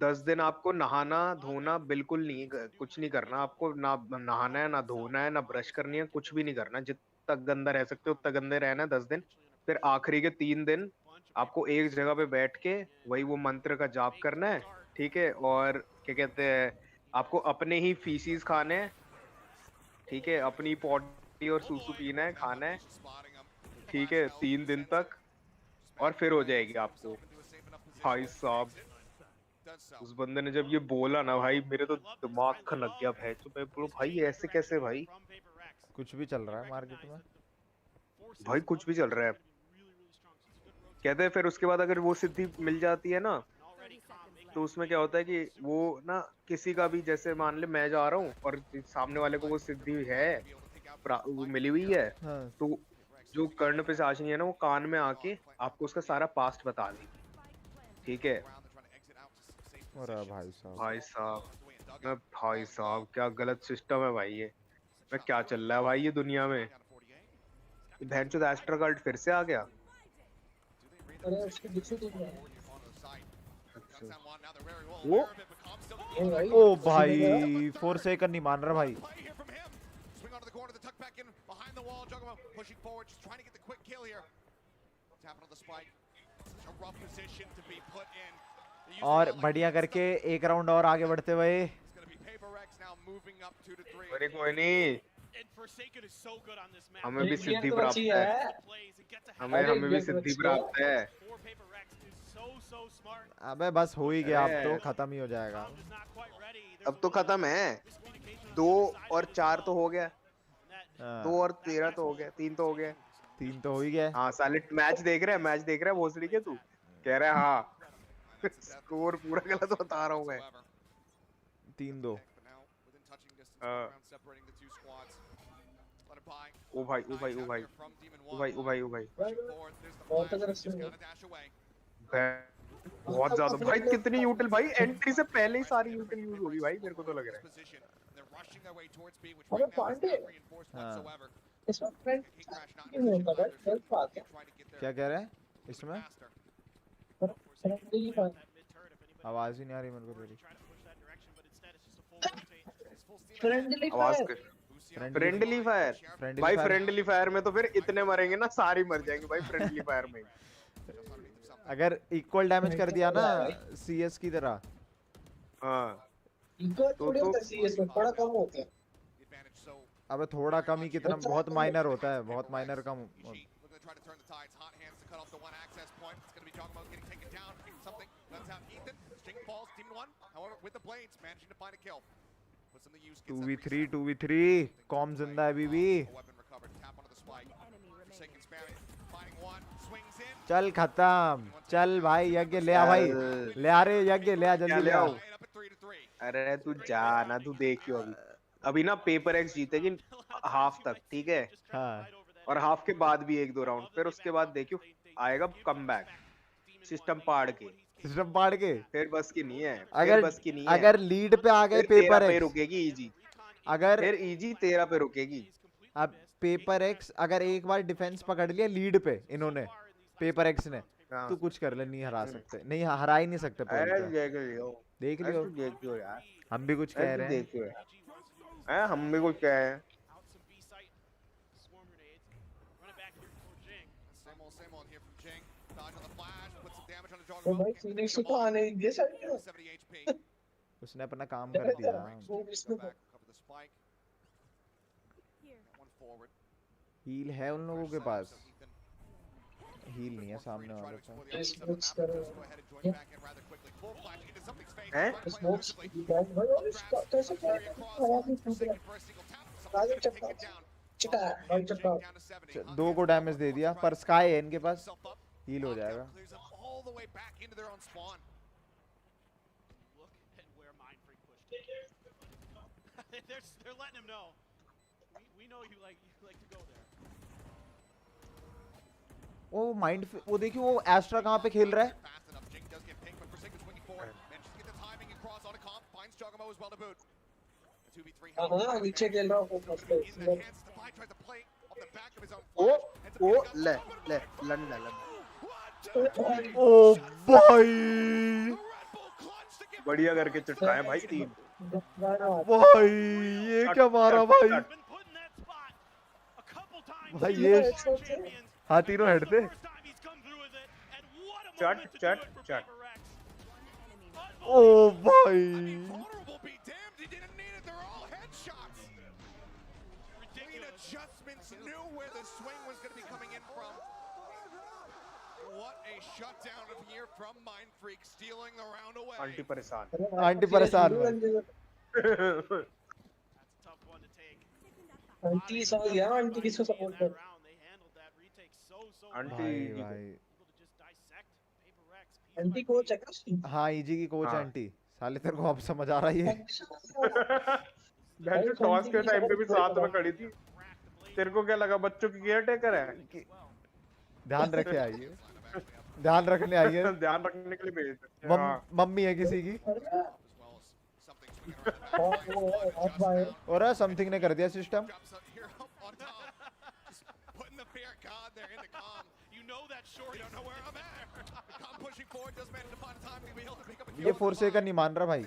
O: 10 दिन आपको नहाना धोना बिल्कुल नहीं, कुछ नहीं करना आपको, ना नहाना है ना धोना है ना ब्रश करनी है, कुछ भी नहीं करना। जितना गंदा रह सकते हो उतना गंदे रहना है 10 दिन। फिर आखिरी के 3 दिन आपको एक जगह पे बैठ के वही वो मंत्र का जाप करना है, ठीक है। और क्या कहते हैं, आपको अपने ही फीसिस खाने हैं, ठीक है, अपनी पॉटी और सूसू पीना है, खाना है, ठीक है, 3 दिन तक, और फिर हो जाएगी आपको। भाई साहब उस बंदे ने जब ये बोला ना भाई, मेरे तो दिमाग खनक गया। भाई तो मैं बोलूं भाई ऐसे कैसे भाई,
A: कुछ भी चल रहा है मार्केट में
O: भाई कुछ भी चल रहा है। कहते हैं फिर उसके बाद अगर वो सिद्धि मिल जाती है ना, तो उसमें क्या होता है कि वो ना किसी का भी, जैसे मान ले मैं जा रहा हूँ और सामने वाले को वो सिद्धि है, वो मिली हुई है,
A: हाँ।
O: तो जो कर्ण पिशाचिनी है ना, वो कान में आके आपको उसका सारा पास्ट बता देगी, ठीक है।
A: अरे भाई साहब
O: भाई साहब क्या गलत सिस्टम है भाई ये। मैं क्या चल रहा है भाई ये दुनिया में। भैंचोद एस्ट्रोकल्ट फिर से आ गया।
G: अरे उसकी दूसरी टीम है।
O: वो
A: ओ भाई 4 सेकंड नहीं मान रहा भाई। और बढ़िया करके एक राउंड और आगे बढ़ते हुए।
O: अरे कोई नहीं, हमें भी सिद्धि प्राप्त है, हमें भी सिद्धि प्राप्त है।
A: अबे बस हो ही गया, अब तो खत्म ही हो जाएगा।
O: अब तो खत्म है, 2 और 4 तो हो गया, 2 और 13 तो हो गया, 3 तो हो गया,
A: 3 तो हो ही गया।
O: हाँ साले मैच देख रहा है भोसड़ी के तू कह रहा है। हाँ स्कोर पूरा गलत बता रहा हूँ मैं।
A: 3-2।
O: ओ भाई ओ भाई ओ भाई ओ भाई ओ भाई ओ भाई बहुत ज्यादा भाई। कितनी यूटिल भाई, एंट्री से पहले ही सारी यूटिल यूज होगी भाई, मेरे को तो लग रहा है।
G: अबे पांडे इसमें फ्रेंड नहीं होता भाई, गलत बात है।
A: क्या कह रहे हैं इसमें? आवाज ही नहीं आ रही मेरे को तेरी।
G: फ्रेंडली
O: फायर भाई, फ्रेंडली फायर में तो फिर इतने मरेंगे ना, सारे मर जाएंगे भाई फ्रेंडली फायर में।
A: अगर इक्वल डैमेज कर दिया ना सीएस की तरह,
O: हाँ
G: तो सीएस में थोड़ा कम होता है।
A: अबे थोड़ा कम ही कितना, बहुत माइनर होता है, बहुत माइनर कम। टू वी थ्री कॉम जिंदा है अभी भी। चल खत्म, चल भाई यज्ञ ले आ भाई, ले आ रे यज्ञ, ले आ जल्दी ले आओ।
O: अरे तू जा ना, तू देखियो अभी ना पेपर एक्स जीतेगी हाफ तक, ठीक है।
A: हाँ।
O: और हाफ के बाद भी 1-2 राउंड, फिर उसके बाद देखियो आएगा कमबैक, सिस्टम पाड़ के। फिर बस की नहीं है,
A: अगर
O: बस की नहीं है।
A: अगर लीड पे आ गए पेपर एक्स
O: रुकेगी इजी,
A: अगर
O: फिर इजी 13 पे रुकेगी।
A: अब पेपर एक्स अगर एक बार डिफेंस पकड़ लिया लीड पे इन्होंने, पेपर एक्स ने, तो कुछ कर ले, नहीं हरा सकते, नहीं हरा ही नहीं सकते। देख लियो
O: यार,
A: हम भी कुछ कह रहे हैं।
O: हम भी कुछ कह रहे हैं।
G: तो भाई फिनिश तो आने ही दिया सर,
A: उसने अपना काम कर दिया। हील है उन लोगों के पास, हील नहीं है सामने वाले का।
O: हैं?
A: दो को डैमेज दे दिया, पर स्काई है इनके पास, हील हो जाएगा।
B: They're letting him know. We know you like to go there.
A: वो माइंड वो देखिए वो एस्ट्रा कहाँ पे खेल रहा है?
G: हाँ नीचे खेल रहा हूँ
O: ओ ले लन
A: ओ भाई
O: बढ़िया करके चिटकाए भाई 3
A: भाई ये क्या मारा भाई भाई ये हाँ तीनों हेड थे
O: चट
A: ओ भाई
L: Adjustments knew where the swing was going to be coming in from. What a shutdown of here from Mind Freak, stealing the round away.
O: Aunty परेशान
G: आंटी समझ गया आंटी किसको सपोर्ट कर
O: आंटी
G: आंटी कोच है
A: हाँ easy की coach aunty साले तेरे को अब समझ आ रहा है
O: बहन टॉस के टाइम पे भी साथ में खड़ी थी तेरे को क्या लगा बच्चों की केयर टेकर है
A: ध्यान रखे आइए ध्यान रखने आइए
O: ध्यान रखने के लिए भेज सकते हैं
A: मम्मी है किसी की और समथिंग ने कर दिया सिस्टम ये फोर्से का नहीं मान रहा भाई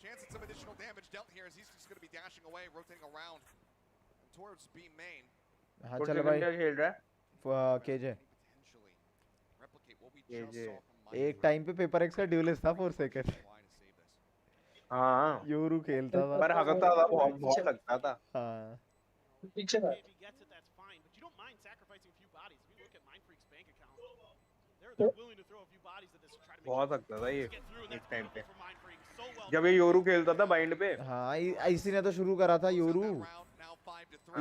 L: Chance at some additional damage dealt here as he's just going to be dashing away, rotating around towards B main.
A: हाँ चल भाई
O: खेल रहा है
A: केजे एक टाइम पे पेपर एक्स का ड्यूलिस्ट था 4 सेकंड
O: हाँ
A: योरू खेलता था
O: पर हगता था बहुत लगता था
A: हाँ
G: पीछे
O: बहुत लगता था ये एक टाइम पे जब ये योरू खेलता था बाइंड पे
A: हाँ इसी ने तो शुरू करा था योरू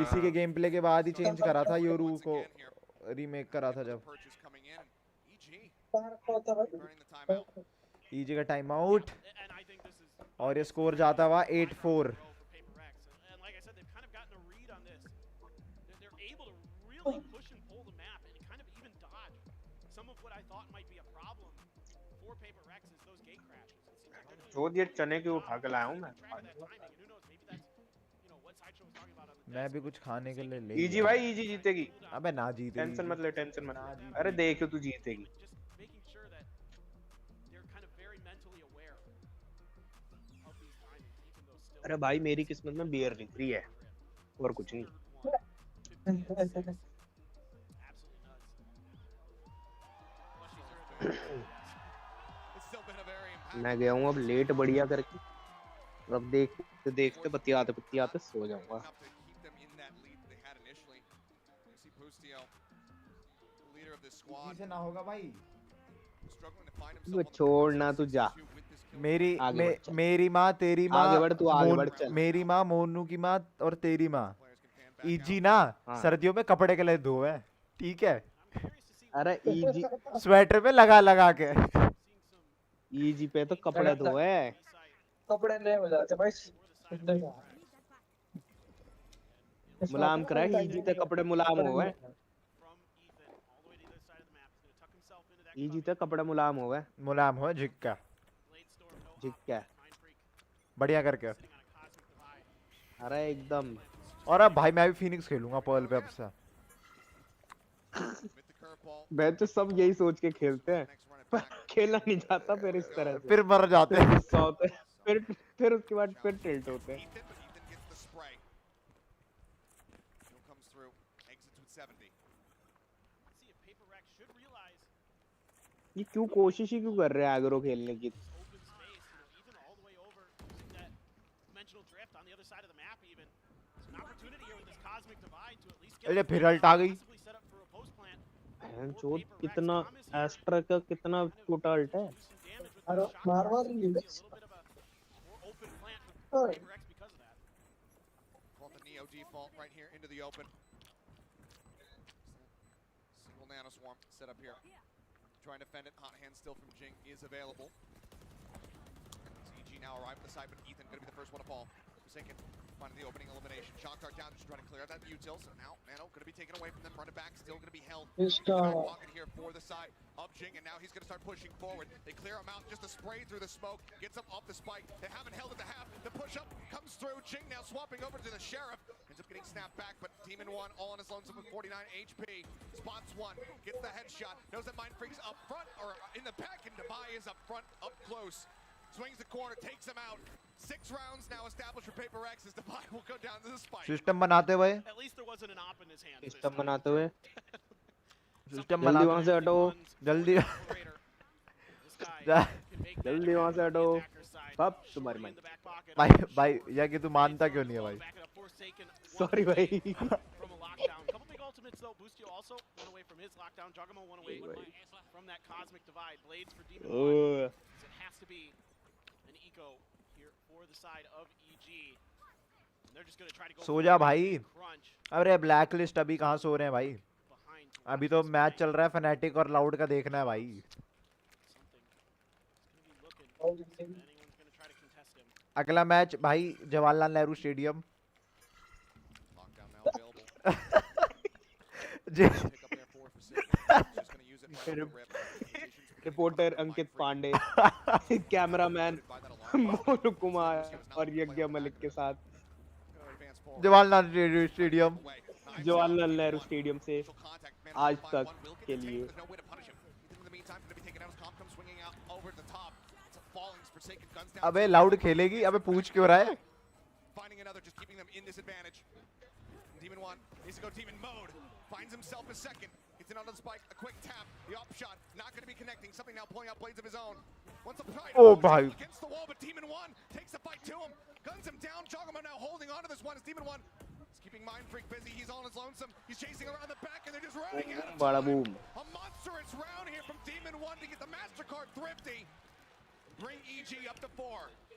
A: इसी के गेम प्ले के बाद ही चेंज करा था योरू को रीमेक करा था जब ईजी का टाइम आउट और ये स्कोर जाता हुआ 8-4
O: जो ये चने के उठा के लाया हूँ
A: मैं भी कुछ खाने के लिए ले
O: इजी भाई इजी जीतेगी
A: अबे ना जीते
O: टेंशन मत ले टेंशन मत अरे देखो तू जीतेगी अरे भाई मेरी किस्मत में बियर निकली है और कुछ नहीं मैं गया हूँ अब लेट बढ़िया करके अब देखते देखते बतियाते सो जाऊंगा
A: से ना होगा भाई
O: वो छोड़ना तू जा
A: मेरी माँ तेरी माँ
O: आगे बढ़ तू आगे बढ़ चल
A: मेरी माँ मोनू की माँ और तेरी माँ इजी ना सर्दियों में कपड़े के लिए धोए ठीक है
O: अरे इजी
A: स्वेटर पे लगा के
O: इजी पे तो कपड़े धोए
G: कपड़े नहीं हो जाते भाई
O: मुलायम करा इजी पे कपड़े मुलायम हुए इजी पे कपड़े मुलायम
A: हो झिक्का बढ़िया करके
O: अरे एकदम
A: और अब भाई मैं भी फिनिक्स खेलूंगा पर्ल पे अब से
O: मैं तो सब यही सोच के खेलते हैं पर खेलना नहीं जाता फिर इस तरह से
A: फिर मर जाते हैं
O: फिर उसके बाद फिर टिल्ट होते हैं ये क्यों कोशिश ही क्यों कर रहे हैं एग्रो खेलने की
A: अरे फिर अल्ट आ गई
O: चोट कितना एस्ट्रा का कितना छोटा अल्ट है
G: अरे मार नहीं
L: Trying to fend it. Hot hand still from Jing is available. EG now arrive at the side, but Ethan gonna be the first one to fall. Forsaken finding the opening elimination. Shock dart down, just trying to clear out that util. So now Nano gonna be taken away from them. Run it back, still gonna be held. Back pocket here for the side of Jing, and now he's gonna start pushing forward. They clear him out, just a spray through the smoke. Gets up off the spike. They haven't held at the half. The push up comes through. Jing now swapping over to the Sheriff. Ends up getting snapped back, but Demon 1 all on his lonesome with 49 HP. Spots one, gets the headshot. Knows that Mind Freak's up front or in the back, and Dubai is up front, up close. Swings the corner, takes him out. 6 rounds now established for Paper X as Dubai will go down to the spike.
A: System बनाते हुए
B: At least there wasn't an op in his hand.
O: System बनाते हुए
A: system
O: जल्दी वहां से हटो
A: जल्दी
O: जल्दी वहां से हटो पाप तुम्हारी मां
A: भाई भाई या कि तू मानता क्यों नहीं है भाई
O: सॉरी भाई
B: From a lockdown. Couple big ultimates though. Boostio also went away from his lockdown. Jugamo went away from that cosmic divide. Blades for Demon 1. So it has to be an eco here for the side of EG. And they're just going to try to go
A: सो जा भाई अरे black list अभी कहाँ सो रहे हैं भाई अभी तो मैच चल रहा है फनेटिक और लाउड का देखना है भाई अगला मैच भाई जवाहरलाल नेहरू स्टेडियम
O: रिपोर्टर अंकित पांडे कैमरामैन मोनू कुमार और यज्ञ मलिक के साथ
A: जवाहरलाल नेहरू स्टेडियम
O: से आज तक के लिए
A: अबे लाउड खेलेगी अबे पूछ क्यों रहा है
L: Finding another, just keeping them in disadvantage. Demon 1 needs to go demon mode. Finds himself a second. Gets in on the spike. A quick tap. The up shot. Not going to be connecting. Something now pulling out blades of his own. Wants to try.
A: Oh, bhai.
L: Against the wall, but Demon 1 takes the fight to him. Guns him down. Jogamo now holding on to this one. As Demon 1 is keeping Mind Freak busy. He's all on his lonesome. He's chasing around the back, and they're just running out of
O: bada
L: time.
O: boom.
L: A monstrous round here from Demon 1 to get the MasterCard thrifty. Bring EG up to 4.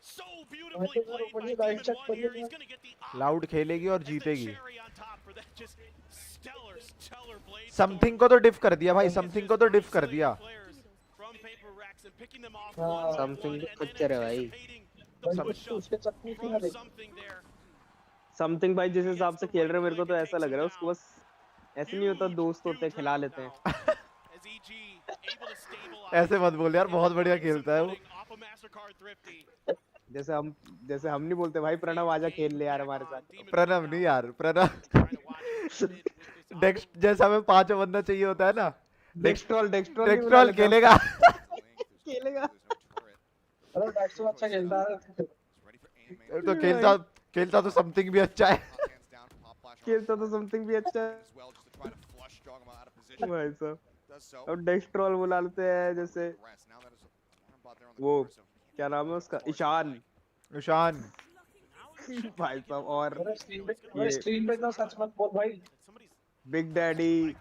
B: So beautifully played by Demon 1 here. He's going to get the
A: loud खेलेगी और जीतेगी
B: cherry on top for that just stellar blade.
A: Something को तो डिफ कर दिया भाई something को तो डिफ कर दिया
B: From Paper Rex and picking them off
O: something picture है भाई
B: something there.
O: समथिंग भाई जिस हिसाब से खेल रहे हैं मेरे को तो ऐसा लग रहा है उसको बस ऐसे नहीं होता दोस्त होते हैं खिला लेते हैं
A: ऐसे मत बोल यार बहुत बढ़िया खेलता है वो
O: जैसे हम नहीं बोलते भाई प्रणव आजा खेल ले यार हमारे साथ
A: प्रणव नहीं यार प्रणव डेक्स्ट जैसा हमें 5 बंदा चाहिए होता है ना डेक्स्ट्रॉल खेलेगा
G: अरे डेक्स्ट्रॉल अच्छा खेलता है
A: तो खेलता तो समथिंग भी अच्छा है
O: खेलता तो समथिंग भी अच्छा है भाई साहब अब डेक्स्ट्रॉल बुला लेते हैं जैसे वो क्या नाम है उसका ईशान भाई साहब और
G: स्क्रीन पे तो सच मत बोल भाई
O: बिग डैडी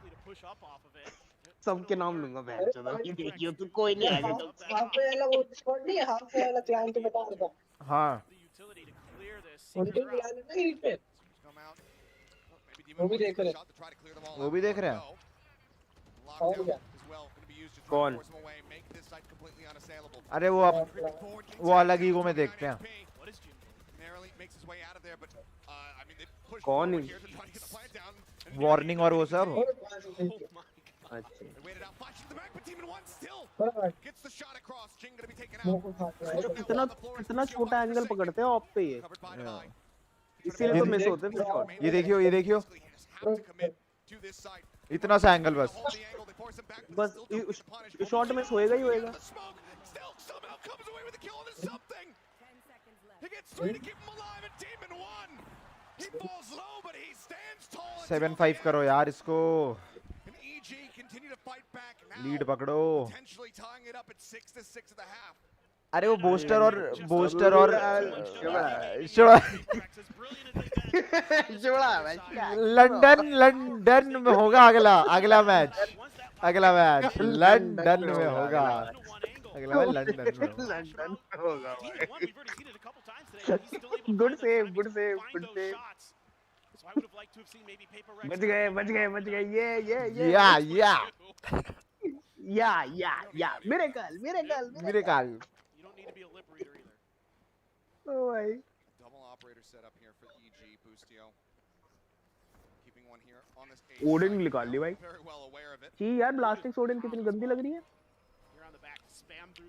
O: सबके नाम लूंगा मैं देखियो तो कोई नहीं आएगा
G: वहां पे वाला वो डिस्कॉर्ड नहीं हाफ पे वाला क्लाइंट तो बता रहा
A: हां
G: उनको बुला लेना यहीं पे वो भी देख रहे हैं हो गया
O: कौन
A: अरे वो अलग ईगो में देखते हैं
O: कौन
A: वार्निंग और वो सब
O: इतना छोटा एंगल पकड़ते हैं ऑफ पे ये इसीलिए तो मिस होते हैं शॉट
A: ये देखियो इतना सा एंगल बस
O: शॉट मिस होएगा ही होएगा
A: 7-5 करो यार इसको लीड पकड़ो अरे वो बोस्टर और लंदन में होगा अगला मैच लंदन में होगा लंदन में
O: होगा गुड सेव बच गए ये miracle
B: You don't need to be a lip reader either.
O: Oh भाई.
L: Double operator set up here for EG Boostio. Keeping one here on this A
O: Odin
L: side.
O: निकाल ली भाई.
L: Very well aware of it.
O: जी यार blasting Odin कितनी गंदी लग रही है.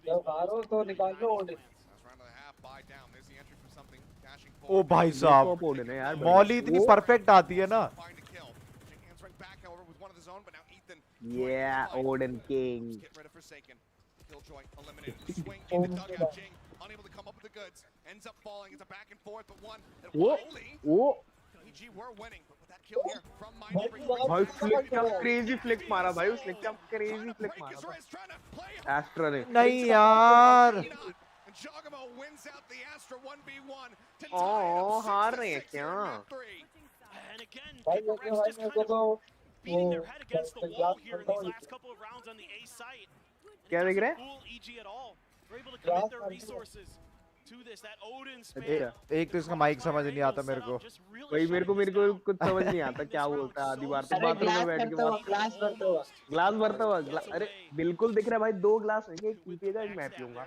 G: जब हारो तो निकाल लो Odin.
L: That's round of the half. Buy down. There's the entry from something. Dashing
A: O
L: forward.
A: भाई साहब मॉली इतनी परफेक्ट आती है ना.
L: Find a kill. Answering back, however, with one of his own, but now Ethan.
O: Yeah, Odin King.
L: Get rid of Forsaken. Killjoy eliminated. The swing in the dugout. Jing unable to come up with the goods. Ends up falling. It's a back and forth, but one.
O: Whoa.
L: EG were winning, but with that kill here from Mindfreak.
O: भाई flick क्या crazy flick मारा भाई उसने क्या crazy flick मारा था. Astra ने.
A: नहीं यार.
L: Jogamo wins out the Astra 1v1 to
O: Oh, हार रहे हैं क्या?
B: And again,
G: भाई मेरे को तो
B: beating their head against the wall here in these last couple of rounds on the A site.
O: क्या देख रहे हैं?
B: Fool EG at all. They're able to commit their resources to this. That Odin spam.
A: एक तो इसका mic समझ नहीं आता मेरे को.
O: भाई मेरे को कुछ समझ नहीं आता क्या बोलता है आधी बार तो बाथरूम में बैठ के ग्लास भरता हुआ अरे बिल्कुल दिख रहा है भाई 2 ग्लास है एक पी पिएगा एक मैं पीऊंगा.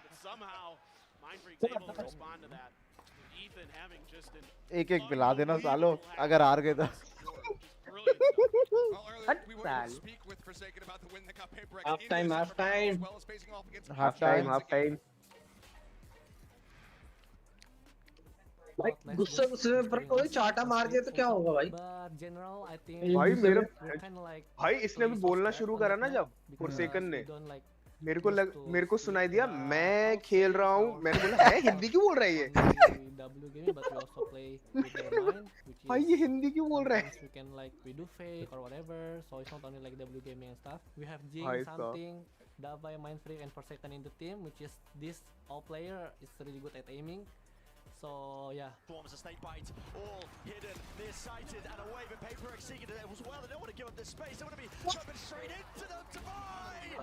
A: एक पिला देना सालो अगर हार गए तो.
O: हाफ टाइम
G: भाई गुस्से में पर कोई चाटा मार दिया तो क्या होगा भाई.
O: भाई भाई इसने भी बोलना शुरू करा ना जब फॉरसेकन ने मेरे को सुनाई दिया मैं खेल रहा हूँ. मैंने बोला है हिंदी क्यों बोल रहा है ये. भाई ये हिंदी क्यों बोल रहा है.
C: Davai, Mindfreak, and Forsaken in the team, which is this all player is really good at aiming. So yeah.
N: Forms a snake bite, all hidden, near-sighted, and away. But Paper X seeking it as well. They don't want to give up this space. They want to be jumping straight into the divide.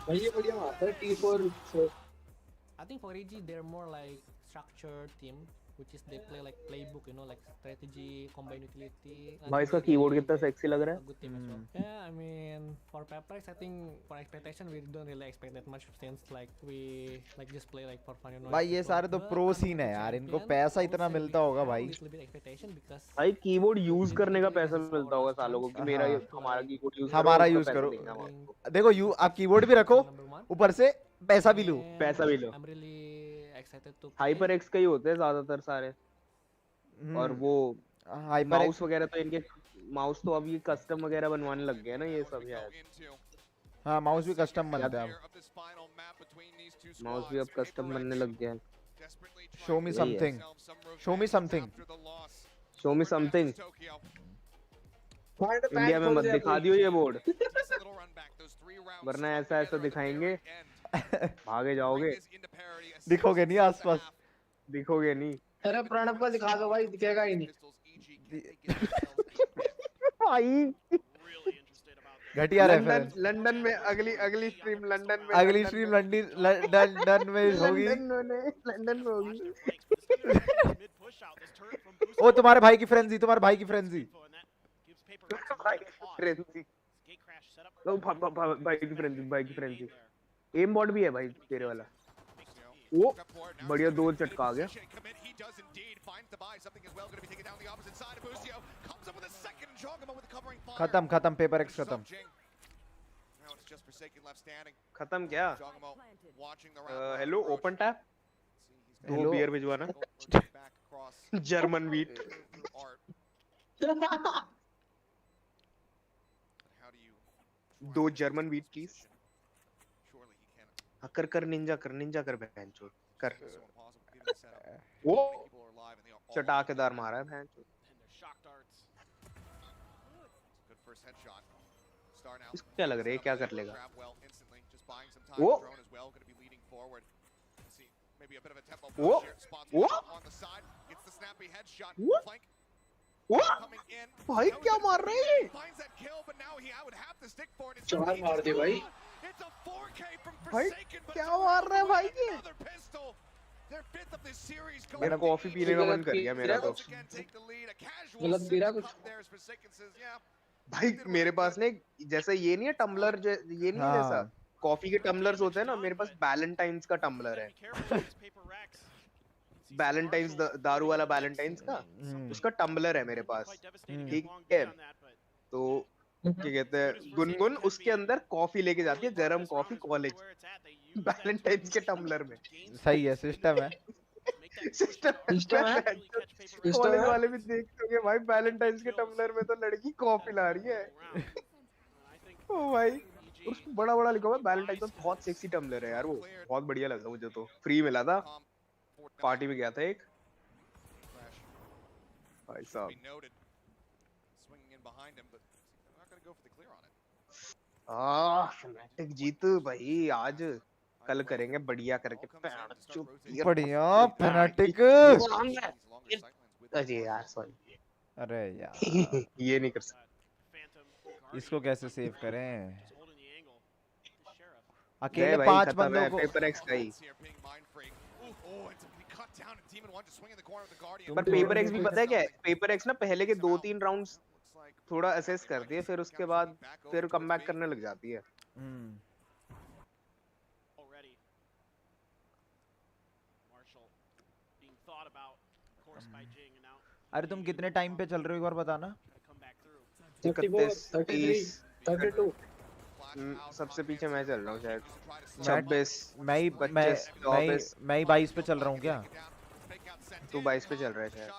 G: भाई ये बढ़िया मारता है T4.
C: I think for EG they're more like structured team, which is they play like playbook, you know, like strategy, combine utility.
O: भाई इसका keyboard कितना sexy लग रहा है.
C: Good team as well. Yeah, I mean for Papex, I think for expectation we don't really expect that much since like we like just play like for fun, you know.
A: भाई ये सारे तो pro scene है यार इनको पैसा इतना मिलता होगा भाई.
C: भाई
O: कीबोर्ड यूज करने का पैसा मिलता होगा सालों को कि मेरा हमारा कीबोर्ड यूज
A: हमारा यूज करो. देखो यू आप कीबोर्ड भी रखो ऊपर से पैसा भी लो.
C: I'm really excited to
O: hyper x का ही होते हैं ज्यादातर सारे. और वो माउस वगैरह तो इनके माउस तो अभी कस्टम वगैरह बनवाने लग गए ना ये सब यार.
A: हाँ माउस भी कस्टम बनता है.
O: माउस भी अब कस्टम बनने लग गया है.
A: Show me something. Show me something.
O: Show me something. India में मत दिखा दियो ये बोर्ड वरना ऐसा दिखाएंगे भागे जाओगे.
A: दिखोगे नहीं आसपास.
O: दिखोगे नहीं.
G: अरे प्रणव को दिखा दो भाई दिखेगा ही नहीं.
O: भाई
A: घटिया रेफरेंस.
O: लंदन में अगली स्ट्रीम लंदन में
A: लंदन में होगी.
O: लंदन में होगी.
A: ओ तुम्हारे भाई की फ्रेंजी.
O: भाई की फ्रेंजी. एम बॉट भी है भाई तेरे वाला. वो बढ़िया 2 झटका आ गया.
A: खत्म पेपर एक्स खत्म.
O: खत्म क्या. हेलो ओपन टैप 2 बियर भिजवाना. German wheat. 2 German wheat please. कर निंजा कर बहन चोद कर. वो चटाकेदार मारा है बहन चोद. इसको क्या लग रहा है क्या कर लेगा. वो भाई क्या मार रहे हैं.
G: चार मार दे भाई.
O: भाई क्या मार रहा है भाई ये. मेरा कॉफी पीने का मन कर गया मेरा तो.
G: गलत पी रहा कुछ.
O: भाई मेरे पास ने जैसा ये नहीं है टम्बलर ये नहीं है जैसा कॉफी के टम्बलर्स होते हैं ना. मेरे पास वैलेंटाइन्स का टम्बलर है. वैलेंटाइंस दारू वाला वैलेंटाइंस का उसका टम्बलर है मेरे पास, ठीक है। तो क्या कहते हैं, गुनगुन उसके अंदर कॉफी लेके जाती है, गरम कॉफी कॉलेज, वैलेंटाइंस के टम्बलर में।
A: सही है, सिस्टम है।
O: सिस्टम है। कॉलेज वाले भी देखते होंगे भाई, वैलेंटाइंस के टम्बलर में तो लड़की कॉफी ला रही है। ओ भाई, उसको बड़ा बड़ा लिखा हुआ है वैलेंटाइंस, तो बहुत सेक्सी टम्बलर है यार वो, बहुत बढ़िया लगा मुझे, तो फ्री मिला था, पार्टी में गया था एक भाई साहब। Fnatic जीत भाई आज, कल करेंगे बढ़िया करके,
A: बढ़िया Fnatic।
O: अरे यार सॉरी,
A: अरे यार
O: ये नहीं कर सकते।
A: इसको कैसे सेव करें?
O: गए
A: अकेले
O: भाई,
A: 5
O: खत्म
A: बंदों
O: है,
A: को।
O: पेपर एक्स गई। पर पेपर एक्स भी पता है क्या है, पेपर एक्स ना पहले के 2-3 राउंड्स थोड़ा असेस करती है, फिर उसके बाद फिर कमबैक करने लग जाती है।
A: अरे तुम कितने टाइम पे चल रहे हो एक बार बताना।
O: 31, 30, 32। सबसे पीछे मैं चल रहा हूँ शायद, 26,
A: मैं
O: 25, 24।
A: मैं 22 पे चल रहा हूँ क्या?
O: तू 22 पे चल रहा है शायद।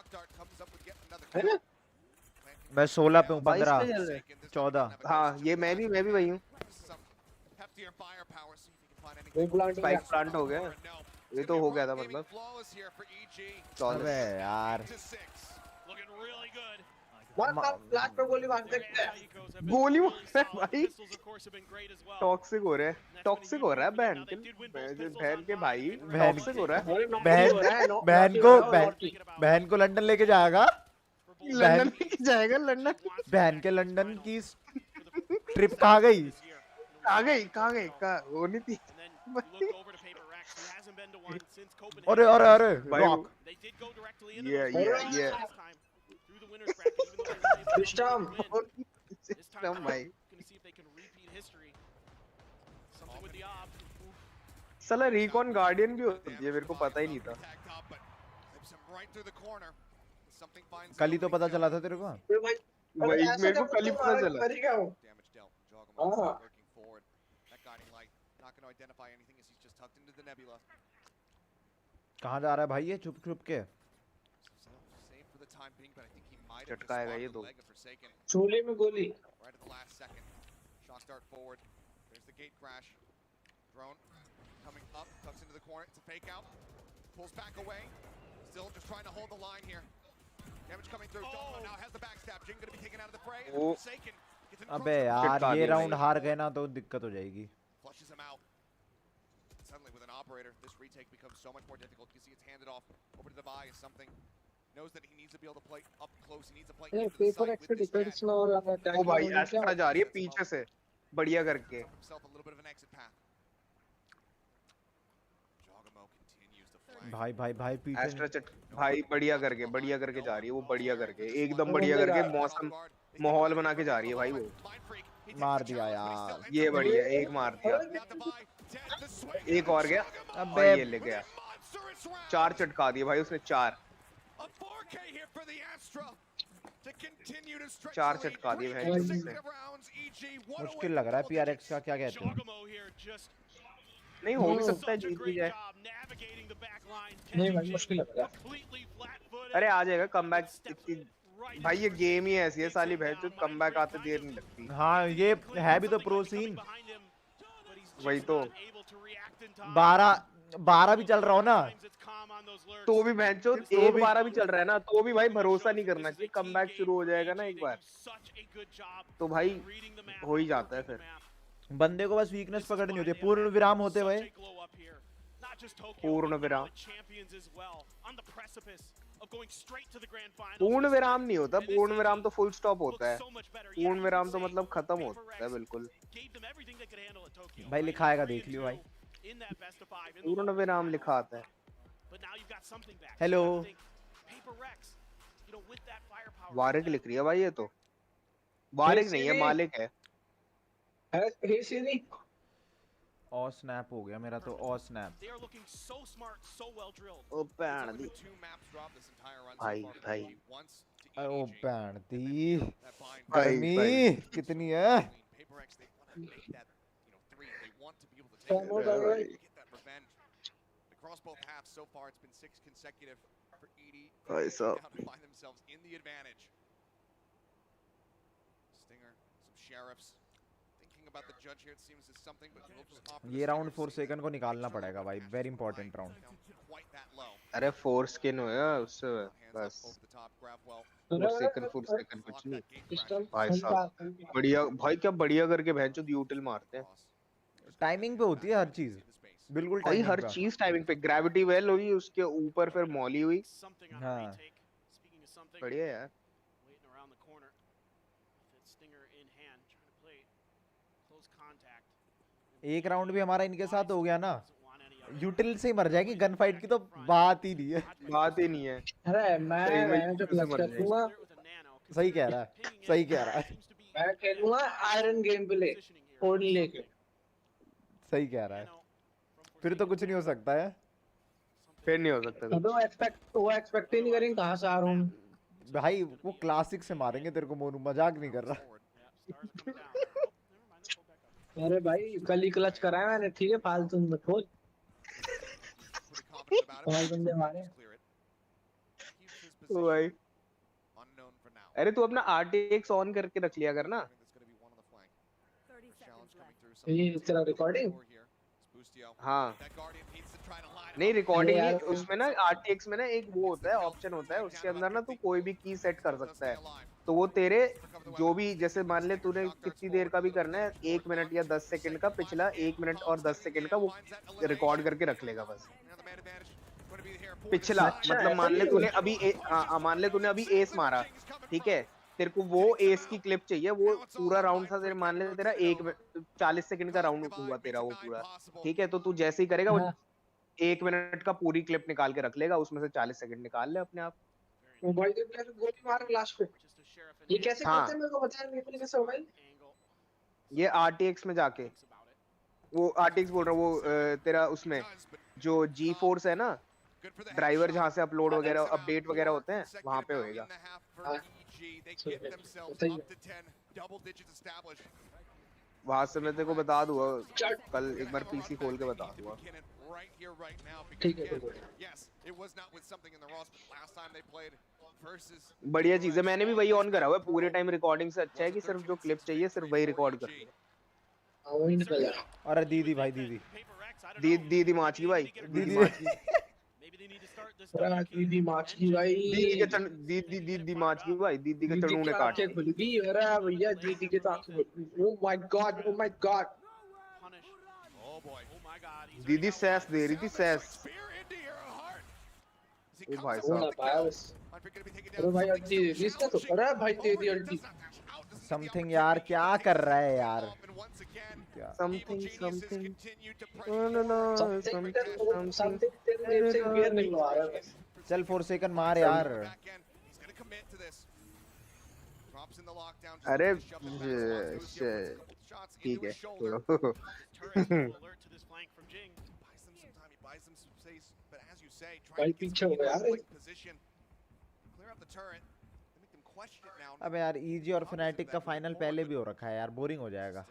A: मैं 16 पे हूँ,
O: 22
A: 15,
O: पे चल रहा है।
A: 14।
O: हाँ ये मैं भी वही हूँ। स्पाइक प्लांट हो गया, ये तो हो गया था मतलब।
A: अबे यार
G: लास्ट पे गोली मार सकते हैं।
O: गोली मार भाई, टॉक्सिक हो रहा है, टॉक्सिक हो रहा है बहन के भाई, टॉक्सिक हो रहा है।
A: बहन को लंदन लेके जाएगा,
O: लंदन लेके जाएगा, लंदन।
A: बहन के लंदन की ट्रिप कहाँ गई?
O: वो नहीं थी।
A: अरे अरे अरे रॉक,
O: ये
G: सिस्टम
O: भाई, साला रिकॉन गार्डियन भी होती है, मेरे को पता ही नहीं था।
A: कल ही तो पता चला था तेरे को।
O: वही मेरे को कल ही पता चला।
A: कहाँ जा रहा है भाई ये छुप छुप के?
O: चटकाएगा ये तो।
G: चूल्हे में गोली।
A: अबे यार ये राउंड हार गए ना तो दिक्कत हो जाएगी।
L: Suddenly with an operator, this retake becomes so much more difficult. You see it's handed off over to the buy. Something knows that he needs to be able to play up close. He needs to play into the site with this dash.
O: ओ भाई extra जा रही है पीछे से, बढ़िया करके।
A: भाई भाई भाई पीछे
O: एस्ट्रा भाई बढ़िया करके जा रही है वो, बढ़िया करके, एकदम बढ़िया करके मौसम माहौल बना के जा रही है भाई वो।
A: मार दिया यार,
O: ये बढ़िया, एक मार दिया, एक और गया।
A: अबे
O: ये ले गया, 4 चटका दिए भाई उसने, 4 चटका दिए भाई उसने।
A: मुश्किल लग रहा है PRX का, क्या कहते हो?
O: नहीं हो भी सकता है, जीत भी जाए।
G: नहीं भाई मुश्किल लग रहा है।
O: अरे आ जाएगा कमबैक, भाई ये गेम ही ऐसी है साली भैंस, जो कमबैक आते देर नहीं लगती।
A: हाँ ये है भी तो प्रो सीन।
O: वही तो
A: 12 भी चल रहा हो ना
O: तो भी भैंचो, 1-12 भी चल रहा है ना तो भी भाई भरोसा नहीं करना चाहिए, कमबैक शुरू हो जाएगा ना एक बार तो भाई हो ही जाता है। फिर
A: बंदे को बस वीकनेस पकड़नी होती है, पूर्ण विराम होते भाई,
O: पूर्ण विराम। पूर्ण विराम नहीं होता, पूर्ण विराम तो फुल स्टॉप होता है, पूर्ण विराम तो मतलब खत्म होता है बिल्कुल।
A: भाई लिखाएगा देख लियो भाई,
O: पूर्ण विराम लिखा आता है।
A: हेलो
O: वारिक लिख रही है भाई, ये तो वारिक नहीं है, मालिक है।
G: हे सीरी
A: और स्नैप हो गया मेरा तो और snap.
B: They are looking so smart, so well drilled.
O: ओ पैन दी भाई भाई
A: ओ पैन दी
O: भाई
A: गर्मी
O: भाई
A: कितनी है।
L: Across both halves so far, it's been 6 consecutive for ED.
O: भाई साहब
L: Now to find themselves in the advantage. Stinger, some sheriffs. Thinking about the judge here, it seems is something, but we'll just offer
A: ये round 4 second को निकालना पड़ेगा भाई, very important round.
L: quite that low.
O: अरे 4 skin हुआ उससे बस 4 second कुछ नहीं भाई साहब। बढ़िया भाई, क्या बढ़िया करके भैंचो यूटिल मारते हैं।
A: टाइमिंग पे होती है हर चीज, बिल्कुल
O: भाई
A: टाइमिंग
O: हर
A: पे।
O: चीज टाइमिंग पे। ग्रेविटी वेल हुई, उसके ऊपर फिर मॉली हुई।
A: हाँ
O: बढ़िया यार।
B: Waiting around the corner. With Stinger in hand, trying to play close contact.
A: एक राउंड भी हमारा इनके साथ हो गया ना, यूटिल से ही मर जाएगी, गन फाइट की तो बात ही नहीं है।
O: बात ही नहीं है।
G: अरे मैं जो क्लच कर दूंगा।
A: सही कह रहा है, सही कह रहा है।
G: मैं खेलूंगा आयरन गेम प्ले फोन लेके।
A: सही कह रहा है, फिर तो कुछ नहीं हो सकता है।
O: फिर नहीं हो सकता
G: तो वो एक्सपेक्ट ही नहीं करेंगे कहाँ से आ रहा हूँ
A: भाई। वो क्लासिक से मारेंगे तेरे को मोनू, मजाक नहीं कर रहा।
G: अरे भाई कल ही क्लच कराया मैंने, ठीक है फालतू मत बोल। बंदे मारे
O: भाई। अरे तू अपना RTX ऑन करके रख लिया कर ना।
G: ये तेरा रिकॉर्डिंग?
O: हाँ नहीं रिकॉर्डिंग नहीं, उसमें ना RTX में ना एक वो होता है, ऑप्शन होता है, उसके अंदर ना तू कोई भी की सेट कर सकता है। तो वो तेरे जो भी, जैसे मान ले तूने कितनी देर का भी करना है, 1 मिनट या 10 सेकंड का, पिछला 1 मिनट और 10 सेकंड का वो रिकॉर्ड करके रख लेगा बस। पिछला मतलब मान ले तूने अभी मान ले तूने अभी एस मारा, ठीक है, तेरे को वो एस की क्लिप चाहिए, वो पूरा राउंड था तेरे, मान ले तेरा 40 सेकंड का राउंड हुआ तेरा वो पूरा, ठीक है, तो तू जैसे ही करेगा वो 1 मिनट का पूरी क्लिप निकाल के रख लेगा, उसमें से 40 सेकंड निकाल ले अपने आप।
G: ओ भाई देख कैसे गोली मार लास्ट पे। ये कैसे करते हैं मेरे को बता, मेरे को कैसे होगा
O: ये RTX में जाके, वो RTX बोल रहा हूँ, वो तेरा उसमें जो G-Force है ना, ड्राइवर जहाँ से अपलोड वगैरह अपडेट वगैरह होते हैं, वहाँ पे होएगा। वहाँ से मैं तेरे को बता दूंगा, कल एक बार PC खोल के बता दूंगा।
G: ठीक है
O: बढ़िया चीज है, मैंने भी वही ऑन करा हुआ है पूरे टाइम। रिकॉर्डिंग से अच्छा है कि सिर्फ जो क्लिप चाहिए सिर्फ वही रिकॉर्ड कर ले।
A: अरे दीदी भाई,
O: दीदी माची भाई, दीदी
G: माच की भाई,
O: दीदी माच की भाई, दीदी के चढ़ूने काट के
G: खुल गई। अरे भैया दीदी के साथ, oh my God, oh my God.
O: दीदी सैस दे रही थी, सैस। ओ भाई साहब,
G: अरे भाई अल्टी इसका तो, अरे भाई तेरी अल्टी
A: समथिंग यार, क्या कर रहा है यार?
O: समथिंग
A: चल 4 सेकंड मार यार।
O: अरे ठीक है छोड़ो।
G: भाई पीछे हो गया यार।
A: अबे यार EG और Fnatic का फाइनल पहले भी हो रखा है यार, बोरिंग हो जाएगा।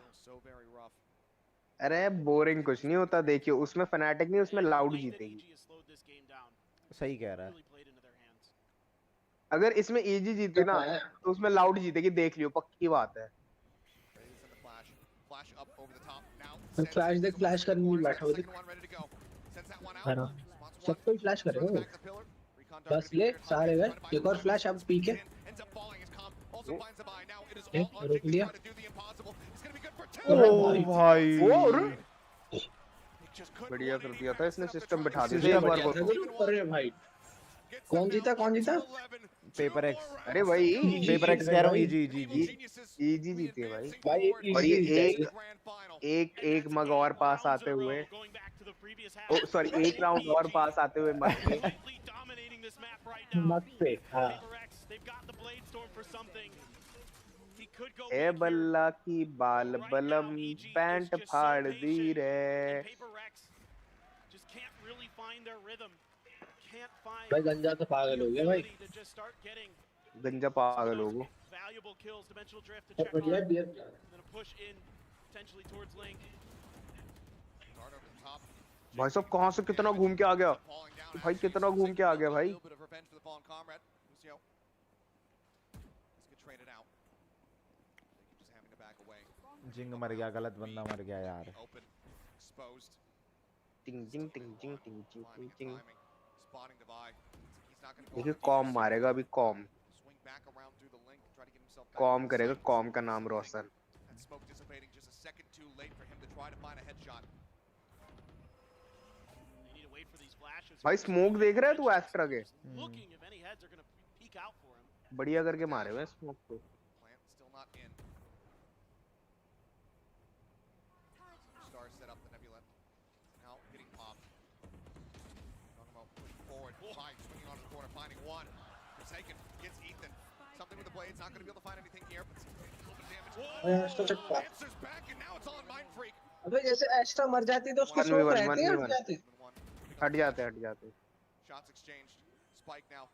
O: अरे बोरिंग कुछ नहीं होता, देखियो उसमें Fnatic नहीं, उसमें लाउड जीतेगी।
A: सही कह रहा है।
O: अगर इसमें EG जीते ना तो उसमें लाउड जीतेगी, देख लियो, पक्की बात है।
G: फ्लैश देख, फ्लैश करने में बैठा हो देख, है ना, सब कोई फ्लैश करेगा बस। ले सारे गए, एक और फ्लैश अब पी के रोक लिया।
A: ओ भाई
O: बढ़िया कर दिया था इसने, सिस्टम बिठा दिया एक बार को।
G: अरे भाई कौन जीता, कौन जीता?
A: Paper x.
O: अरे भाई
A: पेपर एक्स कह रहा हूँ, EG
O: जीती है भाई।
G: भाई
O: और ये एक मग और पास आते हुए, ओ सॉरी, एक राउंड और पास आते हुए मत पे।
G: हाँ
O: ए बल्ला की बाल बलम पैंट फाड़ दी रे।
G: भाई गंजा तो पागल हो गया भाई।
O: गंजा पागल हो गया।
G: बढ़िया बियर।
O: भाई साहब कहाँ से कितना घूम के आ गया भाई, कितना घूम के आ गया भाई।
A: जिंग मर गया, गलत बंदा मर गया यार।
O: टिंग टिंग टिंग टिंग टिंग टिंग टिंग। देखिए कॉम मारेगा अभी, कॉम करेगा, कॉम का नाम रोशन। भाई स्मोक देख रहा है तू एस्ट्रा के? बढ़िया करके मारे हुए स्मोक को।
L: Something with the blades, not going to be able to find anything here, but
G: अबे जैसे एस्ट्रा मर जाती तो उसकी स्मोक रहती है,
O: हट जाते।
L: shots exchanged. Spike now.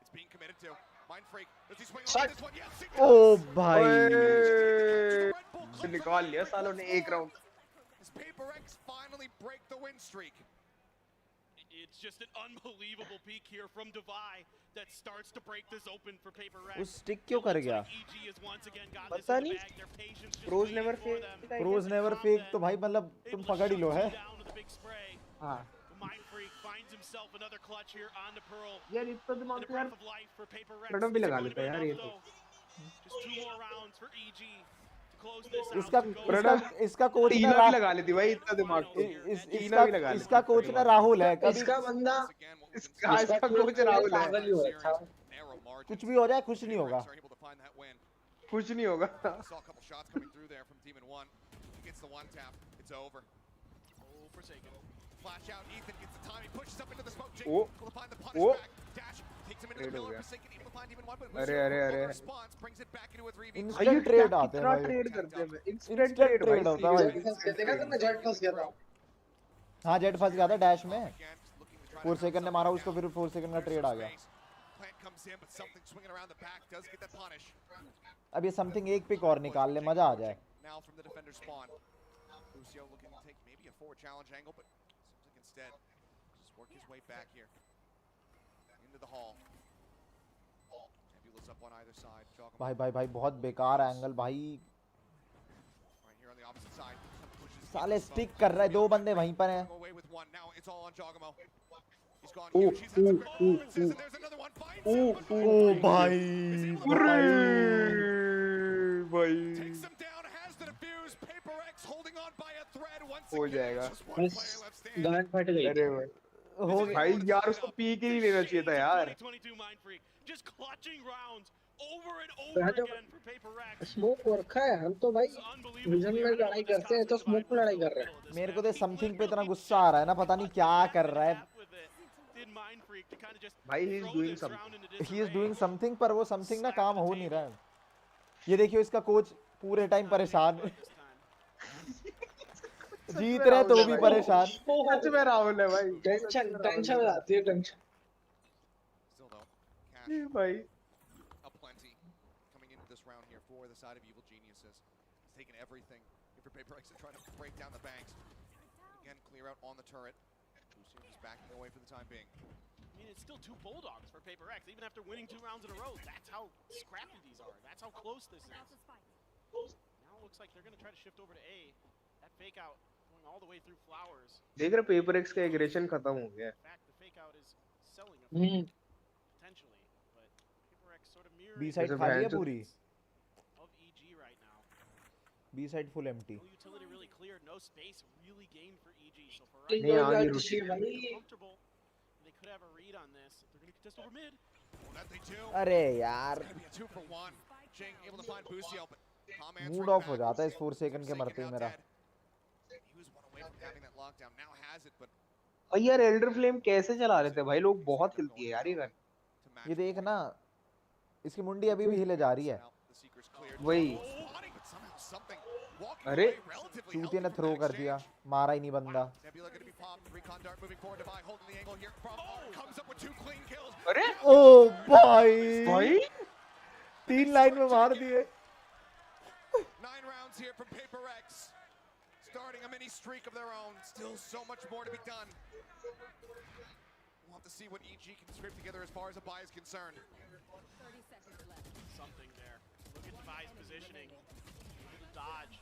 L: It's being committed to. Mind Freak. Does he swing
G: on
L: this one? Yes.
A: ओ भाई
O: निकाल लिया सालों ने एक round.
L: Does Paper X finally break the win streak?
B: It's just an unbelievable peak here from Divai that starts to break this open for Paper X.
A: उस stick क्यों कर गया?
O: पता नहीं। प्रोज नेवर फेक तो भाई मतलब तुम पकड़ ही लो है। हाँ। यार इतना दिमाग तो यार प्रणव भी लगा लेता है यार ये तो। इसका कोच ना भी लगा लेती भाई इतना दिमाग तो। इसका कोच ना राहुल है।
G: इसका बंदा
O: इसका कोच राहुल है।
A: कुछ भी हो जाए खुश नहीं होगा।
O: कुछ नहीं होगा।
L: Flash out, Ethan gets the time, he pushes up into the smoke, Jake
O: Oh.
L: able to find the punish back, Dash takes him into the
O: Trade हो
L: pillar,
O: गया।
L: Forsaken able to find even one, but
O: अरे
L: response brings it back into a 3v3.
A: Instant trade आते हैं भाई।
O: Trade करते हैं
A: instant trade होता है भाई।
G: देखा तुमने जेट फंस गया था।
A: हाँ जेट फंस गया था डैश में। 4 सेकंड ने मारा उसको, फिर 4 सेकंड का ट्रेड आ गया। अब ये समथिंग एक पिक और निकाल ले, मजा आ जाए।
L: Instead, just work his way back here into the hall. Nebula's up on either side.
A: भाई बहुत बेकार एंगल भाई।
L: Right here on the opposite side.
A: साले स्टिक कर रहा है, दो बंदे वहीं पर हैं।
L: Away with one. Now it's all on Jogamo. He's gone huge. He's in some performances, and there's another one. Finds him.
A: ओ भाई
L: Takes him down. Has the defuse. Paper X holding on by a thread once
O: हो
L: again.
O: जाएगा।
L: Just one player left standing.
G: गांड फट गई।
O: अरे भाई यार उसको पी के नहीं लेना चाहिए था यार।
B: Just clutching rounds over and over again for Paper X.
G: Smoke को रखा है, हम तो भाई विजन में लड़ाई करते हैं तो स्मोक में लड़ाई कर रहे हैं।
A: मेरे को तो समथिंग पे इतना गुस्सा आ रहा है ना, पता नहीं क्या कर रहा है
O: भाई। ही इज डूइंग
A: समथिंग पर वो समथिंग ना काम हो नहीं रहा है। ये देखियो इसका कोच पूरे टाइम परेशान। जीत रहे तो भी परेशान।
O: सच में राहुल है भाई।
G: टेंशन में आती है टेंशन।
O: भाई
L: Aplenty coming into this round here for the side of Evil Geniuses. He's taken everything here for Paper X to try to break down the banks. Again, clear out on the turret. Lucio just backing away for the time being.
B: I mean, it's still 2 Bulldogs for Paper X, even after winning 2 rounds in a row. That's how scrappy these are. That's how close this is. Now it looks like they're going to try to shift over to A. That fake out going all the way through Flowers.
O: देख रहे paper X का aggression खत्म हो गया।
B: In fact, the fake out is selling a potentially, but Paper X sort of mirroring
A: B side खाली है पूरी।
B: of EG right now.
A: B side full empty.
B: No utility really clear, no space really gained for EG. So for
O: नहीं
B: right now,
O: आगे
B: they're
O: रुकी।
B: comfortable. They could have a read on this. They're going to contest over mid.
L: Well, that they do.
A: अरे यार
L: It's gonna be a 2 for 1. Jing able to find Busio, but Tom
A: mood
L: answering
A: of हो
L: back.
A: जाता है इस 4 second के मरते ही मेरा।
L: He was one away from having that lockdown. Now has it, but
O: और यार एल्डर फ्लेम कैसे चला रहे थे भाई लोग, बहुत हिलती है यार ये गन।
A: ये देख ना, इसकी मुंडी अभी भी हिले जा रही है।
O: वही अरे
A: चूतिया ने थ्रो कर दिया, मारा ही नहीं बंदा।
O: अरे
A: ओ भाई 3 लाइन में मार दिए।
L: 9 rounds here from PaperX, starting a mini streak of their own. Still so much more to be done. We'll have to see what EG can scrape together as far as a buy is concerned.
B: 30 seconds left. Something there. Look at Devi's positioning. Able to dodge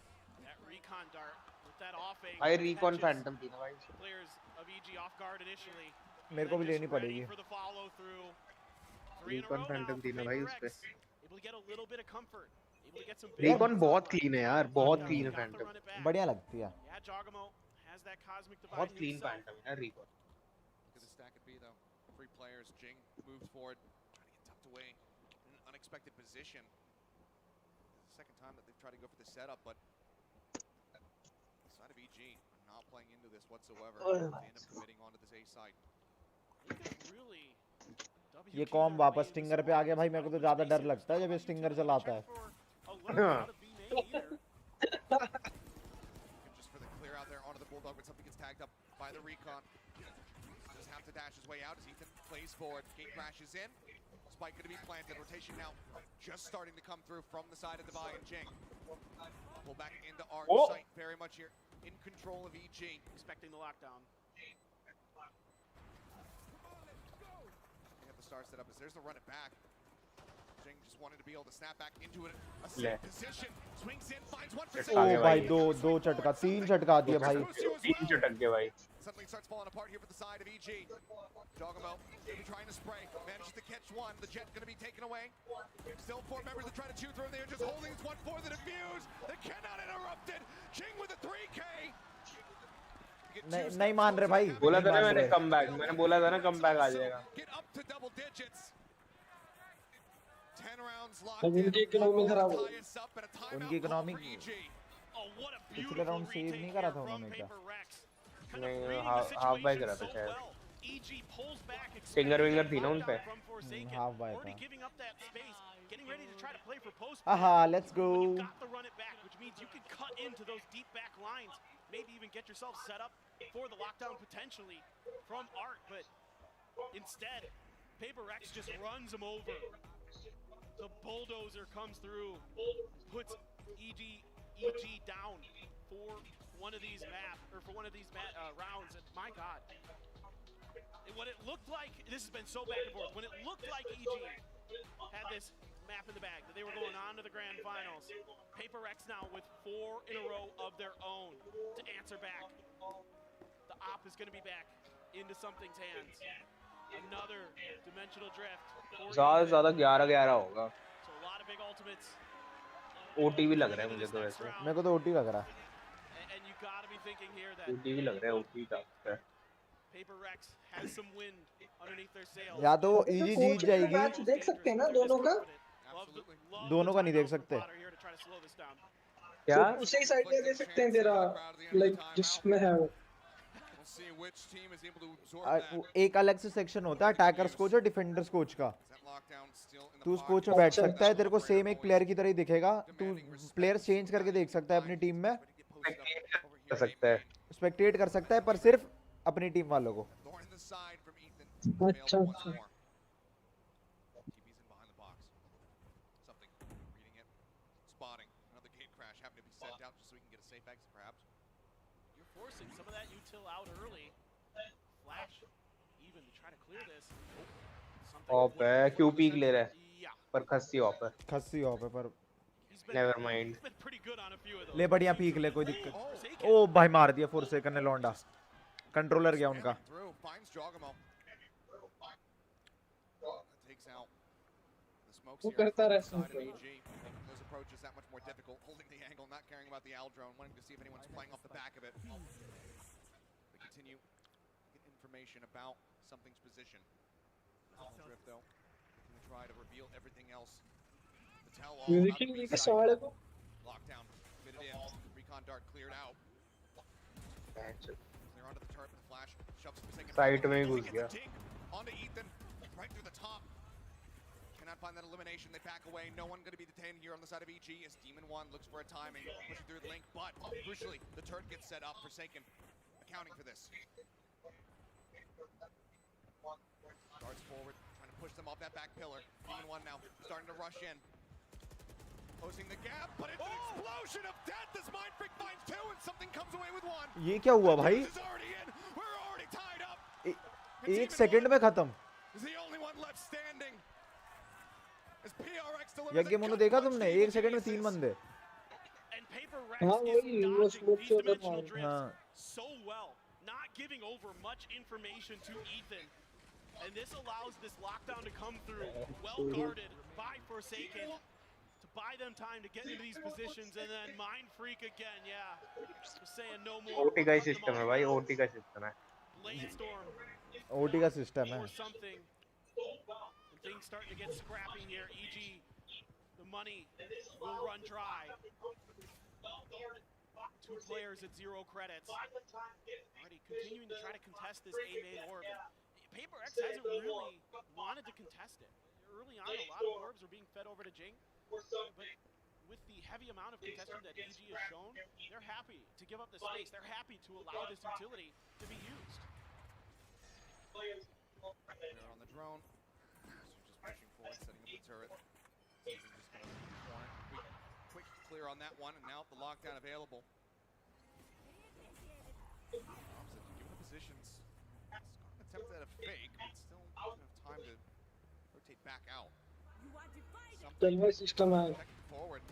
B: that recon dart with that off angle.
O: भाई recon phantom थी ना भाई।
B: Players of EG off guard initially.
A: मेरे को भी लेनी पड़ेगी।
B: For the follow through.
O: recon phantom थी ना भाई उस पे।
B: Able to get a little bit of comfort.
O: recon बहुत clean है यार, बहुत clean है phantom।
A: बढ़िया लगती है।
B: Yeah, Jogamo has that cosmic divide.
O: बहुत clean phantom है recon।
L: Look at the stack at B though. 3 players. Jing moves forward, trying to get tucked away in an unexpected position. This is the second time that they've tried to go for the setup, but the side of EG are not playing into this whatsoever. They end up committing onto this A side.
A: ये com वापस stinger पे आ गया भाई। मेरे को तो ज्यादा डर लगता है जब ये स्टिंगर चलाता है।
L: Just for the clear out there onto the Bulldog, but something gets tagged up by the recon. Just have to dash his way out as Ethan plays forward. Gate crashes in. Spike going to be planted. Rotation now just starting to come through from the side of Devi and Jing. Pull back into our site, very much here in control of EG.
B: Expecting the lockdown.
L: They have the star set up as there's the run it back. Jing just wanted to be able to snap back into it. A safe position. Swings in, finds one for
A: ओ भाई दो झटका, 3 झटका दिए भाई।
O: 3 झटक गए भाई।
L: Suddenly starts falling apart here for the side of EG. Jogamo going to be trying to spray. Manages to catch one. The jet going to be taken away. Still 4 members that try to chew through, and they are just holding this one for the defuse. They cannot interrupt it. Jing with a 3K.
A: नहीं मान रहे भाई।
O: बोला था ना मैंने comeback, मैंने बोला था ना कमबैक आ जाएगा।
L: Get up to double digits. 10 rounds locked
G: अब उनकी इकोनॉमी खराब हो।
A: उनकी इकोनॉमी पिछले राउंड सेव नहीं करा था उन्होंने क्या?
O: नहीं हाफ बाय करा था शायद। स्टिंगर विंगर थी ना उन पे।
A: हाफ बाय था।
B: Getting ready to try to play for post.
A: Aha, let's go.
B: You got the run it back, which means you can cut into those deep back lines. Maybe even get yourself set up for the lockdown potentially from Art, but instead, PaperX just runs him over. The bulldozer comes through, puts EG down for one of these rounds, and my God. What it looked like, this has been so back and forth, when it looked like EG had this map in the bag, that they were going on to the grand finals. PaperX now with 4 in a row of their own to answer back. The op is going to be back into something's hands. Another dimensional drift.
O: ज़्यादा 11-11 होगा।
B: So a lot of big ultimates.
O: OT भी लग रहा है मुझे तो वैसे।
A: मेरे को तो OT लग रहा है।
B: And you got to be thinking here that
O: OT भी लग रहा है, OT का।
B: PaperX has some wind underneath their sails.
A: या तो EG जीत जाएगी।
G: मैच देख सकते हैं ना दोनों का?
A: दोनों का नहीं देख सकते।
G: क्या? उसी साइड में देख सकते हैं तेरा लाइक जिसमें है वो।
A: एक अलग से सेक्शन होता है अटैकर्स कोच और डिफेंडर्स कोच का। तू उस कोच में बैठ सकता है, तेरे को सेम एक प्लेयर की तरह ही दिखेगा। तू प्लेयर चेंज करके देख सकता है अपनी टीम में।
O: कर सकता है।
A: स्पेक्टेट कर सकता है पर सिर्फ अपनी टीम वालों को।
G: अच्छा।
B: Forcing some of that util out early. Flash even to try to clear this.
O: Of है, क्यू पीक ले रहा है। पर खस्सी ऑफ है।
A: खस्सी ऑफ है पर
O: नेवर माइंड।
A: ले बढ़िया पीक ले, कोई दिक्कत। ओ भाई मार दिया फोरसेकन ने लौंडा। कंट्रोलर गया उनका।
G: वो करता रहता है।
L: approaches that much more difficult, holding the angle, not caring about the Al drone, wanting to see if anyone's playing off the back of it. They continue to get information about something's position. Drift though, going to try to reveal everything else. The tell all. Lockdown, fitted in. Recon dart cleared out. Clear onto the turret with the flash. Shoves for a second.
O: Side में घुस गया।
L: Onto Ethan, right through the top. not find that elimination. They back away. No one going to be detained here on the side of EG as Demon1 looks for a timing, pushing through the link, but crucially, the turret gets set up. Forsaken accounting for this. Starts forward, trying to push them off that back pillar. Demon1 now starting to rush in. Closing the gap, but it's an explosion of death as Mindfreak finds two and something comes away with one.
A: ये क्या हुआ भाई?
L: We're already tied up.
A: एक second में खत्म.
L: Is the only one left standing. As PRX delivers
A: यज्ञ mono देखा तुमने? एक सेकंड में 3 बंदे.
G: हाँ वही वो स्मोक से उधर मार.
A: हाँ.
B: So well, not giving over much information to Ethan. And this allows this lockdown to come through, well guarded by Forsaken, to buy them time to get into these positions, and then Mindfreak again, yeah, just saying no more.
O: OT का system है भाई, OT का system है.
A: OT का system है.
B: Or something. And things starting to get scrappy here. EG, the money will run dry. 2 players at 0 credits. Already continuing to try to contest this A main orb. PaperX hasn't really wanted to contest it. Early on, a lot of orbs are being fed over to Jing, but with the heavy amount of contesting that EG has shown, they're happy to give up the space. They're happy to allow this utility to be used.
L: They're on the drone. So just pushing forward, setting up the turret. Just going to corner. Quick clear on that one, and now the lockdown available. Opposite, given the positions. Attempt at a fake, but still doesn't have time to rotate back out.
G: Something system है.
L: Forward.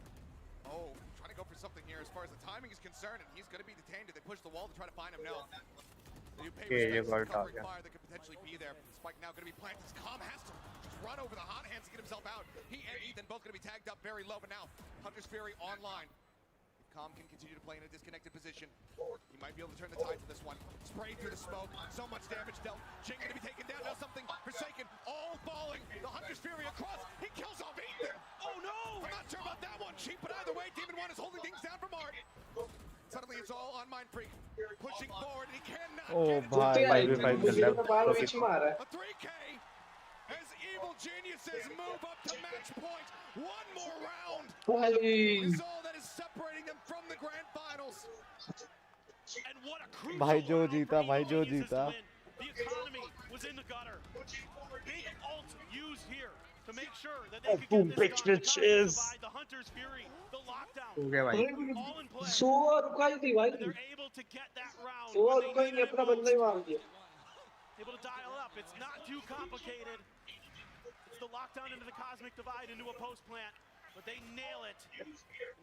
L: Oh, trying to go for something here as far as the timing is concerned, and he's going to be detained. Did they push the wall to try to find him? No. The new paper covering fire that could potentially be there. Spike now going to be planted. Calm has to just run over the hot hands to get himself out. He and Ethan both going to be tagged up very low, but now Hunter's Fury online. Calm can continue to play in a disconnected position. He might be able to turn the tide to this one. Sprayed through the smoke. So much damage dealt. Jing going to be taken down. Now something Forsaken. All falling. The Hunter's Fury across. He kills off Ethan. Oh no! I'm not sure about that one. Cheap, but either way, Demon1 is holding things down for Mark. Suddenly it's all on Mindfreak. Pushing forward, and he cannot get it. A 3K as Evil Geniuses move up to match point. One more round is all that is separating them from the grand finals.
B: And what a crucial
A: भाई जो जीता, भाई जो जीता.
B: The economy was in the gutter. Big ult used here to make sure that they could get this done. The Hunter's Fury, the lockdown, all in play.
G: सोआ रुका ही थी भाई.
B: They're able to get that round.
G: सोआ रुका ही नहीं, अपना बंदा ही मार दिया.
B: Able to dial up. It's not too complicated. It's the lockdown into the Cosmic Divide into a post plant, but they nail it.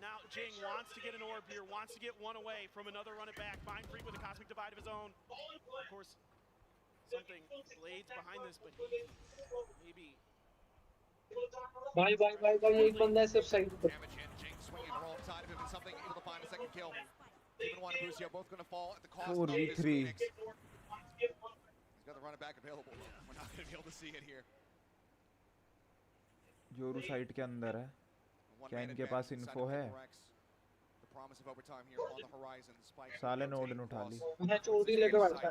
B: Now Jing wants to get an orb here, wants to get one away from another run it back. Mindfreak with a Cosmic Divide of his own. Of course, something Blades behind this, but he maybe.
G: भाई एक बंदा है सिर्फ side पर.
L: Jing swinging roll side of him and something able to find a second kill. Demon1 and Busio both going to fall at the cost of this
A: 4v3.
L: Phoenix. He's got the run it back available. We're not going to be able to see it here.
A: जोरू site के अंदर है. क्या इनके पास info है? साले node ने उठा ली.
G: मैं चोरी लेके बैठा.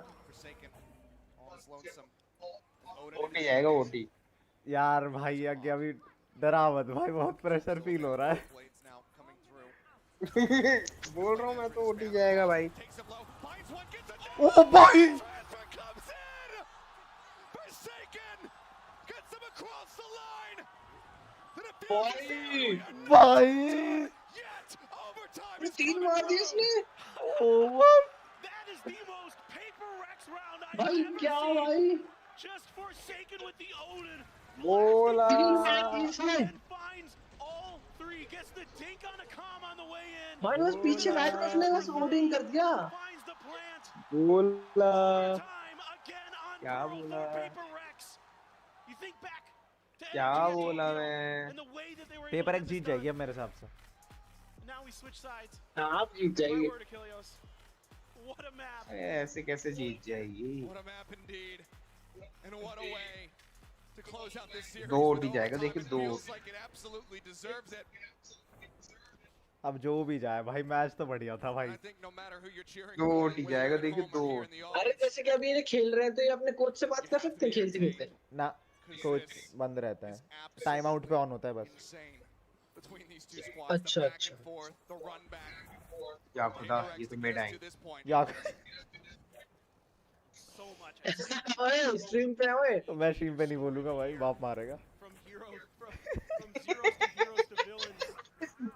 O: OT जाएगा OT.
A: यार भाई आगे अभी डरा मत भाई, बहुत प्रेशर फील हो रहा है.
O: बोल रहा हूँ मैं तो OT जाएगा भाई.
A: ओ भाई. भाई.
G: ये 3 मार दिए इसने.
A: ओवर.
G: भाई क्या भाई?
B: Just Forsaken with the Odin.
O: बोला.
B: Finds all 3. Gets the dink on a calm on the way in.
G: भाई बस पीछे बैठ के उसने बस होल्डिंग कर दिया.
B: Finds the plant.
O: बोला.
B: Again on
O: क्या बोला?
B: You think back to
O: क्या बोला मैं?
A: PaperX जीत जाएगी अब मेरे हिसाब से.
B: Now we switch sides.
G: आप जीत जाएंगे.
B: What a map.
O: ऐसे कैसे जीत जाएगी?
L: What a map indeed. And what a way to close out this series.
O: 2 OT जाएगा, देखिए 2.
L: Like it absolutely deserves it.
A: अब जो भी जाए भाई, मैच तो बढ़िया था भाई.
O: 2 OT जाएगा, देखिए 2.
G: अरे जैसे कि अभी ये खेल रहे हैं तो ये अपने कोच से बात कर सकते हैं खेलते खेलते.
A: ना कोच बंद रहता है, टाइम आउट पे ऑन होता है बस।
G: अच्छा अच्छा।
O: या खुदा, ये तो मिड आएंगे।
A: या
G: ओए स्ट्रीम पे ओए।
A: तो मैं स्ट्रीम पे नहीं बोलूंगा भाई, बाप मारेगा।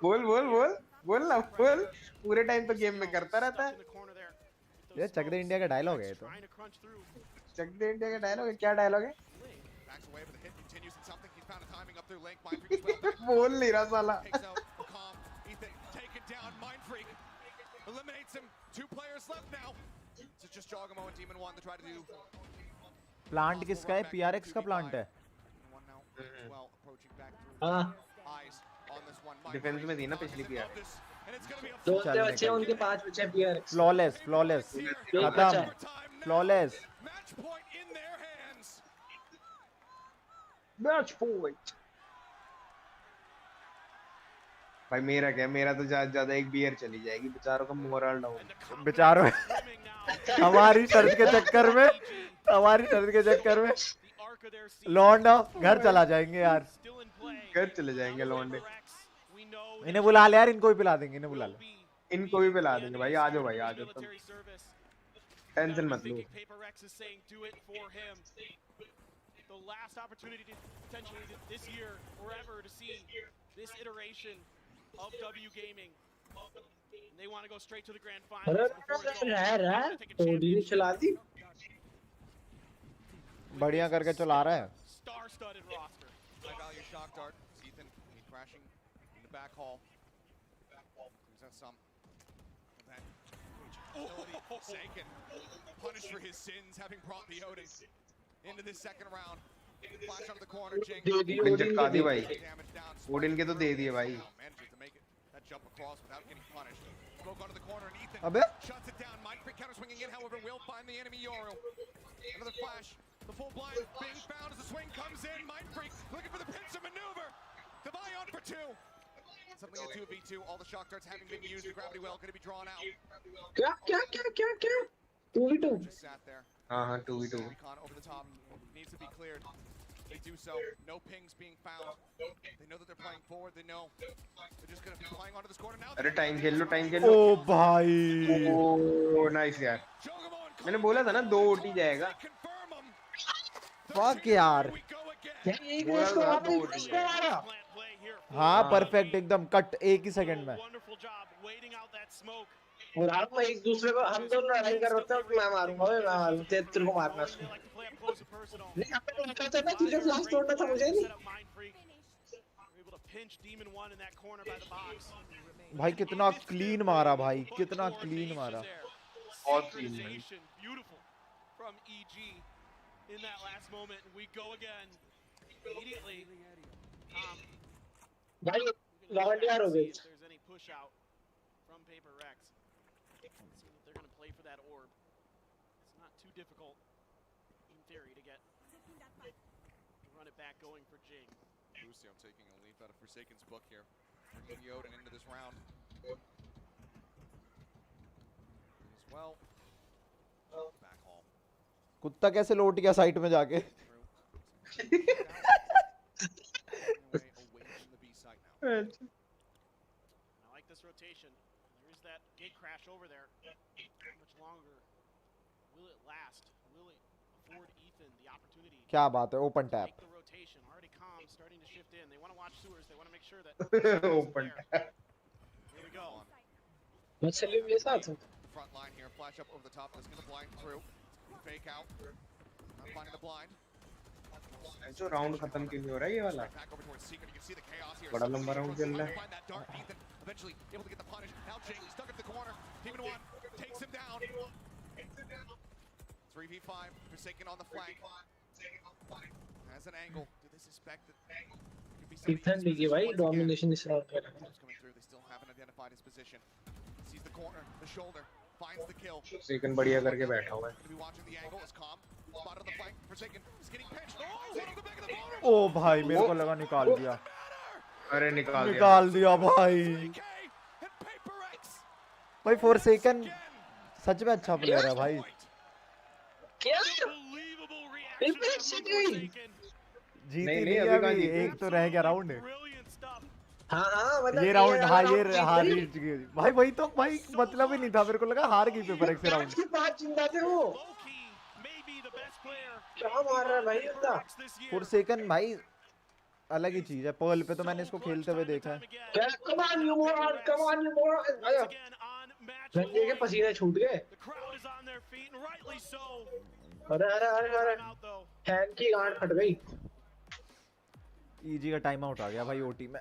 O: बोल बोल बोल बोल ना बोल, पूरे टाइम तो गेम में करता रहता है।
A: ये चक दे इंडिया का डायलॉग है तो।
O: चक दे इंडिया का डायलॉग है, क्या डायलॉग है? बोल नहीं रहा साला।
A: प्लांट किसका है? PRX का प्लांट है।
G: हाँ
O: डिफेंस में थी ना पिछली PR।
G: दो बच्चे उनके 5 बच्चे PRX।
A: फ्लॉलेस फ्लॉलेस खत्म, फ्लॉलेस।
G: Match point.
O: भाई मेरा क्या, मेरा तो ज्यादा एक बियर चली जाएगी, बेचारों का मोरल डाउन।
A: बेचारों हमारी शर्त के चक्कर में, हमारी शर्त के चक्कर में लौंडा घर चला जाएंगे यार।
O: घर चले जाएंगे लौंडे।
A: इन्हें बुला ले यार, इनको भी पिला देंगे, इन्हें बुला ले।
O: इनको भी पिला देंगे भाई, आ जाओ भाई आ जाओ, तुम टेंशन मत लो।
B: The last opportunity to potentially this year or ever to see this iteration of W Gaming. And they want to go straight to the grand finals.
G: ओडी चला दी।
A: बढ़िया करके चला रहा है।
B: Star-studded roster.
L: High value shock dart. Ethan crashing in the back hall. Brings out some. Saken punished for his sins, having brought the Odin into this second round. Flash out of the corner, Jing.
O: Odin चटका दी भाई, Odin के तो दे दिए भाई।
L: Manages to make it that jump across without getting punished. Smoke onto the corner and Ethan
A: अबे
L: shuts it down. Mindfreak counter swinging in, however, will find the enemy Yoru. Another flash. The full blind being found as the swing comes in. Mindfreak looking for the pincer maneuver. The Vion for 2. Suddenly a 2v2. All the shock darts having been used. The gravity well going to be drawn out.
G: क्या 2v2
L: Just sat there.
O: हाँ 2v2।
L: Recon over the top needs to be cleared. They do so. No pings being found. They know that they're playing forward. They know they're just going to be flying onto this corner now.
O: अरे time खेल लो, time खेल लो।
A: ओ भाई,
O: ओ nice यार, मैंने बोला था ना 2 OT जाएगा।
A: फक यार। हाँ परफेक्ट एकदम कट, एक ही सेकंड में।
G: और हम एक दूसरे को, हम दोनों लड़ाई कर रहे थे, मैं मारूंगा मैं मारूंगा, तेरे को मारना उसको नहीं। हमें तो निकल चलना, तुझे फ्लैश तोड़ना था, मुझे नहीं।
A: भाई कितना क्लीन मारा भाई, कितना क्लीन मारा।
O: बहुत क्लीन भाई।
B: In that last moment, and we go again immediately.
G: भाई लॉन्डियर हो गई।
B: If there's any push out from Paper Rex, let's see if they're going to play for that orb. It's not too difficult in theory to run it back going for Jing.
L: Lucio taking a leaf out of Forsaken's book here, bringing Yoden into this round as well. Back hall.
A: कुत्ता कैसे लौट गया site में जाके?
B: I like this rotation. There is that gate crash over there. How much longer will it last? Will it afford Ethan the opportunity?
A: क्या बात है, open tap.
B: The rotation already calm, starting to shift in. They want to watch sewers. They want to make sure that
O: open tap.
B: Here we go.
G: Let's see if it's out.
L: Front line here, flash up over the top. That's going to blind through. Fake out. Not finding the blind.
O: जो round खत्म क्यों नहीं हो रहा है ये वाला? बड़ा लंबा राउंड चल रहा है।
L: Eventually able to get the punish. Now Jing stuck at the corner. Demon 1 takes him down. 3v5. Forsaken on the flank. Has an angle. Do they suspect that
G: Ethan ligi भाई domination इस round पे रहा है।
L: coming through? They still haven't identified his position. Sees the corner, the shoulder, finds the kill.
O: Forsaken बढ़िया करके बैठा हुआ है।
L: Gonna be watching the angle. Is calm. Spot on the flank. Forsaken is getting pinched. Oh, one on the back of the border.
A: ओ भाई मेरे को लगा निकाल दिया।
O: अरे
A: निकाल दिया भाई। भाई फोरसेकन सच में अच्छा प्लेयर है भाई।
G: क्या?
A: जीती नहीं है अभी, एक तो रह गया राउंड।
G: हाँ मतलब
A: ये राउंड, हाँ ये हार जीत गई भाई। वही तो भाई, मतलब ही नहीं था, मेरे को लगा हार गई पेपर एक्स राउंड।
G: 5 जिंदा थे वो। क्या मार रहा है भाई इतना?
A: फॉर सेकंड भाई अलग ही चीज है। पर्ल पे तो मैंने इसको खेलते हुए देखा है।
G: Come on you moron, come on you moron. आया रंगे के पसीने छूट गए। अरे फैन की गांड फट गई।
A: ईजी का टाइम आउट आ गया भाई ओटी में।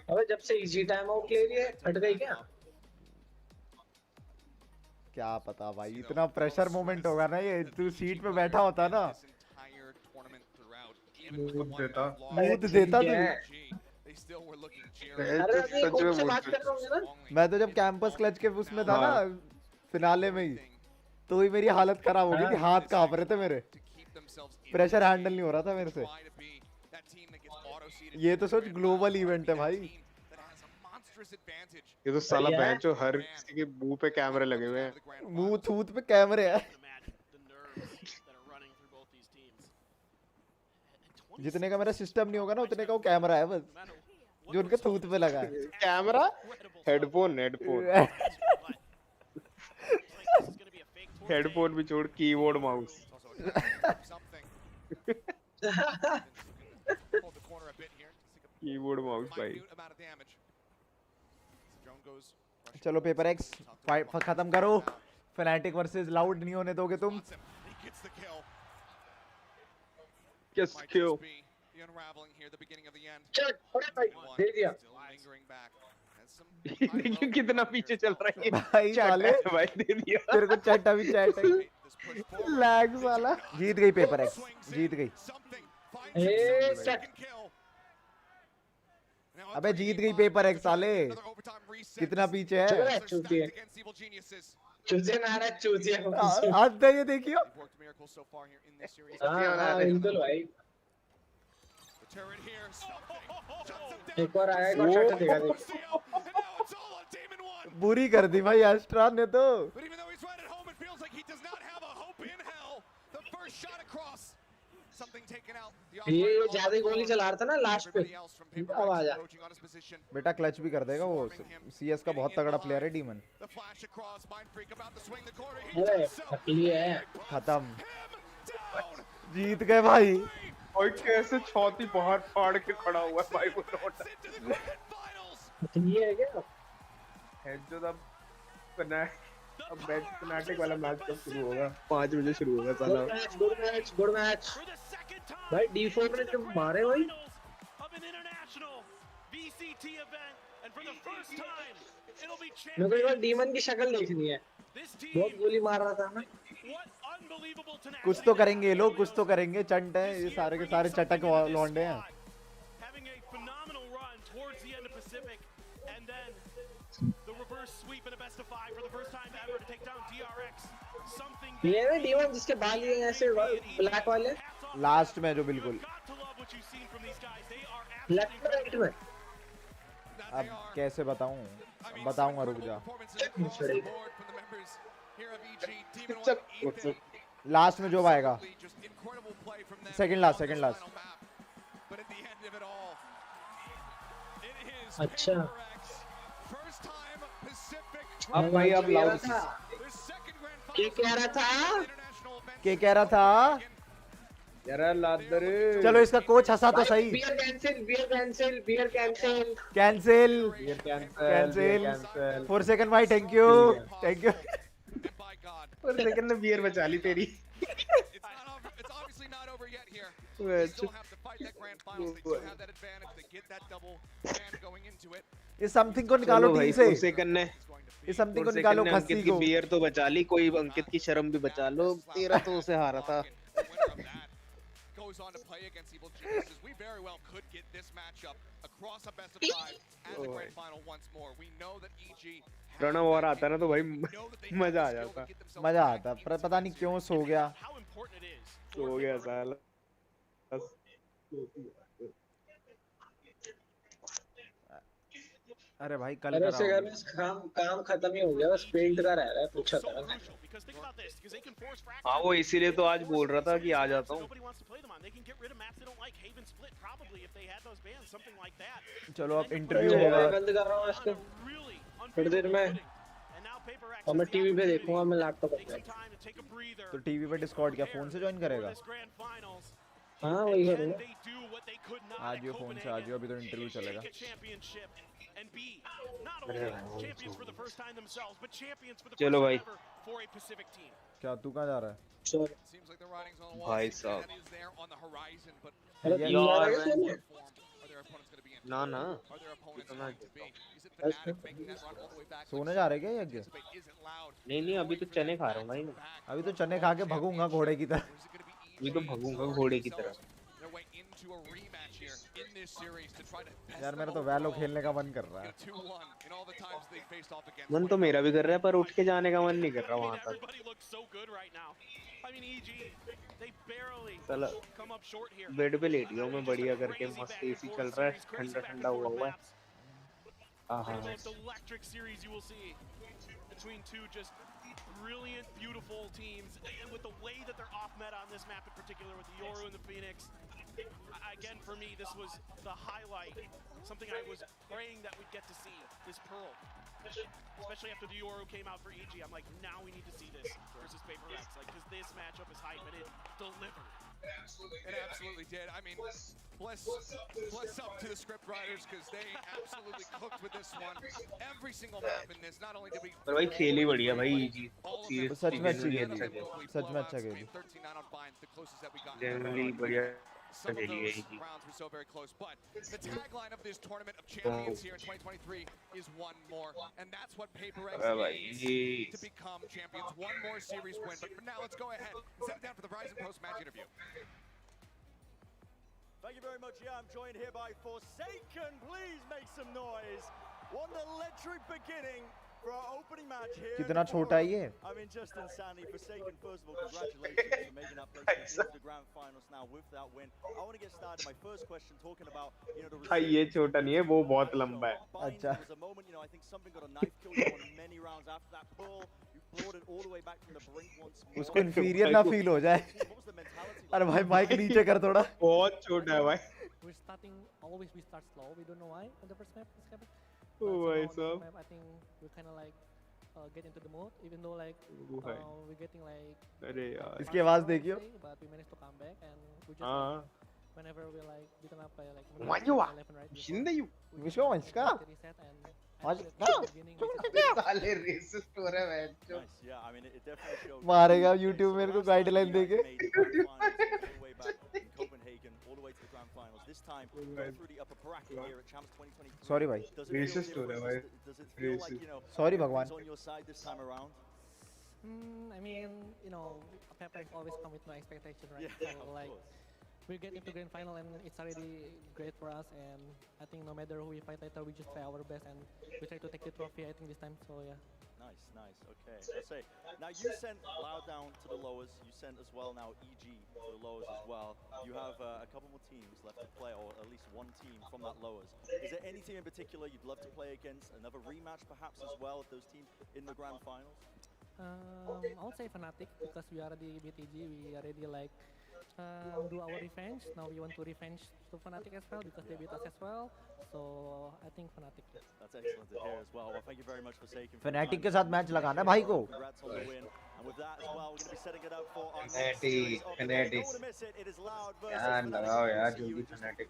G: अबे जब से इजी टाइम आउट ले लिए फट गई क्या?
A: क्या पता भाई, इतना प्रेशर मोमेंट होगा ना ये। तू सीट पे बैठा होता ना, मूड देता तू। मैं तो जब कैंपस क्लच के उसमें था ना, फिनाले में ही, तो ही मेरी हालत खराब हो गई थी। हाथ कांप रहे थे मेरे, प्रेशर हैंडल नहीं हो रहा था मेरे से। ये तो सोच ग्लोबल इवेंट है भाई।
O: ये तो साला बेंचो हर किसी के मुंह पे कैमरे लगे हुए हैं।
A: मुंह थूत पे कैमरे हैं। जितने का मेरा सिस्टम नहीं होगा ना, उतने का वो कैमरा है बस, जो उनके थूत पे लगा है।
O: कैमरा, हेडफोन हेडफोन भी छोड़, कीबोर्ड माउस। कीबोर्ड माउस भाई।
A: चलो पेपर एक्स फाइट खत्म करो। फनाटिक वर्सेस लाउड नहीं होने दोगे तुम।
O: Yes, kill. देखिए कितना पीछे चल रहा है
A: भाई साले।
O: भाई दे दिया
A: तेरे को चैट अभी चैट है। लैग साला। जीत गई पेपर एक्स, जीत गई। अबे जीत गई पेपर एक्स साले। कितना पीछे है?
G: चूतिया ना रहा, चूतिया।
A: आज ये देखियो।
G: बिल्कुल भाई। एक और आया, एक और शॉट देगा देख।
A: बुरी कर दी भाई एस्ट्रा ने तो।
G: ये ज्यादा गोली चला रहा था ना लास्ट पे। अब आ जा।
A: बेटा क्लच भी कर देगा वो। सीएस का बहुत तगड़ा प्लेयर है डीमन।
G: नकली है। खत्म।
A: जीत गए भाई।
O: और कैसे छाती बाहर फाड़ के खड़ा हुआ है भाई वो नोट।
G: ये है क्या?
O: हेड जो अब फनाटिक वाला मैच कब शुरू होगा? 5 बजे शुरू होगा साला।
G: गुड मैच भाई। D4 ने जो मारे भाई। मेरे को एक बार डीमन की शक्ल देखनी है। बहुत गोली मार रहा था ना।
A: कुछ तो करेंगे ये लोग, कुछ तो करेंगे। चंट है ये सारे के सारे, चटक लौंडे हैं।
G: ये ना डीमन जिसके बाल ये ऐसे ब्लैक वाले
A: लास्ट में, जो बिल्कुल
G: लेफ्ट राइट में।
A: अब कैसे बताऊं? बताऊंगा, रुक जा। लास्ट में जो आएगा, सेकंड लास्ट।
G: अच्छा
O: अब भाई अब लाउड
G: क्या कह रहा था?
O: यार लादर।
A: चलो इसका कोच हंसा तो सही।
G: बियर
A: कैंसिल। 4 सेकंड भाई, थैंक यू।
O: 4 सेकंड में बियर बचा ली तेरी।
A: इस समथिंग को निकालो टीम से।
O: 4 सेकंड ने
A: इस समथिंग को निकालो।
O: अंकित की बियर तो बचा ली, कोई अंकित की शर्म भी बचा लो। तेरा तो उसे हारा था। प्रणव और आता ना तो भाई मजा आ जाता।
A: पर पता नहीं क्यों सो गया
O: साला।
A: अरे भाई कल
G: अरे से घर
A: कराओगे।
G: में काम खत्म ही हो गया, बस पेंट का रह रहा है, पूछा था मैंने।
O: हाँ वो इसीलिए तो आज बोल रहा था कि आ जाता हूँ।
A: चलो अब इंटरव्यू होगा।
G: बंद कर रहा हूँ इसको थोड़ी देर में, और मैं टीवी पे देखूंगा, मैं लैपटॉप पे।
A: तो टीवी पे डिस्कॉर्ड क्या फोन से ज्वाइन करेगा?
G: हाँ वही करूँगा।
A: आज यो फोन से आज यो, अभी तो इंटरव्यू चलेगा।
O: चलो भाई।
A: क्या तू कहाँ जा रहा है?
O: भाई साहब
A: यार
O: ना ना
A: सोने जा रहे क्या यज्ञ?
O: नहीं अभी तो चने खा रहा हूँ भाई मैं।
A: अभी तो चने खा के भगूंगा घोड़े की तरह।
O: अभी तो भगूंगा घोड़े की तरह।
A: यार मेरा तो वैलो खेलने का मन कर रहा है।
O: मन तो मेरा भी कर रहा है, पर उठ के जाने का मन नहीं कर रहा वहां तक। चलो बेड पे लेट गया हूँ मैं बढ़िया करके, मस्त एसी चल रहा है, ठंडा ठंडा हुआ है।
B: Brilliant, beautiful teams, and with the way that they're off meta on this map in particular, with the Yoru and the Phoenix, again for me this was the highlight, something I was praying that we'd get to see, this Pearl, especially after the Yoru came out for EG. I'm like, now we need to see this versus Paper Rex, like, because this matchup is hype and it delivered.
L: It absolutely did. I mean, bless up to the script writers because they absolutely cooked with this one. Every single map in this, not only did we...
O: पर भाई खेली बढ़िया भाई EG।
A: सच में अच्छी खेली, सच में अच्छा खेली।
O: जनरली बढ़िया खेली है EG।
L: Rounds were so very close, but the tagline of this tournament of champions here in 2023 is one more, and that's what Paper Rex needs to become champions. One more series win, but for now, let's go ahead and set it down for the Verizon post-match interview.
N: Thank you very much. Yeah, I'm joined here by Forsaken. Please make some noise. What an electric beginning for our opening match here.
A: कितना छोटा है ये?
N: I mean, just insanely. Forsaken, first of all, congratulations for making that place into the grand finals now with that win. I want to get started. My first question talking about, you know, the
O: भाई ये छोटा नहीं है, वो बहुत लंबा है।
A: अच्छा।
N: There was a moment, you know, I think something got a knife kill you on many rounds after that pull. You brought it all the way back from the brink once more.
A: उसको inferior ना feel हो जाए। अरे भाई mic नीचे कर थोड़ा।
O: बहुत छोटा है भाई।
R: We're starting, always we start slow. We don't know why on the first map this happened.
O: Oh my God.
R: I think we kind of like get into the mode, even though like we're getting like.
O: अरे यार।
A: इसकी आवाज देखियो।
R: But we managed to come back and we just like, whenever we like beaten up by like.
O: left and right. जिंदा you.
A: विश्व वंशका। आज
O: साले racist हो रहा है बच्चों।
N: Yeah, I mean, it definitely showed.
A: मारेगा YouTube मेरे को गाइडलाइन देके।
N: This time, go through the upper bracket here at Champs 2023.
A: Sorry भाई।
O: Racist हो रहा है भाई।
N: Does it feel like, you know,
A: Sorry भगवान।
N: on your side this time around?
R: I mean, you know, Pepper always come with no expectation, right?
N: Yeah,
R: so like, we get into grand final and it's already great for us. And I think no matter who we fight later, we just try our best and we try to take the trophy. I think this time. So yeah.
N: Nice, nice. Okay, let's say now you sent Loud down to the lowers. You sent as well now EG to the lowers as well. You have a couple more teams left to play, or at least one team from that lowers. Is there any team in particular you'd love to play against? Another rematch, perhaps as well, of those teams in the grand finals?
R: I would say Fnatic because we already beat EG. We already like do our revenge. Now we want to revenge to Fnatic as well because they beat us as well. So I think Fnatic.
N: That's excellent to hear as well. Well, thank you very much for taking.
A: Fnatic के साथ match लगाना भाई को।
N: Congrats on the win. And with that as well, we're going to be setting it up for our
O: Fnatic, Fnatic.
N: Don't want to miss it. It is Loud versus
O: यार लगाओ यार जल्दी Fnatic।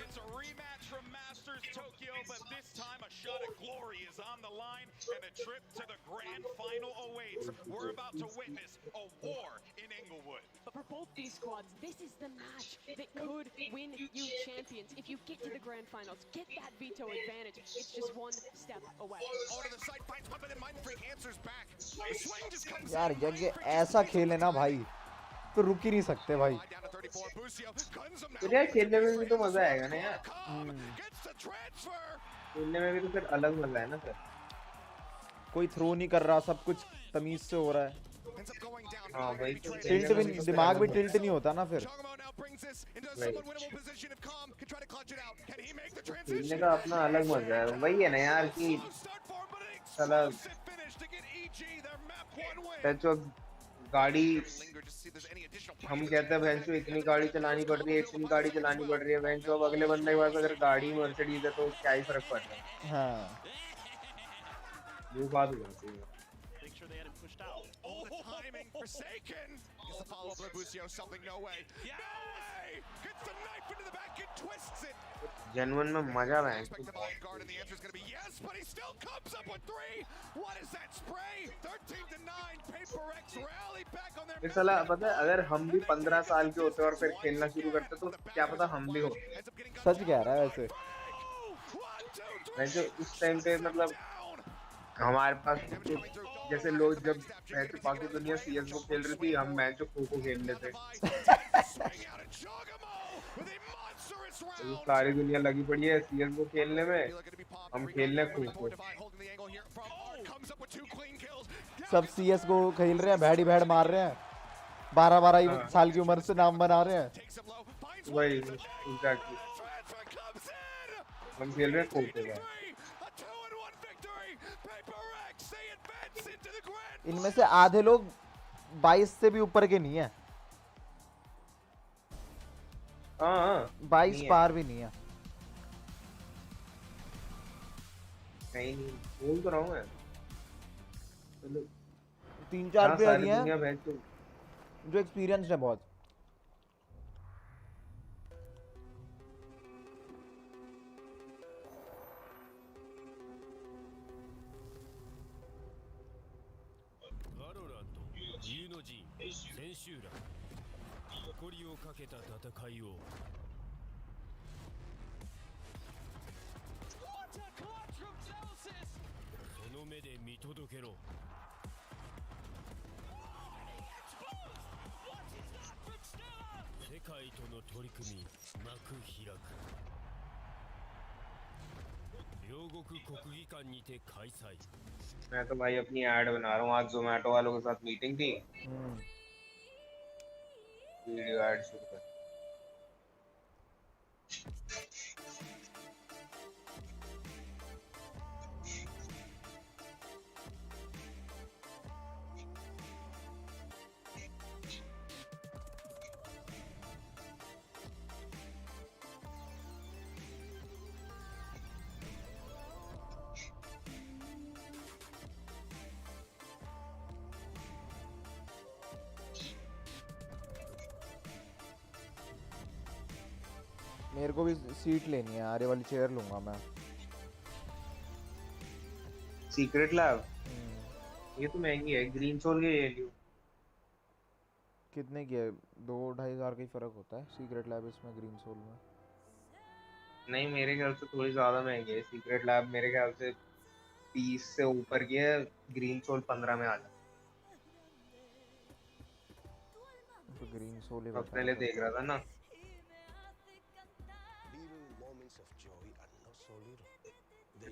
I: It's a rematch from Masters Tokyo, but this time a shot at glory is on the line and a trip to the grand final awaits. We're about to witness a war in Inglewood.
J: But for both these squads, this is the match that could win you champions. If you get to the grand finals, get that veto advantage. It's just one step away.
L: Over to the side, finds weapon and Mind Freak answers back. The swing just comes
A: यार यज्ञ ऐसा खेले ना भाई तो रुक ही नहीं सकते भाई।
O: यार खेलने में भी तो मजा आएगा ना यार। खेलने में भी तो फिर अलग मजा है ना फिर।
A: कोई थ्रो नहीं कर रहा, सब कुछ तमीज से हो रहा है।
L: ends up going down.
O: हाँ भाई तो
A: टिल्ट भी दिमाग भी टिल्ट नहीं होता ना फिर।
O: खेलने का अपना अलग मजा है, वही है ना यार कि साला जो गाड़ी हम कहते हैं भैंसो इतनी गाड़ी चलानी पड़ रही है, इतनी गाड़ी चलानी पड़ रही है भैंसो, अब अगले बंदे के पास अगर गाड़ी मर्सिडीज है तो क्या ही फर्क पड़ रहा है।
A: हाँ
O: वो बात हो जाती है।
L: Oh, the timing forsaken. Gets the follow up by Busio, something no way. No way! Gets the knife into the back and twists it.
O: Genuine में मजा है।
L: Expect the ball guard and the answer is going to be yes, but he still comes up with 3. What is that spray? 13-9. Paper X rally back on their.
O: इस साला पता है अगर हम भी 15 साल के होते और फिर खेलना शुरू करते तो क्या पता हम भी हो।
A: सच कह रहा है वैसे।
O: वैसे उस टाइम पे मतलब हमारे पास जैसे लोग जब बाकी दुनिया CS:GO खेल रही थी, हम मैच खो खो खेल लेते। सारी दुनिया लगी पड़ी है CS:GO खेलने में, हम खेलने खो खो।
A: सब CS:GO खेल रहे हैं, भैड़ी भैड़ मार रहे हैं, 12-12 साल की उम्र से नाम बना रहे हैं।
O: वही एग्जैक्टली, हम खेल रहे हैं खो खो।
A: इनमें से आधे लोग 22 से भी ऊपर के नहीं है।
O: हाँ
A: 22 पार भी नहीं है।
O: नहीं बोल तो रहा हूँ मैं।
A: 3-4 प्लेयर हैं जो एक्सपीरियंस्ड है बहुत।
O: मैं तो भाई अपनी ऐड बना रहा हूँ, आज ज़ोमैटो वालों के साथ मीटिंग थी, वीडियो ऐड शुरू कर।
A: मेरे को भी सीट लेनी है, आरे वाली चेयर लूंगा मैं।
O: सीक्रेट लैब ये तो महंगी है, ग्रीन सोल की ले लियो।
A: कितने की है? 2-2.5 हज़ार का ही फर्क होता है सीक्रेट लैब इसमें ग्रीन सोल में।
O: नहीं मेरे ख्याल से थोड़ी ज्यादा महंगी है सीक्रेट लैब, मेरे ख्याल से 30 से ऊपर की है, ग्रीन सोल 15 में आ जाता।
A: तो ग्रीन सोल ही
O: अपने लिए देख रहा था ना।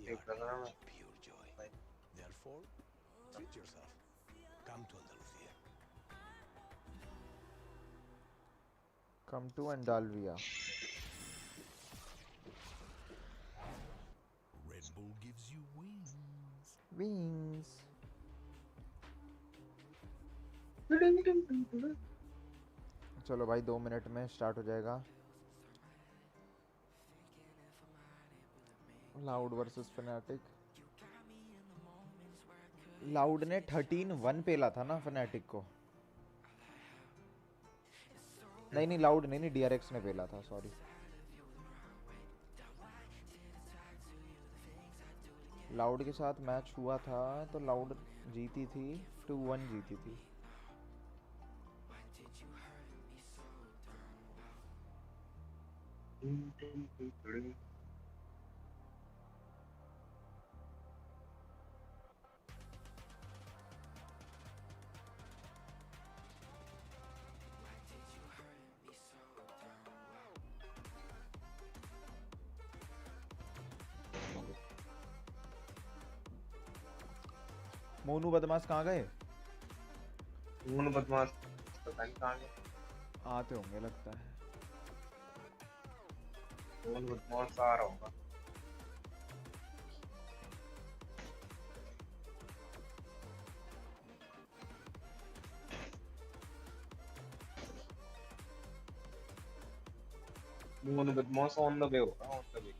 O: देख रहा था ना मैं।
S: Therefore, treat yourself. Come to Andalusia.
A: Come to Andalusia.
S: Red Bull gives you wings.
A: Wings. चलो भाई 2 मिनट में स्टार्ट हो जाएगा। Loud versus fanatic. लाउड ने 13-1 पेला था ना फनाटिक को। नहीं लाउड नहीं DRX ने पेला था, सॉरी। लाउड के साथ मैच हुआ था तो लाउड जीती थी, 2-1 जीती थी। मोनू बदमाश कहाँ गए?
O: कौन बदमाश पता नहीं कहाँ गया
A: आते होंगे लगता है
O: कौन बदमाश आ रहा होगा कौन बदमाश ऑन द वे होगा on the way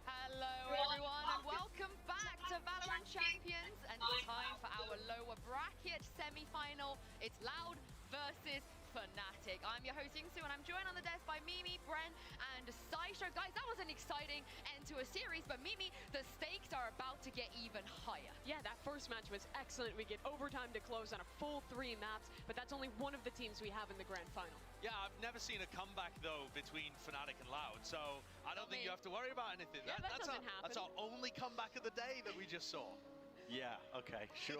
H: Hello everyone and welcome back to Valorant Champions, and it's time for our lower bracket semi-final. It's Loud versus Fnatic. I'm your host Yingsu and I'm joined on the desk by Mimi, Bren and Saisho. Guys, that was an exciting end to a series, but Mimi, the stakes are about to get even higher.
J: Yeah, that first match was excellent. We get overtime to close on a full 3 maps, but that's only one of the teams we have in the grand final.
P: Yeah, I've never seen a comeback though between Fnatic and Loud, so I don't think you have to worry about anything.
J: Yeah, that doesn't happen.
P: That's our only comeback of the day that we just saw.
N: Yeah, okay, sure,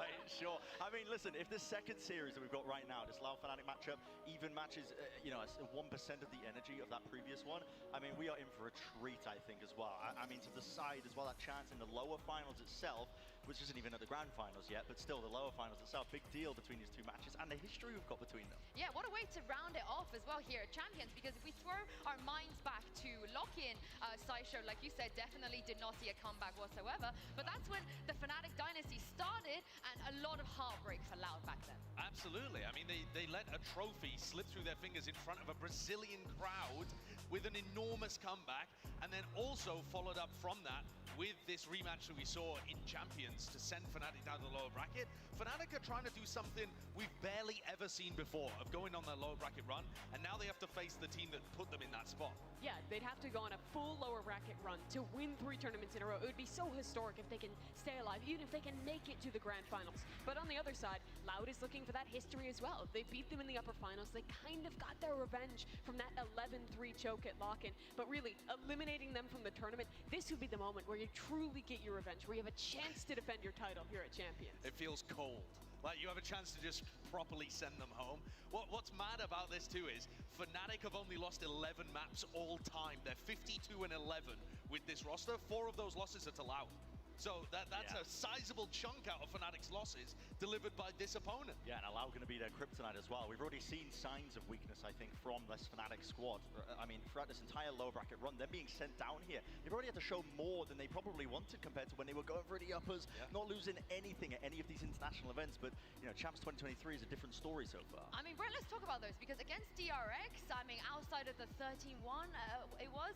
N: mate, sure. I mean, listen, if this second series that we've got right now, this Loud Fnatic matchup, even matches, 1% of the energy of that previous one, I mean, we are in for a treat, I think, as well. I mean, to decide as well that chance in the lower finals itself, which isn't even at the grand finals yet, but still the lower finals itself, big deal between these two matches and the history we've got between them.
H: Yeah, what a way to round it off as well here at Champions, because if we throw our minds back to lock-in, Saisho, like you said, definitely did not see a comeback whatsoever, but that's when the Fnatic dynasty started and a lot of heartbreak for Loud back then.
P: Absolutely. I mean, they let a trophy slip through their fingers in front of a Brazilian crowd with an enormous comeback, and then also followed up from that with this rematch that we saw in Champions to send Fnatic down to the lower bracket. Fnatic are trying to do something we've barely ever seen before, of going on their lower bracket run, and now they have to face the team that put them in that spot.
J: Yeah, they'd have to go on a full lower bracket run to win 3 tournaments in a row. It would be so historic if they can stay alive, even if they can make it to the grand finals. But on the other side, Loud is looking for that history as well. They beat them in the upper finals. They kind of got their revenge from that 11-3 choke at lock-in. But really, eliminating them from the tournament, this would be the moment where you truly get your revenge, where you have a chance to defend your title here at Champions.
P: It feels cold. Like you have a chance to just properly send them home. What's mad about this too is Fnatic have only lost 11 maps all time. They're 52-11 with this roster. 4 of those losses are to Loud. So that's a sizable chunk out of Fnatic's losses delivered by this opponent.
N: Yeah, and Allow going to be their kryptonite as well. We've already seen signs of weakness, I think, from this Fnatic squad. I mean, throughout this entire lower bracket run, them being sent down here, they've already had to show more than they probably wanted compared to when they were going for the uppers, not losing anything at any of these international events. But, Champs 2023 is a different story so far.
H: I mean, Brett, let's talk about those, because against DRX, I mean, outside of the 13-1, it was,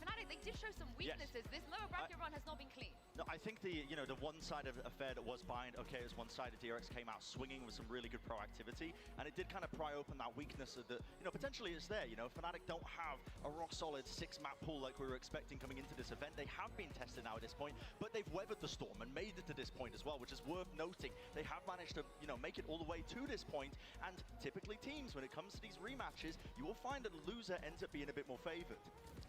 H: Fnatic, they did show some weaknesses. This lower bracket run has not been clean.
N: No, I think the one-sided affair that was behind, okay, it was one-sided. DRX came out swinging with some really good proactivity, and it did kind of pry open that weakness that, potentially is there. Fnatic don't have a rock-solid 6-map pool like we were expecting coming into this event. They have been tested now at this point, but they've weathered the storm and made it to this point as well, which is worth noting. They have managed to, make it all the way to this point, and typically teams, when it comes to these rematches, you will find that the loser ends up being a bit more favored.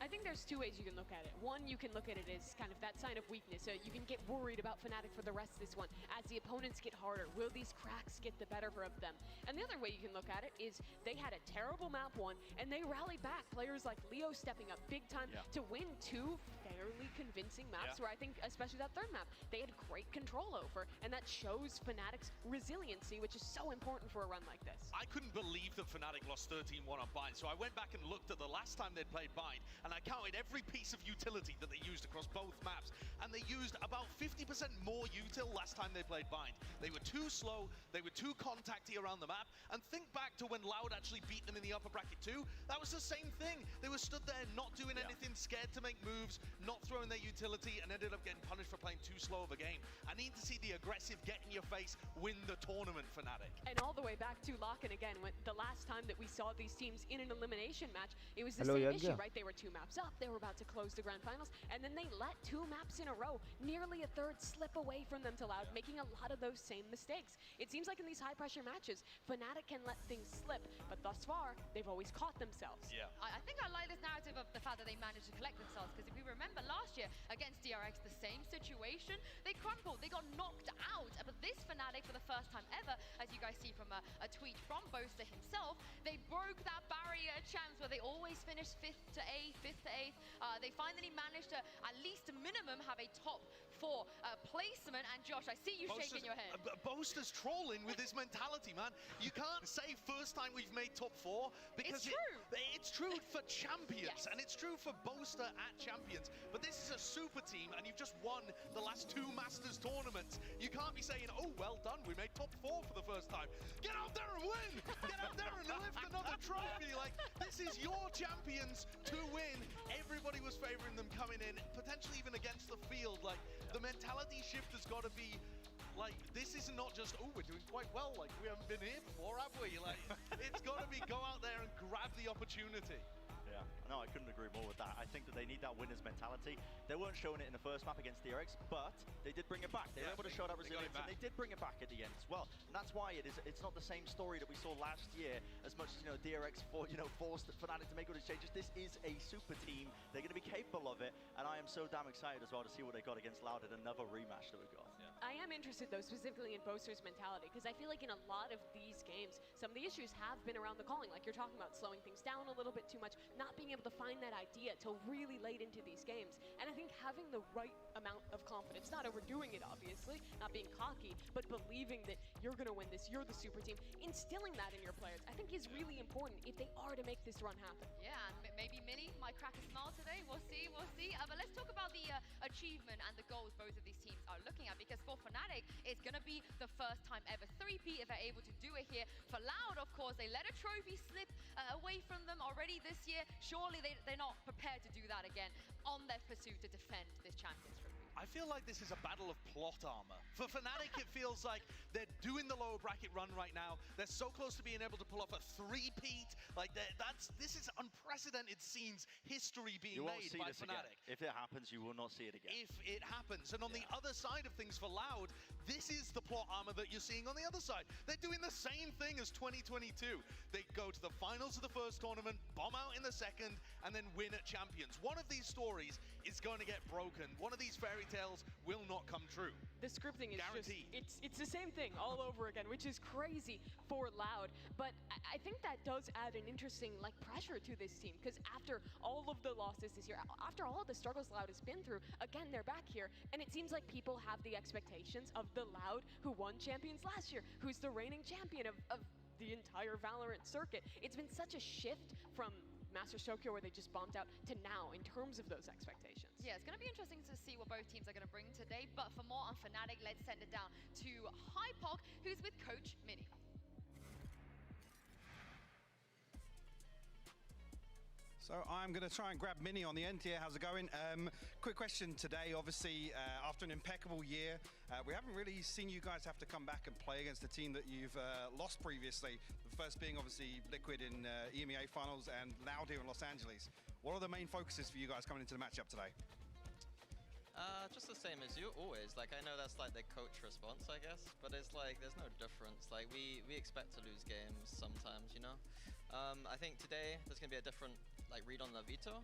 J: I think there's 2 ways you can look at it. One, you can look at it as kind of that sign of weakness. So you can get worried about Fnatic for the rest of this one. As the opponents get harder, will these cracks get the better of them? And the other way you can look at it is they had a terrible map 1, and they rallied back. Players like Leo stepping up big time to win 2 fairly convincing maps where I think, especially that third map, they had great control over, and that shows Fnatic's resiliency, which is so important for a run like this.
P: I couldn't believe that Fnatic lost 13-1 on Bind, so I went back and looked at the last time they'd played Bind, and I counted every piece of utility that they used across both maps, and they used about 50% more util last time they played Bind. They were too slow, they were too contacty around the map, and think back to when Loud actually beat them in the upper bracket too. That was the same thing. They were stood there not doing anything, scared to make moves, not throwing their utility, and ended up getting punished for playing too slow of a game. I need to see the aggressive, get in your face, win the tournament, Fnatic.
J: And all the way back to Locken again, when the last time that we saw these teams in an elimination match, it was the same issue, right? They were 2 maps up, they were about to close the grand finals, and then they let 2 maps in a row, nearly a third, slip away from them to Loud, making a lot of those same mistakes. It seems like in these high-pressure matches, Fnatic can let things slip, but thus far, they've always caught themselves.
H: Yeah. I think I like this narrative of the fact that they managed to collect themselves, because if we remember last year against DRX, the same situation, they crumbled, they got knocked out. But this Fnatic, for the first time ever, as you guys see from a tweet from Boaster himself, they broke that barrier champs where they always finish 5th to 8th, 5th to 8th. They finally managed to, at least a minimum, have a top 4 placement. And Josh, I see you shaking your head.
P: Boaster's trolling with his mentality, man. You can't say first time we've made top 4 because it's true for champions and it's true for Boaster at champions. But this is a super team and you've just won the last 2 Masters tournaments. You can't be saying, oh, well done, we made top 4 for the first time. Get out there and win! Get out there and lift another trophy. Like, this is your champions to win. Everybody was favoring them coming in, potentially even against the field. Like, the mentality shift has got to be, like, this is not just, oh, we're doing quite well, like, we haven't been here before, have we? Like, it's got to be go out there and grab the opportunity.
N: Yeah, no, I couldn't agree more with that. I think that they need that winner's mentality. They weren't showing it in the first map against DRX, but they did bring it back. They were able to show that resilience, and they did bring it back at the end as well. And that's why it's not the same story that we saw last year, as much as, DRX forced Fnatic to make all these changes. This is a super team. They're going to be capable of it, and I am so damn excited as well to see what they got against Loud at another rematch that we've got. Yeah.
J: I am interested, though, specifically in Boaster's mentality, because I feel like in a lot of these games, some of the issues have been around the calling, like you're talking about slowing things down a little bit too much, not being able to find that idea till really late into these games. And I think having the right amount of confidence, not overdoing it, obviously, not being cocky, but believing that you're going to win this, you're the super team, instilling that in your players, I think is really important if they are to make this run happen.
H: Yeah, and maybe Mini might crack a smile today. We'll see, we'll see. But let's talk about the achievement and the goals both of these teams are looking at, because for Fnatic, it's going to be the first time ever 3P if they're able to do it here. For Loud, of course, they let a trophy slip away from them already this year. Surely they're not prepared to do that again on their pursuit to defend this Champions Trophy.
P: I feel like this is a battle of plot armor. For Fnatic, it feels like they're doing the lower bracket run right now. They're so close to being able to pull off a 3-peat. Like, this is unprecedented scenes, history being made by Fnatic.
N: Again. If it happens, you will not see it again.
P: If it happens. And on the other side of things for Loud, this is the plot armor that you're seeing on the other side. They're doing the same thing as 2022. They go to the finals of the first tournament, bomb out in the second, and then win at Champions. One of these stories is going to get broken. One of these fairy tales will not come true.
J: The scripting is
P: guaranteed.
J: Just, it's the same thing all over again, which is crazy for Loud. But I think that does add an interesting pressure to this team, because after all of the losses this year, after all of the struggles Loud has been through, again, they're back here. And it seems like people have the expectations of the Loud who won Champions last year, who's the reigning champion of the entire Valorant circuit. It's been such a shift from Masters Tokyo, where they just bombed out, to now in terms of those expectations.
H: Yeah, it's going to be interesting to see what both teams are going to bring today. But for more on Fnatic, let's send it down to Hypok, who's with Coach Mini.
T: So I'm going to try and grab Mini on the end here. How's it going? Quick question today. Obviously, after an impeccable year, we haven't really seen you guys have to come back and play against a team that you've lost previously. The first being obviously Liquid in EMEA finals and Loud here in Los Angeles. What are the main focuses for you guys coming into the matchup today?
U: Just the same as you always. I know that's the coach response, I guess, but it's there's no difference. We expect to lose games sometimes, I think today there's going to be a different read on the veto,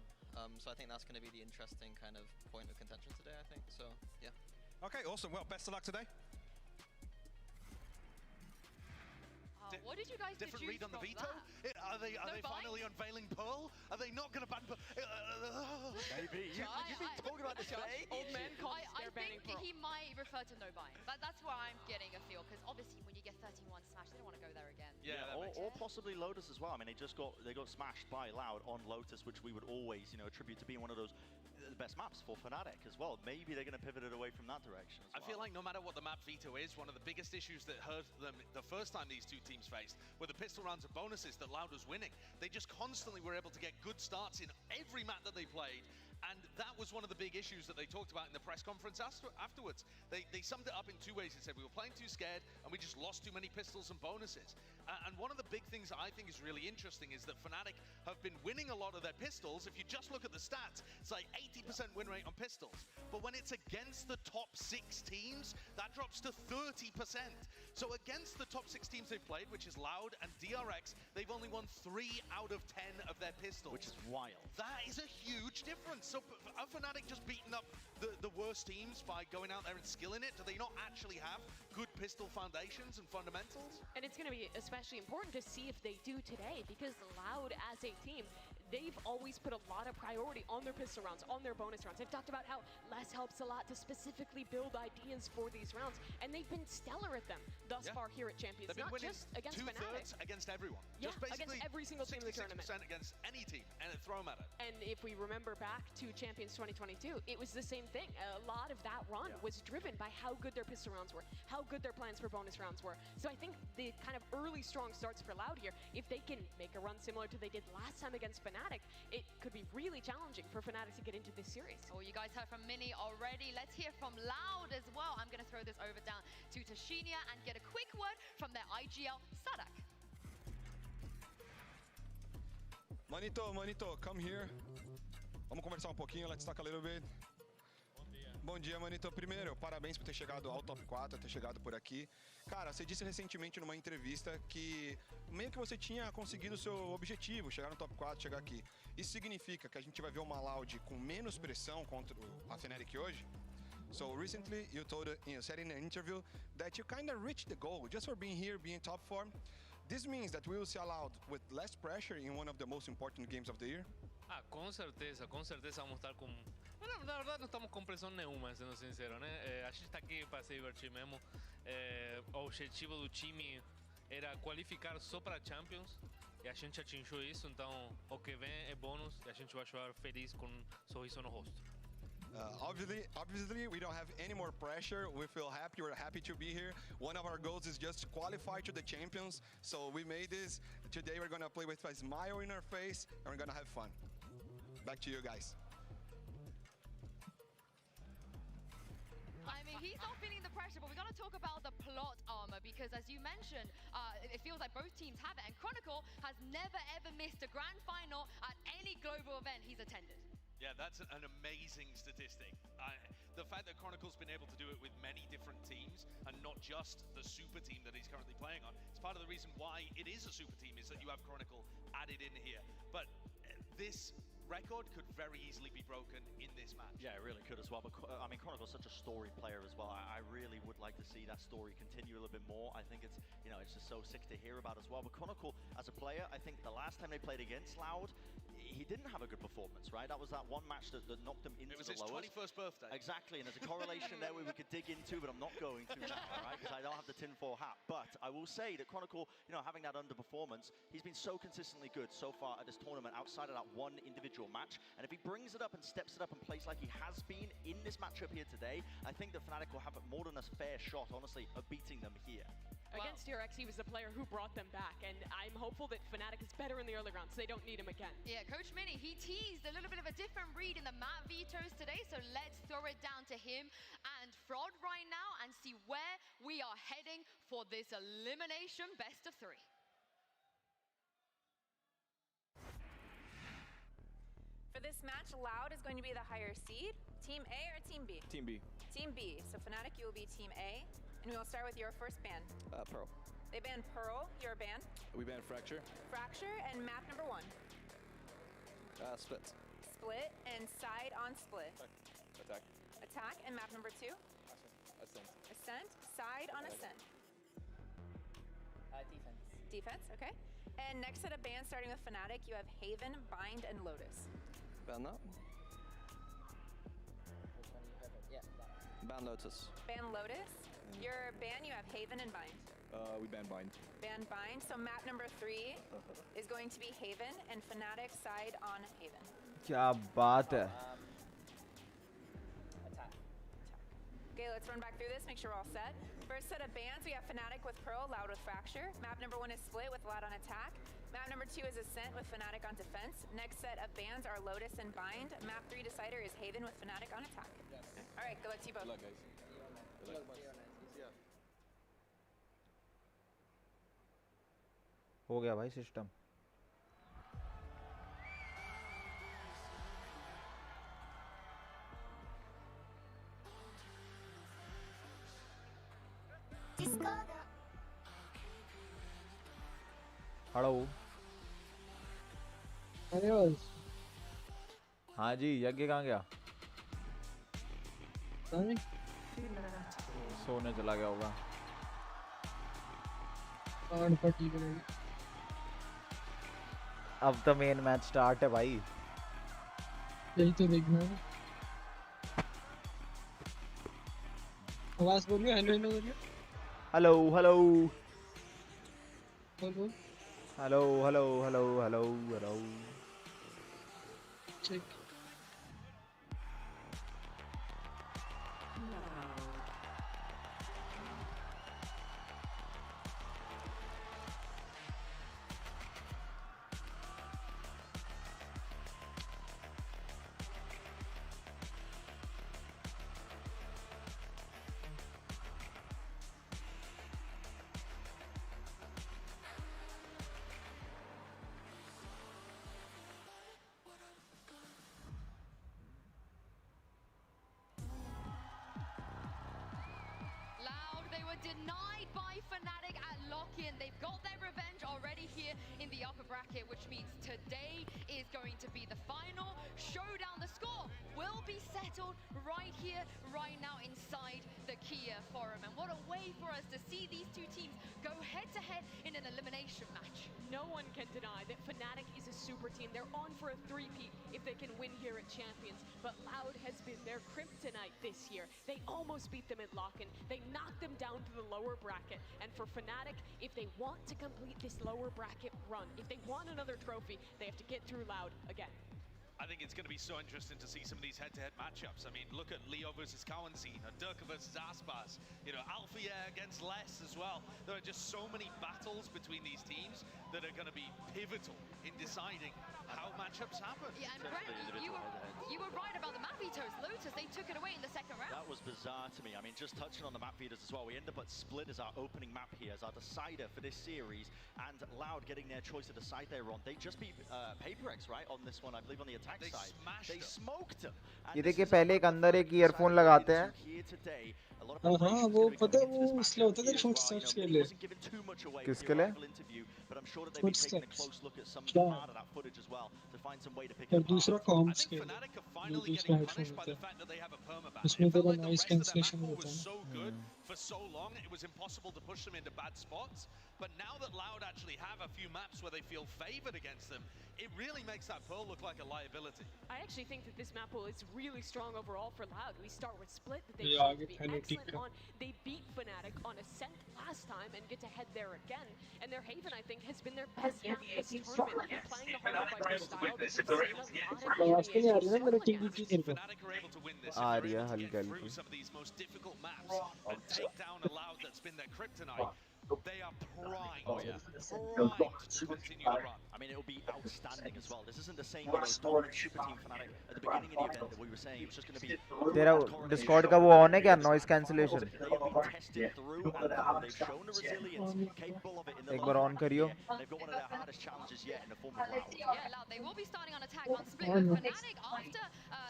U: so I think that's going to be the interesting kind of point of contention today, I think. So yeah.
T: Okay, awesome. Well, best of luck today.
H: What did you guys
P: Different
H: deduce
P: read on the
H: from
P: veto?
H: that?
P: Are they
H: No
P: finally unveiling Pearl? Are they not going to ban Pearl?
N: Maybe. You've been talking about this for ages.
J: Old man calls
H: I
J: they're banning
H: think
J: Pearl.
H: he might refer to no buying. That's where I'm getting a feel, because obviously when you get 13-1 smash, they don't want to go there again.
N: Yeah, or possibly Lotus as well. I mean, they got smashed by Loud on Lotus, which we would always, attribute to being one of those the best maps for Fnatic as well. Maybe they're going to pivot it away from that direction as well.
P: I feel like no matter what the map veto is, one of the biggest issues that hurt them the first time these two teams faced were the pistol rounds and bonuses that Loud was winning. They just constantly were able to get good starts in every map that they played, and that was one of the big issues that they talked about in the press conference afterwards. They summed it up in two ways. They said we were playing too scared and we just lost too many pistols and bonuses. And one of the big things I think is really interesting is that Fnatic have been winning a lot of their pistols. If you just look at the stats, it's like 80% win rate on pistols. But when it's against the top 6 teams, that drops to 30%. So against the top 6 teams they've played, which is Loud and DRX, they've only won 3 out of 10 of their pistols.
N: Which is wild.
P: That is a huge difference. So are Fnatic just beating up the worst teams by going out there and skilling it? Do they not actually have good pistol foundations and fundamentals?
J: And it's going to be especially important to see if they do today, because Loud as a team, they've always put a lot of priority on their pistol rounds, on their bonus rounds. They've talked about how less helps a lot to specifically build ideas for these rounds, and they've been stellar at them thus far here at Champions.
P: They've been
J: not
P: winning
J: just against
P: 2/3
J: Fnatic.
P: against everyone.
J: Yeah,
P: just basically
J: against every single team in the tournament.
P: 66% against any team, and throw them at it.
J: And if we remember back to Champions 2022, it was the same thing. A lot of that run was driven by how good their pistol rounds were, how good their plans for bonus rounds were. So I think the kind of early strong starts for Loud here, if they can make a run similar to they did last time against Fnatic, it could be really challenging for Fnatic to get into this series.
H: Oh, you guys heard from Mini already. Let's hear from Loud as well. I'm going to throw this over down to Tashinia and get a quick word from their IGL, Sadak.
D: Manito, come here. Vamos conversar pouquinho, let's talk a little bit. Bom dia, Manito. Primeiro, parabéns por ter chegado ao top 4, ter chegado por aqui. Cara, você disse recentemente numa entrevista que meio que você tinha conseguido o seu objetivo, chegar no top 4, chegar aqui. Isso significa que a gente vai ver uma Loud com menos pressão contra a Fnatic hoje? So recently you said in an interview that you kind of reached the goal just for being here, being top form. This means that we will see a Loud with less pressure in one of the most important games of the year?
V: Com certeza vamos estar com... Bueno, na verdade não estamos com pressão nenhuma, sendo sincero, né? A gente está aqui para se divertir mesmo. O objetivo do time era qualificar só para Champions e a gente atingiu isso, então o que vem é bônus e a gente vai jogar feliz com um sorriso no rosto.
D: Obviously, we don't have any more pressure. We feel happy. We're happy to be here. One of our goals is just to qualify to the champions. So we made this. Today we're going to play with a smile in our face and we're going to have fun. Back to you guys.
H: I mean, he's not feeling the pressure, but we got to talk about the plot armor, because as you mentioned, it feels like both teams have it, and Chronicle has never ever missed a grand final at any global event he's attended.
P: Yeah, that's an amazing statistic. The fact that Chronicle's been able to do it with many different teams and not just the super team that he's currently playing on, it's part of the reason why it is a super team, is that you have Chronicle added in here. But this record could very easily be broken in this match.
N: Yeah, it really could as well. But I mean, Chronicle's such a story player as well. I really would like to see that story continue a little bit more. I think it's, it's just so sick to hear about as well. But Chronicle, as a player, I think the last time they played against Loud, he didn't have a good performance, right? That was that one match that knocked him into the lowest.
P: It was his 21st birthday.
N: Exactly, and there's a correlation there we could dig into, but I'm not going to now, right? Because I don't have the tinfoil hat. But I will say that Chronicle, having that underperformance, he's been so consistently good so far at this tournament outside of that one individual match. And if he brings it up and steps it up and plays like he has been in this matchup here today, I think that Fnatic will have more than a fair shot, honestly, of beating them here.
J: Against DRX, he was the player who brought them back, and I'm hopeful that Fnatic is better in the early rounds, so they don't need him again.
H: Yeah, Coach Mini, he teased a little bit of a different read in the map vetoes today, so let's throw it down to him and Fraud right now and see where we are heading for this elimination best of 3.
W: For this match, Loud is going to be the higher seed. Team A or Team B?
X: Team B.
W: Team B. So Fnatic, you will be Team A. And we will start with your first ban.
X: Pearl.
W: They banned Pearl, your ban.
X: We banned Fracture.
W: Fracture, and map number 1.
X: Split.
W: Split, and side on split.
X: Attack.
W: Attack, and map number 2.
X: Ascent.
W: Ascent, side on ascent.
Y: Defense.
W: Defense, okay. And next set of bans starting with Fnatic, you have Haven, Bind, and Lotus.
E: Ban that. Ban Lotus.
W: Ban Lotus. Your ban, you have Haven and Bind.
E: We ban Bind.
W: Ban Bind. So map number 3 is going to be Haven, and Fnatic side on Haven.
A: क्या बात है?
W: Okay, let's run back through this, make sure we're all set. First set of bans, we have Fnatic with Pearl, Loud with Fracture. Map number 1 is Split with Loud on attack. Map number 2 is Ascent with Fnatic on defense. Next set of bans are Lotus and Bind. Map 3 decider is Haven with Fnatic on attack. All right, good luck to you both.
E: Good luck, guys. Good luck.
A: हो गया भाई system. Hello. हाँ जी, यज्ञ कहाँ गया? सोने चला गया होगा. अब तो मेन मैच स्टार्ट है भाई.
G: यही तो देखना है. आवाज बोलिए. हेलो हेलो बोलिए.
A: Hello hello
G: hello
A: hello hello hello hello hello.
G: Check.
H: Denied by Fnatic at lock-in. They've got their revenge already here in the upper bracket, which means today is going to be the final showdown. The score will be settled right here, right now inside the Kia Forum. And what a way for us to see these two teams go head-to-head in an elimination match.
J: No one can deny that Fnatic is a super team. They're on for a three-peat if they can win here at Champions. But Loud has been their kryptonite this year. They almost beat them at lock-in. They knocked them down to the lower bracket. And for Fnatic, if they want to complete this lower bracket run, if they want another trophy, they have to get through Loud again.
P: I think it's going to be so interesting to see some of these head-to-head matchups. I mean, look at Leo versus Cowanzine, Durka versus Aspas, you know, Alfia against Les as well. There are just so many battles between these teams that are going to be pivotal in deciding how matchups happen.
H: Yeah, and Brent, you were right about the map vetoes. Lotus, they took it away in the second round.
N: That was bizarre to me. I mean, just touching on the map feeders as well, we end up at Split as our opening map here, as our decider for this series, and Loud getting their choice to decide they're on. They just beat PaperX, right, on this one, I believe on the attack side. They smoked them.
A: ये देखिए पहले एक अंदर एक earphone लगाते हैं.
G: हाँ वो पता है वो इसलिए होता है फुट स्टेप्स के लिए.
A: किसके लिए?
G: Foot steps. क्या? और दूसरा कॉम्स के लिए. दूसरा हेडफोन होता है. उसमें तेरा नॉइस कैंसलेशन होता है.
P: For so long, it was impossible to push them into bad spots. But now that Loud actually have a few maps where they feel favored against them, it really makes that Pearl look like a liability.
J: I actually think that this map pool is really strong overall for Loud. We start with Split that they
G: Yeah,
J: should be excellent on. They beat Fnatic on Ascent last time and get to head there again. And their Haven, I think, has been their best map this tournament. They're playing the hard fighter style. They've seen a lot of
P: Fnatic are able to win this. They're able to get through some of these most difficult maps and take down a Loud that's been their kryptonite. They are primed, primed to continue the run.
N: I mean, it'll be outstanding as well. This isn't the same dominant super team Fnatic at the beginning of the event that we were saying. It was just going to be.
A: तेरा Discord का वो on है क्या? Noise cancellation.
N: Tested through, and they've shown a resilience capable of it in the
A: एक बार on करियो.
N: They've got one of their hardest challenges yet in the form of Loud.
H: Yeah, Loud, they will be starting on attack on Split with Fnatic after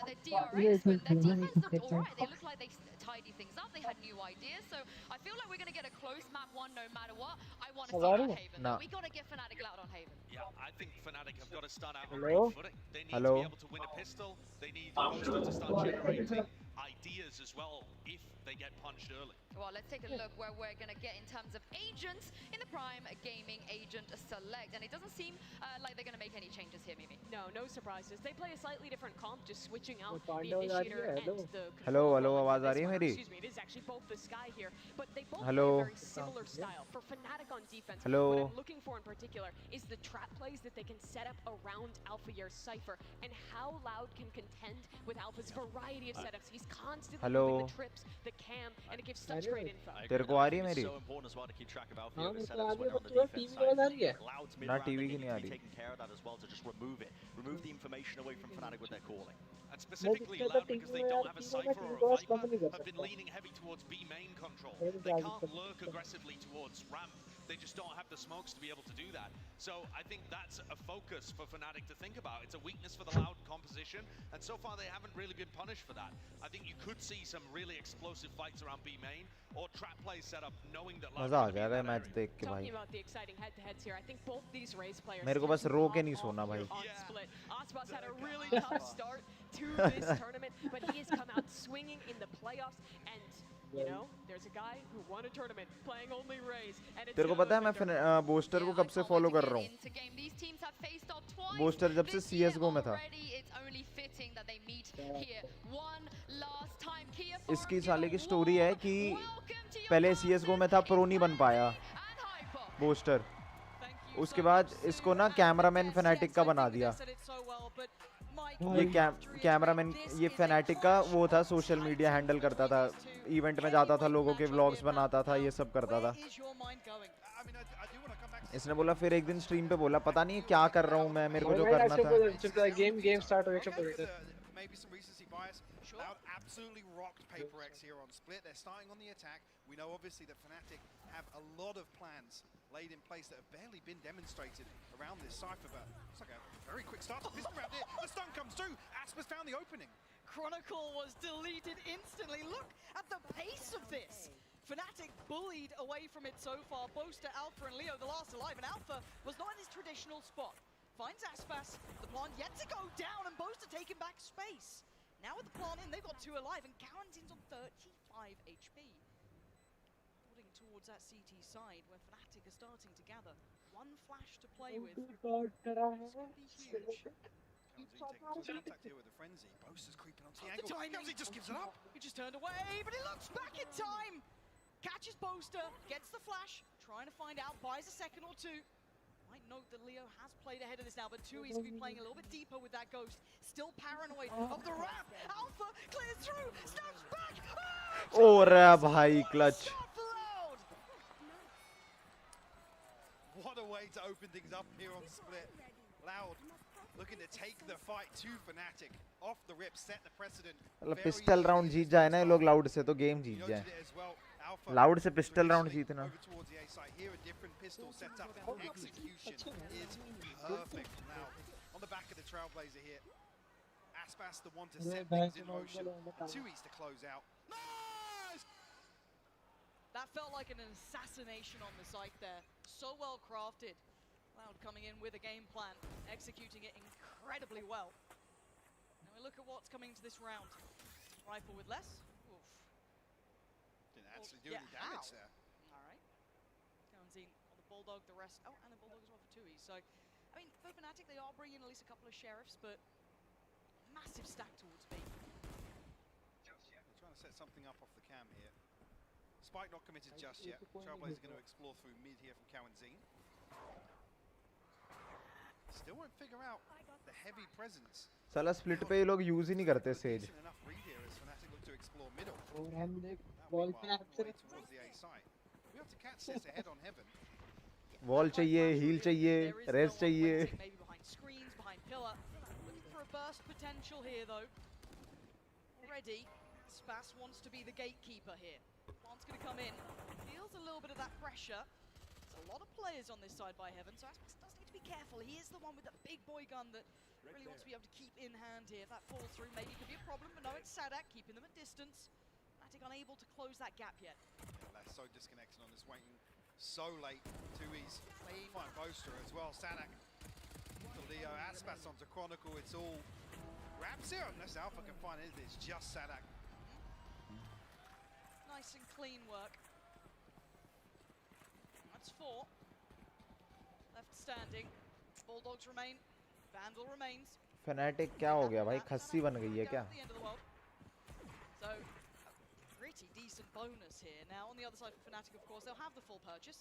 H: the DRX, when their defense looked alright. They looked like they tidied things up. They had new ideas. So I feel like we're going to get a close map one no matter what. I want to see on Haven.
A: No.
H: We got to get Fnatic Loud on Haven.
P: Yeah, I think Fnatic have got to start out on
A: Hello?
P: great footing. They need
A: Hello?
P: to be able to win a pistol. They need Monster to start generating. ideas as well if they get punched early.
H: Well, let's take a look where we're going to get in terms of agents in the Prime Gaming Agent Select. And it doesn't seem like they're going to make any changes here, Mimi.
J: No surprises. They play a slightly different comp, just switching out the
G: Hello,
J: initiator and the
A: hello,
J: control
A: hello,
J: role
A: आवाज आ
J: into
A: रही है
J: this one.
A: मेरी?
J: Excuse me, it is actually both the Sky here, but they both
A: Hello.
J: play a very similar style. For Fnatic on defense,
A: Hello.
J: what I'm looking for in particular is the trap plays that they can set up around Alpha Year's Cypher and how Loud can contend with Alpha's variety of setups. He's constantly moving the trips, the cam, and it gives such great info.
A: तेरे को आ रही है मेरी?
N: So important as well to keep track of Alpha
G: हाँ
N: Yoga
G: मुझे आ
N: setups
G: रही
N: when
G: है,
N: on
G: but
N: the
G: तुम्हें
N: defense
G: टीवी आवाज आ रही है?
N: side. Loud's mid
A: ना
N: round, they
A: टीवी
N: need
A: की
N: to
A: नहीं आ
N: be
A: रही।
N: taking care of that as well to just remove it. Remove the information away from Fnatic with their calling.
P: And specifically Loud, because they don't have a Cypher or a Viper, have been leaning heavy towards B main control. They can't lurk aggressively towards ramp. They just don't have the smokes to be able to do that. So I think that's a focus for Fnatic to think about. It's a weakness for the Loud composition, and so far they haven't really been punished for that. I think you could see some really explosive fights around B main or trap play set up, knowing that Loud
A: मजा आ जाएगा match देख के भाई।
J: Talking about the exciting head-to-heads here, I think both these Raze players
A: मेरे को बस रो के नहीं सोना भाई।
J: Aspas had a really tough start to this tournament, but he has come out swinging in the playoffs, and you know, there's a guy who won a tournament playing only Raze, and it's
A: तेरे को पता है मैं booster को कब से follow कर रहा हूँ? बूस्टर जब से CS:GO में था। इसकी साले की स्टोरी है कि पहले CS:GO में था, प्रो नहीं बन पाया बूस्टर। उसके बाद इसको ना कैमरामैन फैनेटिक का बना दिया। ये कैमरामैन ये फैनेटिक का वो था, सोशल मीडिया हैंडल करता था, इवेंट में जाता था, लोगों के व्लॉग्स बनाता था, ये सब करता था। इसने बोला फिर एक दिन स्ट्रीम पे बोला पता नहीं क्या कर रहा हूँ मैं, मेरे को जो करना था।
G: गेम स्टार्ट हो गया।
T: Maybe some recency bias. Loud absolutely rocked PaperX here on Split. They're starting on the attack. We know obviously that Fnatic have a lot of plans laid in place that have barely been demonstrated around this Cypher, but it's like a very quick start to pistol round here. The stun comes through. Aspas found the opening.
F: Chronicle was deleted instantly. Look at the pace of this. Fnatic bullied away from it so far. Boaster, Alpha and Leo, the last alive, and Alpha was not in his traditional spot. Finds Aspas, the plant yet to go down, and Boaster taking back space. Now with the plant in, they've got 2 alive, and Cowan's on 35 HP. Building towards that CT side, where Fnatic are starting to gather. 1 flash to play with. This could be huge.
T: Contact here with the frenzy. Boaster's creeping onto the angle. He just gives it up.
F: He just turned away, but he looks back in time. Catches Boaster, gets the flash, trying to find out, buys a second or 2. Might note that Leo has played ahead of this now, but 2 he's going to be playing a little bit deeper with that Ghost. Still paranoid of the ramp. Alpha clears through, snaps back.
A: Oh, रे भाई clutch.
T: What a way to open things up here on Split. Loud looking to take the fight to Fnatic. Off the rip, set the precedent.
A: मतलब pistol round जीत जाए ना ये लोग loud से तो game जीत जाए। लाउड से पिस्टल राउंड जीतना।
T: Here a different pistol setup. Execution is perfect now. On the back of the Trailblazer here. Aspas the one to set things in motion. 2 E's to close out. Nice!
F: That felt like an assassination on the site there. So well crafted. Loud coming in with a game plan, executing it incredibly well. Now we look at what's coming to this round. Rifle with less. Oof.
T: Didn't actually do any damage there.
F: All right. Cowan's on the Bulldog, the rest. Oh, and a Bulldog as well for 2E. So, I mean, for Fnatic, they are bringing at least a couple of Sheriffs, but massive stack towards B.
T: They're trying to set something up off the cam here. Spike not committed just yet. Trailblazer going to explore through mid here from Cowan's. Still won't figure out the heavy presence.
A: साला split पे ये लोग use ही नहीं करते says. Wall चाहिए, heal चाहिए, race चाहिए।
F: Spas wants to be the gatekeeper here. Plant's going to come in. Feels a little bit of that pressure. There's a lot of players on this side by Heaven, so Aspas does need to be careful. He is the one with the big boy gun that really wants to be able to keep in hand here. If that falls through, maybe it could be a problem, but no, it's Sadak keeping them at distance. Fnatic unable to close that gap yet.
T: That's so disconnected on this, waiting so late. 2E's fine Boaster as well. Sadak to Leo, Aspas onto Chronicle. It's all grabs here unless Alpha can find it. It's just Sadak.
F: Nice and clean work. That's 4. Left standing. Bulldogs remain. Vandal remains.
A: Fnatic क्या हो गया भाई, खस्सी बन गई है क्या?
F: So, a pretty decent bonus here. Now, on the other side for Fnatic, of course, they'll have the full purchase.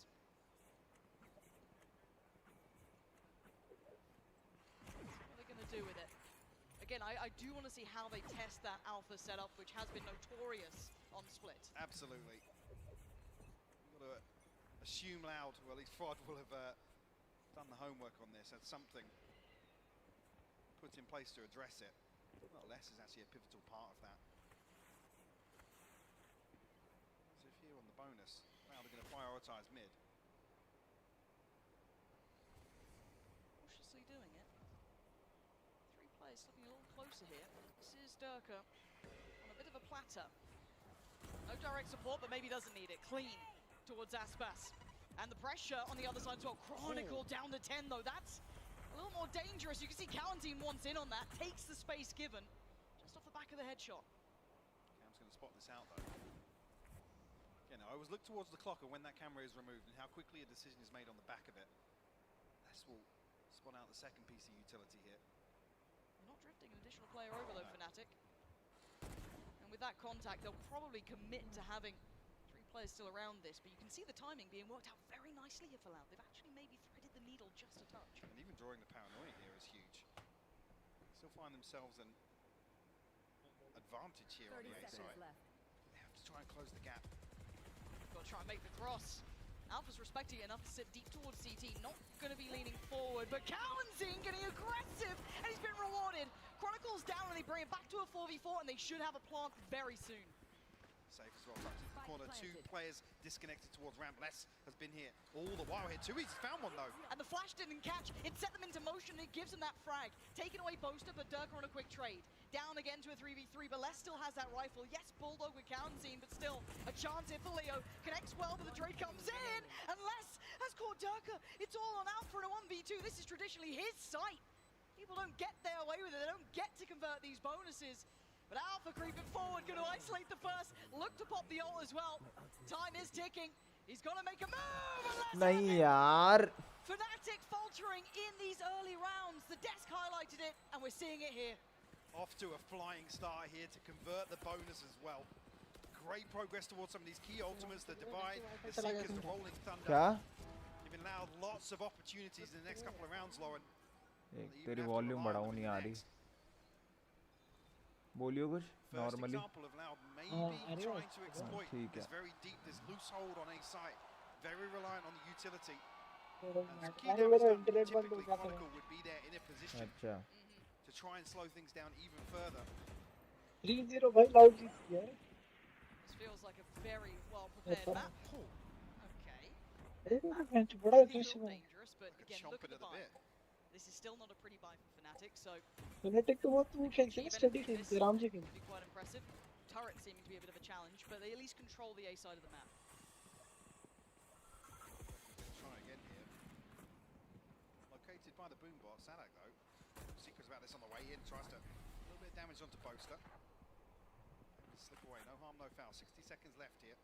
F: What are they going to do with it? Again, I do want to see how they test that alpha setup, which has been notorious on Split.
T: Absolutely. You've got to assume Loud, well, at least Frod will have done the homework on this, had something put in place to address it. Well, less is actually a pivotal part of that. As if here on the bonus, Loud are going to prioritise mid.
F: Cautiously doing it. 3 players looking a little closer here. This is Durka on a bit of a platter. No direct support, but maybe doesn't need it. Clean towards Aspas. And the pressure on the other side as well. Chronicle down to 10 though. That's a little more dangerous. You can see Calentine wants in on that. Takes the space given. Just off the back of the headshot.
T: Cam's going to spot this out though. Again, I always look towards the clock and when that camera is removed and how quickly a decision is made on the back of it. This will spot out the second piece of utility here.
F: They're not drifting an additional player over though, Fnatic. And with that contact, they'll probably commit to having 3 players still around this, but you can see the timing being worked out very nicely here for Loud. They've actually maybe threaded the needle just a touch.
T: And even drawing the paranoia here is huge. Still find themselves an advantage here on the A side. They have to try and close the gap.
F: Got to try and make the cross. Alpha's respecting it enough to sit deep towards CT, not going to be leaning forward, but Calentine getting aggressive, and he's been rewarded. Chronicles down, and they bring it back to a 4v4, and they should have a plant very soon.
T: Safe as well, tucked into the corner. 2 players disconnected towards ramp. Less has been here all the while here. 2 he's found one though.
F: And the flash didn't catch. It set them into motion. It gives them that frag. Taking away Boaster, but Durka on a quick trade. Down again to a 3v3, but Les still has that rifle. Yes, Bulldog with Calentine, but still a chance here for Leo. Connects well, but the trade comes in, and Les has caught Durka. It's all on Alpha in a 1v2. This is traditionally his site. People don't get their way with it. They don't get to convert these bonuses. But Alpha creeping forward, going to isolate the first. Look to pop the ult as well. Time is ticking. He's got to make a move.
A: नहीं यार.
F: Fnatic faltering in these early rounds. The desk highlighted it, and we're seeing it here.
T: Off to a flying start here to convert the bonus as well. Great progress towards some of these key ultimates, the Divide, the Seekers, the Rolling Thunder.
A: क्या?
T: Giving Loud lots of opportunities in the next couple of rounds, Lauren.
A: एक तेरी volume बढ़ाऊं नहीं आ रही. बोलियो कुछ normally.
T: Maybe trying to exploit this very deep, this loose hold on a site. Very reliant on the utility. And key damage done, typically Chronicle would be there in a position to try and slow things down even further.
G: 3-0 भाई Loud जीत गया.
F: This feels like a very well prepared map. Okay.
G: बड़ा aggressive है.
F: Dangerous, but again, look at the buy. This is still not a pretty buy for Fnatic, so
G: Fnatic तो बहुत वो खेलते हैं, steady खेलते हैं, आराम से खेलते हैं.
F: Quite impressive. Turret seeming to be a bit of a challenge, but they at least control the A side of the map.
T: Try again here. Located by the boombot, Sadak though. Secrets about this on the way in, tries to a little bit of damage onto Boaster. Slip away, no harm, no foul. 60 seconds left here.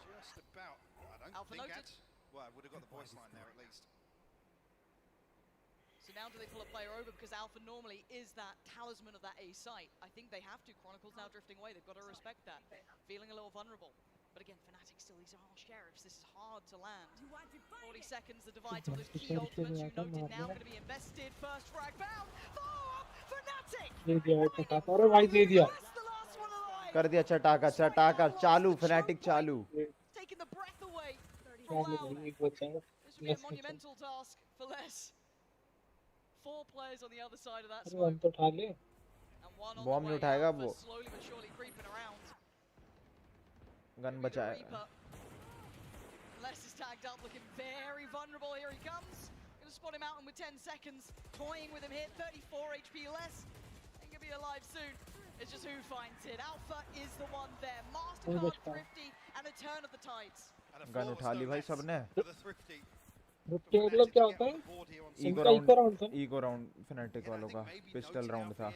T: Just about. I don't
F: Alpha
T: think
F: noted.
T: that. Well, I would have got the voice line there at least.
F: So now do they pull a player over, because Alpha normally is that talisman of that A site. I think they have to. Chronicles now drifting away. They've got to respect that. Feeling a little vulnerable. But again, Fnatic still, these are all sheriffs. This is hard to land. 40 seconds, the Divide to all those key ultimates you noted now going to be invested. First frag found. Follow up, Fnatic!
G: दे दिया चटाका, अरे भाई दे दिया.
A: कर दिया चटाका, चटाका चालू, Fnatic चालू.
F: Taking the breath away from Loud. This would be a monumental task for Les. 4 players on the other side of that
G: अरे
F: smoke.
G: हम तो उठा ले.
F: And one on
A: bomb
F: the
A: नहीं
F: way.
A: उठाएगा
F: Alpha
A: वो.
F: slowly but surely creeping around.
A: Gun बचाएगा.
F: Les is tagged up, looking very vulnerable. Here he comes. Gonna spot him out, and with 10 seconds, toying with him here. 34 HP less. Ain't gonna be alive soon. It's just who finds it. Alpha is the one there. Mastercard, Thrifty, and a turn of the tides.
A: Gun उठा ली भाई सबने.
G: Thrifty मतलब क्या होता है?
A: Eco round Fnatic वालों का. Pistol round था.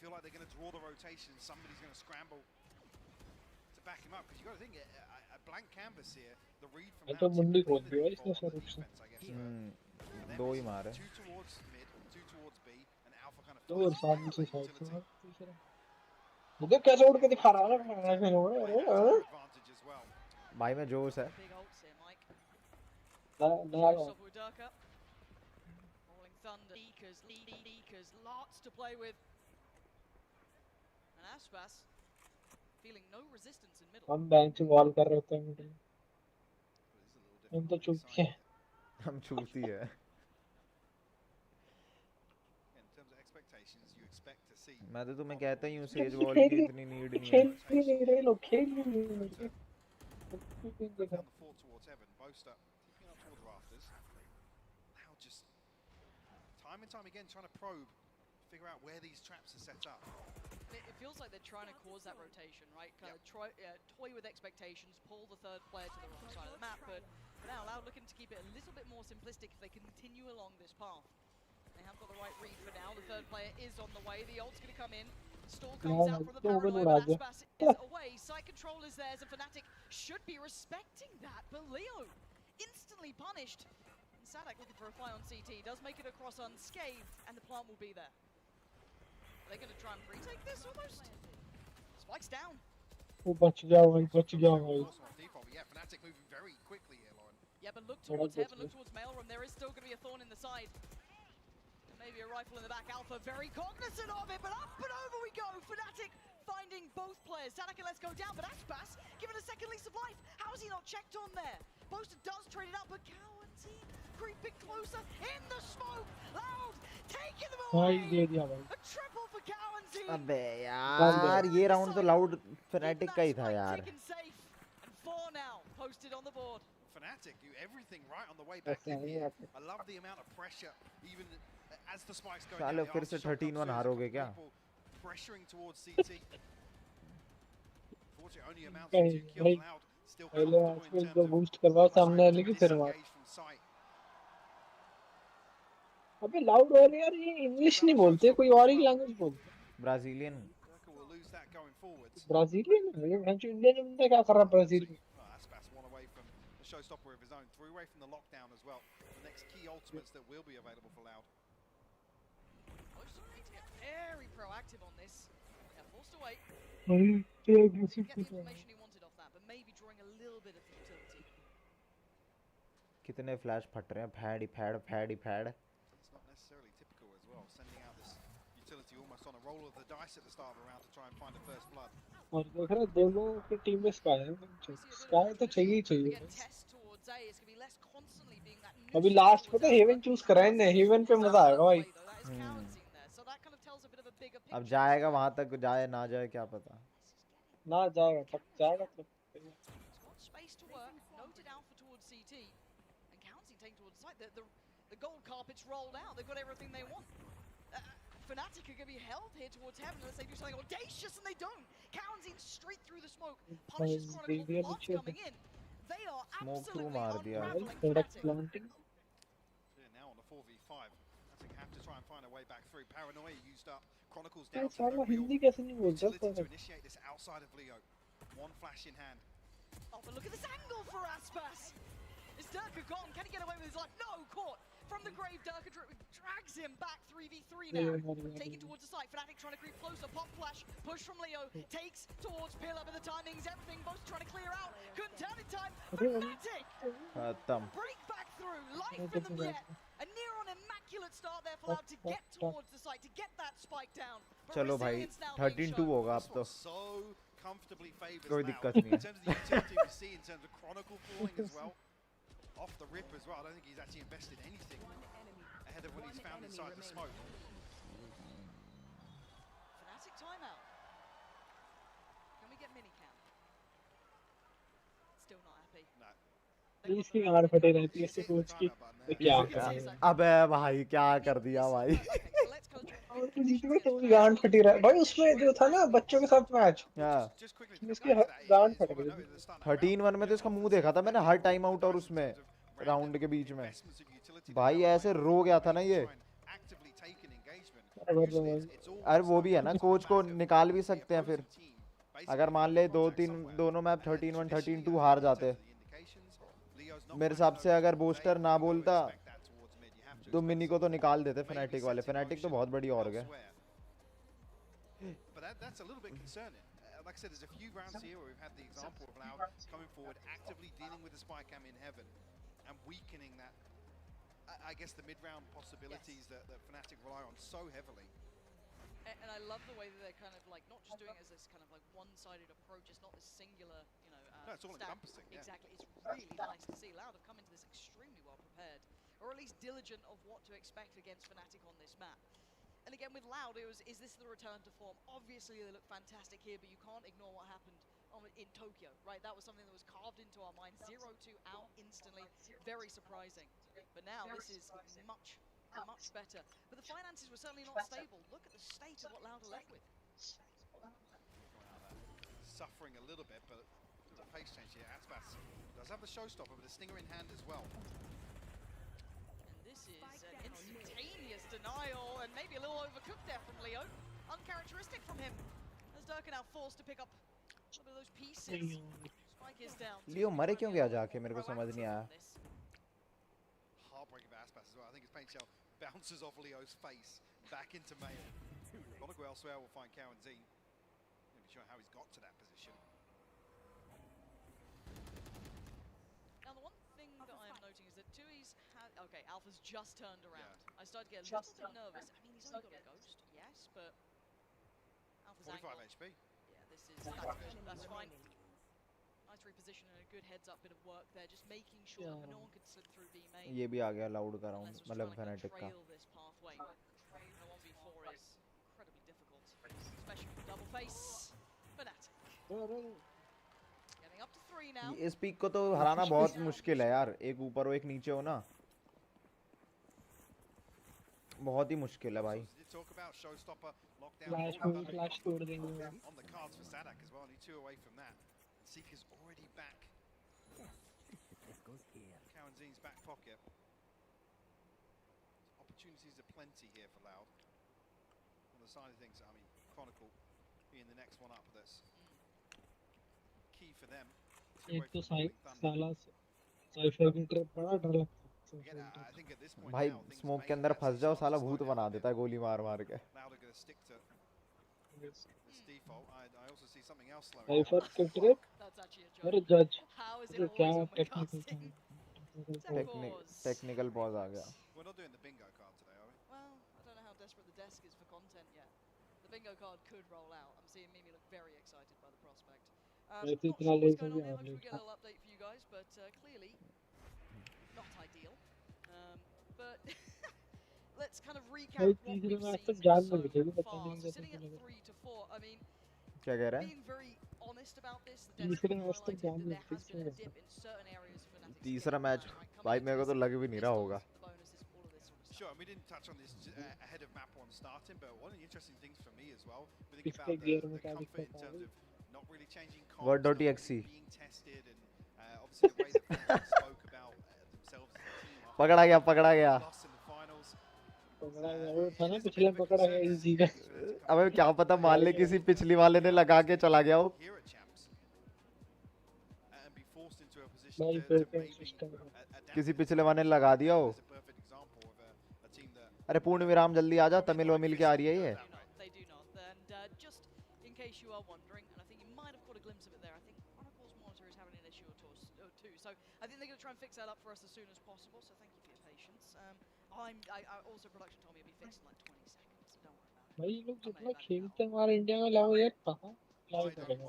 C: feel like they're going to draw the rotation. Somebody's going to scramble to back him up because you got to think a blank canvas here. The read from
G: तो मुंडी खोल दिया इसने sir उसने
A: दो ही मारे
C: two towards mid, two towards B, and Alpha kind of
G: तो और सामने से साइड से मुझे कैसे उड़ के दिखा रहा है ऐसे हो
C: advantage as well.
A: भाई में जोश है
F: Thunder, Eekers, lots to play with. And Aspas feeling no resistance in middle.
G: हम बैंक से बॉल कर रहे होते हैं मिडिल हम तो चूती हैं
A: हम चूती है
C: In terms of expectations, you expect to see.
A: मैं तो तुम्हें कहता ही हूँ सेज वॉल की इतनी नीड नहीं है
G: खेल नहीं रहे लोग खेल नहीं रहे
C: Down the floor towards heaven, Boaster keeping up towards rafters. Now just time and time again trying to probe, figure out where these traps are set up.
F: It feels like they're trying to cause that rotation, right? Kind of toy with expectations, pull the third player to the wrong side of the map, but now Loud looking to keep it a little bit more simplistic if they continue along this path. They have got the right read for now. The third player is on the way. The ult's going to come in. Stall comes out from the paranoia, but Aspas is away. Side control is theirs, and Fnatic should be respecting that, but Leo instantly punished. And Sadak looking for a fly on CT. Does make it across unscathed, and the plant will be there. Are they going to try and retake this almost? Spike's down.
G: वो बच जाओ भाई
C: Yeah, Fnatic moving very quickly here, Lauren.
F: Yeah, but look towards heaven, look towards Maelstrom. There is still going to be a thorn in the side. And maybe a rifle in the back. Alpha very cognizant of it, but up and over we go. Fnatic finding both players. Sadaka lets go down, but Aspas given a second lease of life. How is he not checked on there? Boaster does trade it up, but Cow and team creeping closer in the smoke. Loud taking them away. A triple for Cow and team.
A: अबे यार ये round तो loud fanatic का ही था यार
F: And 4 now posted on the board.
C: Fnatic do everything right on the way back in here. I love the amount of pressure, even as the spikes go down.
A: साले फिर से 13-1 हारोगे क्या?
C: Pressuring towards CT. Fortunately, only amounts to 2 kills. Loud still comfortable in terms of
G: boost करवाओ सामने वाले की फिर मार अबे लाउड वाले यार ये इंग्लिश नहीं बोलते कोई और ही लैंग्वेज बोलते
A: ब्राजीलियन
G: ब्राजीलियन ये भैंस इंडियन बंदा क्या कर रहा है ब्राजील में
C: showstopper of his own, threw away from the lockdown as well. The next key ultimates that will be available for Loud.
F: Very proactive on this. Yeah, forced away.
G: Get
F: the information he wanted off that, but maybe drawing a little bit of utility.
A: कितने flash फट रहे हैं Fade ही Fade
C: It's not necessarily typical as well, sending out this utility almost on a roll of the dice at the start of the round to try and find a first blood.
G: और देख रहा दोनों की team में sky है sky तो चाहिए ही चाहिए अभी लास्ट पता है हेवन चूज कराए ने हेवन पे मजा आएगा भाई
A: अब जाएगा वहां तक जाए ना जाए क्या पता
G: ना जाएगा तब जाएगा तो
F: space to work noted alpha towards CT and County taking towards the side the gold carpet's rolled out they've got everything they want Fnatic are going to be held here towards heaven unless they do something audacious and they don't County straight through the smoke punishes Chronicle lots coming in they are absolutely unraveling Fnatic
C: now on the 4v5 Fnatic have to try and find a way back through Paranoia used up Chronicles down to no real utility to initiate this outside of Leo one flash in hand
F: oh but look at this angle for Aspas is Durka gone can he get away with his life no caught from the grave Durka drags him back 3v3 now taken towards the site Fnatic trying to creep closer pop flash push from Leo takes towards Pillar but the timing's everything both trying to clear out couldn't turn in time Fnatic break back through life in them yet a near on immaculate start there for Loud to get towards the site to get that spike down
A: चलो भाई 13-2 होगा अब तो
C: comfortably favors
A: कोई
C: Loud.
A: दिक्कत नहीं
C: In terms of the utility we see, in terms of Chronicle falling as well, off the rip as well. I don't think he's actually invested anything ahead of when he's found inside the smoke.
F: Fnatic timeout. Can we get minicam? Still not happy.
C: No.
G: इसकी गांड फटे रहती है इससे coach की क्या
A: अबे भाई क्या कर दिया भाई
G: और तो जीत में तो गांड फटी रहा भाई उसमें जो था ना बच्चों के साथ मैच इसकी गांड फट गई
A: 13-1 में तो इसका मुंह देखा था मैंने हर टाइम आउट और उसमें राउंड के बीच में भाई ऐसे रो गया था ना ये अरे वो भी है ना, कोच को निकाल भी सकते हैं फिर। अगर मान ले दोनों मैप 13-1 13-2 हार जाते, मेरे हिसाब से अगर बूस्टर ना बोलता तो मिनी को तो निकाल देते फनाटिक वाले। फनाटिक तो बहुत बड़ी ऑर्ग है।
C: But that's a little bit concerning. Like I said, there's a few rounds here where we've had the example of Loud coming forward, actively dealing with the spy cam in heaven and weakening that, I guess, the mid-round possibilities that Fnatic rely on so heavily.
F: And I love the way that they're kind of like not just doing it as this kind of like one-sided approach. It's not this singular, you know.
C: No, it's all encompassing. Yeah.
F: Exactly. It's really nice to see Loud have come into this extremely well prepared, or at least diligent of what to expect against Fnatic on this map. And again with Loud, it was, is this the return to form? Obviously they look fantastic here, but you can't ignore what happened in Tokyo, right? That was something that was carved into our minds. 0-2 out instantly, very surprising. But now this is much better. But the finances were certainly not stable. Look at the state of what Loud are left with.
C: Suffering a little bit, but the pace change here. Atspas does have the showstopper, but a stinger in hand as well.
F: This is an instantaneous denial, and maybe a little overcooked there from Leo. Uncharacteristic from him, as Durka now forced to pick up some of those pieces. Spike is down.
A: लियो मरे क्यों गया जाके, मेरे को समझ नहीं आया।
C: Heartbreaking for Aspas as well. I think his paint shell bounces off Leo's face back into Mayo. Gotta go elsewhere. We'll find Cowan Z. Not even sure how he's got to that position.
F: Now the one thing that I am noting is that Tui's okay, Alpha's just turned around. Yeah. I started to get a little bit nervous. I mean, he's only got a ghost, yes, but Alpha's
C: 45
F: angle.
C: HP.
F: Yeah, that's good. That's fine. Nice reposition and a good heads-up bit of work there, just making sure that no one could slip through B main.
A: ये भी आ गया loud का round, मतलब fanatic का।
F: This pathway. The 1v4 is incredibly difficult, especially with double face. Fnatic. Getting up to 3 now.
A: इस peak को तो हराना बहुत मुश्किल है यार, एक ऊपर हो एक नीचे हो ना, बहुत ही मुश्किल है भाई।
G: फ्लैश तोड़ देंगे।
C: On the cards for Sadak as well, only 2 away from that. Seeker's already back. Cowan Z's back pocket. Opportunities are plenty here for Loud. On the side of things, I mean, Chronicle being the next one up, that's key for them.
G: एक तो साला cipher की trip बड़ा डर लगता है
A: भाई smoke के अंदर फंस जाओ, साला भूत बना देता है गोली मार मार के।
G: साइफर की ट्रिप अरे जज क्या
A: टेक्निकल पॉज आ गया।
C: We're not doing the bingo card today, are we?
F: Well, I don't know how desperate the desk is for content yet. The bingo card could roll out. I'm seeing Mimi look very excited by the prospect. Not sure what's going on here. Hopefully we get a little update for you guys, but clearly not ideal. But let's kind of recap what we've seen so far. So sitting at 3-4, I mean,
A: क्या कह रहा है?
F: being very honest about this, the desk highlighted that there has been a dip in certain areas for Fnatic.
A: तीसरा match भाई मेरे को तो लग भी नहीं रहा होगा।
C: Sure, and we didn't touch on this ahead of map 1 starting, but one of the interesting things for me as well, we think about the comfort in terms of not really changing comps,
A: Word.exe
C: being tested, and obviously the way that Fnatic spoke about themselves as a team.
A: पकड़ा गया, पकड़ा गया।
G: वो था ना पिछले पकड़ा गया इजी का।
A: अबे क्या पता मान ले किसी पिछली वाले ने लगा के चला गया हो। किसी पिछले वाले ने लगा दिया हो। अरे पूर्ण विराम जल्दी आ जा, तमिल व मिल के आ रही है ये।
F: So I think they're going to try and fix that up for us as soon as possible. So thank you for your patience. I also production told me it'd be fixed in like 20 seconds. So don't worry about it.
G: भाई लोग जितना खेलते हैं हमारे India में लाओ यार कहाँ लाओ करेगा।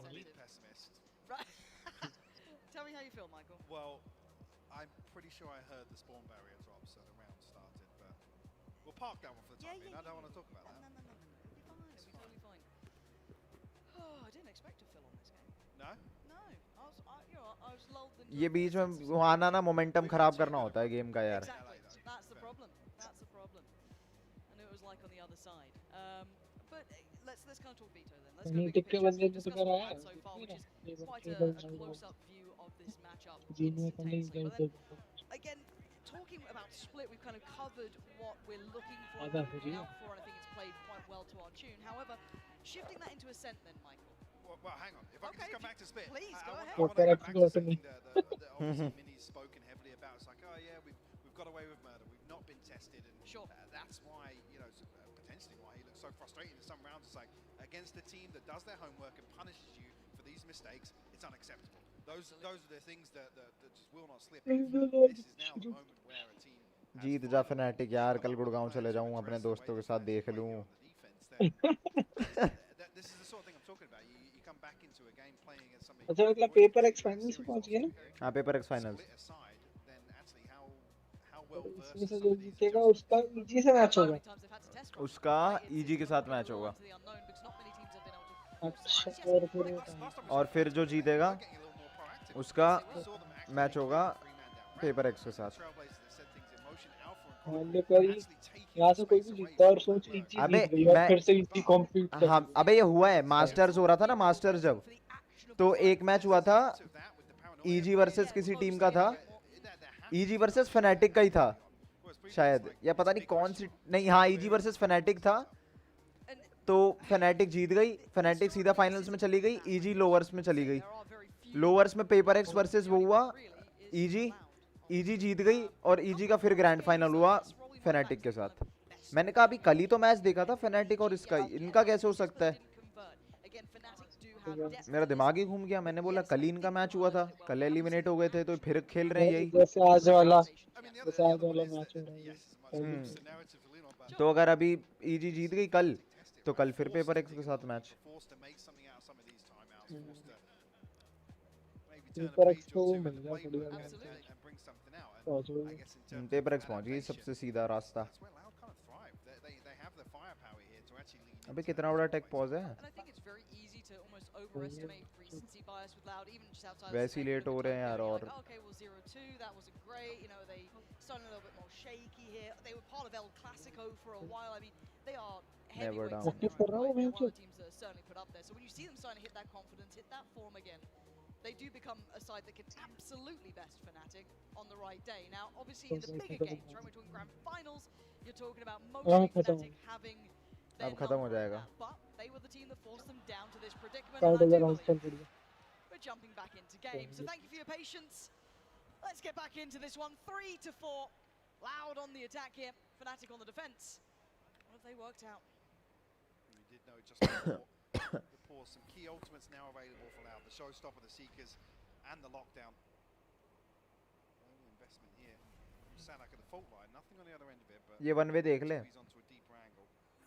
C: Right.
F: Tell me how you feel, Michael.
C: Well, I'm pretty sure I heard the spawn barrier drop, so the round started, but we'll park that one for the time being. I don't want to talk about that.
F: No. It'll be fine. It'll be totally fine. Oh, I didn't expect to fill on this game.
C: No?
F: No. I was lulled into
A: ये बीच में आना ना momentum खराब करना होता है game का यार।
F: Exactly. That's the problem. That's the problem. I knew it was like on the other side. But let's kind of talk veto then. Let's go big picture. Discuss what we've had so far, which is quite a close-up view of this matchup instantly. But then, again, talking talking about split, we've kind of covered what we're looking for,
G: Ada
F: what we're
G: bhaiya.
F: looking out for, and I think it's played quite well to our tune. However, shifting that into Ascent then, Michael.
C: Well, hang on. If I can just come back to split.
F: Please, go ahead.
C: I want to go back to something that obviously Minnie's spoken heavily about. It's like, oh yeah, we've got away with murder. We've not been tested, and
F: sure.
C: That's why, you know, potentially why he looks so frustrated in some rounds. It's like, against a team that does their homework and punishes you for these mistakes, it's unacceptable. Those are the things that just will not slip. This is now the moment where a team
A: जीत जा fanatic यार, कल गुड़गांव चले जाऊं अपने दोस्तों के साथ देख लूं.
C: This is the sort of thing I'm talking about. You come back into a game playing against somebody.
G: अच्छा मतलब पेपर एक्स फाइनल से पहुंच गए ना?
A: हाँ, पेपर एक्स फाइनल्स.
G: इसमें से जो जीतेगा उसका ईजी से मैच होगा.
A: उसका ईजी के साथ मैच होगा.
G: अच्छा,
A: और फिर जो जीतेगा उसका मैच होगा पेपर एक्स के साथ.
G: यहाँ से कोई भी जीतता है और सोच लीजिए
A: अबे
G: मैं फिर से इसी कॉम्पीट कर.
A: हाँ, अबे ये हुआ है. मास्टर्स हो रहा था ना, मास्टर्स जब, तो एक मैच हुआ था ईजी वर्सेस किसी टीम का था. ईजी वर्सेस फनाटिक का ही था शायद, या पता नहीं कौन सी. नहीं, हाँ, ईजी वर्सेस फनाटिक था. तो फनाटिक जीत गई. फनाटिक सीधा फाइनल्स में चली गई. ईजी लोअर्स में चली गई. लोअर्स में पेपर एक्स वर्सेस वो हुआ ईजी जीत गई, और ईजी का फिर ग्रैंड फाइनल हुआ फनाटिक के साथ. मैंने कहा अभी कल ही तो मैच देखा था फनाटिक और इसका, इनका कैसे हो सकता है. मेरा दिमाग ही घूम गया. मैंने बोला कल ही इनका मैच हुआ था, कल एलिमिनेट हो गए थे, तो फिर खेल रहे हैं यही.
G: जैसे आज वाला मैच हो रहा है.
A: तो अगर अभी ईजी जीत गई कल, तो कल फिर पेपर एक्स के साथ मैच.
G: पेपर एक्स को मिल गया बढ़िया.
A: पेपर एक्स पहुंच गई सबसे सीधा रास्ता. अबे कितना बड़ा टेक पॉज है. वैसे ही लेट हो रहे हैं यार. और never down.
F: They do become a side that can absolutely best Fnatic on the right day. Now, obviously, in the bigger games, right, we're talking grand finals, you're talking about mostly Fnatic having their number, but they were the team that forced them down to this predicament. And I do believe we're jumping back into games. So thank you for your patience. Let's get back into this one. 3-4. Loud on the attack here. Fnatic on the defense. What have they worked out?
C: We did know just before the pause, some key ultimates now available for Loud. The showstopper, the Seekers, and the lockdown. Only investment here. Sound like a default line. Nothing on the other end of it, but
A: ये one way देख ले.
C: he's onto a deeper angle.
F: I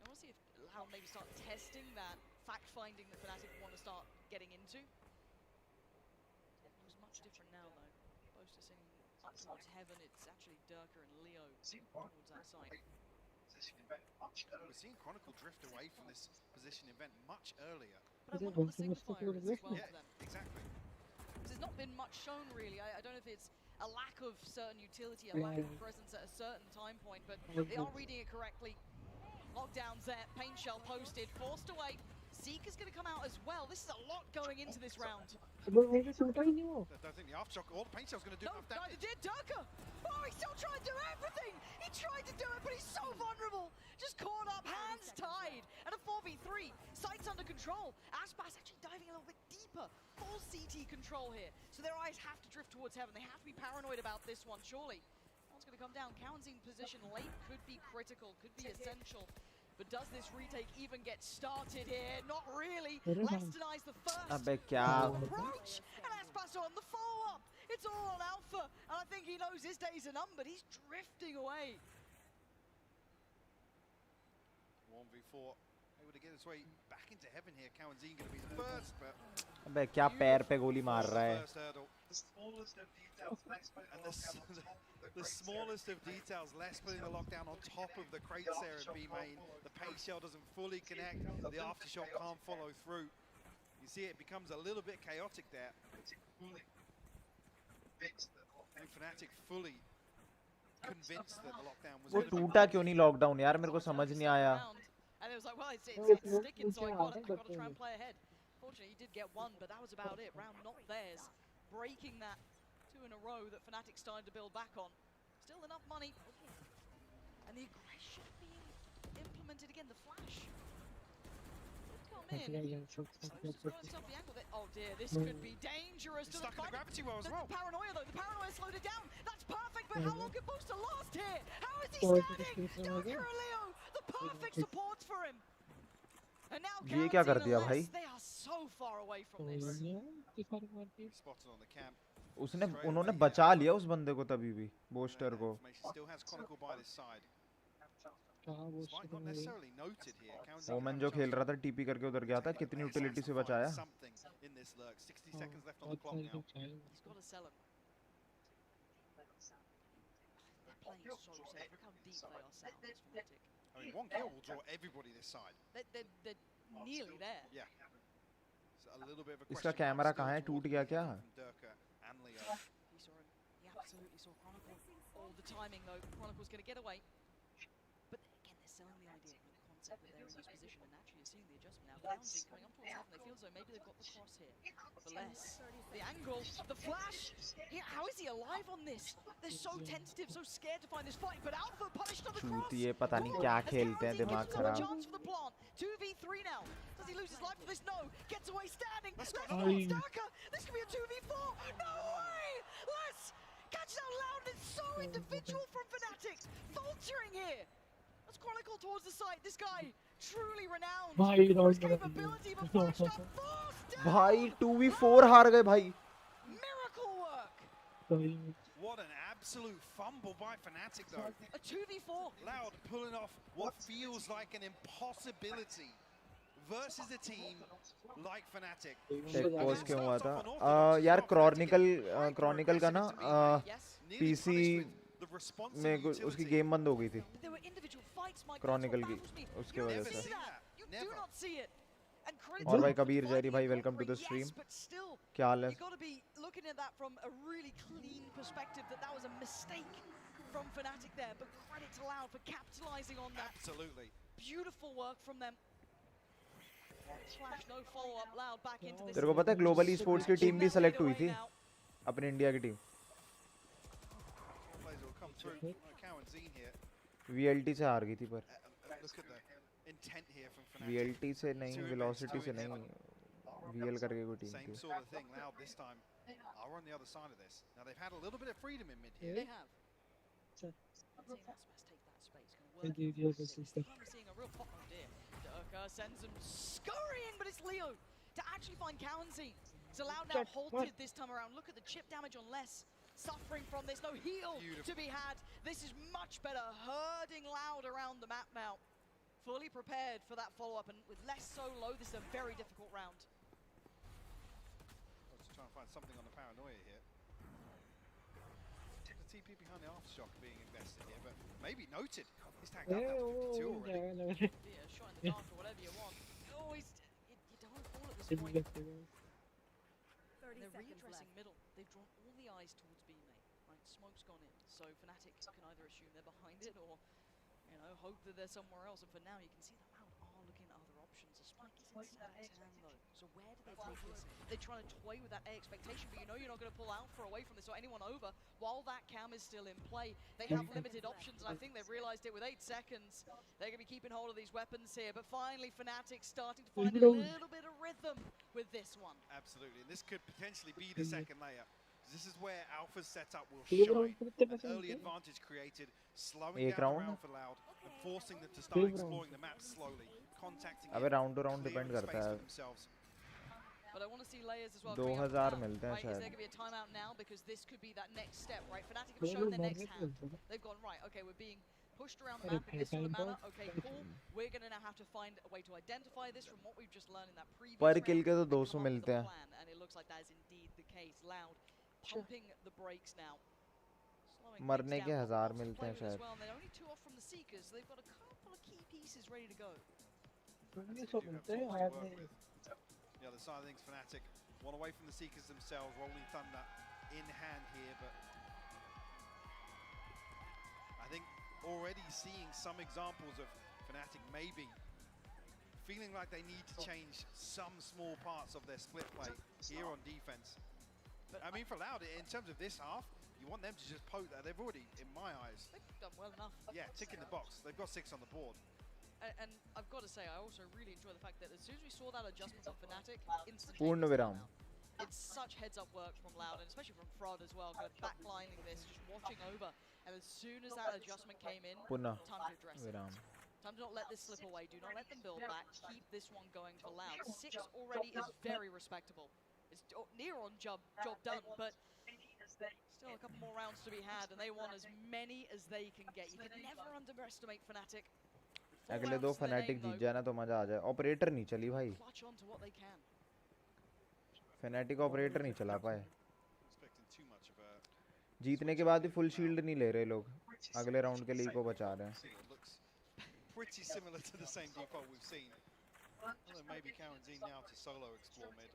F: want to see if Loud maybe start testing that fact-finding that Fnatic want to start getting into. It was much different now, though. Opposed to singing up towards heaven, it's actually Durka and Leo towards that side.
C: We're seeing Chronicle drift away from this position event much earlier.
F: But I wonder what the single fire is as well for them.
C: Exactly.
F: There's not been much shown, really. I don't know if it's a lack of certain utility, a lack of presence at a certain time point, but they are reading it correctly. Lockdowns there, Pain Shell posted, forced away. Seeker's going to come out as well. This is a lot going into this round.
C: I don't think the aftershock or Pain Shell's going to do enough damage.
F: Neither did Durka. Oh, he's still trying to do everything. He tried to do it, but he's so vulnerable. Just caught up, hands tied. And a 4v3, sights under control. Aspas actually diving a little bit deeper. Full CT control here. So their eyes have to drift towards heaven. They have to be paranoid about this one, surely. One's going to come down. Cowan's position late could be critical, could be essential. But does this retake even get started here? Not really. Less denies the first approach. And Aspas on the follow-up. It's all on Alpha. And I think he knows his days are numbered. He's drifting away.
C: 1v4. Able to get his way back into heaven here. Cowanzine going to be the first, but...
A: अबे क्या पैर पे गोली मार रहा है.
C: And the smallest of details, less putting the lockdown on top of the crates there in B main. The Pain Shell doesn't fully connect. The aftershock can't follow through. You see it becomes a little bit chaotic there. And Fnatic fully convinced that the lockdown was
A: वो टूटा क्यों नहीं lockdown यार, मेरे को समझ नहीं आया.
F: And it was like, well, it's sticking, so I've got to try and play ahead. Fortunately, he did get one, but that was about it. Round not theirs. Breaking that 2 in a row that Fnatic started to build back on. Still enough money. And the aggression being implemented again, the flash. Come in. So just got himself the angle that, oh dear, this could be dangerous.
T: He's stuck in the gravity well as well.
F: The paranoia though, the paranoia slowed it down. That's perfect, but how long can Booster last here? How is he standing? Durka and Leo, the perfect supports for him. And now
A: ये क्या कर दिया भाई?
F: they are so far away from this.
C: Spotted on the camp.
A: उन्होंने बचा लिया उस बंदे को तभी भी, बोस्टर को.
C: Still has Chronicle by his side. Despite not necessarily noted here.
A: ओमन जो खेल रहा था टीपी करके उधर गया था, कितनी यूटिलिटी से बचाया.
C: Something in this lurk. 60 seconds left on the clock now.
F: He's got to sell him. They're playing so safe. Look how deep they are south, this Fnatic.
C: I mean, one kill will draw everybody this side.
F: They're nearly there.
C: Yeah. So a little bit of a
A: इसका
C: question
A: camera
C: mark
A: कहाँ है?
C: still
A: टूट गया क्या?
C: from Durka and Leo.
F: He saw him. He absolutely saw Chronicle. All the timing though. Chronicle's going to get away. But again, they're selling the idea and the concept that they're in this position, and actually you're seeing the adjustment now. Counting coming up towards heaven, they feel as though maybe they've got the cross here. But less. The angle, the flash. How is he alive on this? They're so tentative, so scared to find this fight. But Alpha punished on the cross.
A: चूतिए पता नहीं क्या खेलते हैं, दिमाग खराब.
F: Chance for the plant. 2v3 now. Does he lose his life for this? No. Gets away standing. Let's go. This could be a 2v4. No way. Let's catch that loud. It's so individual from Fnatic. Faltering here. Let's Chronicle towards the site. This guy truly renowned for his capability, but flashed up fast down.
A: भाई 2v4 हार गए भाई.
F: Miracle work.
C: What an absolute fumble by Fnatic though.
F: A 2v4.
C: Loud pulling off what feels like an impossibility versus a team like Fnatic.
A: Take post क्यों हुआ था? यार Chronicle का ना पीसी में उसकी गेम बंद हो गई थी. क्रॉनिकल की उसके वजह से. और भाई कबीर जैरी भाई वेलकम टू द स्ट्रीम. क्या हाल है?
F: You got to be looking at that from a really clean perspective that was a mistake from Fnatic there, but credit to Loud for capitalizing on that.
C: Absolutely.
F: Beautiful work from them. Slash no follow up. Loud back into this.
A: तेरे को पता है global e sports की team भी select हुई थी अपने India की टीम. वीएलटी से हार गई थी पर. वीएलटी से नहीं, वेलोसिटी से नहीं, वीएल करके कोई टीम थी.
C: Same sort of thing. Loud this time are on the other side of this. Now they've had a little bit of freedom in mid here.
F: They have. Seeing Aspas take that space, going to work. Seeing a real pop on here. Durka sends them scurrying, but it's Leo to actually find Cowanzy. It's allowed now halted this time around. Look at the chip damage on Less. Suffering from this, no heal to be had. This is much better. Herding Loud around the map now. Fully prepared for that follow-up, and with Less so low, this is a very difficult round.
C: Let's try and find something on the paranoia here. The TP behind the aftershock being invested here, but maybe noted. He's tagged out now 52 already.
F: Yeah, shot in the dark or whatever you want. Oh, you don't fall at this point. They're readdressing middle. They've drawn all the eyes towards B main. Right, smoke's gone in, so Fnatic can either assume they're behind it or, you know, hope that they're somewhere else. And for now, you can see the Loud are looking at other options. The spike is inside town though. So where do they take this? They're trying to toy with that A expectation, but you know you're not going to pull Alpha away from this or anyone over while that cam is still in play. They have limited options, and I think they've realized it with 8 seconds. They're going to be keeping hold of these weapons here, but finally Fnatic starting to find a little bit of rhythm with this one.
C: Absolutely, and this could potentially be the second layer. This is where Alpha's setup will shine. An early advantage created, slowing down the round for Loud and forcing them to start exploring the map slowly, contacting
A: अबे round two round depend करता है.
F: But I want to see layers as well.
A: 2000 मिलते हैं
F: right, is
A: शायद.
F: there going to be a timeout now because this could be that next step, right? Fnatic have shown their next hand. They've gone right. Okay, we're being pushed around the map in this sort of manner. Okay, cool. We're going to now have to find a way to identify this from what we've just learned in that previous
A: पर
F: round.
A: किल के तो 200 मिलते हैं.
F: And it looks like that is indeed the case. Loud pumping the brakes now.
A: मरने के 1000 मिलते हैं शायद.
F: Well, they're only 2 off from the Seekers. So they've got a couple of key pieces ready to go.
C: The other side of things, Fnatic, one away from the Seekers themselves, Rolling Thunder in hand here, but I think already seeing some examples of Fnatic maybe feeling like they need to change some small parts of their split play here on defense. But I mean, for Loud, in terms of this half, you want them to just poke that. They've already, in my eyes,
F: They've done well enough.
C: Yeah, ticking the box. They've got 6 on the board.
F: And I've got to say, I also really enjoy the fact that as soon as we saw that adjustment on Fnatic,
A: पूर्ण विराम.
F: it's such heads-up work from Loud, and especially from Fraud as well, kind of backlining this, just watching over. And as soon as that adjustment came in,
A: पुनः
F: time to address it.
A: विराम.
F: Time to not let this slip away. Do not let them build back. Keep this one going for Loud. 6 already is very respectable. It's near on job done, but still a couple more rounds to be had, and they want as many as they can get. You can never underestimate Fnatic.
A: अगले 2 Fnatic जीत जाए ना तो मजा आ जाए. Operator नहीं चली भाई.
F: Clutch on to what they can.
A: Fnatic operator नहीं चला पाए.
C: Expecting too much of a
A: जीतने के बाद भी फुल शील्ड नहीं ले रहे लोग. अगले राउंड के लिए को बचा रहे हैं.
C: pretty similar to the same default we've seen. Although maybe Karen's now to solo explore mid.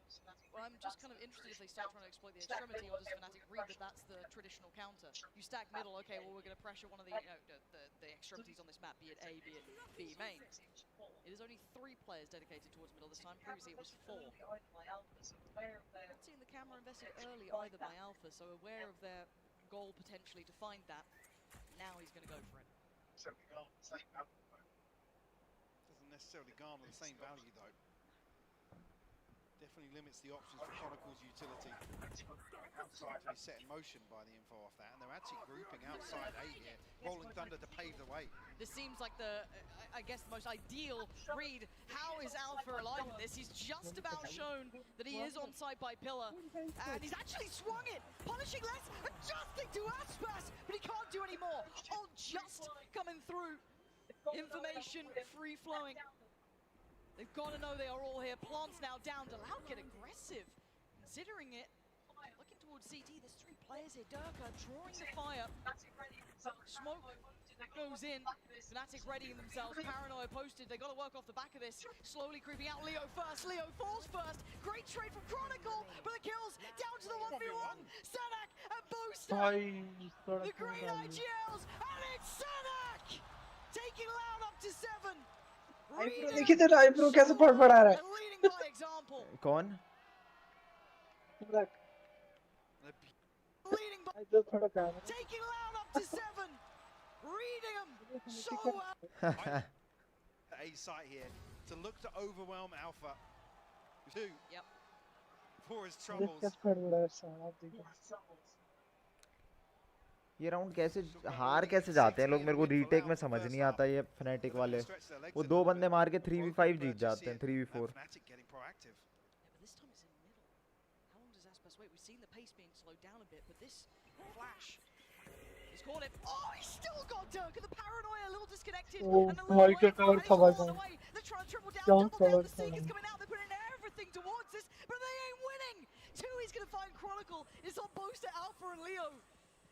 F: Well, I'm just kind of interested if they start trying to exploit the extremity, or does Fnatic read that that's the traditional counter? You stack middle, okay, well, we're going to pressure one of the extremities on this map, be it A, be it B main. It is only 3 players dedicated towards middle this time. Previously it was 4. Not seeing the camera invested early either by Alpha, so aware of their goal potentially to find that. Now he's going to go for it.
C: Doesn't necessarily garner the same value though. Definitely limits the options for Chronicle's utility. Actually set in motion by the info off that, and they're actually grouping outside A here. Rolling Thunder to pave the way.
F: This seems like I guess, the most ideal read. How is Alpha alive in this? He's just about shown that he is on side by Pillar, and he's actually swung it, punishing less, adjusting to Aspas, but he can't do any more. All just coming through. Information free-flowing. They've got to know they are all here. Plants now down. Delout get aggressive. Considering it, looking towards CT, there's 3 players here. Durka drawing the fire. Smoke goes in. Fnatic readying themselves. Paranoia posted. They got to work off the back of this. Slowly creeping out. Leo first. Leo falls first. Great trade from Chronicle, but the kills down to the 1v1. Sanak and Booster. The green IGLs, and it's Sanak taking Loud up to 7.
G: Eyebrow देखिए तेरा eyebrow कैसे फड़फड़ा रहा है.
F: Leading by example.
A: कौन?
F: Leading by
G: eyebrow फड़का है.
F: taking Loud up to 7. Reading him so well.
C: A site here to look to overwhelm Alpha. 2.
F: Yep.
C: For his troubles.
G: कैसे फड़फड़ा है साला देखो.
A: ये राउंड कैसे हार कैसे जाते हैं लोग. मेरे को रीटेक में समझ नहीं आता ये Fnatic वाले. वो 2 बंदे मार के 3v5 जीत जाते हैं. 3v4.
F: We've seen the pace being slowed down a bit, but this flash he's caught it. Oh, he's still got Dirk, and the Paranoia a little disconnected.
G: Oh,
F: and a little
G: my God, cover
F: the
G: down.
F: way. They're trying to triple down,
G: Don't
F: double down.
G: cover
F: The Seeker's
G: down.
F: coming out. They're putting everything towards this, but they ain't winning. 2, he's going to find Chronicle. It's on Booster, Alpha, and Leo.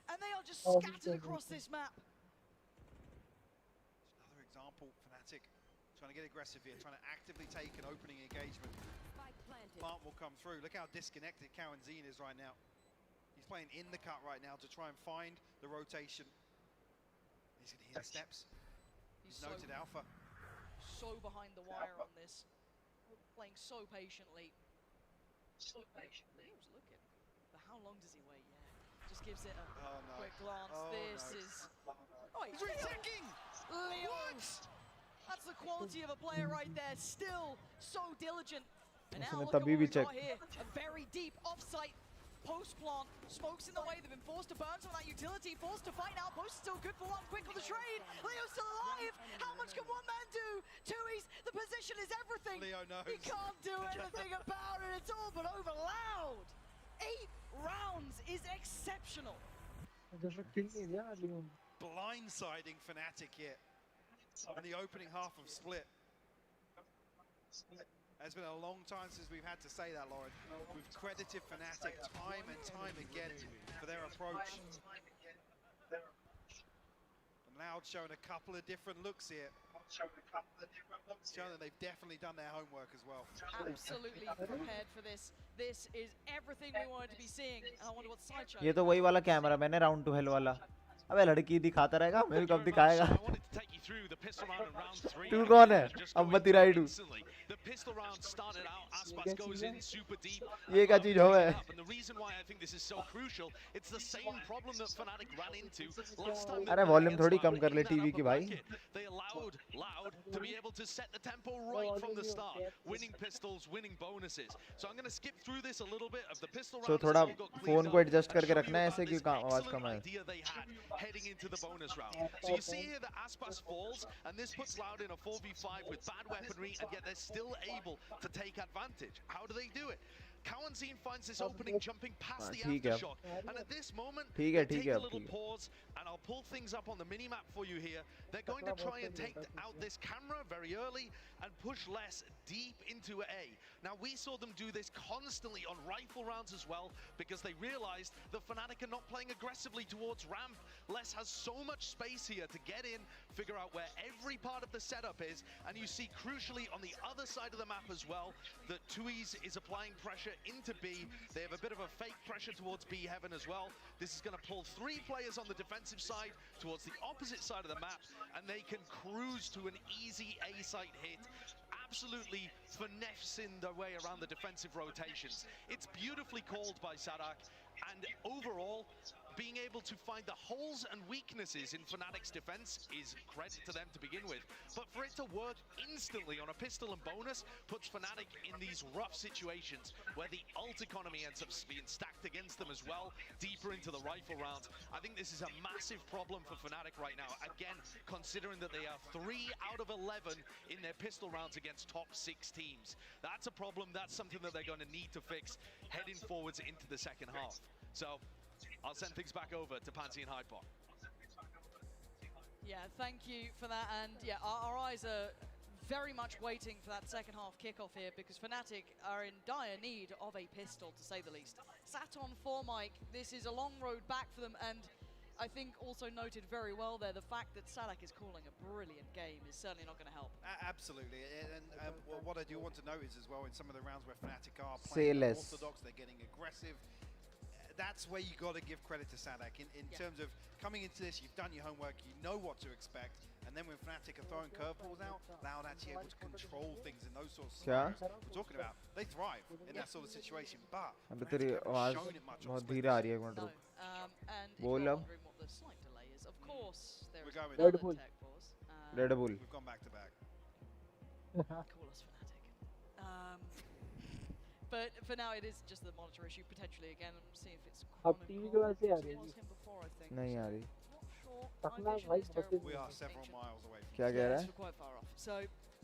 F: And they are just scattered across this map.
C: Another example, Fnatic trying to get aggressive here, trying to actively take an opening engagement. Plant will come through. Look how disconnected Karanzine is right now. He's playing in the cut right now to try and find the rotation. He's going to hear the steps. He's noted Alpha.
F: So behind the wire on this. Playing so patiently. Leo's looking. But how long does he wait? Yeah. Just gives it a quick glance. This is... Oh, he's retacking! Leo! That's the quality of a player right there. Still so diligent. And now look at what we've got here. A very deep off-site post plant. Smoke's in the way. They've been forced to burn some of that utility. Forced to fight now. Post still good for 1. Quick on the trade. Leo's still alive. How much can one man do? 2, the position is everything.
C: Leo knows.
F: He can't do anything about it at all, but over Loud. 8 rounds is exceptional.
C: Blindsiding Fnatic here in the opening half of Split. It's been a long time since we've had to say that, Lauren. We've credited Fnatic time and time again for their approach. And Loud showing a couple of different looks here. Showing that they've definitely done their homework as well.
F: Absolutely prepared for this. This is everything we wanted to be seeing. And I wonder what Sideshow.
A: ये तो वही वाला camera मैंने round to hell वाला. अबे लड़की दिखाता रहेगा, मेरे को कब दिखाएगा.
P: through the pistol round in round 3.
A: तू कौन है?
P: Just
A: अब
P: going
A: मत ride
P: instantly. The pistol round started out, Aspas goes in super deep.
A: ये क्या चीज है?
P: And the reason why I think this is so crucial, it's the same problem that Fnatic ran into last time.
A: अरे volume थोड़ी कम कर ले TV की भाई.
P: They allowed Loud to be able to set the tempo right from the start, winning pistols, winning bonuses. So I'm going to skip through this a little bit of the pistol round.
A: So थोड़ा phone को adjust करके रखना है ऐसे कि आवाज कम आए.
P: They had heading into the bonus round. So you see here that Aspas falls, and this puts Loud in a 4v5 with bad weaponry, and yet they're still able to take advantage. How do they do it? Kawanzine finds this opening, jumping past the aftershock, and at this moment, they take a little pause, and I'll pull things up on the mini-map for you here. They're going to try and take out this camera very early and push less deep into A. Now, we saw them do this constantly on rifle rounds as well, because they realized the Fnatic are not playing aggressively towards ramp. Les has so much space here to get in, figure out where every part of the setup is, and you see crucially on the other side of the map as well that Tui's is applying pressure into B. They have a bit of a fake pressure towards B heaven as well. This is going to pull 3 players on the defensive side towards the opposite side of the map, and they can cruise to an easy A site hit, absolutely finessing their way around the defensive rotations. It's beautifully called by Sadak, and overall, being able to find the holes and weaknesses in Fnatic's defense is credit to them to begin with. But for it to work instantly on a pistol and bonus puts Fnatic in these rough situations where the ult economy ends up being stacked against them as well, deeper into the rifle rounds. I think this is a massive problem for Fnatic right now. Again, considering that they are 3 out of 11 in their pistol rounds against top 6 teams. That's a problem. That's something that they're going to need to fix heading forwards into the second half. So I'll send things back over to Pansy and Hyde Park.
F: Yeah, thank you for that. And yeah, our eyes are very much waiting for that second half kickoff here, because Fnatic are in dire need of a pistol, to say the least. Sat on 4 Mike, this is a long road back for them, and I think also noted very well there, the fact that Sadak is calling a brilliant game is certainly not going to help.
C: Absolutely, and what I do want to note is as well, in some of the rounds where Fnatic are playing orthodox, they're getting aggressive. That's where you got to give credit to Sadak in terms of coming into this. You've done your homework, you know what to expect, and then when Fnatic are throwing curveballs out, Loud actually able to control things in those sorts of scenarios we're talking about. They thrive in that sort of situation, but Fnatic haven't shown it much on split.
F: And if you're wondering what the slight delay is, of course there is
O: Red
F: another
O: Bull.
F: tech pause.
A: Red Bull.
C: We've gone back to back.
F: Call us Fnatic. But for now, it is just the monitor issue potentially again. And see if it's
G: अब TV के वजह से आ रही है
F: him before, I think.
A: नहीं आ रही.
G: टकला भाई बहुत
C: We are several miles away from
A: क्या कह रहा है?
F: We're quite far off. So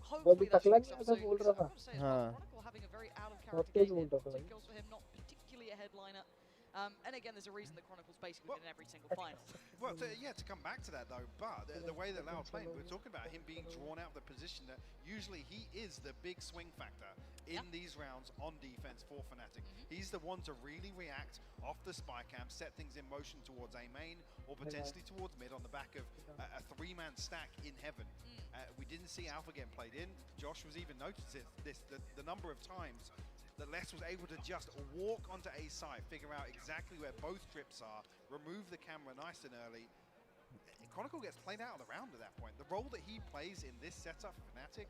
F: hopefully that
G: टकला
F: should
G: क्या था बोल रहा था
A: हाँ.
F: Chronicle having a very out of
G: बहुत
F: character
G: तेज
F: game.
G: बोल रहा था
F: 2
G: भाई
F: kills for him, not particularly a headliner. And again, there's a reason the Chronicle's basically been in every single final.
C: Well, to come back to that though, but the way that Loud playing, we're talking about him being drawn out of the position that usually he is the big swing factor in these rounds on defense for Fnatic. He's the one to really react off the spy cam, set things in motion towards A main or potentially towards mid on the back of a 3-man stack in heaven. We didn't see Alpha get played in. Josh was even noticing the number of times that Les was able to just walk onto A side, figure out exactly where both trips are, remove the camera nice and early. Chronicle gets played out of the round at that point. The role that he plays in this setup for Fnatic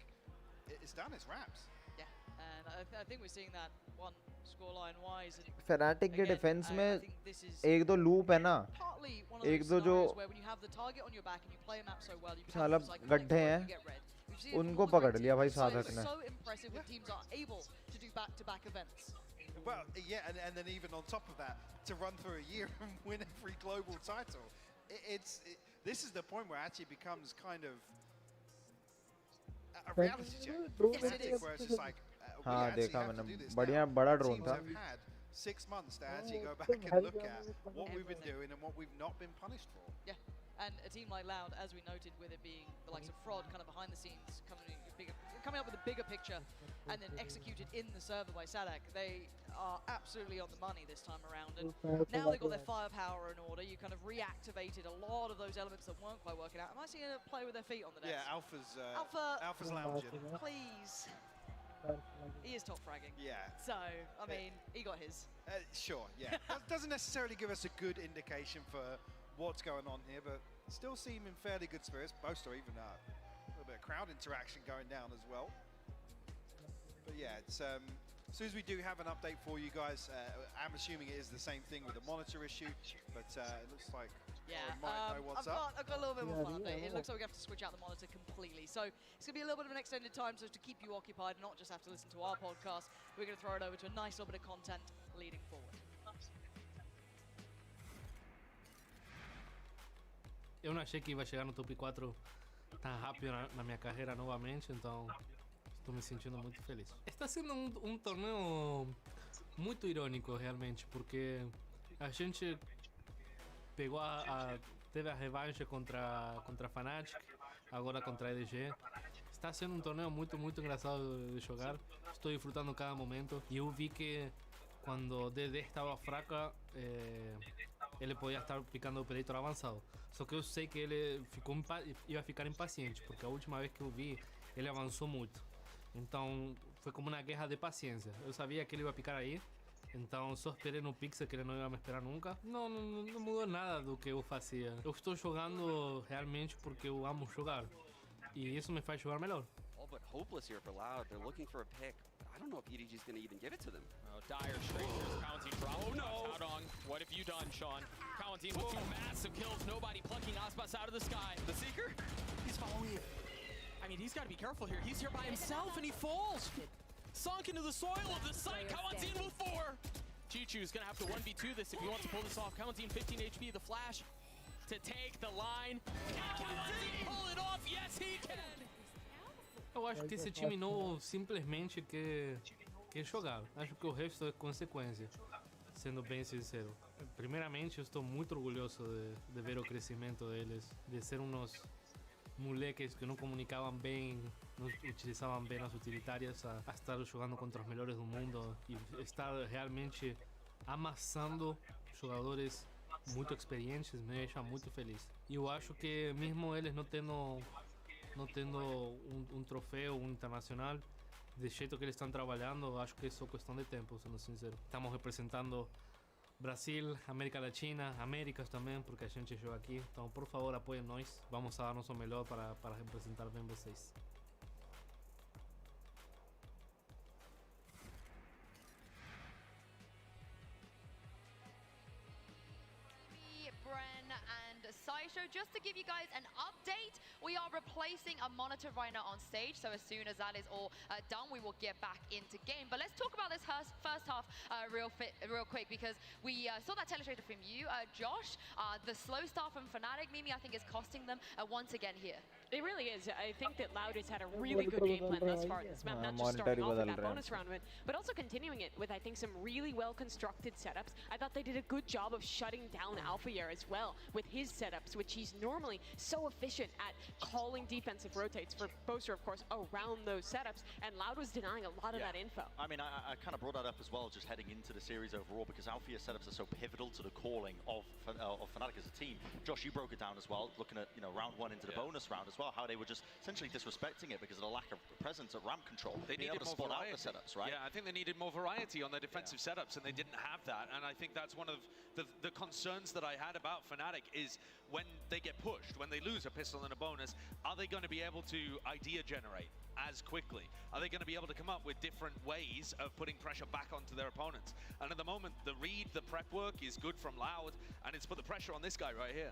C: is done as wraps.
F: Yeah, and I think we're seeing that one scoreline wise. And
A: Fnatic के defence में
F: I think this is
A: 1-2 loop है ना.
F: partly one of those
A: 1-2 जो
F: scenarios where when you have the target on your back and you play a map so well, you become
A: साला
F: like
A: गड्ढे हैं, उनको पकड़ लिया भाई साधक ने.
F: so impressive when teams are able to do back-to-back events.
C: Well, yeah, and then even on top of that, to run through a year and win every global title, this is the point where it actually becomes kind of a reality check.
F: Yes, it is.
C: Where it's just like, we
A: हाँ
C: actually
A: देखा
C: have to
A: मैंने,
C: do this
A: बढ़िया
C: now.
A: बड़ा drone
C: Teams
A: था.
C: have had 6 months to actually go back and look at what we've been doing and what we've not been punished for.
F: Yeah, and a team like Loud, as we noted, with it being the likes of Fraud, kind of behind the scenes, coming up with a bigger picture, and then executed in the server by Sadak, they are absolutely on the money this time around. And now they've got their firepower in order. You kind of reactivated a lot of those elements that weren't quite working out. Am I seeing a play with their feet on the desk?
C: Yeah, Alpha's lounging.
F: Please. He is top fragging.
C: Yeah.
F: So, I mean, he got his.
C: Sure, yeah. That doesn't necessarily give us a good indication for what's going on here, but still seem in fairly good spirits. Boaster even a little bit of crowd interaction going down as well. But yeah, it's as soon as we do have an update for you guys, I'm assuming it is the same thing with the monitor issue, but it looks like
F: Yeah,
C: might know what's up.
F: I've got a little bit more fun update. It looks like we have to switch out the monitor completely. So it's going to be a little bit of an extended time so to keep you occupied and not just have to listen to our podcast. We're going to throw it over to a nice little bit of content leading forward.
R: Eu não achei que ia chegar no top 4 tão rápido na minha carreira novamente, então estou me sentindo muito feliz. Está sendo um torneio muito irônico realmente, porque a gente pegou teve a revanche contra a Fnatic, agora contra a EDG. Está sendo um torneio muito engraçado de jogar. Estou desfrutando cada momento e eu vi que quando o DD estava fraca, ele podia estar picando o Predator avançado. Só que eu sei que ele ia ficar impaciente, porque a última vez que eu vi, ele avançou muito. Então foi como uma guerra de paciência. Eu sabia que ele ia picar aí, então só esperei no pixel que ele não ia me esperar nunca. Não mudou nada do que eu fazia. Eu estou jogando realmente porque eu amo jogar. E isso me faz jogar melhor.
B: All but hopeless here for Loud. They're looking for a pick. I don't know if EDG's going to even give it to them.
K: Oh, Dire straight through Counting drop. Oh no! Out on. What have you done, Sean? Counting with 2 massive kills. Nobody plucking Aspas out of the sky.
B: The Seeker? He's following it.
K: I mean, he's got to be careful here. He's here by himself and he falls. Sunk into the soil of the site. Counting with 4. Chichu's going to have to 1v2 this if he wants to pull this off. Counting 15 HP. The flash to take the line. Can Counting pull it off? Yes, he can.
R: Eu acho que esse time novo simplesmente quer jogar. Acho que o resto é consequência, sendo bem sincero. Primeiramente, eu estou muito orgulhoso de ver o crescimento deles, de ser uns moleques que não comunicavam bem, não utilizavam bem as utilitárias, a estar jogando contra os melhores do mundo e estar realmente amassando jogadores muito experientes me deixa muito feliz. E eu acho que mesmo eles não tendo um troféu internacional, do jeito que eles estão trabalhando, acho que é só questão de tempo, sendo sincero. Estamos representando Brasil, América Latina, Américas também, porque a gente joga aqui. Então, por favor, apoiem nós. Vamos a dar nosso melhor para representar bem vocês.
H: SciShow, just to give you guys an update, we are replacing a monitor right now on stage, so as soon as that is all done, we will get back into game. But let's talk about this first half real quick, because we saw that telestrator from you, Josh. The slow start from Fnatic, Mimi, I think is costing them once again here.
J: It really is. I think that Loud has had a really good game plan thus far in this map, not just starting off with that bonus round win, but also continuing it with, I think, some really well-constructed setups. I thought they did a good job of shutting down Alphayer as well with his setups, which he's normally so efficient at calling defensive rotates for Boaster, of course, around those setups, and Loud was denying a lot of that info.
N: I mean, I kind of brought that up as well, just heading into the series overall, because Alphayer setups are so pivotal to the calling of Fnatic as a team. Josh, you broke it down as well, looking at, round 1 into the bonus round as well, how they were just essentially disrespecting it because of the lack of presence at ramp control.
I: They needed more
N: spot
I: variety.
N: Out the setups, right?
I: Yeah, I think they needed more variety on their defensive setups, and they didn't have that. And I think that's one of the concerns that I had about Fnatic is when they get pushed, when they lose a pistol and a bonus, are they going to be able to idea generate as quickly? Are they going to be able to come up with different ways of putting pressure back onto their opponents? And at the moment, the read, the prep work is good from Loud, and it's put the pressure on this guy right here.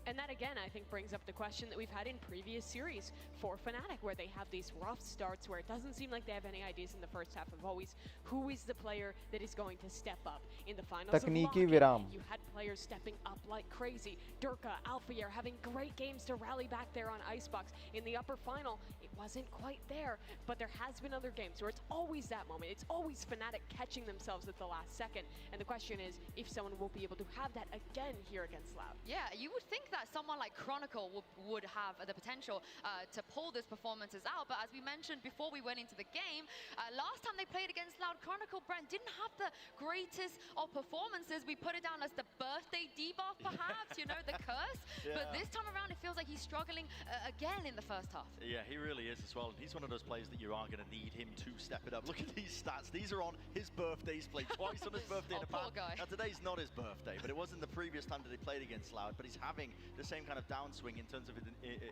J: And that, again, I think brings up the question that we've had in previous series for Fnatic, where they have these rough starts where it doesn't seem like they have any ideas in the first half of always who is the player that is going to step up. In the finals of Lock-In, you had players stepping up like crazy. Durka, Alphayer having great games to rally back there on Icebox. In the upper final, it wasn't quite there, but there has been other games where it's always that moment. It's always Fnatic catching themselves at the last second. And the question is if someone will be able to have that again here against Loud.
H: Yeah, you would think that someone like Chronicle would have the potential to pull these performances out, but as we mentioned before we went into the game, last time they played against Loud, Chronicle, Brent, didn't have the greatest of performances. We put it down as the birthday debuff, perhaps, you know, the curse. But this time around, it feels like he's struggling again in the first half.
N: Yeah, he really is as well. He's one of those players that you are going to need him to step it up. Look at these stats. These are on his birthday. He's played twice on his birthday in the past. Now, today's not his birthday, but it wasn't the previous time that he played against Loud, but he's having the same kind of downswing in terms of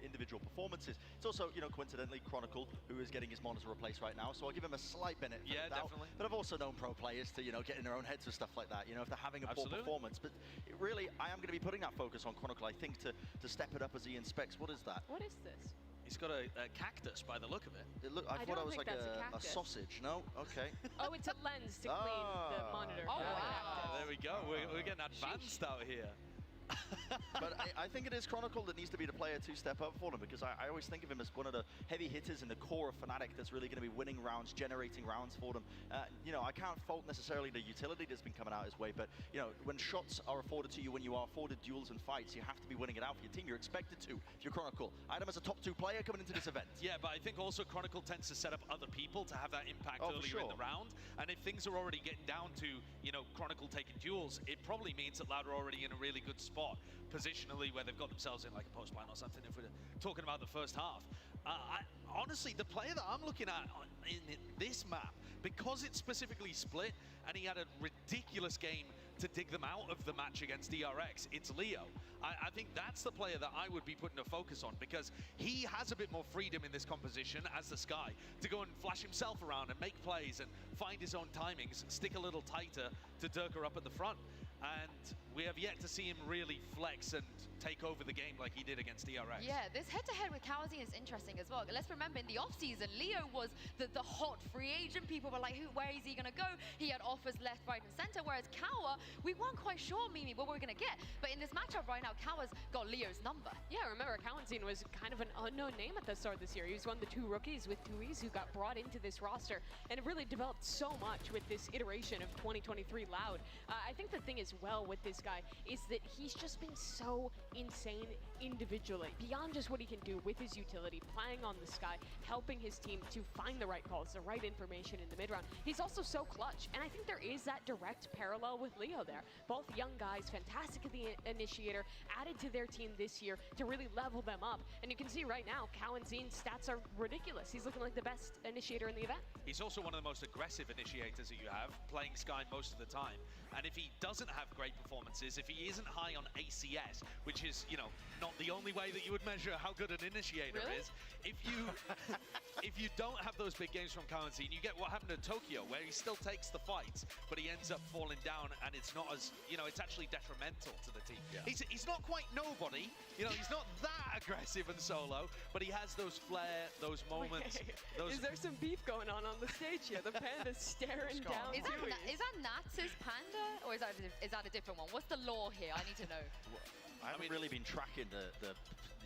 N: individual performances. It's also, you know, coincidentally, Chronicle, who is getting his monitor replaced right now, so I'll give him a slight benefit of the doubt.
P: Definitely.
N: But I've also known pro players to, you know, get in their own heads with stuff like that, you know, if they're having a poor performance. But really, I am going to be putting that focus on Chronicle, I think, to step it up as he inspects. What is that?
J: What is this?
P: He's got a cactus by the look of it.
N: I thought it was like a sausage. No? Okay.
J: Oh, it's a lens to clean the monitor.
H: Oh, wow.
P: There we go. We're getting advanced out here.
N: But I think it is Chronicle that needs to be the player to step up for them, because I always think of him as one of the heavy hitters in the core of Fnatic that's really going to be winning rounds, generating rounds for them. You know, I can't fault necessarily the utility that's been coming out his way, but, you know, when shots are afforded to you, when you are afforded duels and fights, you have to be winning it out for your team. You're expected to if you're Chronicle. Item as a top 2 player coming into this event.
P: Yeah, but I think also Chronicle tends to set up other people to have that impact earlier in the round. And if things are already getting down to, you know, Chronicle taking duels, it probably means that Loud are already in a really good spot positionally, where they've got themselves in like a post plan or something, if we're talking about the first half. Honestly, the player that I'm looking at in this map, because it's specifically split and he had a ridiculous game to dig them out of the match against DRX, it's Leo. I think that's the player that I would be putting a focus on, because he has a bit more freedom in this composition as the Sky to go and flash himself around and make plays and find his own timings, stick a little tighter to Durka up at the front. And we have yet to see him really flex and take over the game like he did against DRX.
H: Yeah, this head-to-head with Kawazine is interesting as well. Let's remember, in the off-season, Leo was the hot free agent. People were like, where is he going to go? He had offers left, right, and center, whereas Kawa, we weren't quite sure, Mimi, what we were going to get. But in this matchup right now, Kawa's got Leo's number.
J: Yeah, remember, Kawazine was kind of an unknown name at the start of this year. He was one of the 2 rookies with Tuiz who got brought into this roster, and it really developed so much with this iteration of 2023 Loud. I think the thing as well with this guy is that he's just been so insane individually, beyond just what he can do with his utility, playing on the Sky, helping his team to find the right calls, the right information in the mid-round. He's also so clutch, and I think there is that direct parallel with Leo there. Both young guys, fantastic at the initiator, added to their team this year to really level them up. And you can see right now, Kawanzine's stats are ridiculous. He's looking like the best initiator in the event.
P: He's also one of the most aggressive initiators that you have, playing Sky most of the time. And if he doesn't have great performances, if he isn't high on ACS, which is, you know, not the only way that you would measure how good an initiator is, if you don't have those big games from Kawazine, you get what happened to Tokyo, where he still takes the fights, but he ends up falling down, and it's not as, you know, it's actually detrimental to the team. Yeah. He's not quite nobody, you know, he's not that aggressive and solo, but he has those flair, those moments.
J: Is there some beef going on the stage here? The panda's staring down.
H: Is that Nats's panda, or is that a different one? What's the lore here? I need to know.
N: I haven't really been tracking the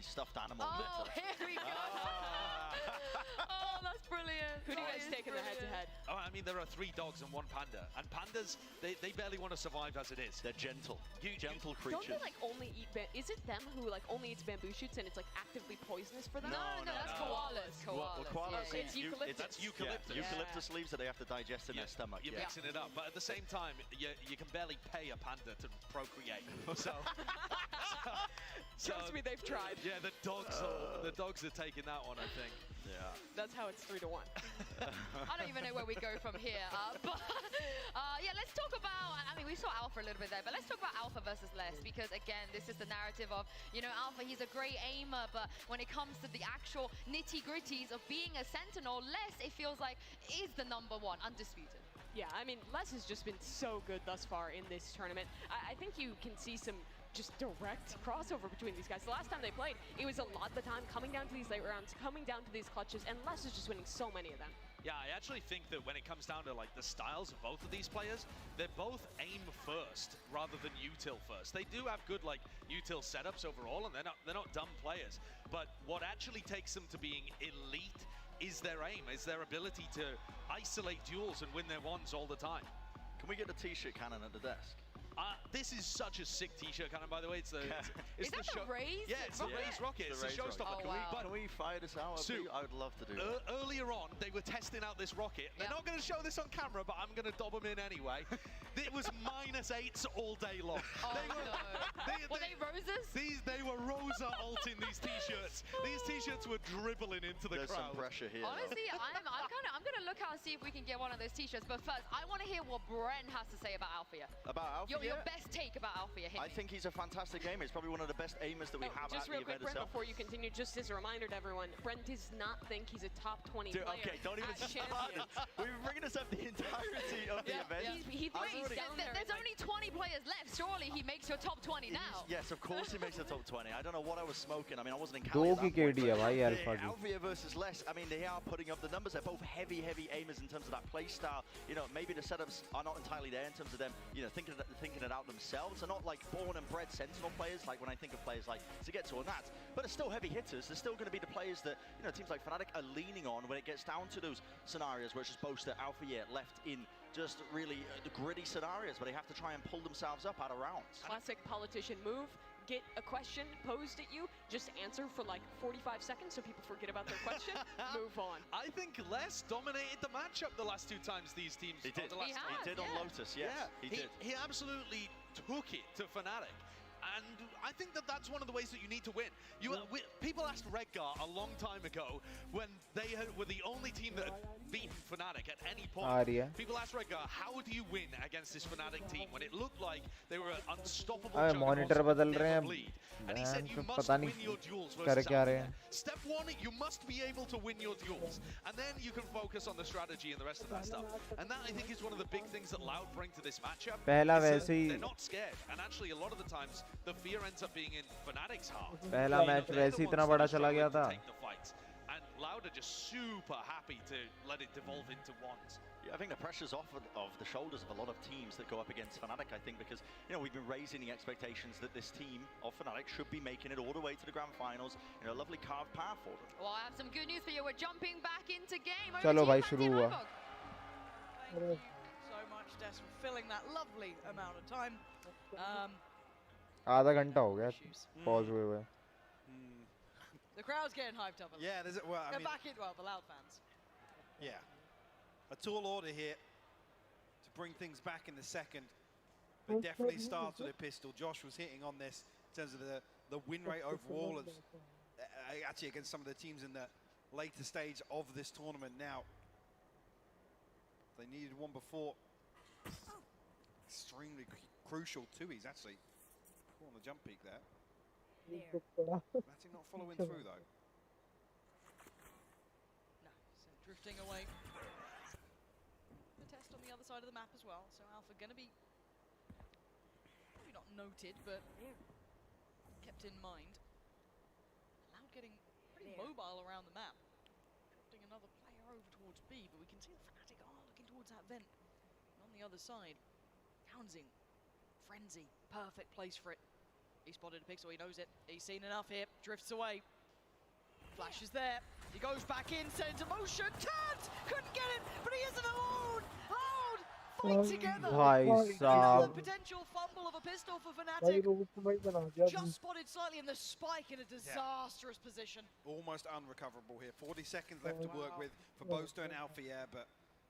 N: stuffed animal.
H: Oh, here we go. Oh, that's brilliant.
J: Who do you guys take in the head-to-head?
P: Oh, I mean, there are 3 dogs and 1 panda. And pandas, they barely want to survive as it is.
N: They're gentle. Gentle creatures.
J: Don't they, like, only eat is it them who, like, only eats bamboo shoots and it's, like, actively poisonous for them?
H: No, that's koalas.
N: Well, koalas,
J: it's eucalyptus.
P: That's eucalyptus.
N: Yeah. Eucalyptus leaves that they have to digest in their stomach.
P: You're mixing it up. But at the same time, you can barely pay a panda to procreate.
J: Trust me, they've tried.
P: Yeah, the dogs are taking that one, I think.
N: Yeah.
J: That's how it's 3-1.
H: I don't even know where we go from here. But yeah, let's talk about, I mean, we saw Alpha a little bit there, but let's talk about Alpha versus Les, because again, this is the narrative of, you know, Alpha, he's a great aimer, but when it comes to the actual nitty-gritties of being a Sentinel, Les, it feels like, is the #1, undisputed.
J: Yeah, I mean, Les has just been so good thus far in this tournament. I think you can see some just direct crossover between these guys. The last time they played, it was a lot of the time coming down to these late rounds, coming down to these clutches, and Les is just winning so many of them.
P: Yeah, I actually think that when it comes down to like the styles of both of these players, they're both aim first rather than util first. They do have good like util setups overall, and they're not dumb players. But what actually takes them to being elite is their aim, is their ability to isolate duels and win their ones all the time.
N: Can we get a t-shirt cannon at the desk?
P: This is such a sick t-shirt cannon, by the way. It's the
H: is that the Raze?
P: Yeah, it's the Raze rocket. It's the showstopper.
H: Oh,
N: can we fire this out?
P: Sue,
N: I would love to do that.
P: Earlier on, they were testing out this rocket. They're not going to show this on camera, but I'm going to dob them in anyway. It was -8s all day long.
H: Oh, no. Were they
P: are ulting these t-shirts. These t-shirts were dribbling into the
N: There's
P: crowd.
N: some pressure here.
H: Honestly, I'm gonna look out and see if we can get one of those t-shirts. But first, I want to hear what Bren has to say about Althea.
N: About Althea?
H: Your best take about Althea.
N: I think he's a fantastic gamer. He's probably one of the best aimers that we have
J: Just
N: at
J: real
N: the
J: quick,
N: event
J: Brent,
N: itself.
J: before you continue, just as a reminder to everyone, Brent does not think he's a top 20 player.
N: Okay, don't even start it. We've been bringing us up the entirety of the event.
H: He there's only 20 players left. Surely he makes your top 20 now.
N: Yes, of course he makes the top 20. I don't know what I was smoking. I mean, I wasn't in
A: दो
N: Cali
A: की
N: at that point,
A: KD है
N: but
A: भाई Alpha की.
N: Althea versus Les, I mean, they are putting up the numbers. They're both heavy aimers in terms of that play style. You know, maybe the setups are not entirely there in terms of them, you know, thinking it out themselves. They're not like born and bred Sentinel players, like when I think of players like Zagetsu or Nat. But they're still heavy hitters. They're still going to be the players that, you know, teams like Fnatic are leaning on when it gets down to those scenarios where it's just Boaster, Althea left in just really the gritty scenarios where they have to try and pull themselves up out of rounds.
J: Classic politician move. Get a question posed at you, just answer for like 45 seconds so people forget about their question, move on.
P: I think Les dominated the matchup the last two times these teams.
N: He did. He did on Lotus, yes. He did.
P: He absolutely took it to Fnatic. And I think that that's one of the ways that you need to win. People asked Redgar a long time ago when they were the only team that had beaten Fnatic at any point. People asked Redgar, how do you win against this Fnatic team when it looked like they were unstoppable
A: monitor बदल रहे हैं.
P: And he said you must
A: पता
P: win
A: नहीं
P: your duels
A: कर
P: versus
A: क्या रहे
P: Althea.
A: हैं.
P: Step one, you must be able to win your duels. And then you can focus on the strategy and the rest of that stuff. And that, I think, is one of the big things that Loud bring to this matchup.
A: पहला
P: is that
A: वैसे ही-
P: they're not scared. And actually, a lot of the times, the fear ends up being in Fnatic's heart.
A: पहला match वैसे ही इतना बड़ा चला गया था.
P: And Loud are just super happy to let it devolve into ones.
N: Yeah, I think the pressure's off of the shoulders of a lot of teams that go up against Fnatic, I think, because, you know, we've been raising the expectations that this team of Fnatic should be making it all the way to the grand finals. You know, a lovely carved path for them.
H: Well, I have some good news for you. We're jumping back into game.
A: चलो भाई शुरू हुआ.
F: Thank you so much, Des, for filling that lovely amount of time.
A: आधा घंटा हो गया pause हुए हुए.
F: The crowd's getting hyped up.
T: Yeah, there's well, I
F: Go
T: mean,
F: back in, well, the Loud fans.
T: yeah, a tall order here to bring things back in the second. But definitely starts with a pistol. Josh was hitting on this in terms of the win rate overall, of, actually against some of the teams in the later stage of this tournament. Now, they needed one before. Extremely crucial too. He's actually on the jump peak there. Fnatic not following through though.
F: No, so drifting away. The test on the other side of the map as well. So Alpha going to be maybe not noted, but kept in mind. Loud getting pretty mobile around the map. Drifting another player over towards B, but we can see the Fnatic are looking towards that vent. And on the other side, Townsing, Frenzy, perfect place for it. He spotted a pixel, he knows it. He's seen enough here, drifts away. Flash is there, he goes back in, set into motion, turns, couldn't get it, but he isn't alone! Loud, fight together! Another potential fumble of a pistol for Fnatic. Just spotted slightly in the spike in a disastrous position.
T: Almost unrecoverable here. 40 seconds left to work with for Boaster and Althea, but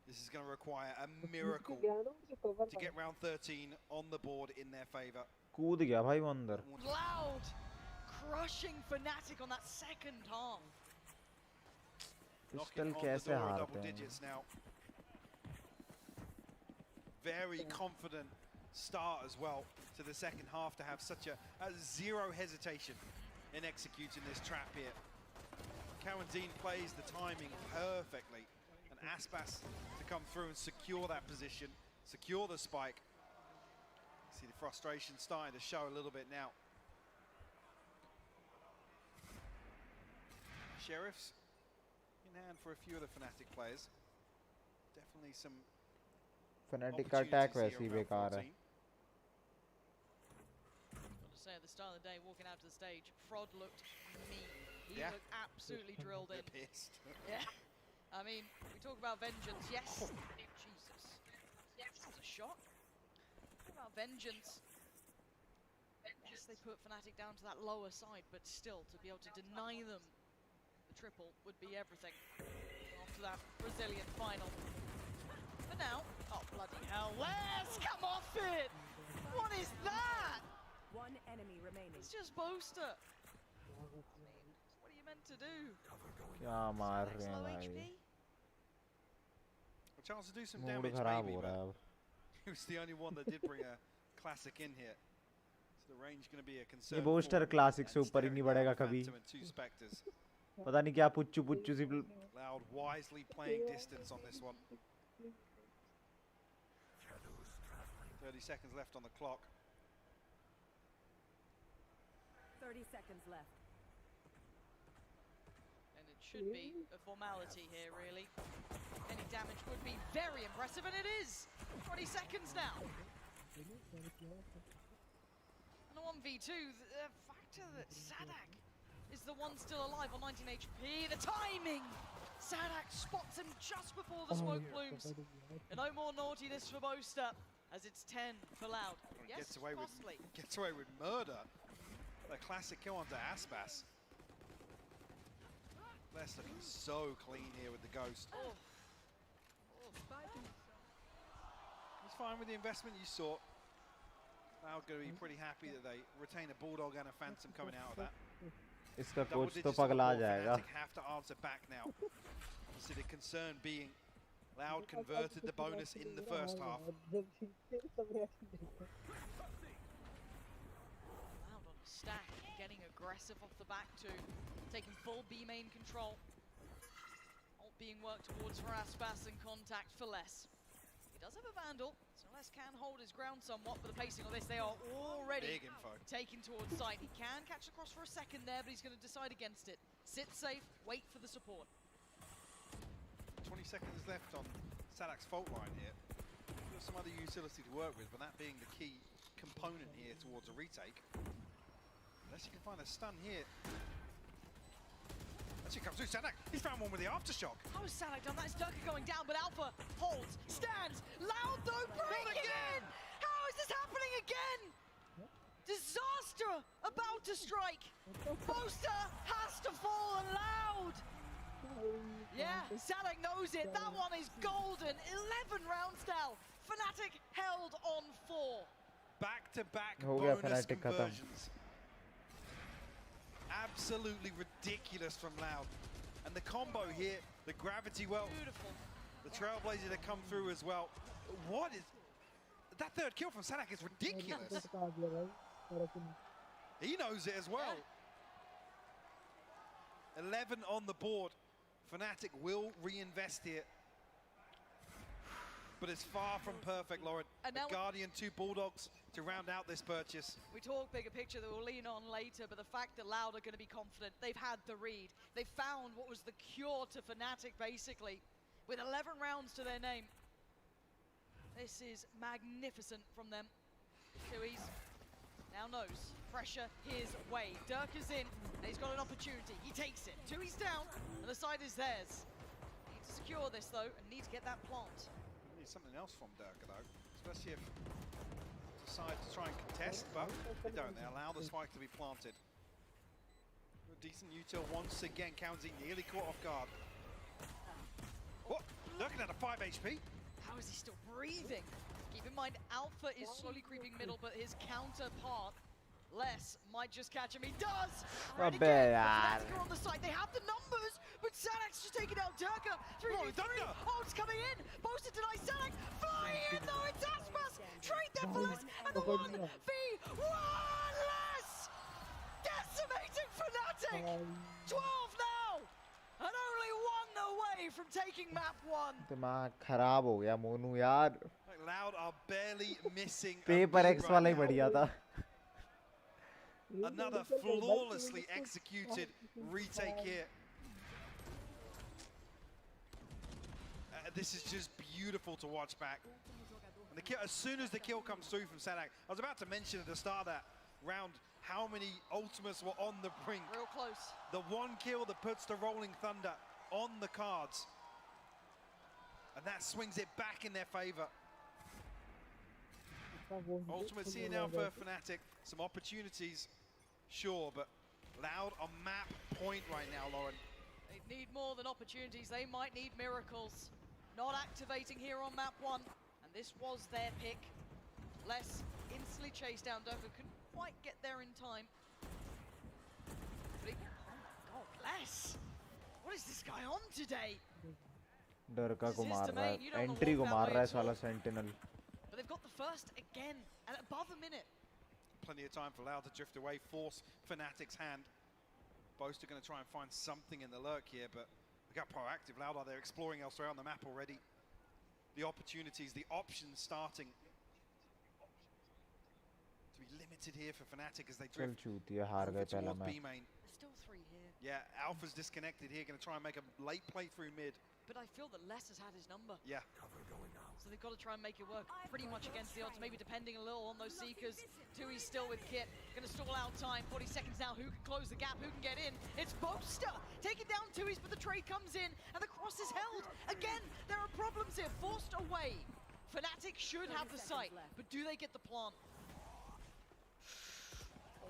T: this is going to require a miracle to get round 13 on the board in their favor.
A: कूद गया भाई वो अंदर.
F: Loud crushing Fnatic on that second half.
A: Pistol कैसे हारते हैं?
T: Now. Very confident start as well to the second half to have such a zero hesitation in executing this trap here. Quarantine plays the timing perfectly, and Aspas to come through and secure that position, secure the spike. See the frustration starting to show a little bit now. Sheriffs in hand for a few of the Fnatic players. Definitely some
A: Fnatic का attack वैसे ही बेकार है.
F: Got to say at the start of the day, walking out to the stage, Frod looked mean. He looked absolutely drilled in.
T: Pissed.
F: Yeah. I mean, we talk about vengeance. Yes. Jesus. That's a shot. Talk about vengeance. Yes, they put Fnatic down to that lower side, but still, to be able to deny them the triple would be everything. Off to that Brazilian final. But now, oh bloody hell, Les, come off it! What is that?
L: One enemy remaining.
F: It's just Boaster. What are you meant to do?
A: क्या मार रहे हैं
F: Low
A: भाई?
F: HP.
C: A chance to do some
A: mood
C: damage,
A: खराब
C: maybe,
A: हो रहा है
C: but
A: अब.
C: he was the only one that did bring a classic in here. So the range going to be a concern.
A: ये booster classic से ऊपर ही नहीं बढ़ेगा कभी.
C: Phantom and two Spectres.
A: पता नहीं क्या पुच्चू पुच्चू सी.
C: Loud wisely playing distance on this one. 30 seconds left on the clock.
L: 30 seconds left.
F: And it should be a formality here, really. Any damage would be very impressive, and it is! 20 seconds now. And a 1v2, the factor that Sadak is the one still alive on 19 HP. The timing! Sadak spots him just before the smoke plumes. And no more naughtiness for Boaster, as it's 10 for Loud. Yes,
C: Gets away
F: costly.
C: with murder. A classic kill onto Aspas. Bless looking so clean here with the Ghost.
F: Oh.
C: He's fine with the investment you saw. Now going to be pretty happy that they retain a Bulldog and a Phantom coming out of that.
A: इसका
C: Double
A: coach तो
C: digits on the
A: पगला
C: board,
A: जाएगा.
C: Fnatic have to answer back now. So the concern being Loud converted the bonus in the first half.
F: Loud on a stack, getting aggressive off the back too. Taking full B main control. Ult being worked towards for Aspas and contact for Less. He does have a Vandal, so Less can hold his ground somewhat, but the pacing on this, they are already
C: Big info.
F: taken towards site. He can catch the cross for a second there, but he's going to decide against it. Sit safe, wait for the support.
C: 20 seconds left on Sadak's fault line here. Got some other utility to work with, but that being the key component here towards a retake. Unless you can find a stun here. As he comes through, Sadak, he's found one with the aftershock.
F: How has Sadak done that? It's Durka going down, but Alpha holds, stands. Loud though, breaking in! How is this happening again? Disaster about to strike. Boaster has to fall, and Loud. Yeah, Sadak knows it. That one is golden. 11 rounds now. Fnatic held on 4.
C: Back-to-back
A: हो गया
C: bonus
A: Fnatic खत्म.
C: conversions. Absolutely ridiculous from Loud. And the combo here, the gravity well.
F: Beautiful.
C: The Trailblazer to come through as well. What is... That third kill from Sadak is ridiculous. He knows it as well. 11 on the board. Fnatic will reinvest here. But it's far from perfect, Lauren.
F: And
C: A
F: now
C: Guardian, 2 Bulldogs to round out this purchase.
F: we talk bigger picture that we'll lean on later, but the fact that Loud are going to be confident, they've had the read. They found what was the cure to Fnatic, basically, with 11 rounds to their name. This is magnificent from them. Tui's now knows. Pressure his way. Dirk is in, and he's got an opportunity. He takes it. Tui's down, and the side is theirs. Need to secure this, though, and need to get that plant.
C: Need something else from Durka, though. Especially if they decide to try and contest, but they don't. They allow the spike to be planted. A decent util once again. County nearly caught off guard. What? Durka down to 5 HP.
F: How is he still breathing? Keep in mind, Alpha is slowly creeping middle, but his counterpart, Less, might just catch him. He does! And again, Fnatic are on the side. They have the numbers, but Sadak's just taking out Durka. 3v3. Oh, it's coming in. Boaster denies Sadak. Flying in, though. It's Aspas. Trade them for Less. And the 1v1 Less! Decimating Fnatic. 12 now. And only 1 away from taking map 1.
A: दिमाग खराब हो गया मोनू यार.
C: Loud are barely missing.
A: Paper x वाला ही बढ़िया था.
C: Another flawlessly executed retake here. This is just beautiful to watch back. And the kill, as soon as the kill comes through from Sadak, I was about to mention at the start of that round how many ultimates were on the brink.
F: Real close.
C: The one kill that puts the Rolling Thunder on the cards. And that swings it back in their favor. Ultimates here now for Fnatic. Some opportunities, sure, but Loud on map point right now, Lauren.
F: They need more than opportunities. They might need miracles. Not activating here on map 1. And this was their pick. Less instantly chased down. Durka couldn't quite get there in time. Yes! What is this guy on today?
A: डरका
F: This
A: को
F: is his
A: मार रहा
F: domain. You
A: है,
F: don't wanna
A: entry
F: walk
A: को
F: that
A: मार
F: way
A: रहा है
F: at
A: साला
F: all.
A: Sentinel.
F: But they've got the first again at above a minute.
C: Plenty of time for Loud to drift away, force Fnatic's hand. Boast are going to try and find something in the lurk here, but they got proactive. Loud are there exploring elsewhere on the map already. The opportunities, the options starting to be limited here for Fnatic as they
A: चल
C: drift
A: चूतिया हार
C: over
A: गए पहला
C: towards B
A: match.
C: main.
F: There's still 3 here.
C: Yeah, Alpha's disconnected here, going to try and make a late playthrough mid.
F: But I feel that Les has had his number.
C: Yeah.
F: So they've got to try and make it work pretty much against the odds, maybe depending a little on those Seekers. Tui's still with Kit, going to stall out time, 40 seconds now, who can close the gap, who can get in? It's Boaster taking down Tui's, but the trade comes in, and the cross is held. Again, there are problems here, forced away. Fnatic should have the site, but do they get the plant?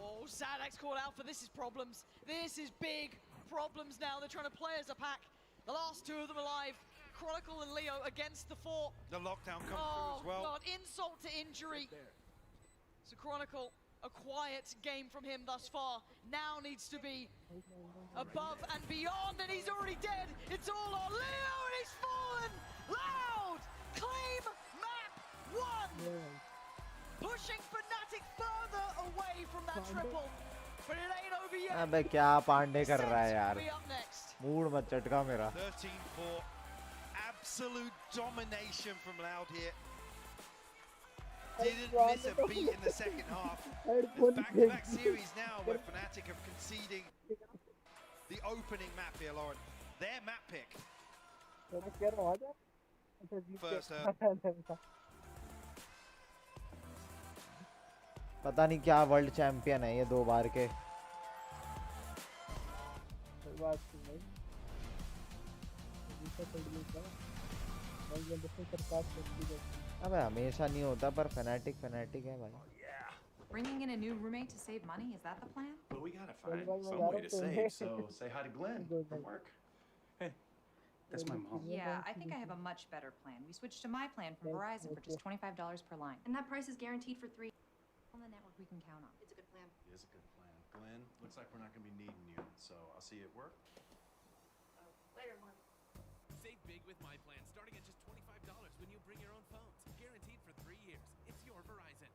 F: Oh, Sadak's called out for this is problems. This is big problems now. They're trying to play as a pack. The last 2 of them alive. Chronicle and Leo against the 4.
C: The lockdown comes through as well.
F: Oh, God, insult to injury. So Chronicle, a quiet game from him thus far. Now needs to be above and beyond, and he's already dead. It's all on Leo, and he's fallen. Loud! Claim map 1! Pushing Fnatic further away from that triple. But it ain't over yet.
A: अबे क्या पांडे कर रहा है यार.
F: Be up next.
A: Mood मत चटका मेरा.
C: 13-4. Absolute domination from Loud here. Didn't miss a beat in the second half. It's back-to-back series now where Fnatic are conceding the opening map here, Lauren. Their map pick. First
A: पता नहीं क्या world champion है ये 2 बार के. अबे हमेशा नहीं होता पर फैनेटिक है भाई.
M: Bringing in a new roommate to save money, is that the plan?
Q: Well, we gotta find some way to save, so say hi to Glenn from work. Hey, that's my mom.
M: Yeah, I think I have a much better plan. We switched to my plan from Verizon for just $25 per line. And that price is guaranteed for 3 on the network we can count on. It's a good plan.
Q: It is a good plan. Glenn, looks like we're not gonna be needing you, so I'll see you at work.
M: Later, Mom.
K: Save big with my plan, starting at just $25 when you bring your own phones. Guaranteed for 3 years. It's your Verizon.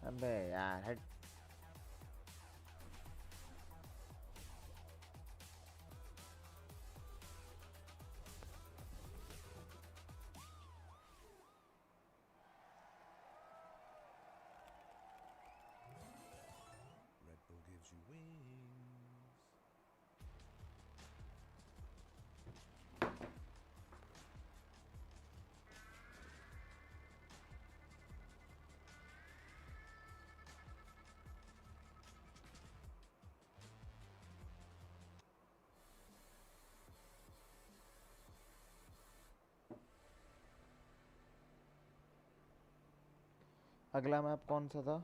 A: अबे यार हट.
S: Red Bull gives you wings.
A: अगला map कौन सा था?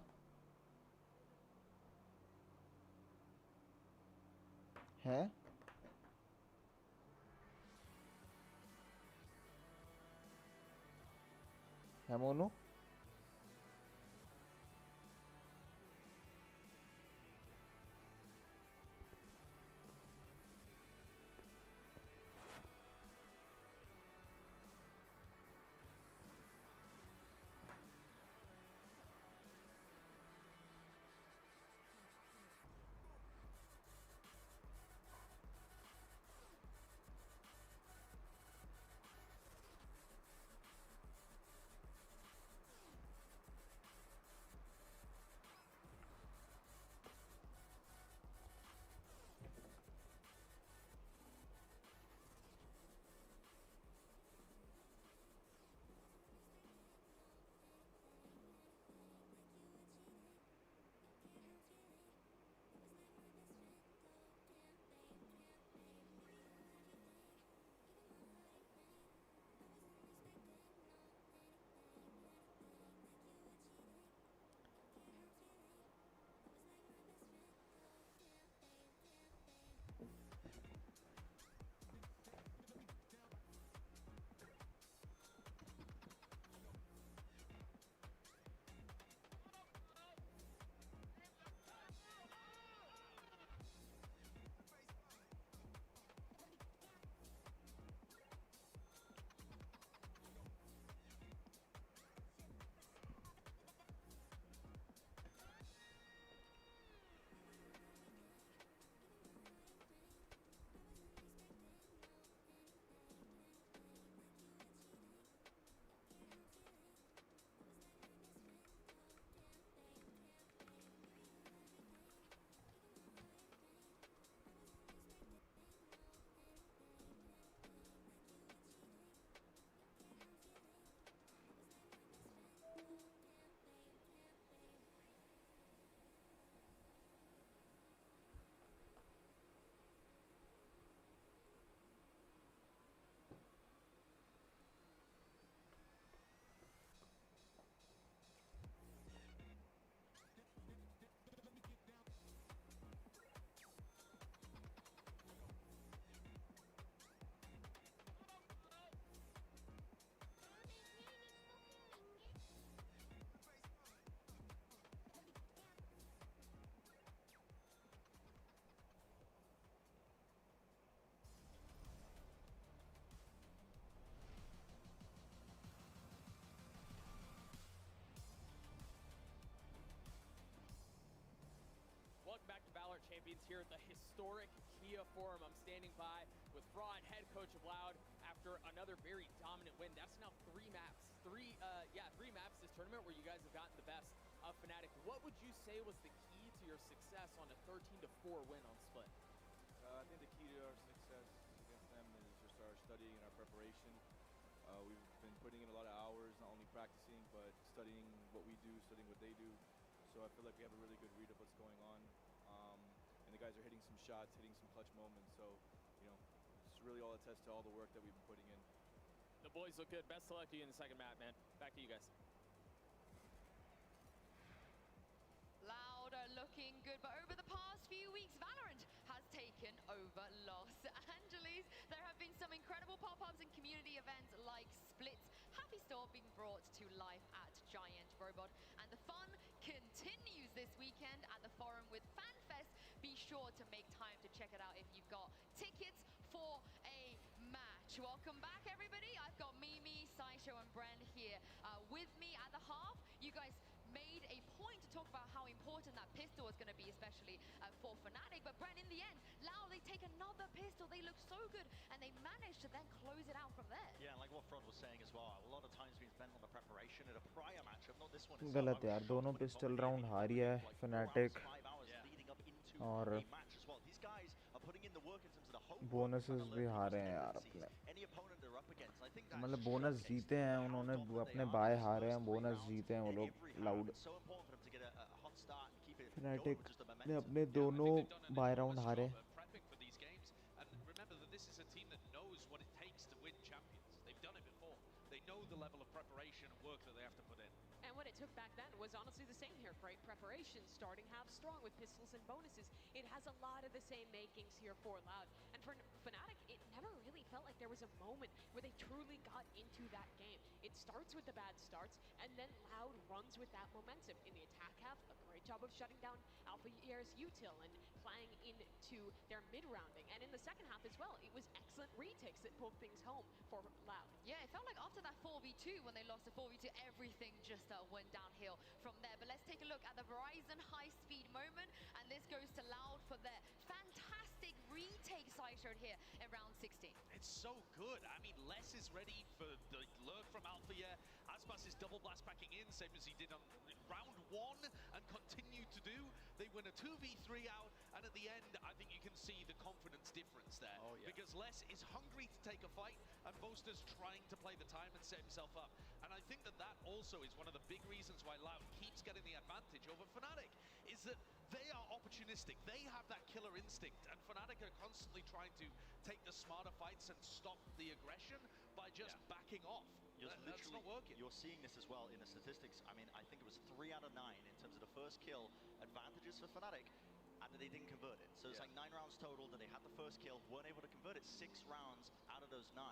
A: है Monu.
K: Champions here at the historic Kia Forum. I'm standing by with Fraud, head coach of Loud, after another very dominant win. That's now three maps this tournament where you guys have gotten the best of Fnatic. What would you say was the key to your success on a 13-4 win on Split?
D: I think the key to our success against them is just our studying and our preparation. We've been putting in a lot of hours, not only practicing, but studying what we do, studying what they do. So I feel like we have a really good read of what's going on. And the guys are hitting some shots, hitting some clutch moments. So, you know, it's really all attests to all the work that we've been putting in.
K: The boys look good. Best of luck to you in the second map, man. Back to you guys.
H: Loud are looking good, but over the past few weeks, Valorant has taken over Los Angeles. There have been some incredible pop-ups and community events like Split's Happy Store being brought to life at Giant Robot. And the fun continues this weekend at the Forum with FanFest. Be sure to make time to check it out if you've got tickets for a match. Welcome back, everybody. I've got Mimi, Saisho, and Bren here with me at the half. You guys made a point to talk about how important that pistol was going to be, especially for Fnatic. But Bren, in the end, Loud, they take another pistol. They look so good, and they managed to then close it out from there.
U: Yeah, like what Frod was saying as well. A lot of time's been spent on the preparation at a prior matchup, not this one.
A: गलत यार, दोनों pistol round हारी है Fnatic और bonuses भी हारे हैं यार अपने. मतलब बोनस जीते हैं उन्होंने, अपने बाय हारे हैं, बोनस जीते हैं वो लोग Loud. Fnatic ने अपने दोनों बाय राउंड हारे.
P: Remember that this is a team that knows what it takes to win champions. They've done it before. They know the level of preparation and work that they have to put in.
J: And what it took back then was honestly the same here, right? Preparation, starting half strong with pistols and bonuses. It has a lot of the same makings here for Loud. And for Fnatic, it never really felt like there was a moment where they truly got into that game. It starts with the bad starts, and then Loud runs with that momentum. In the attack half, a great job of shutting down Alpha Year's util and playing into their mid-rounding. And in the second half as well, it was excellent retakes that pulled things home for Loud.
H: Yeah, it felt like after that 4v2, when they lost the 4v2, everything just went downhill from there. But let's take a look at the Verizon high-speed moment, and this goes to Loud for their fantastic retake side shot here in round 16.
P: It's so good. I mean, Les is ready for the lurk from Alpha Year. Aspas is double blast backing in, same as he did on round 1 and continued to do. They win a 2v3 out, and at the end, I think you can see the confidence difference there.
U: Oh, yeah.
P: Because Les is hungry to take a fight, and Boaster's trying to play the time and set himself up. And I think that that also is one of the big reasons why Loud keeps getting the advantage over Fnatic, is that they are opportunistic. They have that killer instinct, and Fnatic are constantly trying to take the smarter fights and stop the aggression by just backing off. That's not working.
U: You're seeing this as well in the statistics. I mean, I think it was 3 out of 9 in terms of the first kill advantages for Fnatic, and they didn't convert it. So it's like 9 rounds total, then they had the first kill, weren't able to convert it 6 rounds out of those 9.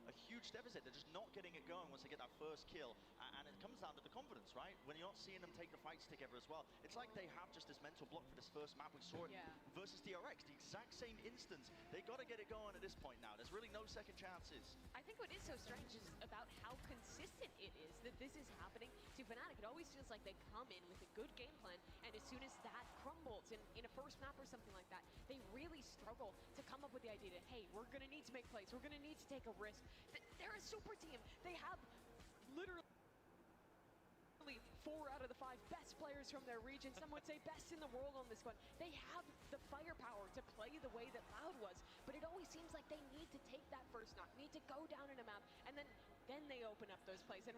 U: A huge deficit. They're just not getting it going once they get that first kill. And it comes down to the confidence, right? When you're not seeing them take the fights together as well. It's like they have just this mental block for this first map. We saw it versus DRX, the exact same instance. They got to get it going at this point now. There's really no second chances.
J: I think what is so strange is about how consistent it is that this is happening to Fnatic. It always feels like they come in with a good game plan, and as soon as that crumbles in a first map or something like that, they really struggle to come up with the idea that, hey, we're going to need to make plays. We're going to need to take a risk. They're a super team. They have literally 4 out of the 5 best players from their region. Some would say best in the world on this one. They have the firepower to play the way that Loud was, but it always seems like they need to take that first knock, need to go down in a map, and then they open up those plays. And